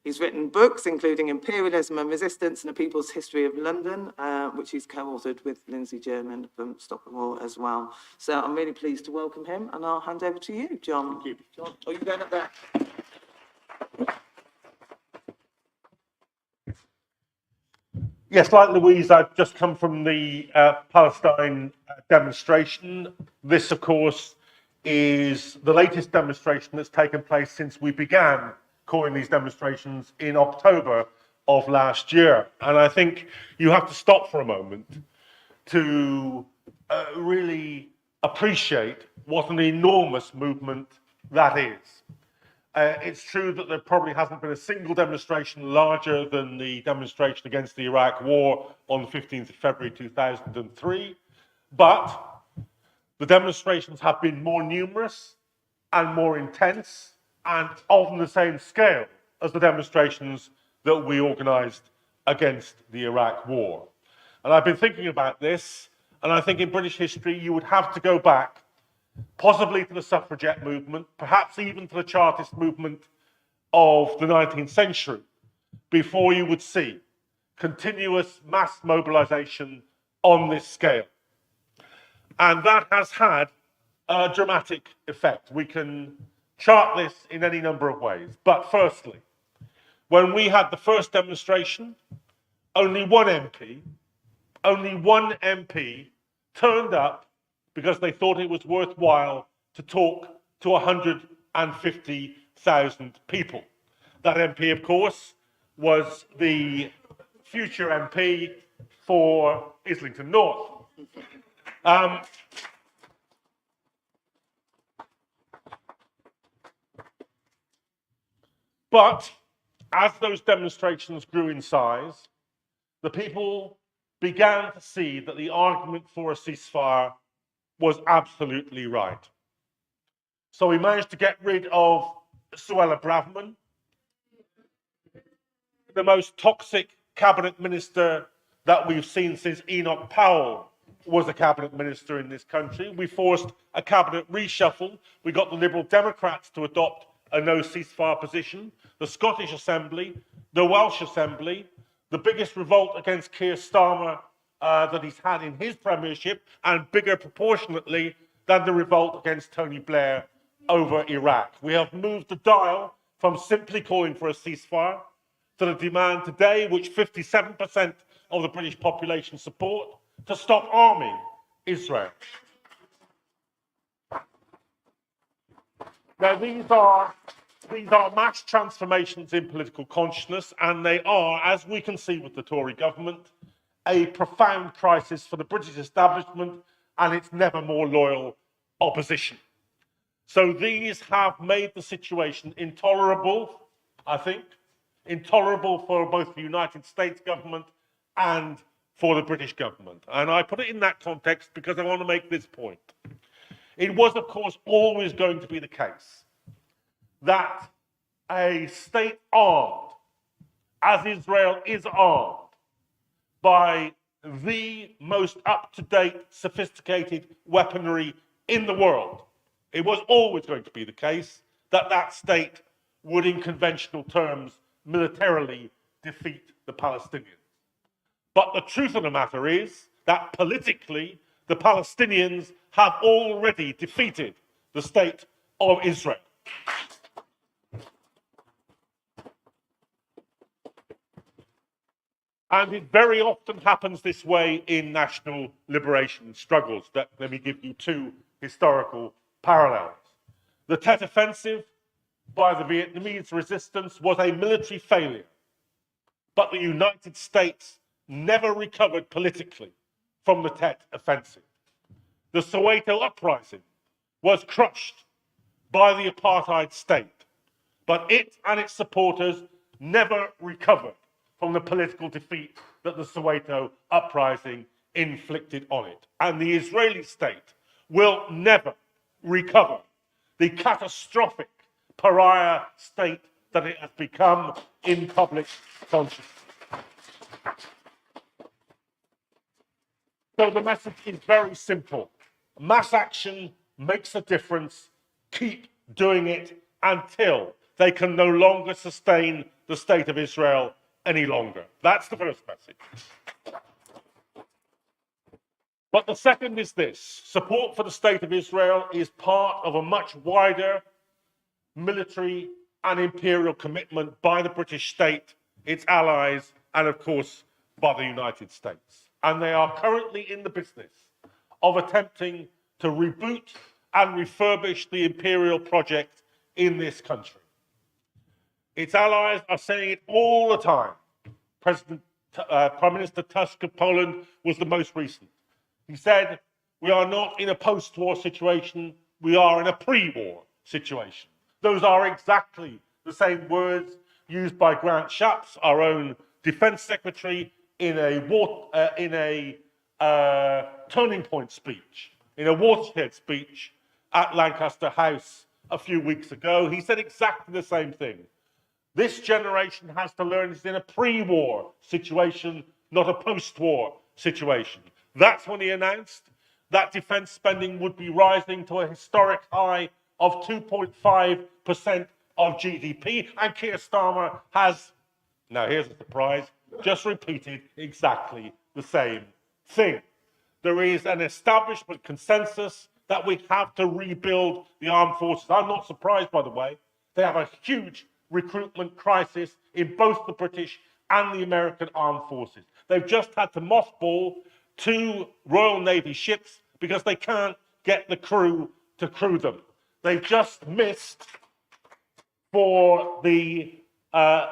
He's written books, including Imperialism and Resistance and A People's History of London, which he's co-authored with Lindsay German from Stop the War as well. So I'm really pleased to welcome him, and I'll hand over to you, John. Thank you. John, are you going up there? Yes, like Louise, I've just come from the Palestine demonstration. This, of course, is the latest demonstration that's taken place since we began calling these demonstrations in October of last year. And I think you have to stop for a moment to really appreciate what an enormous movement that is. It's true that there probably hasn't been a single demonstration larger than the demonstration against the Iraq War on the 15th of February 2003, but the demonstrations have been more numerous and more intense and often the same scale as the demonstrations that we organised against the Iraq War. And I've been thinking about this, and I think in British history you would have to go back possibly to the suffragette movement, perhaps even to the Chartist movement of the 19th century, before you would see continuous mass mobilisation on this scale. And that has had a dramatic effect. We can chart this in any number of ways. But firstly, when we had the first demonstration, only one MP turned up because they thought it was worthwhile to talk to 150,000 people. That MP, of course, was the future MP for Islington North. But as those demonstrations grew in size, the people began to see that the argument for a ceasefire was absolutely right. So we managed to get rid of Suella Braverman, the most toxic cabinet minister that we've seen since Enoch Powell was a cabinet minister in this country. We forced a cabinet reshuffle. We got the Liberal Democrats to adopt a no ceasefire position, the Scottish Assembly, the Welsh Assembly, the biggest revolt against Keir Starmer that he's had in his premiership, and bigger proportionately than the revolt against Tony Blair over Iraq. We have moved the dial from simply calling for a ceasefire to the demand today, which 57% of the British population support, to stop arming Israel. Now, these are mass transformations in political consciousness, and they are, as we can see with the Tory government, a profound crisis for the British establishment and its never more loyal opposition. So these have made the situation intolerable, I think, intolerable for both the United States government and for the British government. And I put it in that context because I want to make this point. It was, of course, always going to be the case that a state armed, as Israel is armed, by the most up-to-date, sophisticated weaponry in the world, it was always going to be the case that that state would, in conventional terms, militarily defeat the Palestinians. But the truth of the matter is that politically, the Palestinians have already defeated the state of Israel. And it very often happens this way in national liberation struggles. Let me give you two historical parallels. The Tet Offensive by the Vietnamese resistance was a military failure, but the United States never recovered politically from the Tet Offensive. The Soweto uprising was crushed by the apartheid state, but it and its supporters never recovered from the political defeat that the Soweto uprising inflicted on it. And the Israeli state will never recover the catastrophic pariah state that it has become in public consciousness. So the message is very simple. Mass action makes a difference. Keep doing it until they can no longer sustain the state of Israel any longer. That's the first message. But the second is this: support for the state of Israel is part of a much wider military and imperial commitment by the British state, its allies, and of course by the United States. And they are currently in the business of attempting to reboot and refurbish the imperial project in this country. Its allies are saying it all the time. Prime Minister Tusk of Poland was the most recent. He said, we are not in a post-war situation, we are in a pre-war situation. Those are exactly the same words used by Grant Shapps, our own Defence Secretary, in a turning point speech, in a watershed speech at Lancaster House a few weeks ago. He said exactly the same thing. This generation has to learn it's in a pre-war situation, not a post-war situation. That's when he announced that defence spending would be rising to a historic high of 2.5% of GDP. And Keir Starmer has, now here's a surprise, just repeated exactly the same thing. There is an establishment consensus that we have to rebuild the armed forces. I'm not surprised, by the way. They have a huge recruitment crisis in both the British and the American armed forces. They've just had to mothball 2 Royal Navy ships because they can't get the crew to crew them. They've just missed, for the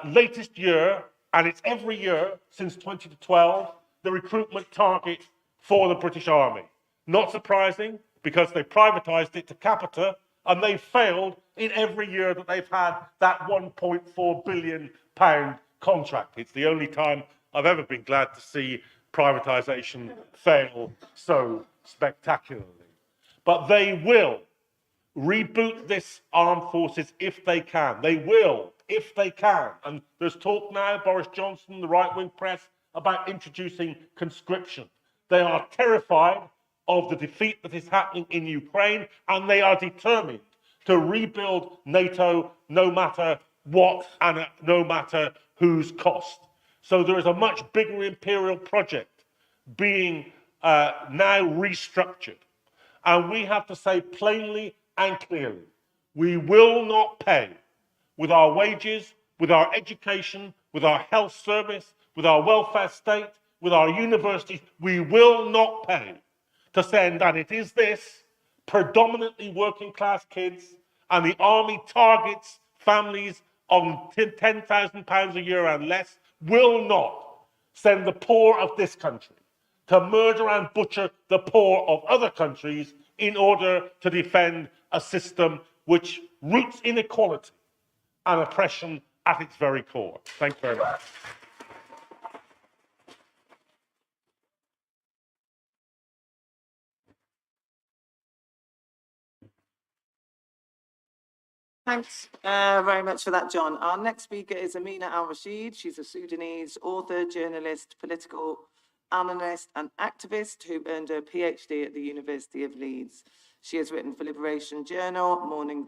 latest year, and it's every year since 2012, the recruitment target for the British Army. Not surprising, because they privatised it to Capita, and they failed in every year that they've had that £1.4 billion contract. It's the only time I've ever been glad to see privatisation fail so spectacularly. But they will reboot this armed forces if they can. They will if they can. And there's talk now, Boris Johnson, the right-wing press, about introducing conscription. They are terrified of the defeat that is happening in Ukraine, and they are determined to rebuild NATO no matter what and at no matter whose cost. So there is a much bigger imperial project being now restructured. And we have to say plainly and clearly, we will not pay with our wages, with our education, with our health service, with our welfare state, with our universities. We will not pay to send, and it is this, predominantly working class kids, and the army targets families on £10,000 a year and less, will not send the poor of this country to murder and butcher the poor of other countries in order to defend a system which roots inequality and oppression at its very core. Thank you very much. Thanks very much for that, John. Our next speaker is Amina Al-Rashid. She's a Sudanese author, journalist, political analyst and activist who earned her PhD at the University of Leeds. She has written for Liberation Journal,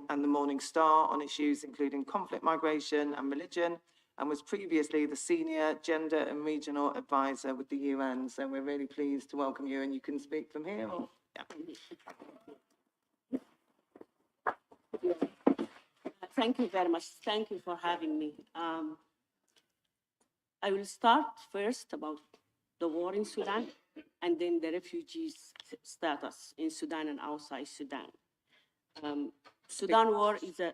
and the Morning Star on issues including conflict, migration and religion, and was previously the Senior Gender and Regional Advisor with the UN. So we're really pleased to welcome you, and you can speak from here. Or, yeah. Thank you very much. Thank you for having me. I will start first about the war in Sudan and then the refugees status in Sudan and outside Sudan. Sudan war is a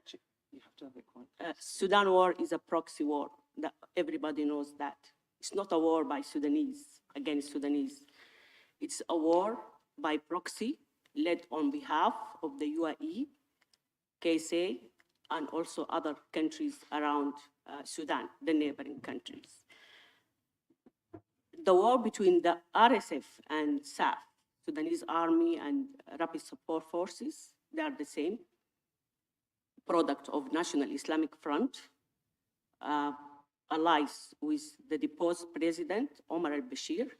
Sudan war is a proxy war. That everybody knows that. It's not a war by Sudanese against Sudanese. It's a war by proxy led on behalf of the UAE, KSA, and also other countries around Sudan, the neighboring countries. The war between the RSF and SAF, Sudanese Army and Rapid Support Forces, they are the same, product of National Islamic Front, allies with the deposed president, Omar al-Bashir.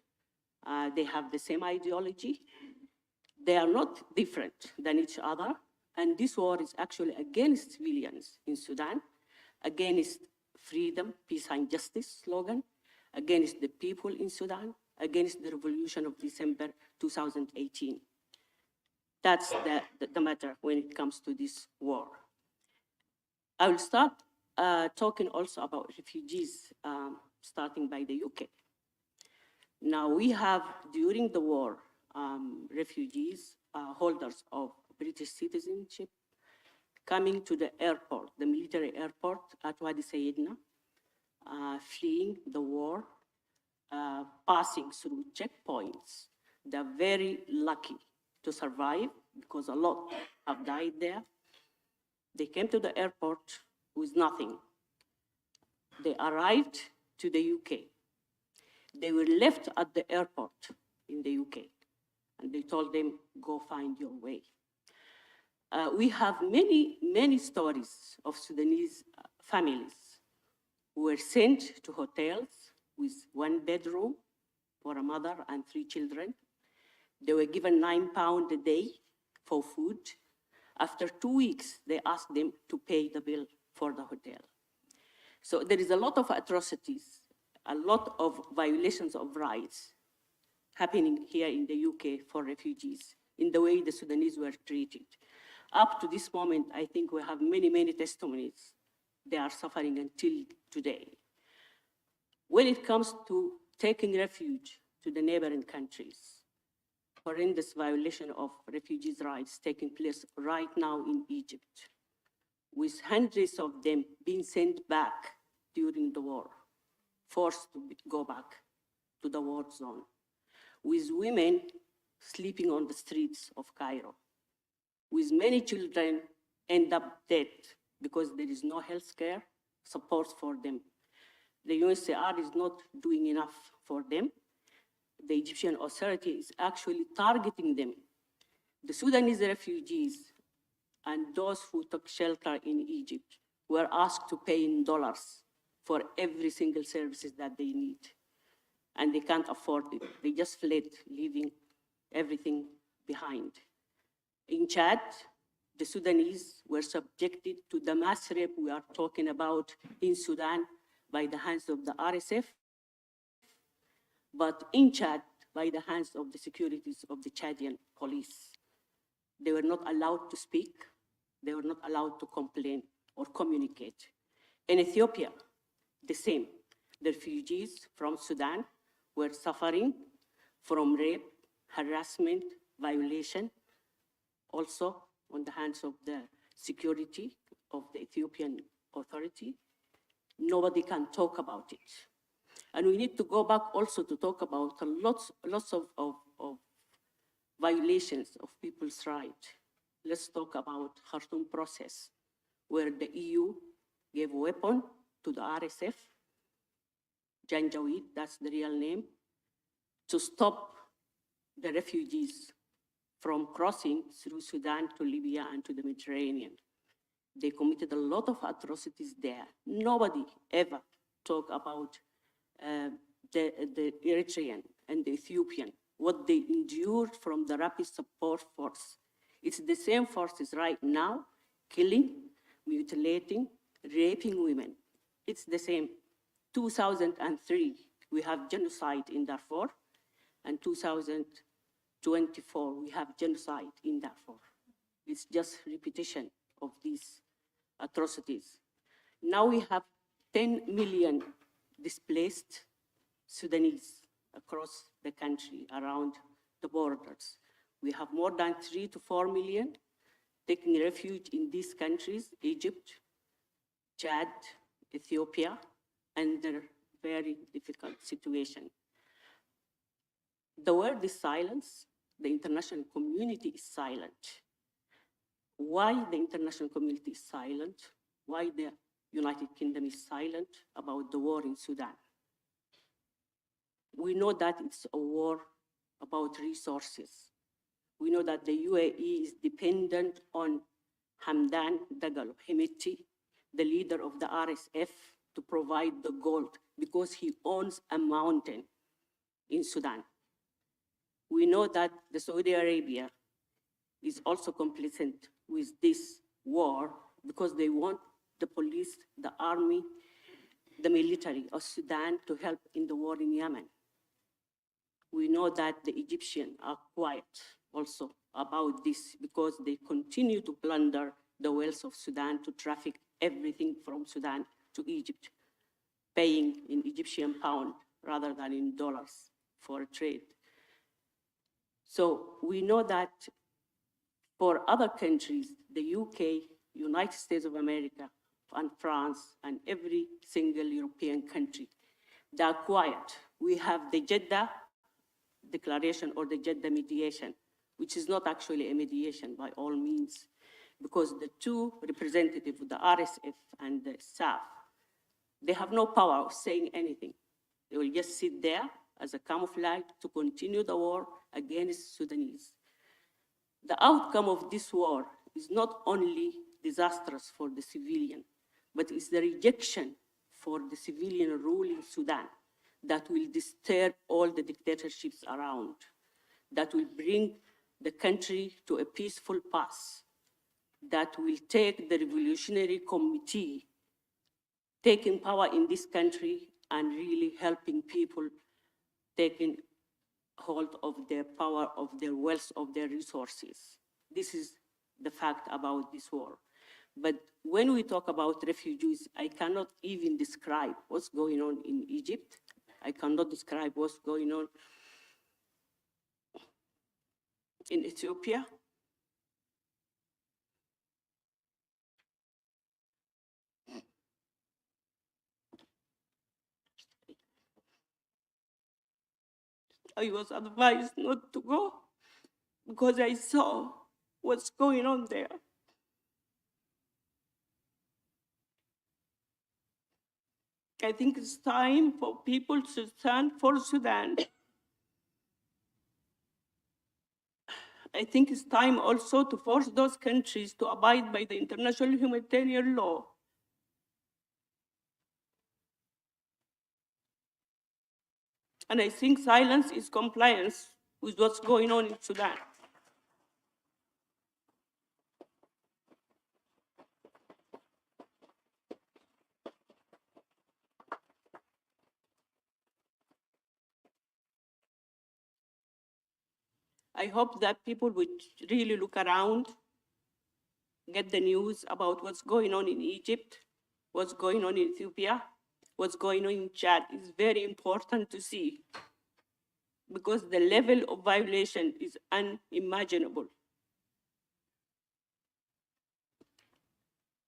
They have the same ideology. They are not different than each other. And this war is actually against civilians in Sudan, against freedom, peace and justice slogan, against the people in Sudan, against the revolution of December 2018. That's the matter when it comes to this war. I will start talking also about refugees, starting by the UK. Now we have, during the war, refugees, holders of British citizenship, coming to the airport, the military airport at Wadi Sayedna, fleeing the war, passing through checkpoints. They're very lucky to survive because a lot have died there. They came to the airport with nothing. They arrived to the UK. They were left at the airport in the UK, and they told them, go find your way. We have many stories of Sudanese families who were sent to hotels with 1 bedroom for a mother and 3 children. They were given £9 a day for food. After 2 weeks, they asked them to pay the bill for the hotel. So there is a lot of atrocities, a lot of violations of rights happening here in the UK for refugees in the way the Sudanese were treated. Up to this moment, I think we have many testimonies. They are suffering until today. When it comes to taking refuge to the neighboring countries, horrendous violation of refugees' rights taking place right now in Egypt, with hundreds of them being sent back during the war, forced to go back to the war zone, with women sleeping on the streets of Cairo, with many children end up dead because there is no health care support for them. The UNHCR is not doing enough for them. The Egyptian authority is actually targeting them. The Sudanese refugees and those who took shelter in Egypt were asked to pay in dollars for every single services that they need. And they can't afford it. They just fled, leaving everything behind. In Chad, the Sudanese were subjected to the mass rape we are talking about in Sudan by the hands of the RSF, but in Chad by the hands of the securities of the Chadian police. They were not allowed to speak. They were not allowed to complain or communicate. In Ethiopia, the same. The refugees from Sudan were suffering from rape, harassment, violation, also on the hands of the security of the Ethiopian authority. Nobody can talk about it. And we need to go back also to talk about lots of violations of people's rights. Let's talk about Khartoum process, where the EU gave a weapon to the RSF, Janjaweed, that's the real name, to stop the refugees from crossing through Sudan to Libya and to the Mediterranean. They committed a lot of atrocities there. Nobody ever talked about the Eritrean and the Ethiopian, what they endured from the rapid support force. It's the same forces right now, killing, mutilating, raping women. It's the same. 2003, we have genocide in Darfur, and 2024, we have genocide in Darfur. It's just repetition of these atrocities. Now we have 10 million displaced Sudanese across the country, around the borders. We have more than 3 to 4 million taking refuge in these countries, Egypt, Chad, Ethiopia, under very difficult situation. The world is silence. The international community is silent. Why the international community is silent? Why the United Kingdom is silent about the war in Sudan? We know that it's a war about resources. We know that the UAE is dependent on Hamdan Dagalo, Hemeti, the leader of the RSF, to provide the gold because he owns a mountain in Sudan. We know that the Saudi Arabia is also complicit with this war because they want the police, the army, the military of Sudan to help in the war in Yemen. We know that the Egyptians are quiet also about this because they continue to plunder the wealth of Sudan, to traffic everything from Sudan to Egypt, paying in Egyptian pound rather than in dollars for trade. So we know that for other countries, the UK, United States of America, and France, and every single European country, they are quiet. We have the Jeddah Declaration or the Jeddah Mediation, which is not actually a mediation by all means, because the two representatives, the RSF and the SAF, they have no power of saying anything. They will just sit there as a camouflage to continue the war against Sudanese. The outcome of this war is not only disastrous for the civilian, but it's the rejection for the civilian rule in Sudan that will disturb all the dictatorships around, that will bring the country to a peaceful path, that will take the Revolutionary Committee taking power in this country and really helping people taking hold of their power, of their wealth, of their resources. This is the fact about this war. But when we talk about refugees, I cannot even describe what's going on in Egypt. I cannot describe what's going on in Ethiopia. I was advised not to go because I saw what's going on there. I think it's time for people to stand for Sudan. I think it's time also to force those countries to abide by the international humanitarian law And I think silence is compliance with what's going on in Sudan. I hope that people would really look around, get the news about what's going on in Egypt, what's going on in Ethiopia, what's going on in Chad. It's very important to see because the level of violation is unimaginable.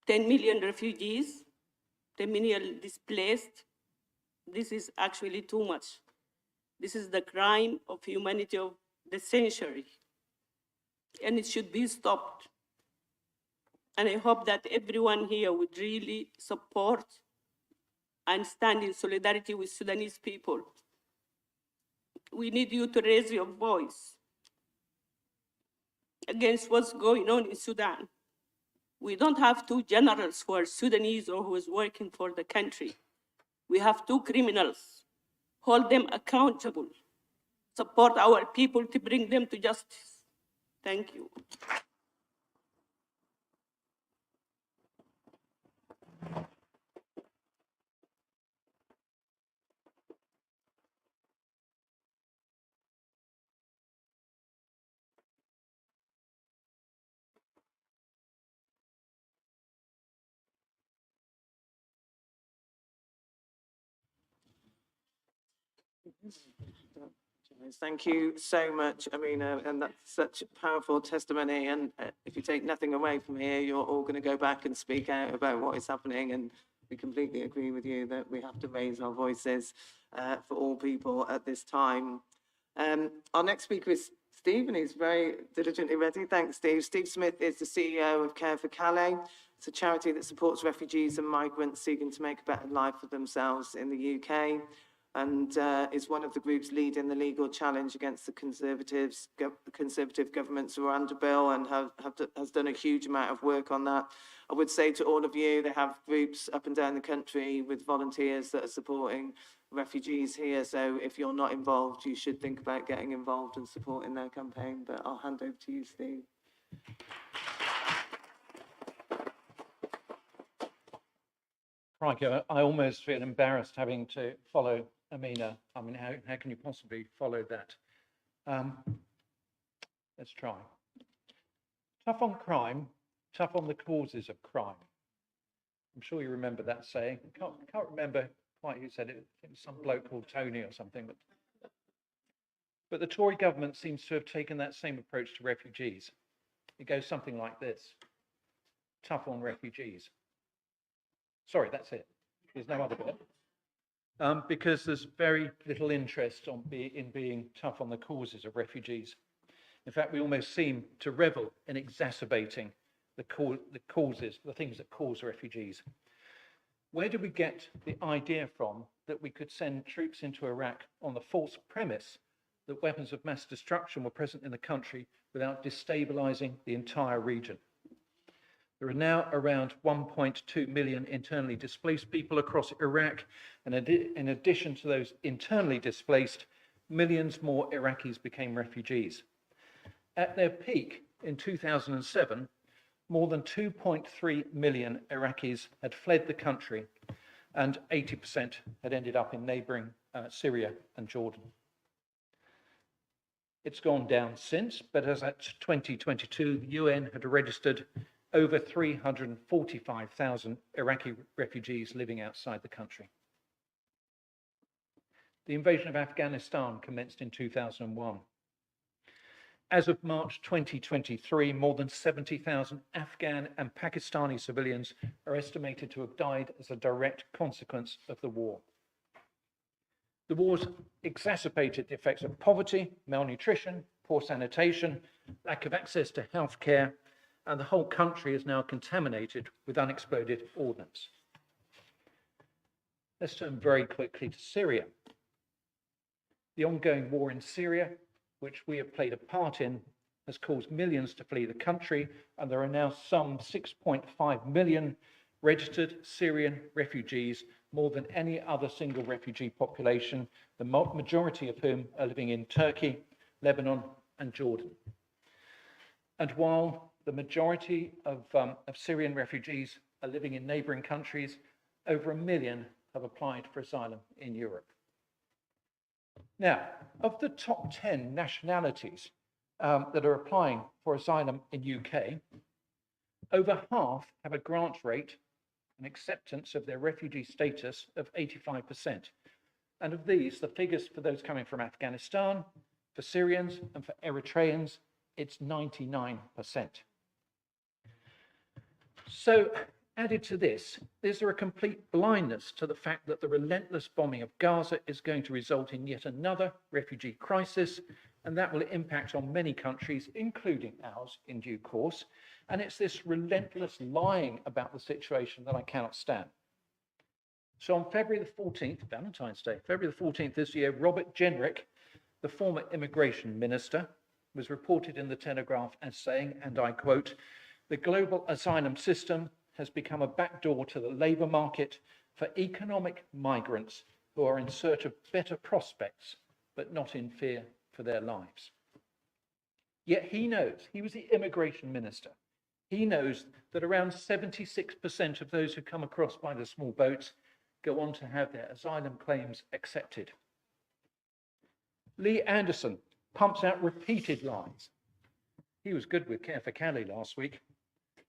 10 million refugees, 10 million displaced. This is actually too much. This is the crime of humanity of the century, and it should be stopped. And I hope that everyone here would really support and stand in solidarity with Sudanese people. We need you to raise your voice against what's going on in Sudan. We don't have two generals who are Sudanese or who is working for the country. We have two criminals. Hold them accountable. Support our people to bring them to justice. Thank you. Thank you so much, Amina, and that's such powerful testimony. And if you take nothing away from here, you're all going to go back and speak out about what is happening. And we completely agree with you that we have to raise our voices for all people at this time. Our next speaker is Steve, and he's very diligently ready. Thanks, Steve. Steve Smith is the CEO of Care for Calais. It's a charity that supports refugees and migrants seeking to make a better life for themselves in the UK, and is one of the groups leading the legal challenge against the Conservative government's Rwanda bill, and has done a huge amount of work on that. I would say to all of you, they have groups up and down the country with volunteers that are supporting refugees here. So if you're not involved, you should think about getting involved and supporting their campaign. But I'll hand over to you, Steve. Crikey, I almost feel embarrassed having to follow Amina. I mean, how can you possibly follow that? Let's try. Tough on crime, tough on the causes of crime. I'm sure you remember that saying. Can't remember quite who said it. It was some bloke called Tony or something. But the Tory government seems to have taken that same approach to refugees. It goes something like this. Tough on refugees. Sorry, that's it. There's no other bit. Because there's very little interest in being tough on the causes of refugees. In fact, we almost seem to revel in exacerbating the causes, the things that cause refugees. Where did we get the idea from that we could send troops into Iraq on the false premise that weapons of mass destruction were present in the country without destabilizing the entire region? There are now around 1.2 million internally displaced people across Iraq, and in addition to those internally displaced, millions more Iraqis became refugees. At their peak in 2007, more than 2.3 million Iraqis had fled the country, and 80% had ended up in neighboring Syria and Jordan. It's gone down since, but as at 2022, the UN had registered over 345,000 Iraqi refugees living outside the country. The invasion of Afghanistan commenced in 2001. As of March 2023, more than 70,000 Afghan and Pakistani civilians are estimated to have died as a direct consequence of the war. The war's exacerbated the effects of poverty, malnutrition, poor sanitation, lack of access to healthcare, and the whole country is now contaminated with unexploded ordnance. Let's turn very quickly to Syria. The ongoing war in Syria, which we have played a part in, has caused millions to flee the country, and there are now some 6.5 million registered Syrian refugees, more than any other single refugee population, the majority of whom are living in Turkey, Lebanon, and Jordan. And while the majority of Syrian refugees are living in neighboring countries, over 1 million have applied for asylum in Europe. Now, of the top 10 nationalities that are applying for asylum in UK, over half have a grant rate and acceptance of their refugee status of 85%. And of these, the figures for those coming from Afghanistan, for Syrians and for Eritreans, it's 99%. So added to this, is there a complete blindness to the fact that the relentless bombing of Gaza is going to result in yet another refugee crisis, and that will impact on many countries, including ours, in due course. And it's this relentless lying about the situation that I cannot stand. So on February the 14th, Valentine's Day, February the 14th this year, Robert Jenrick, the former immigration minister, was reported in the Telegraph as saying, and I quote, "The global asylum system has become a backdoor to the labour market for economic migrants who are in search of better prospects, but not in fear for their lives." Yet he knows, he was the immigration minister, he knows that around 76% of those who come across by the small boats go on to have their asylum claims accepted. Lee Anderson pumps out repeated lies. He was good with Care for Calais last week.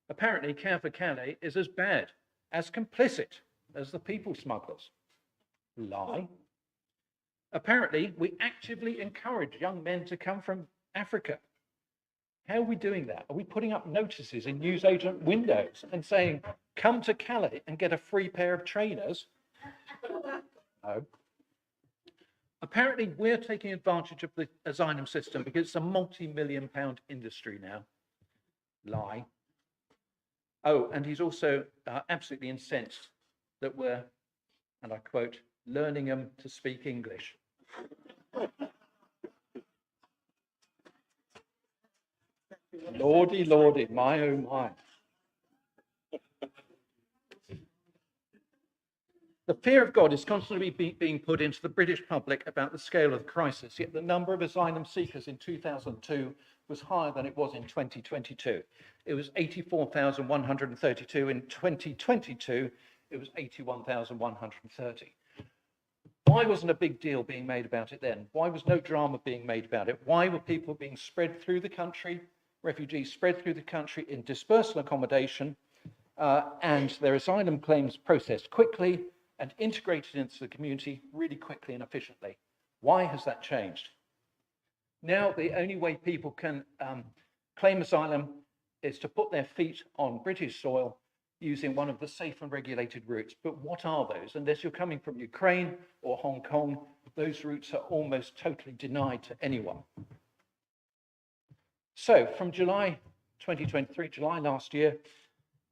Apparently, Care for Calais is as bad, as complicit as the people smugglers. Lie. Apparently, we actively encourage young men to come from Africa. How are we doing that? Are we putting up notices in newsagent windows and saying, come to Calais and get a free pair of trainers? No. Apparently, we're taking advantage of the asylum system because it's a multi-million-pound industry now. Lie. Oh, and he's also absolutely incensed that we're, and I quote, learning them to speak English. Lordy, lordy, my oh my. The fear of God is constantly being put into the British public about the scale of the crisis, yet the number of asylum seekers in 2002 was higher than it was in 2022. It was 84,132. In 2022, it was 81,130. Why wasn't a big deal being made about it then? Why was no drama being made about it? Why were people being spread through the country, refugees spread through the country in dispersal accommodation, and their asylum claims processed quickly and integrated into the community really quickly and efficiently? Why has that changed? Now, the only way people can claim asylum is to put their feet on British soil using one of the safe and regulated routes. But what are those? Unless you're coming from Ukraine or Hong Kong, those routes are almost totally denied to anyone. So from July 2023, July last year,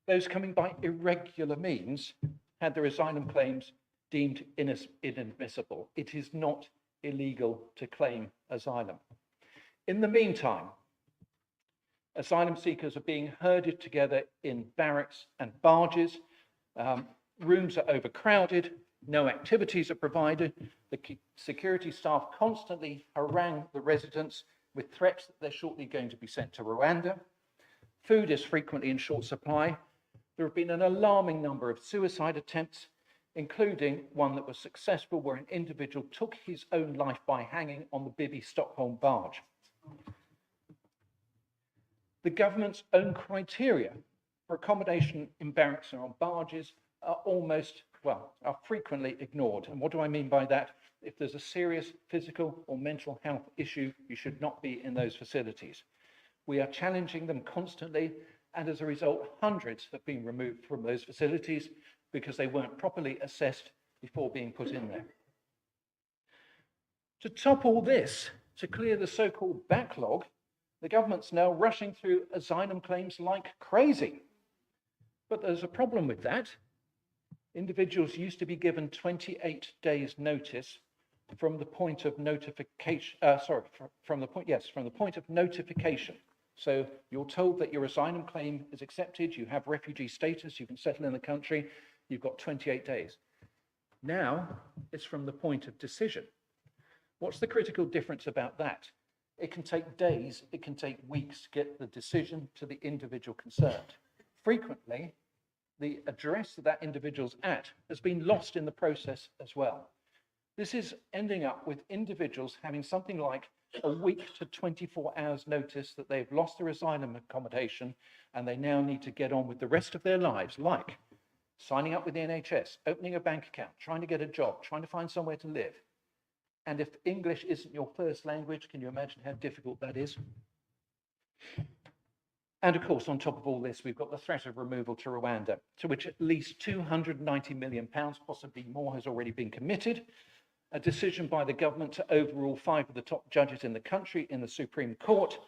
those coming by irregular means had their asylum claims deemed inadmissible. It is not illegal to claim asylum. In the meantime, asylum seekers are being herded together in barracks and barges. Rooms are overcrowded. No activities are provided. The security staff constantly harangue the residents with threats that they're shortly going to be sent to Rwanda. Food is frequently in short supply. There have been an alarming number of suicide attempts, including one that was successful where an individual took his own life by hanging on the Bibi Stockholm barge. The government's own criteria for accommodation in barracks and on barges are frequently ignored. And what do I mean by that? If there's a serious physical or mental health issue, you should not be in those facilities. We are challenging them constantly, and as a result, hundreds have been removed from those facilities because they weren't properly assessed before being put in there. To top all this, to clear the so-called backlog, the government's now rushing through asylum claims like crazy. But there's a problem with that. Individuals used to be given 28 days notice from the point of notification, from the point of notification. So you're told that your asylum claim is accepted, you have refugee status, you can settle in the country, you've got 28 days. Now it's from the point of decision. What's the critical difference about that? It can take days, it can take weeks to get the decision to the individual concerned. Frequently, the address that that individual's at has been lost in the process as well. This is ending up with individuals having something like a week to 24 hours notice that they've lost their asylum accommodation and they now need to get on with the rest of their lives, like signing up with the NHS, opening a bank account, trying to get a job, trying to find somewhere to live. And if English isn't your first language, can you imagine how difficult that is? And of course, on top of all this, we've got the threat of removal to Rwanda, to which at least £290 million, possibly more, has already been committed. A decision by the government to overrule 5 of the top judges in the country in the Supreme Court,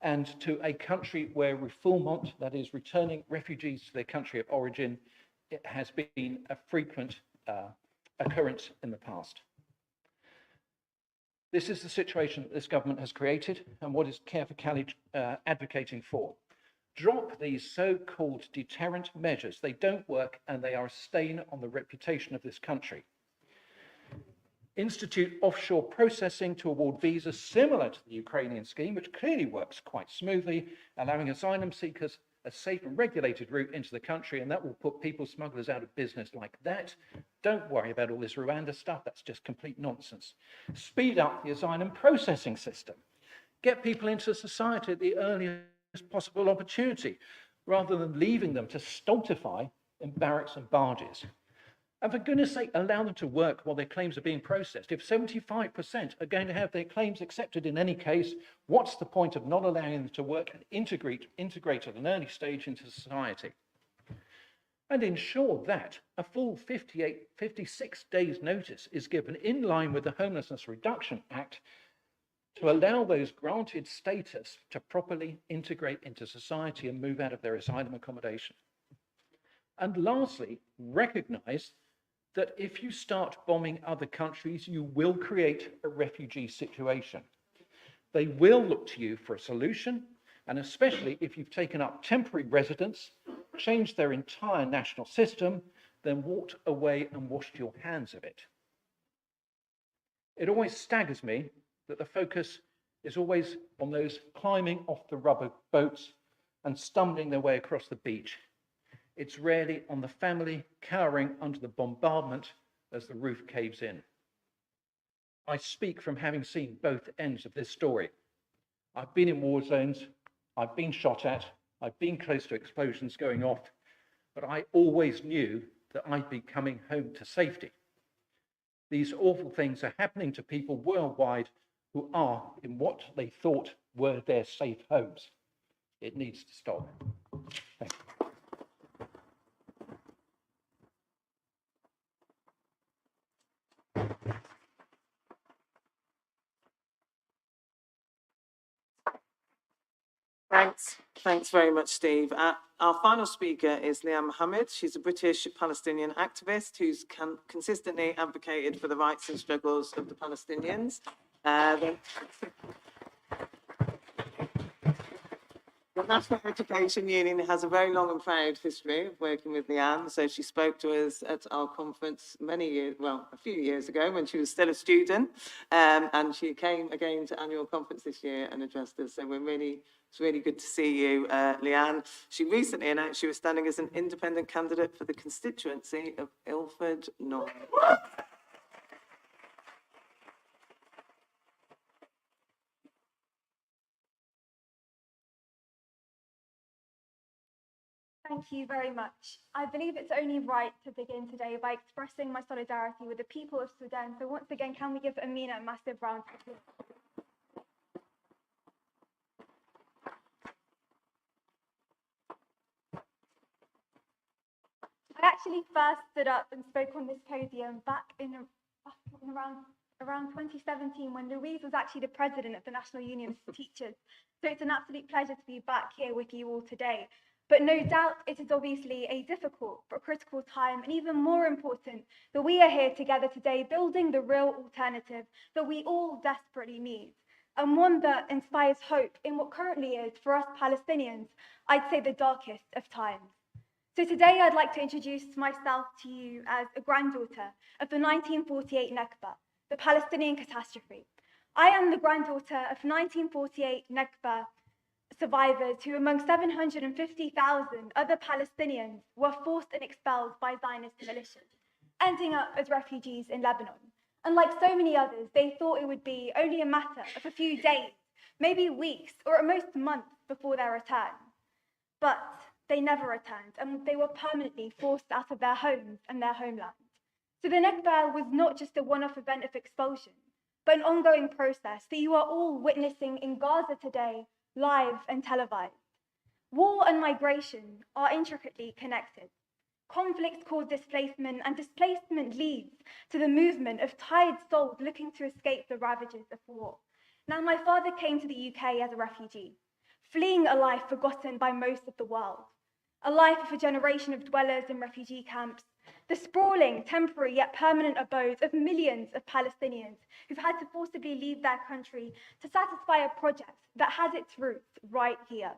and to a country where refoulement, that is returning refugees to their country of origin, it has been a frequent occurrence in the past. This is the situation that this government has created, and what is Careful Cali advocating for. Drop these so-called deterrent measures. They don't work, and they are a stain on the reputation of this country. Institute offshore processing to award visas similar to the Ukrainian scheme, which clearly works quite smoothly, allowing asylum seekers a safe and regulated route into the country, and that will put people smugglers out of business like that. Don't worry about all this Rwanda stuff, that's just complete nonsense. Speed up the asylum processing system. Get people into society at the earliest possible opportunity, rather than leaving them to stultify in barracks and barges. And for goodness sake, allow them to work while their claims are being processed. If 75% are going to have their claims accepted in any case, what's the point of not allowing them to work and integrate at an early stage into society? And ensure that a full 56 days notice is given in line with the Homelessness Reduction Act to allow those granted status to properly integrate into society and move out of their asylum accommodation. And lastly, recognize that if you start bombing other countries, you will create a refugee situation. They will look to you for a solution, and especially if you've taken up temporary residence, changed their entire national system, then walked away and washed your hands of it. It always staggers me that the focus is always on those climbing off the rubber boats and stumbling their way across the beach. It's rarely on the family cowering under the bombardment as the roof caves in. I speak from having seen both ends of this story. I've been in war zones, I've been shot at, I've been close to explosions going off, but I always knew that I'd be coming home to safety. These awful things are happening to people worldwide who are in what they thought were their safe homes. It needs to stop. Thank you. Thanks very much, Steve. Our final speaker is Liam Mohammed. She's a British Palestinian activist who's consistently advocated for the rights and struggles of the Palestinians. The National Education Union has a very long and proud history of working with Leanne. So she spoke to us at our conference a few years ago when she was still a student. And she came again to annual conference this year and addressed us. So it's really good to see you, Leanne. She recently announced she was standing as an independent candidate for the constituency of Ilford North. Thank you very much. I believe it's only right to begin today by expressing my solidarity with the people of Sudan. So once again, can we give Amina a massive round of applause? I actually first stood up and spoke on this podium back in around 2017 when Louise was actually the president of the National Union of Teachers. So it's an absolute pleasure to be back here with you all today. But no doubt it is obviously a difficult but critical time, and even more important that we are here together today building the real alternative that we all desperately need. and one that inspires hope in what currently is, for us Palestinians, I'd say the darkest of times. So today I'd like to introduce myself to you as a granddaughter of the 1948 Nakba, the Palestinian catastrophe. I am the granddaughter of 1948 Nakba survivors who, among 750,000 other Palestinians, were forced and expelled by Zionist militias, ending up as refugees in Lebanon. And like so many others, they thought it would be only a matter of a few days, maybe weeks, or at most months before their return. But they never returned, and they were permanently forced out of their homes and their homeland. So the Nakba was not just a one-off event of expulsion, but an ongoing process that you are all witnessing in Gaza today, live and televised. War and migration are intricately connected. Conflict causes displacement, and displacement leads to the movement of tired souls looking to escape the ravages of war. Now, my father came to the UK as a refugee, fleeing a life forgotten by most of the world, a life of a generation of dwellers in refugee camps, the sprawling, temporary yet permanent abodes of millions of Palestinians who've had to forcibly leave their country to satisfy a project that has its roots right here.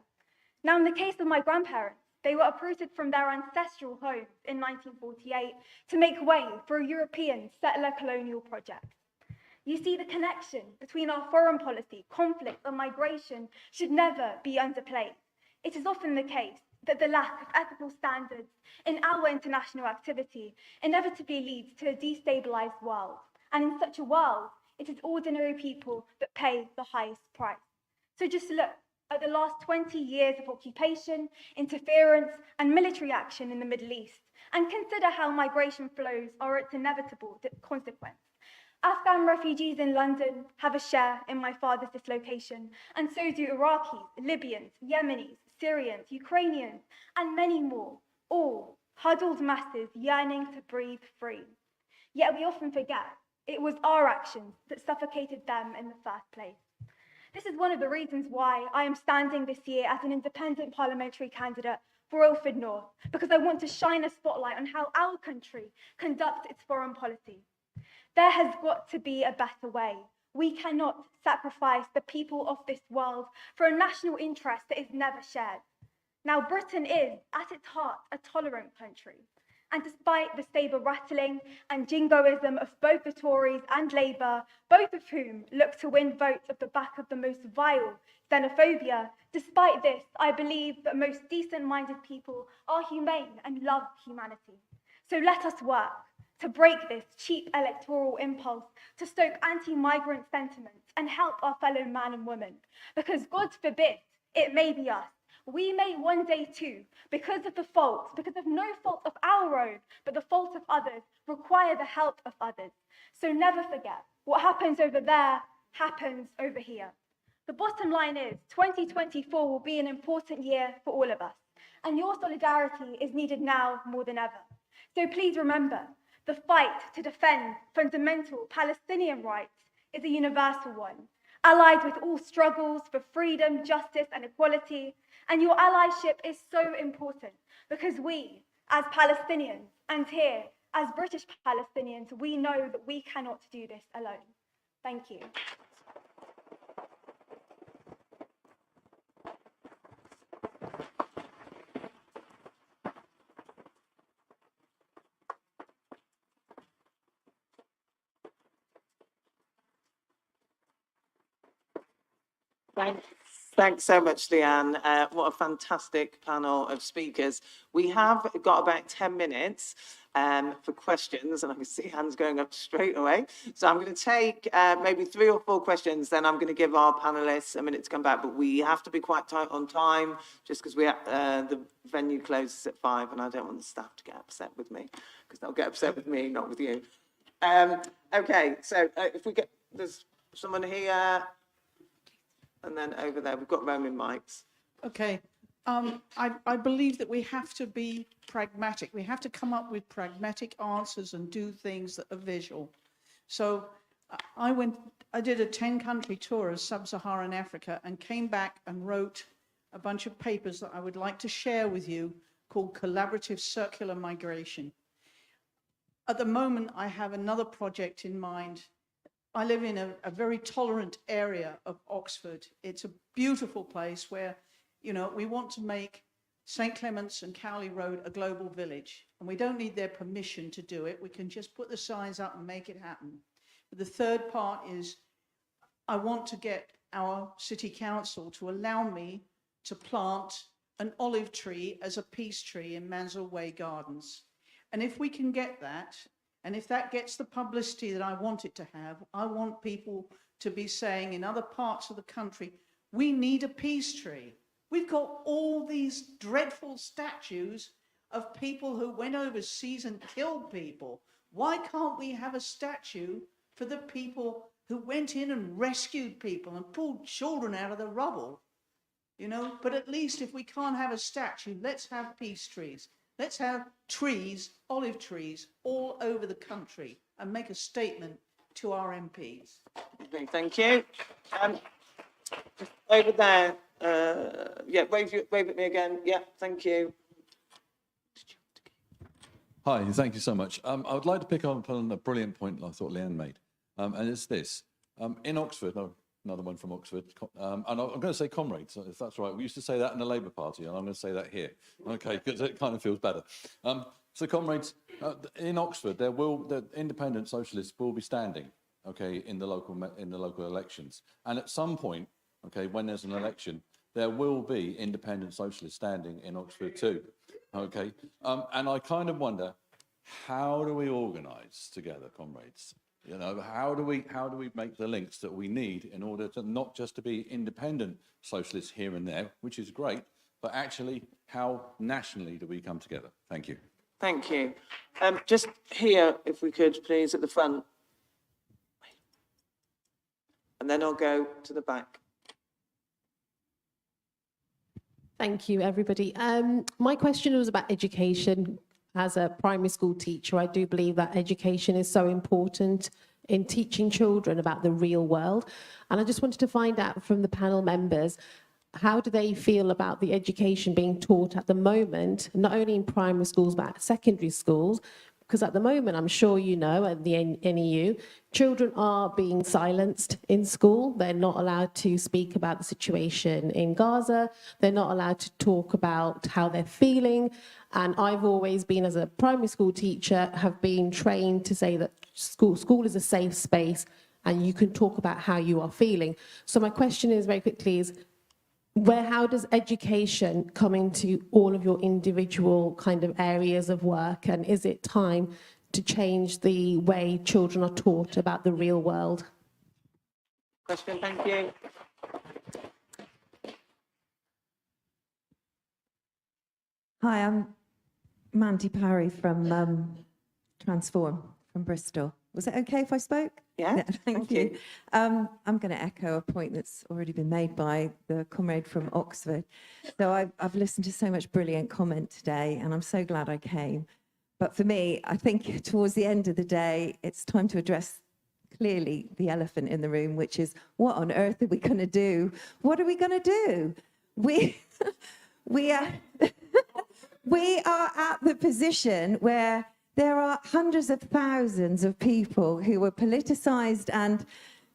Now, in the case of my grandparents, they were uprooted from their ancestral homes in 1948 to make way for a European settler colonial project. You see, the connection between our foreign policy, conflict, and migration should never be underplayed. It is often the case that the lack of ethical standards in our international activity inevitably leads to a destabilized world. And in such a world, it is ordinary people that pay the highest price. So just look at the last 20 years of occupation, interference, and military action in the Middle East, and consider how migration flows are its inevitable consequence. Afghan refugees in London have a share in my father's dislocation, and so do Iraqis, Libyans, Yemenis, Syrians, Ukrainians, and many more, all huddled masses yearning to breathe free. Yet we often forget it was our actions that suffocated them in the first place. This is one of the reasons why I am standing this year as an independent parliamentary candidate for Ilford North, because I want to shine a spotlight on how our country conducts its foreign policy. There has got to be a better way. We cannot sacrifice the people of this world for a national interest that is never shared. Now, Britain is, at its heart, a tolerant country. And despite the sabre rattling and jingoism of both the Tories and Labour, both of whom look to win votes off the back of the most vile xenophobia, despite this, I believe that most decent-minded people are humane and love humanity. So let us work to break this cheap electoral impulse, to stoke anti-migrant sentiments and help our fellow man and woman. Because God forbid, it may be us. We may one day too, because of no fault of our own, but the fault of others, require the help of others. So never forget, what happens over there happens over here. The bottom line is 2024 will be an important year for all of us, and your solidarity is needed now more than ever. So please remember, the fight to defend fundamental Palestinian rights is a universal one, allied with all struggles for freedom, justice, and equality. And your allyship is so important because we, as Palestinians, and here, as British Palestinians, we know that we cannot do this alone. Thank you. Thanks so much, Leanne. What a fantastic panel of speakers. We have got about 10 minutes for questions, and I can see hands going up straight away. So I'm going to take maybe 3 or 4 questions, then I'm going to give our panelists a minute to come back, but we have to be quite tight on time, just because the venue closes at 5, and I don't want the staff to get upset with me, because they'll get upset with me, not with you. Okay, so if we get, there's someone here, and then over there, we've got roaming mics. Okay. I believe that we have to be pragmatic. We have to come up with pragmatic answers and do things that are visual. So I did a 10-country tour of sub-Saharan Africa and came back and wrote a bunch of papers that I would like to share with you called Collaborative Circular Migration. At the moment, I have another project in mind I live in a very tolerant area of Oxford. It's a beautiful place where, you know, we want to make St. Clement's and Cowley Road a global village, and we don't need their permission to do it. We can just put the signs up and make it happen. But the third part is I want to get our city council to allow me to plant an olive tree as a peace tree in Mansell Way Gardens. And if we can get that, and if that gets the publicity that I want it to have, I want people to be saying in other parts of the country, we need a peace tree. We've got all these dreadful statues of people who went overseas and killed people. Why can't we have a statue for the people who went in and rescued people and pulled children out of the rubble? You know, but at least if we can't have a statue, let's have peace trees. Let's have trees, olive trees, all over the country and make a statement to our MPs. Okay, thank you. Over there, yeah, wave at me again. Yeah, thank you. Hi, thank you so much. I would like to pick up on a brilliant point I thought Leanne made, and it's this. In Oxford, another one from Oxford, and I'm going to say comrades, if that's right. We used to say that in the Labour Party, and I'm going to say that here, okay, because it kind of feels better. So comrades, in Oxford, the independent socialists will be standing, okay, in the local elections. And at some point, okay, when there's an election, there will be independent socialists standing in Oxford too, okay? And I kind of wonder, how do we organise together, comrades? You know, how do we make the links that we need in order to not just to be independent socialists here and there, which is great, but actually how nationally do we come together? Thank you. Thank you. Just here, if we could, please, at the front. And then I'll go to the back. Thank you, everybody. My question was about education. As a primary school teacher, I do believe that education is so important in teaching children about the real world. And I just wanted to find out from the panel members, how do they feel about the education being taught at the moment, not only in primary schools, but at secondary schools? Because at the moment, I'm sure you know, at the NEU, children are being silenced in school. They're not allowed to speak about the situation in Gaza. They're not allowed to talk about how they're feeling. And I've always been, as a primary school teacher, have been trained to say that school is a safe space and you can talk about how you are feeling. So my question is, very quickly, is how does education come into all of your individual kind of areas of work? And is it time to change the way children are taught about the real world? Question, thank you. Hi, I'm Mandy Parry from Transform, from Bristol. Was it okay if I spoke? Yeah, thank you. I'm going to echo a point that's already been made by the comrade from Oxford. So I've listened to so much brilliant comment today, and I'm so glad I came. But for me, I think towards the end of the day, it's time to address clearly the elephant in the room, which is, what on earth are we going to do? What are we going to do? We are at the position where there are hundreds of thousands of people who were politicized and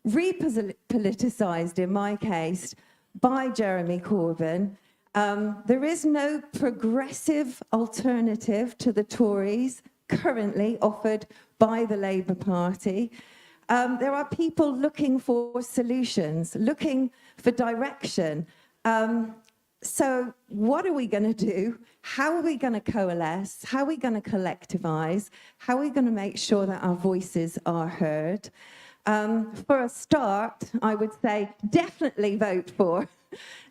re-politicized, in my case, by Jeremy Corbyn. There is no progressive alternative to the Tories currently offered by the Labour Party. There are people looking for solutions, looking for direction. So what are we going to do? How are we going to coalesce? How are we going to collectivise? How are we going to make sure that our voices are heard? For a start, I would say definitely vote for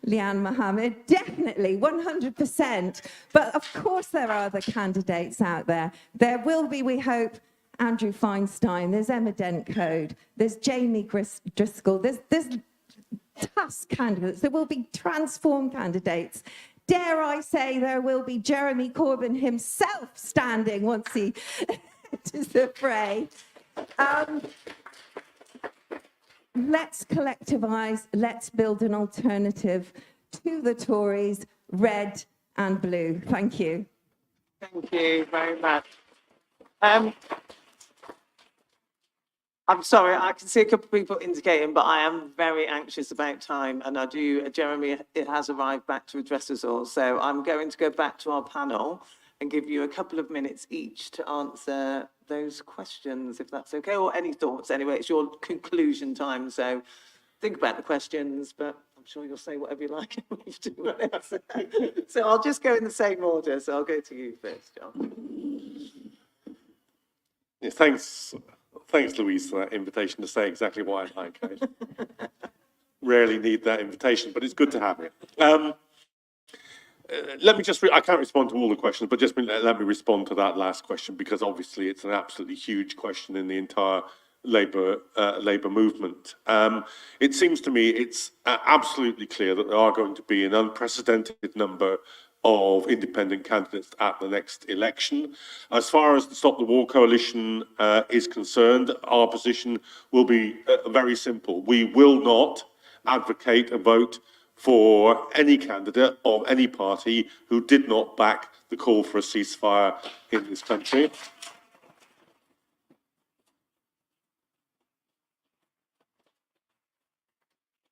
Leanne Mohammed, definitely, 100%. But of course there are other candidates out there. There will be, we hope, Andrew Feinstein, there's Emma Dentcode, there's Jamie Driscoll, there's Tusk candidates, there will be Transform candidates. Dare I say there will be Jeremy Corbyn himself standing once he enters the fray. Let's collectivise, let's build an alternative to the Tories, red and blue. Thank you. Thank you very much. I'm sorry, I can see a couple of people indicating, but I am very anxious about time, and Jeremy, it has arrived back to address us all. So I'm going to go back to our panel and give you a couple of minutes each to answer those questions, if that's okay, or any thoughts. Anyway, it's your conclusion time, so think about the questions, but I'm sure you'll say whatever you like in we've 2 minutes. So I'll just go in the same order. So I'll go to you first, John. Yeah, thanks, Louise, for that invitation to say exactly what I like. I rarely need that invitation, but it's good to have it. Let me just, I can't respond to all the questions, but just let me respond to that last question, because obviously it's an absolutely huge question in the entire Labour movement. It seems to me it's absolutely clear that there are going to be an unprecedented number of independent candidates at the next election. As far as the Stop the War Coalition is concerned, our position will be very simple. We will not advocate a vote for any candidate of any party who did not back the call for a ceasefire in this country.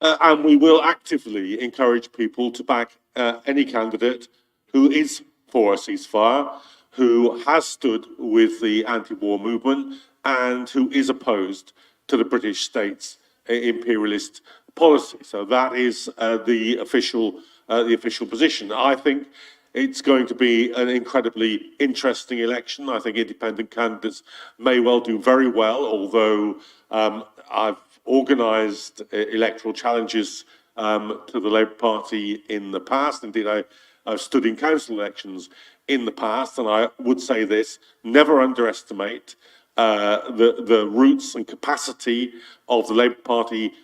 And we will actively encourage people to back any candidate who is for a ceasefire, who has stood with the anti-war movement, and who is opposed to the British state's imperialist policy. So that is the official position. I think it's going to be an incredibly interesting election. I think independent candidates may well do very well, although I've organised electoral challenges to the Labour Party in the past. Indeed, I've stood in council elections in the past, and I would say this: never underestimate the roots and capacity of the Labour Party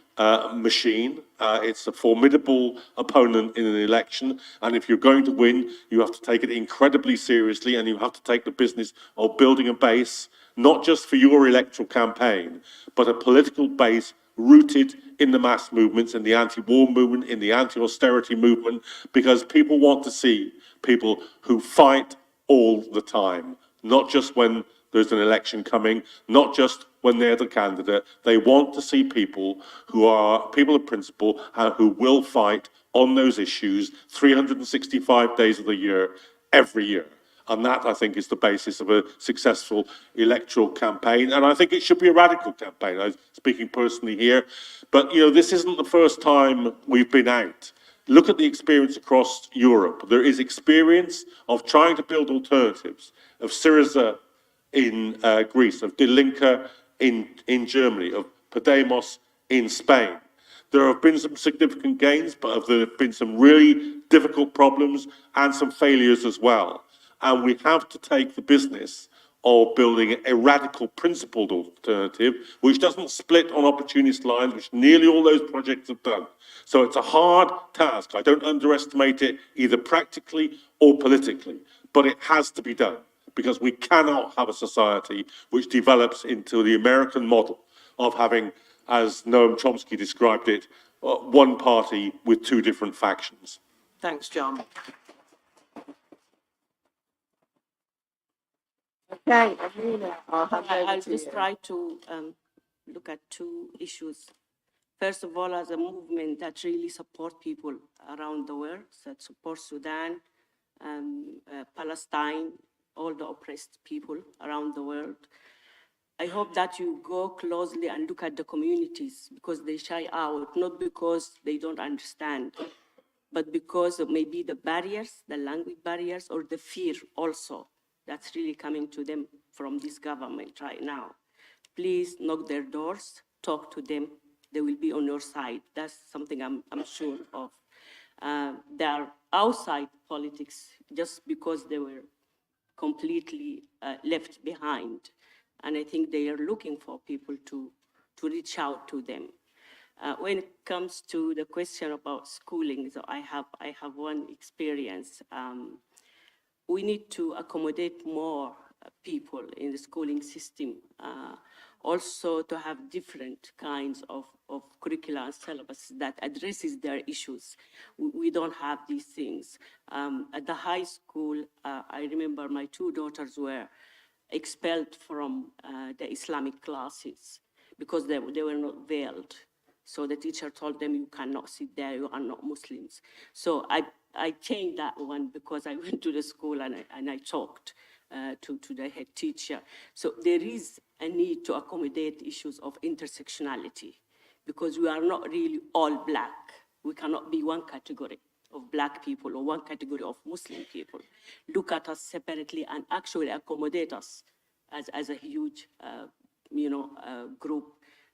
machine. It's a formidable opponent in an election, and if you're going to win, you have to take it incredibly seriously, and you have to take the business of building a base, not just for your electoral campaign, but a political base rooted in the mass movements, in the anti-war movement, in the anti-austerity movement, because people want to see people who fight all the time, not just when there's an election coming, not just when they're the candidate. They want to see people who are people of principle, who will fight on those issues 365 days of the year, every year. And that, I think, is the basis of a successful electoral campaign. And I think it should be a radical campaign. I'm speaking personally here. But, you know, this isn't the first time we've been out. Look at the experience across Europe. There is experience of trying to build alternatives, of Syriza in Greece, of De Linke in Germany, of Podemos in Spain. There have been some significant gains, but there have been some really difficult problems and some failures as well. And we have to take the business of building a radical principled alternative, which doesn't split on opportunist lines, which nearly all those projects have done. So it's a hard task. I don't underestimate it, either practically or politically, but it has to be done, because we cannot have a society which develops into the American model of having, as Noam Chomsky described it, one party with two different factions. Thanks, John. Okay, Amina, I'll hand over I'll to just you. try to look at two issues. First of all, as a movement that really support people around the world, that support Sudan, Palestine, all the oppressed people around the world. I hope that you go closely and look at the communities, because they shy out, not because they don't understand, but because of maybe the barriers, the language barriers, or the fear also that's really coming to them from this government right now. Please knock their doors, talk to them. They will be on your side. That's something I'm sure of. They are outside politics just because they were completely left behind. And I think they are looking for people to reach out to them. When it comes to the question about schooling, so I have one experience. We need to accommodate more people in the schooling system. Also to have different kinds of curricula and syllabus that addresses their issues. We don't have these things. At the high school, I remember my two daughters were expelled from the Islamic classes because they were not veiled. So the teacher told them, you cannot sit there, you are not Muslims. So I changed that one because I went to the school and I talked to the head teacher. So there is a need to accommodate issues of intersectionality because we are not really all black. We cannot be one category of black people or one category of Muslim people. Look at us separately and actually accommodate us as a huge group,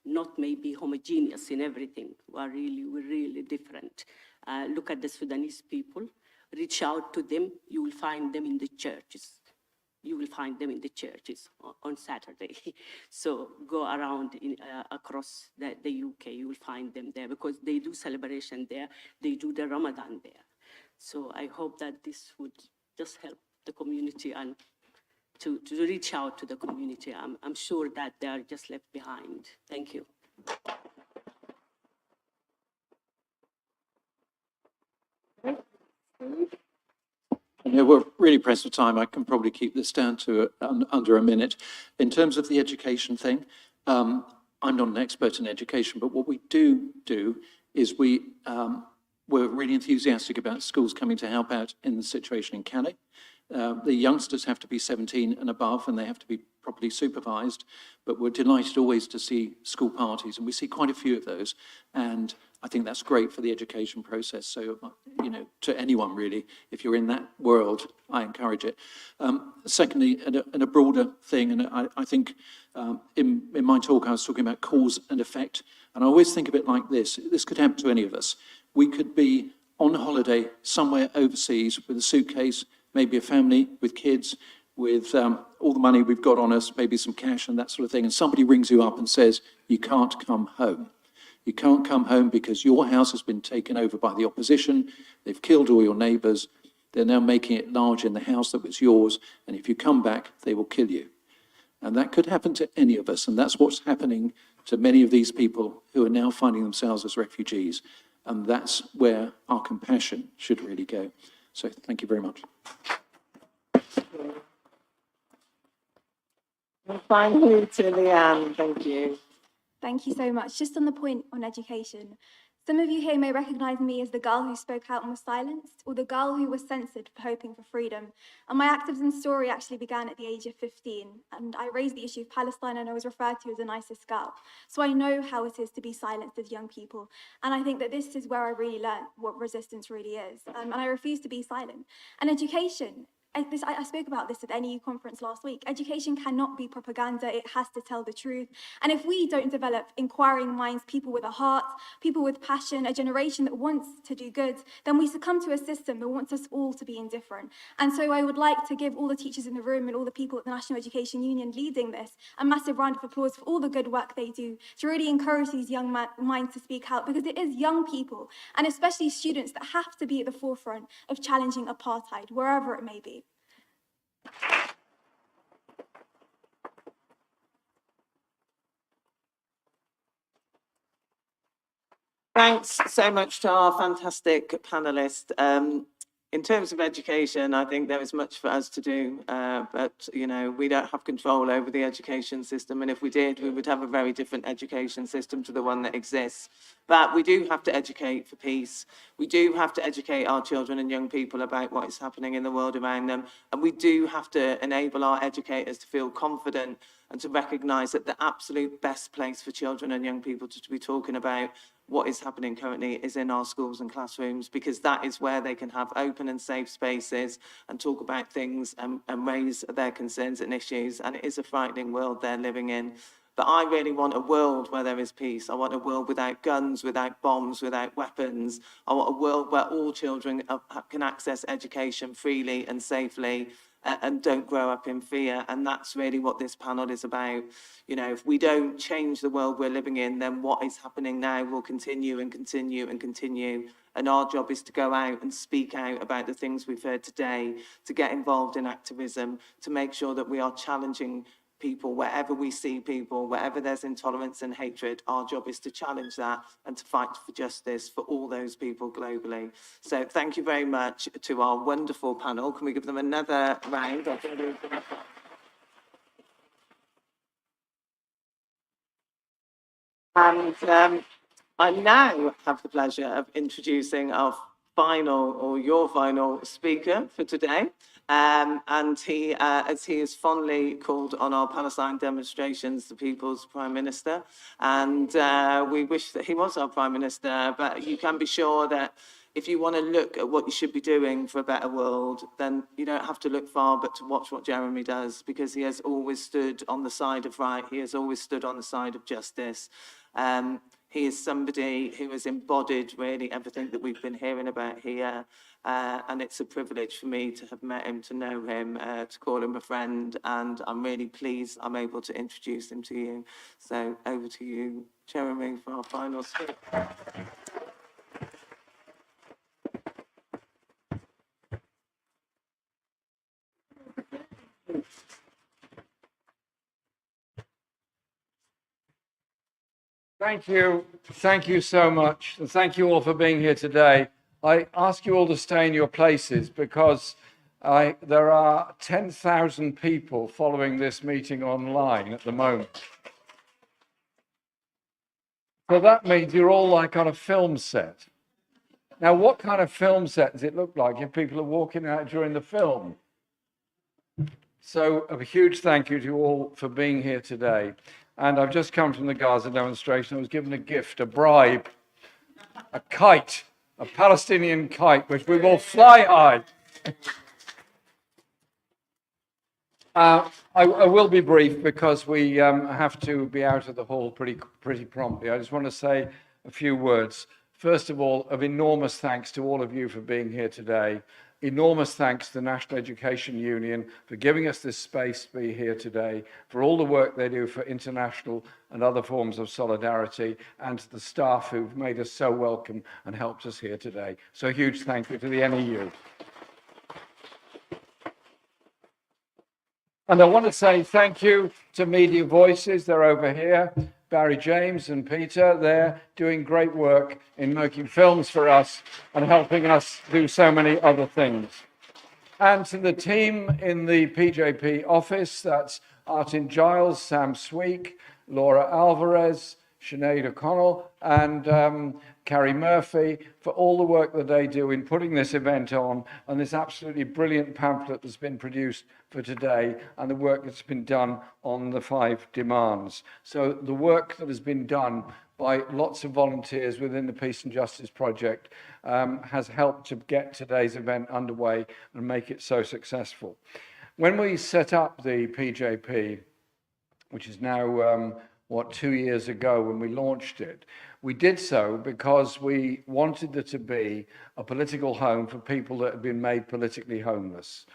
not maybe homogeneous in everything. We're really different. Look at the Sudanese people. Reach out to them. You will find them in the churches. You will find them in the churches on Saturday. So go around across the UK, you will find them there because they do celebration there. They do the Ramadan there. So I hope that this would just help the community and to reach out to the community. I'm sure that they are just left behind. Thank you. Yeah, we're really pressed for time. I can probably keep this down to under a minute. In terms of the education thing, I'm not an expert in education, but what we do is we're really enthusiastic about schools coming to help out in the situation in Calais. The youngsters have to be 17 and above, and they have to be properly supervised, but we're delighted always to see school parties, and we see quite a few of those, and I think that's great for the education process. So, to anyone really, if you're in that world, I encourage it. Secondly, and a broader thing, and I think in my talk I was talking about cause and effect, and I always think of it like this. This could happen to any of us. We could be on holiday somewhere overseas with a suitcase, maybe a family with kids, with all the money we've got on us, maybe some cash and that sort of thing, and somebody rings you up and says, you can't come home. You can't come home because your house has been taken over by the opposition, they've killed all your neighbours, they're now making it large in the house that was yours, and if you come back, they will kill you. And that could happen to any of us, and that's what's happening to many of these people who are now finding themselves as refugees. And that's where our compassion should really go. So thank you very much. And finally to Leanne, thank you. Thank you so much. Just on the point on education, some of you here may recognise me as the girl who spoke out and was silenced, or the girl who was censored for hoping for freedom. And my activism story actually began at the age of 15, and I raised the issue of Palestine, and I was referred to as the nicest girl. So I know how it is to be silenced as young people, and I think that this is where I really learned what resistance really is, and I refuse to be silent. And education, I spoke about this at the NEU conference last week. Education cannot be propaganda, it has to tell the truth. And if we don't develop inquiring minds, people with a heart, people with passion, a generation that wants to do good, then we succumb to a system that wants us all to be indifferent. And so I would like to give all the teachers in the room and all the people at the National Education Union leading this a massive round of applause for all the good work they do to really encourage these young minds to speak out, because it is young people, and especially students, that have to be at the forefront of challenging apartheid, wherever it may be. Thanks so much to our fantastic panellists. In terms of education, I think there is much for us to do, but we don't have control over the education system, and if we did, we would have a very different education system to the one that exists. But we do have to educate for peace. We do have to educate our children and young people about what is happening in the world around them, and we do have to enable our educators to feel confident and to recognise that the absolute best place for children and young people to be talking about what is happening currently is in our schools and classrooms, because that is where they can have open and safe spaces and talk about things and raise their concerns and issues. And it is a frightening world they're living in. But I really want a world where there is peace. I want a world without guns, without bombs, without weapons. I want a world where all children can access education freely and safely, and don't grow up in fear. And that's really what this panel is about. If we don't change the world we're living in, then what is happening now will continue and continue and continue. And our job is to go out and speak out about the things we've heard today, to get involved in activism, to make sure that we are challenging people wherever we see people, wherever there's intolerance and hatred. Our job is to challenge that and to fight for justice for all those people globally. So thank you very much to our wonderful panel. Can we give them another round? I think And I now have the pleasure of introducing our final, or your final speaker for today. And he, as he is fondly called on our Palestine demonstrations, the People's Prime Minister. And we wish that he was our Prime Minister, but you can be sure that if you want to look at what you should be doing for a better world, then you don't have to look far but to watch what Jeremy does, because he has always stood on the side of right. He has always stood on the side of justice. He is somebody who has embodied really everything that we've been hearing about here. And it's a privilege for me to have met him, to know him, to call him a friend. And I'm really pleased I'm able to introduce him to you. So over to you, Jeremy, for our final speech. Thank you so much, and thank you all for being here today. I ask you all to stay in your places because there are 10,000 people following this meeting online at the moment. So that means you're all like on a film set. Now, what kind of film set does it look like if people are walking out during the film? So a huge thank you to you all for being here today. And I've just come from the Gaza demonstration. I was given a gift, a bribe, a kite, a Palestinian kite, which we will fly high. I will be brief because we have to be out of the hall pretty promptly. I just want to say a few words. First of all, of enormous thanks to all of you for being here today. Enormous thanks to the National Education Union for giving us this space to be here today, for all the work they do for international and other forms of solidarity, and to the staff who've made us so welcome and helped us here today. So a huge thank you to the NEU. And I want to say thank you to Media Voices. They're over here. Barry James and Peter, they're doing great work in making films for us and helping us do so many other things. And to the team in the PJP office, that's Artin Giles, Sam Sweek, Laura Alvarez, Sinead O'Connell, and Carrie Murphy, for all the work that they do in putting this event on, and this absolutely brilliant pamphlet that's been produced for today, and the work that's been done on the 5 demands. So the work that has been done by lots of volunteers within the Peace and Justice Project has helped to get today's event underway and make it so successful. When we set up the PJP, which is now 2 years ago when we launched it, we did so because we wanted there to be a political home for people that had been made politically homeless.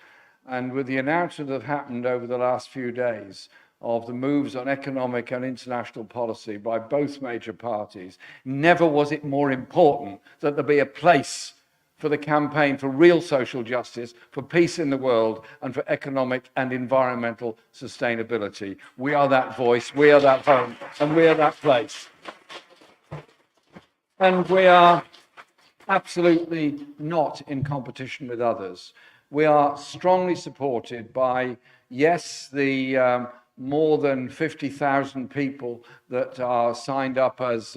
And with the announcement that happened over the last few days of the moves on economic and international policy by both major parties, never was it more important that there be a place for the campaign for real social justice, for peace in the world, and for economic and environmental sustainability. We are that voice, we are that home, and we are that place. And we are absolutely not in competition with others. We are strongly supported by, yes, the more than 50,000 people that are signed up as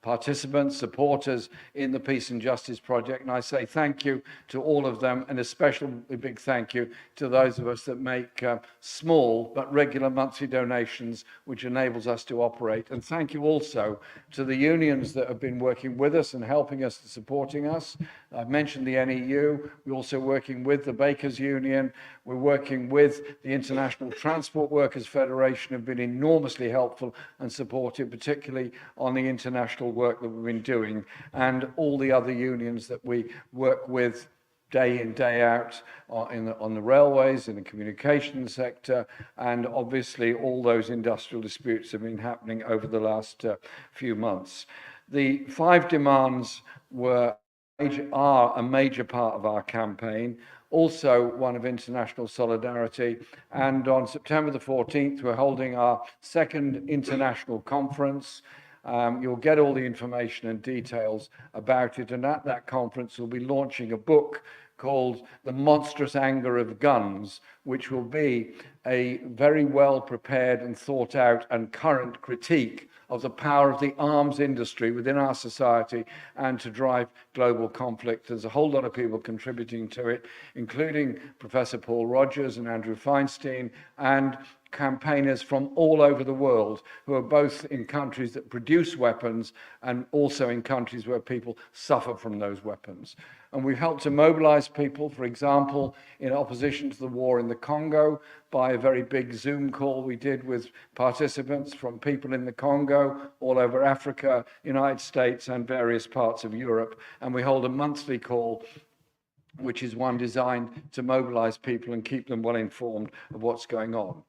participants, supporters in the Peace and Justice Project. And I say thank you to all of them, and especially a big thank you to those of us that make small but regular monthly donations, which enables us to operate. And thank you also to the unions that have been working with us and helping us and supporting us. I've mentioned the NEU. We're also working with the Bakers Union. We're working with the International Transport Workers Federation, who've been enormously helpful and supportive, particularly on the international work that we've been doing, and all the other unions that we work with day in, day out on the railways, in the communications sector, and obviously all those industrial disputes have been happening over the last few months. The 5 demands are a major part of our campaign, also one of international solidarity. And on September the 14th, we're holding our 2nd international conference. You'll get all the information and details about it. And at that conference, we'll be launching a book called The Monstrous Anger of Guns, which will be a very well prepared and thought out and current critique of the power of the arms industry within our society and to drive global conflict. There's a whole lot of people contributing to it, including Professor Paul Rogers and Andrew Feinstein, and campaigners from all over the world who are both in countries that produce weapons and also in countries where people suffer from those weapons. And we've helped to mobilize people, for example, in opposition to the war in the Congo, by a very big Zoom call we did with participants from people in the Congo, all over Africa, United States, and various parts of Europe. And we hold a monthly call, which is one designed to mobilize people and keep them well informed of what's going on.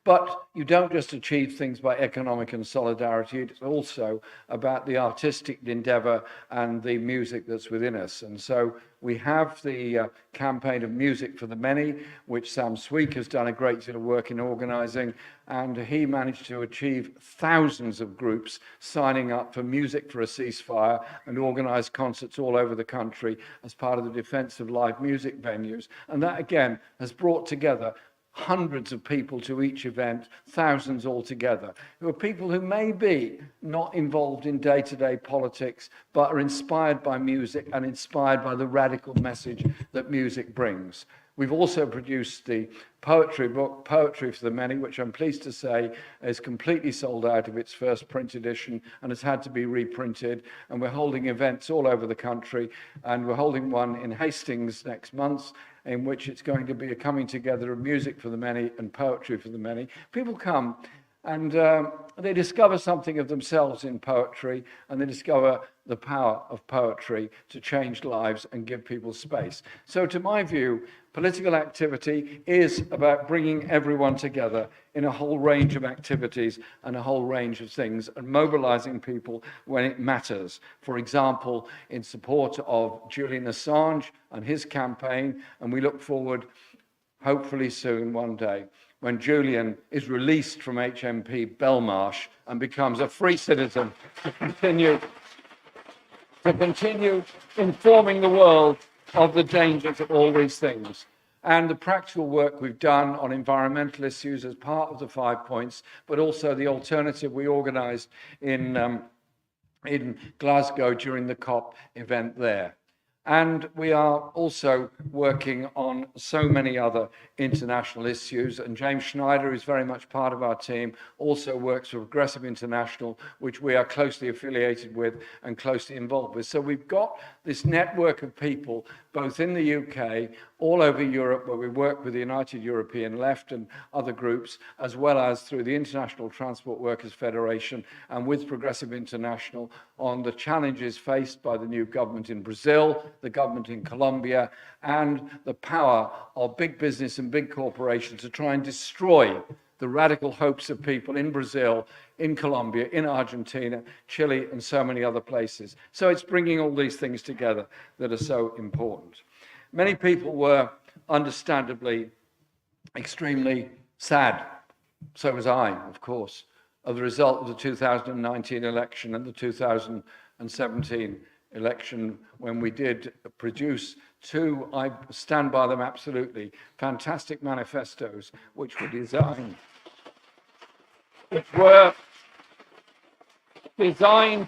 But you don't just achieve things by economic and solidarity, it's also about the artistic endeavor and the music that's within us. And so we have the campaign of Music for the Many, which Sam Sweek has done a great deal of work in organizing, and he managed to achieve thousands of groups signing up for Music for a Ceasefire and organize concerts all over the country as part of the defense of live music venues. And that, again, has brought together hundreds of people to each event, thousands altogether, who are people who may be not involved in day-to-day politics, but are inspired by music and inspired by the radical message that music brings. We've also produced the poetry book, Poetry for the Many, which I'm pleased to say is completely sold out of its first print edition and has had to be reprinted. And we're holding events all over the country. And we're holding one in Hastings next month, in which it's going to be a coming together of music for the many and poetry for the many. People come and they discover something of themselves in poetry, and they discover the power of poetry to change lives and give people space. So to my view, political activity is about bringing everyone together in a whole range of activities and a whole range of things, and mobilizing people when it matters. For example, in support of Julian Assange and his campaign, and we look forward, hopefully soon, one day, when Julian is released from HMP Belmarsh and becomes a free citizen to continue informing the world of the dangers of all these things. And the practical work we've done on environmental issues as part of the 5 points, but also the alternative we organized in Glasgow during the COP event there. And we are also working on so many other international issues. And James Schneider is very much part of our team, also works for Progressive International, which we are closely affiliated with and closely involved with. So we've got this network of people, both in the UK, all over Europe, where we work with the United European Left and other groups, as well as through the International Transport Workers Federation and with Progressive International on the challenges faced by the new government in Brazil, the government in Colombia, and the power of big business and big corporations to try and destroy the radical hopes of people in Brazil, in Colombia, in Argentina, Chile, and so many other places. So it's bringing all these things together that are so important. Many people were understandably extremely sad, so was I, of course, of the result of the 2019 election and the 2017 election, when we did produce two, I stand by them absolutely, fantastic manifestos, which were designed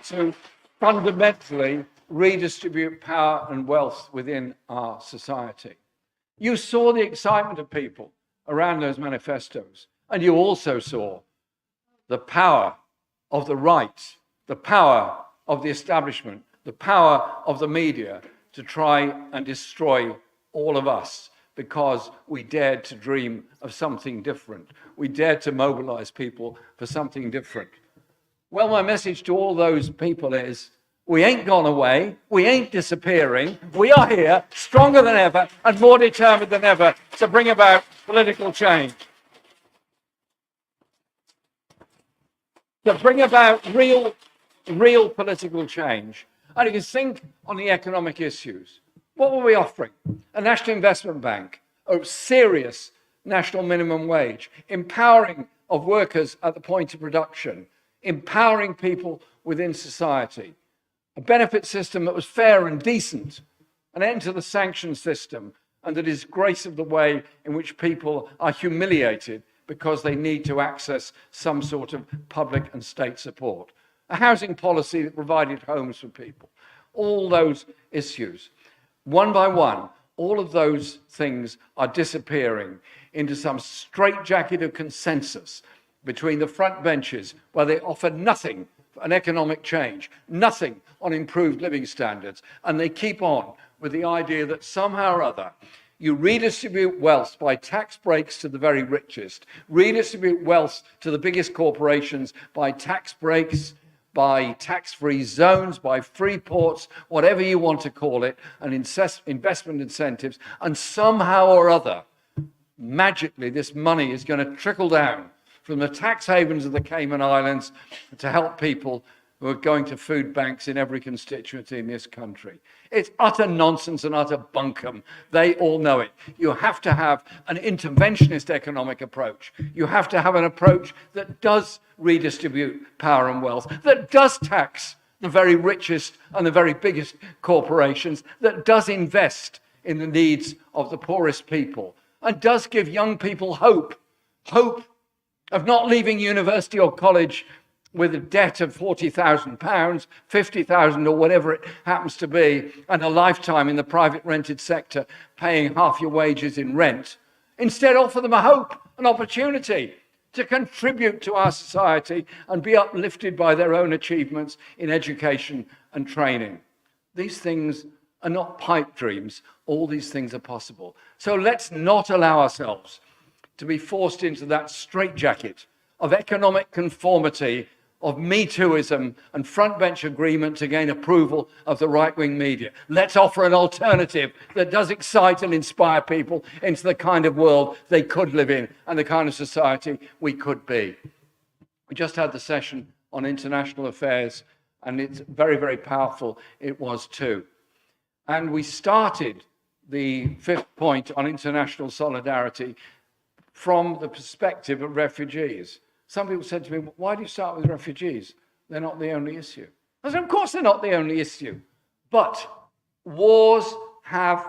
to fundamentally redistribute power and wealth within our society. You saw the excitement of people around those manifestos, and you also saw the power of the right, the power of the establishment, the power of the media to try and destroy all of us because we dared to dream of something different. We dared to mobilize people for something different. Well, my message to all those people is, we ain't gone away, we ain't disappearing, we are here, stronger than ever and more determined than ever to bring about political change. To bring about real political change. And you can think on the economic issues. What were we offering? A national investment bank, a serious national minimum wage, empowering of workers at the point of production, empowering people within society, a benefit system that was fair and decent, an end to the sanction system and the disgrace of the way in which people are humiliated because they need to access some sort of public and state support. A housing policy that provided homes for people. All those issues. One by one, all of those things are disappearing into some straitjacket of consensus between the front benches where they offer nothing on economic change, nothing on improved living standards, and they keep on with the idea that somehow or other you redistribute wealth by tax breaks to the very richest, redistribute wealth to the biggest corporations by tax breaks, by tax-free zones, by free ports, whatever you want to call it, and investment incentives, and somehow or other, magically, this money is going to trickle down from the tax havens of the Cayman Islands to help people who are going to food banks in every constituency in this country. It's utter nonsense and utter bunkum. They all know it. You have to have an interventionist economic approach. You have to have an approach that does redistribute power and wealth, that does tax the very richest and the very biggest corporations, that does invest in the needs of the poorest people, and does give young people hope of not leaving university or college with a debt of £40,000, 50,000 or whatever it happens to be, and a lifetime in the private rented sector paying half your wages in rent. Instead, offer them a hope, an opportunity to contribute to our society and be uplifted by their own achievements in education and training. These things are not pipe dreams. All these things are possible. So let's not allow ourselves to be forced into that straitjacket of economic conformity, of Me Tooism and front bench agreement to gain approval of the right-wing media. Let's offer an alternative that does excite and inspire people into the kind of world they could live in and the kind of society we could be. We just had the session on international affairs, and it's very, very powerful. It was too. And we started the fifth point on international solidarity from the perspective of refugees. Some people said to me, why do you start with refugees? They're not the only issue. I said, of course they're not the only issue. But wars have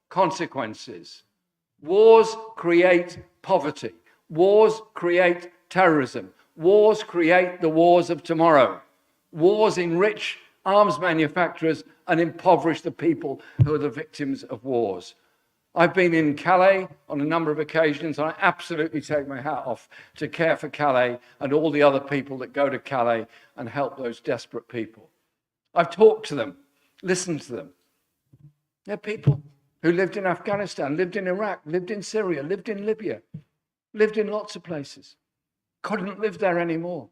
consequences. Wars create poverty. Wars create terrorism. Wars create the wars of tomorrow. Wars enrich arms manufacturers and impoverish the people who are the victims of wars. I've been in Calais on a number of occasions, and I absolutely take my hat off to Care for Calais and all the other people that go to Calais and help those desperate people. I've talked to them, listened to them. They're people who lived in Afghanistan, lived in Iraq, lived in Syria, lived in Libya, lived in lots of places, couldn't live there anymore,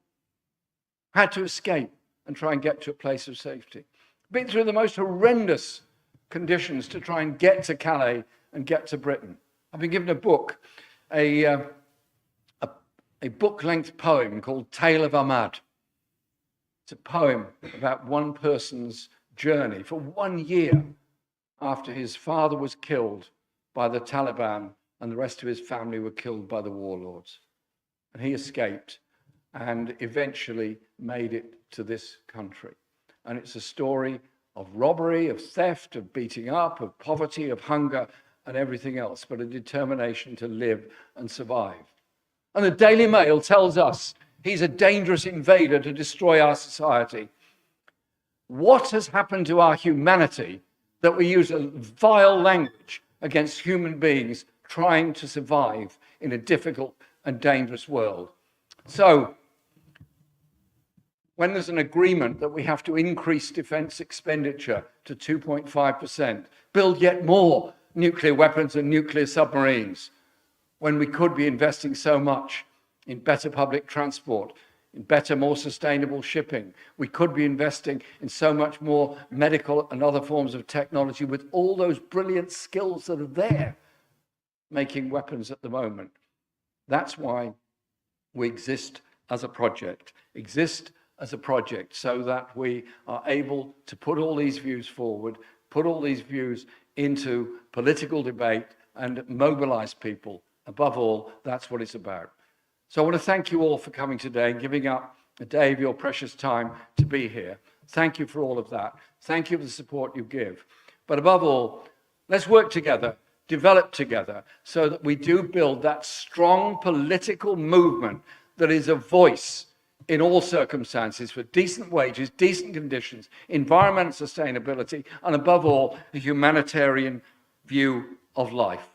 had to escape and try and get to a place of safety. Been through the most horrendous conditions to try and get to Calais and get to Britain. I've been given a book, a book-length poem called Tale of Ahmad. It's a poem about one person's journey for 1 year after his father was killed by the Taliban and the rest of his family were killed by the warlords. And he escaped and eventually made it to this country. And it's a story of robbery, of theft, of beating up, of poverty, of hunger, and everything else, but a determination to live and survive. And the Daily Mail tells us he's a dangerous invader to destroy our society. What has happened to our humanity that we use a vile language against human beings trying to survive in a difficult and dangerous world? So, when there's an agreement that we have to increase defense expenditure to 2.5%, build yet more nuclear weapons and nuclear submarines, when we could be investing so much in better public transport, in better, more sustainable shipping, we could be investing in so much more medical and other forms of technology with all those brilliant skills that are there making weapons at the moment. That's why we exist as a project, so that we are able to put all these views forward, put all these views into political debate and mobilize people. Above all, that's what it's about. So I want to thank you all for coming today and giving up a day of your precious time to be here. Thank you for all of that. Thank you for the support you give. But above all, let's work together, develop together, so that we do build that strong political movement that is a voice in all circumstances for decent wages, decent conditions, environmental sustainability, and above all, a humanitarian view of life.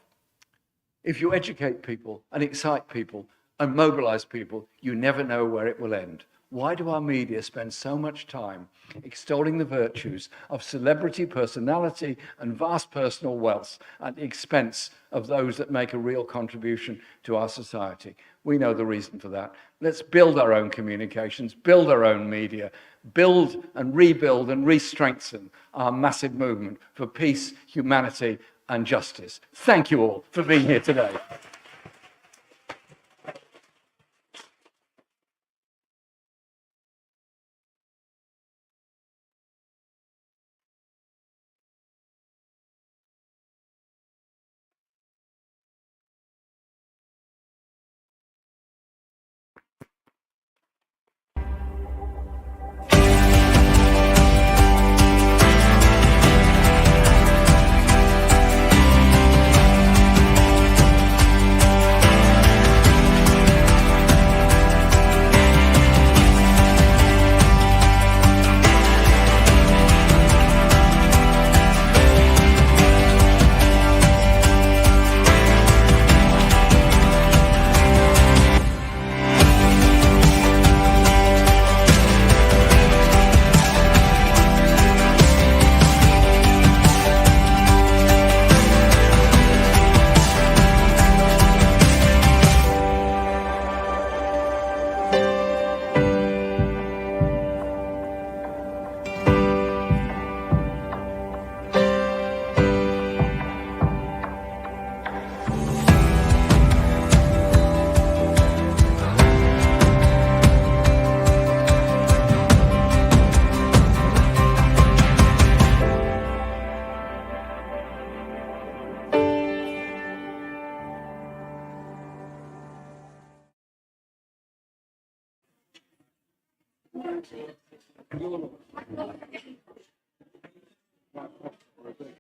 If you educate people and excite people and mobilize people, you never know where it will end. Why do our media spend so much time extolling the virtues of celebrity personality and vast personal wealth at the expense of those that make a real contribution to our society? We know the reason for that. Let's build our own communications, build our own media, build and re-strengthen our massive movement for peace, humanity, and justice. Thank you all for being here today.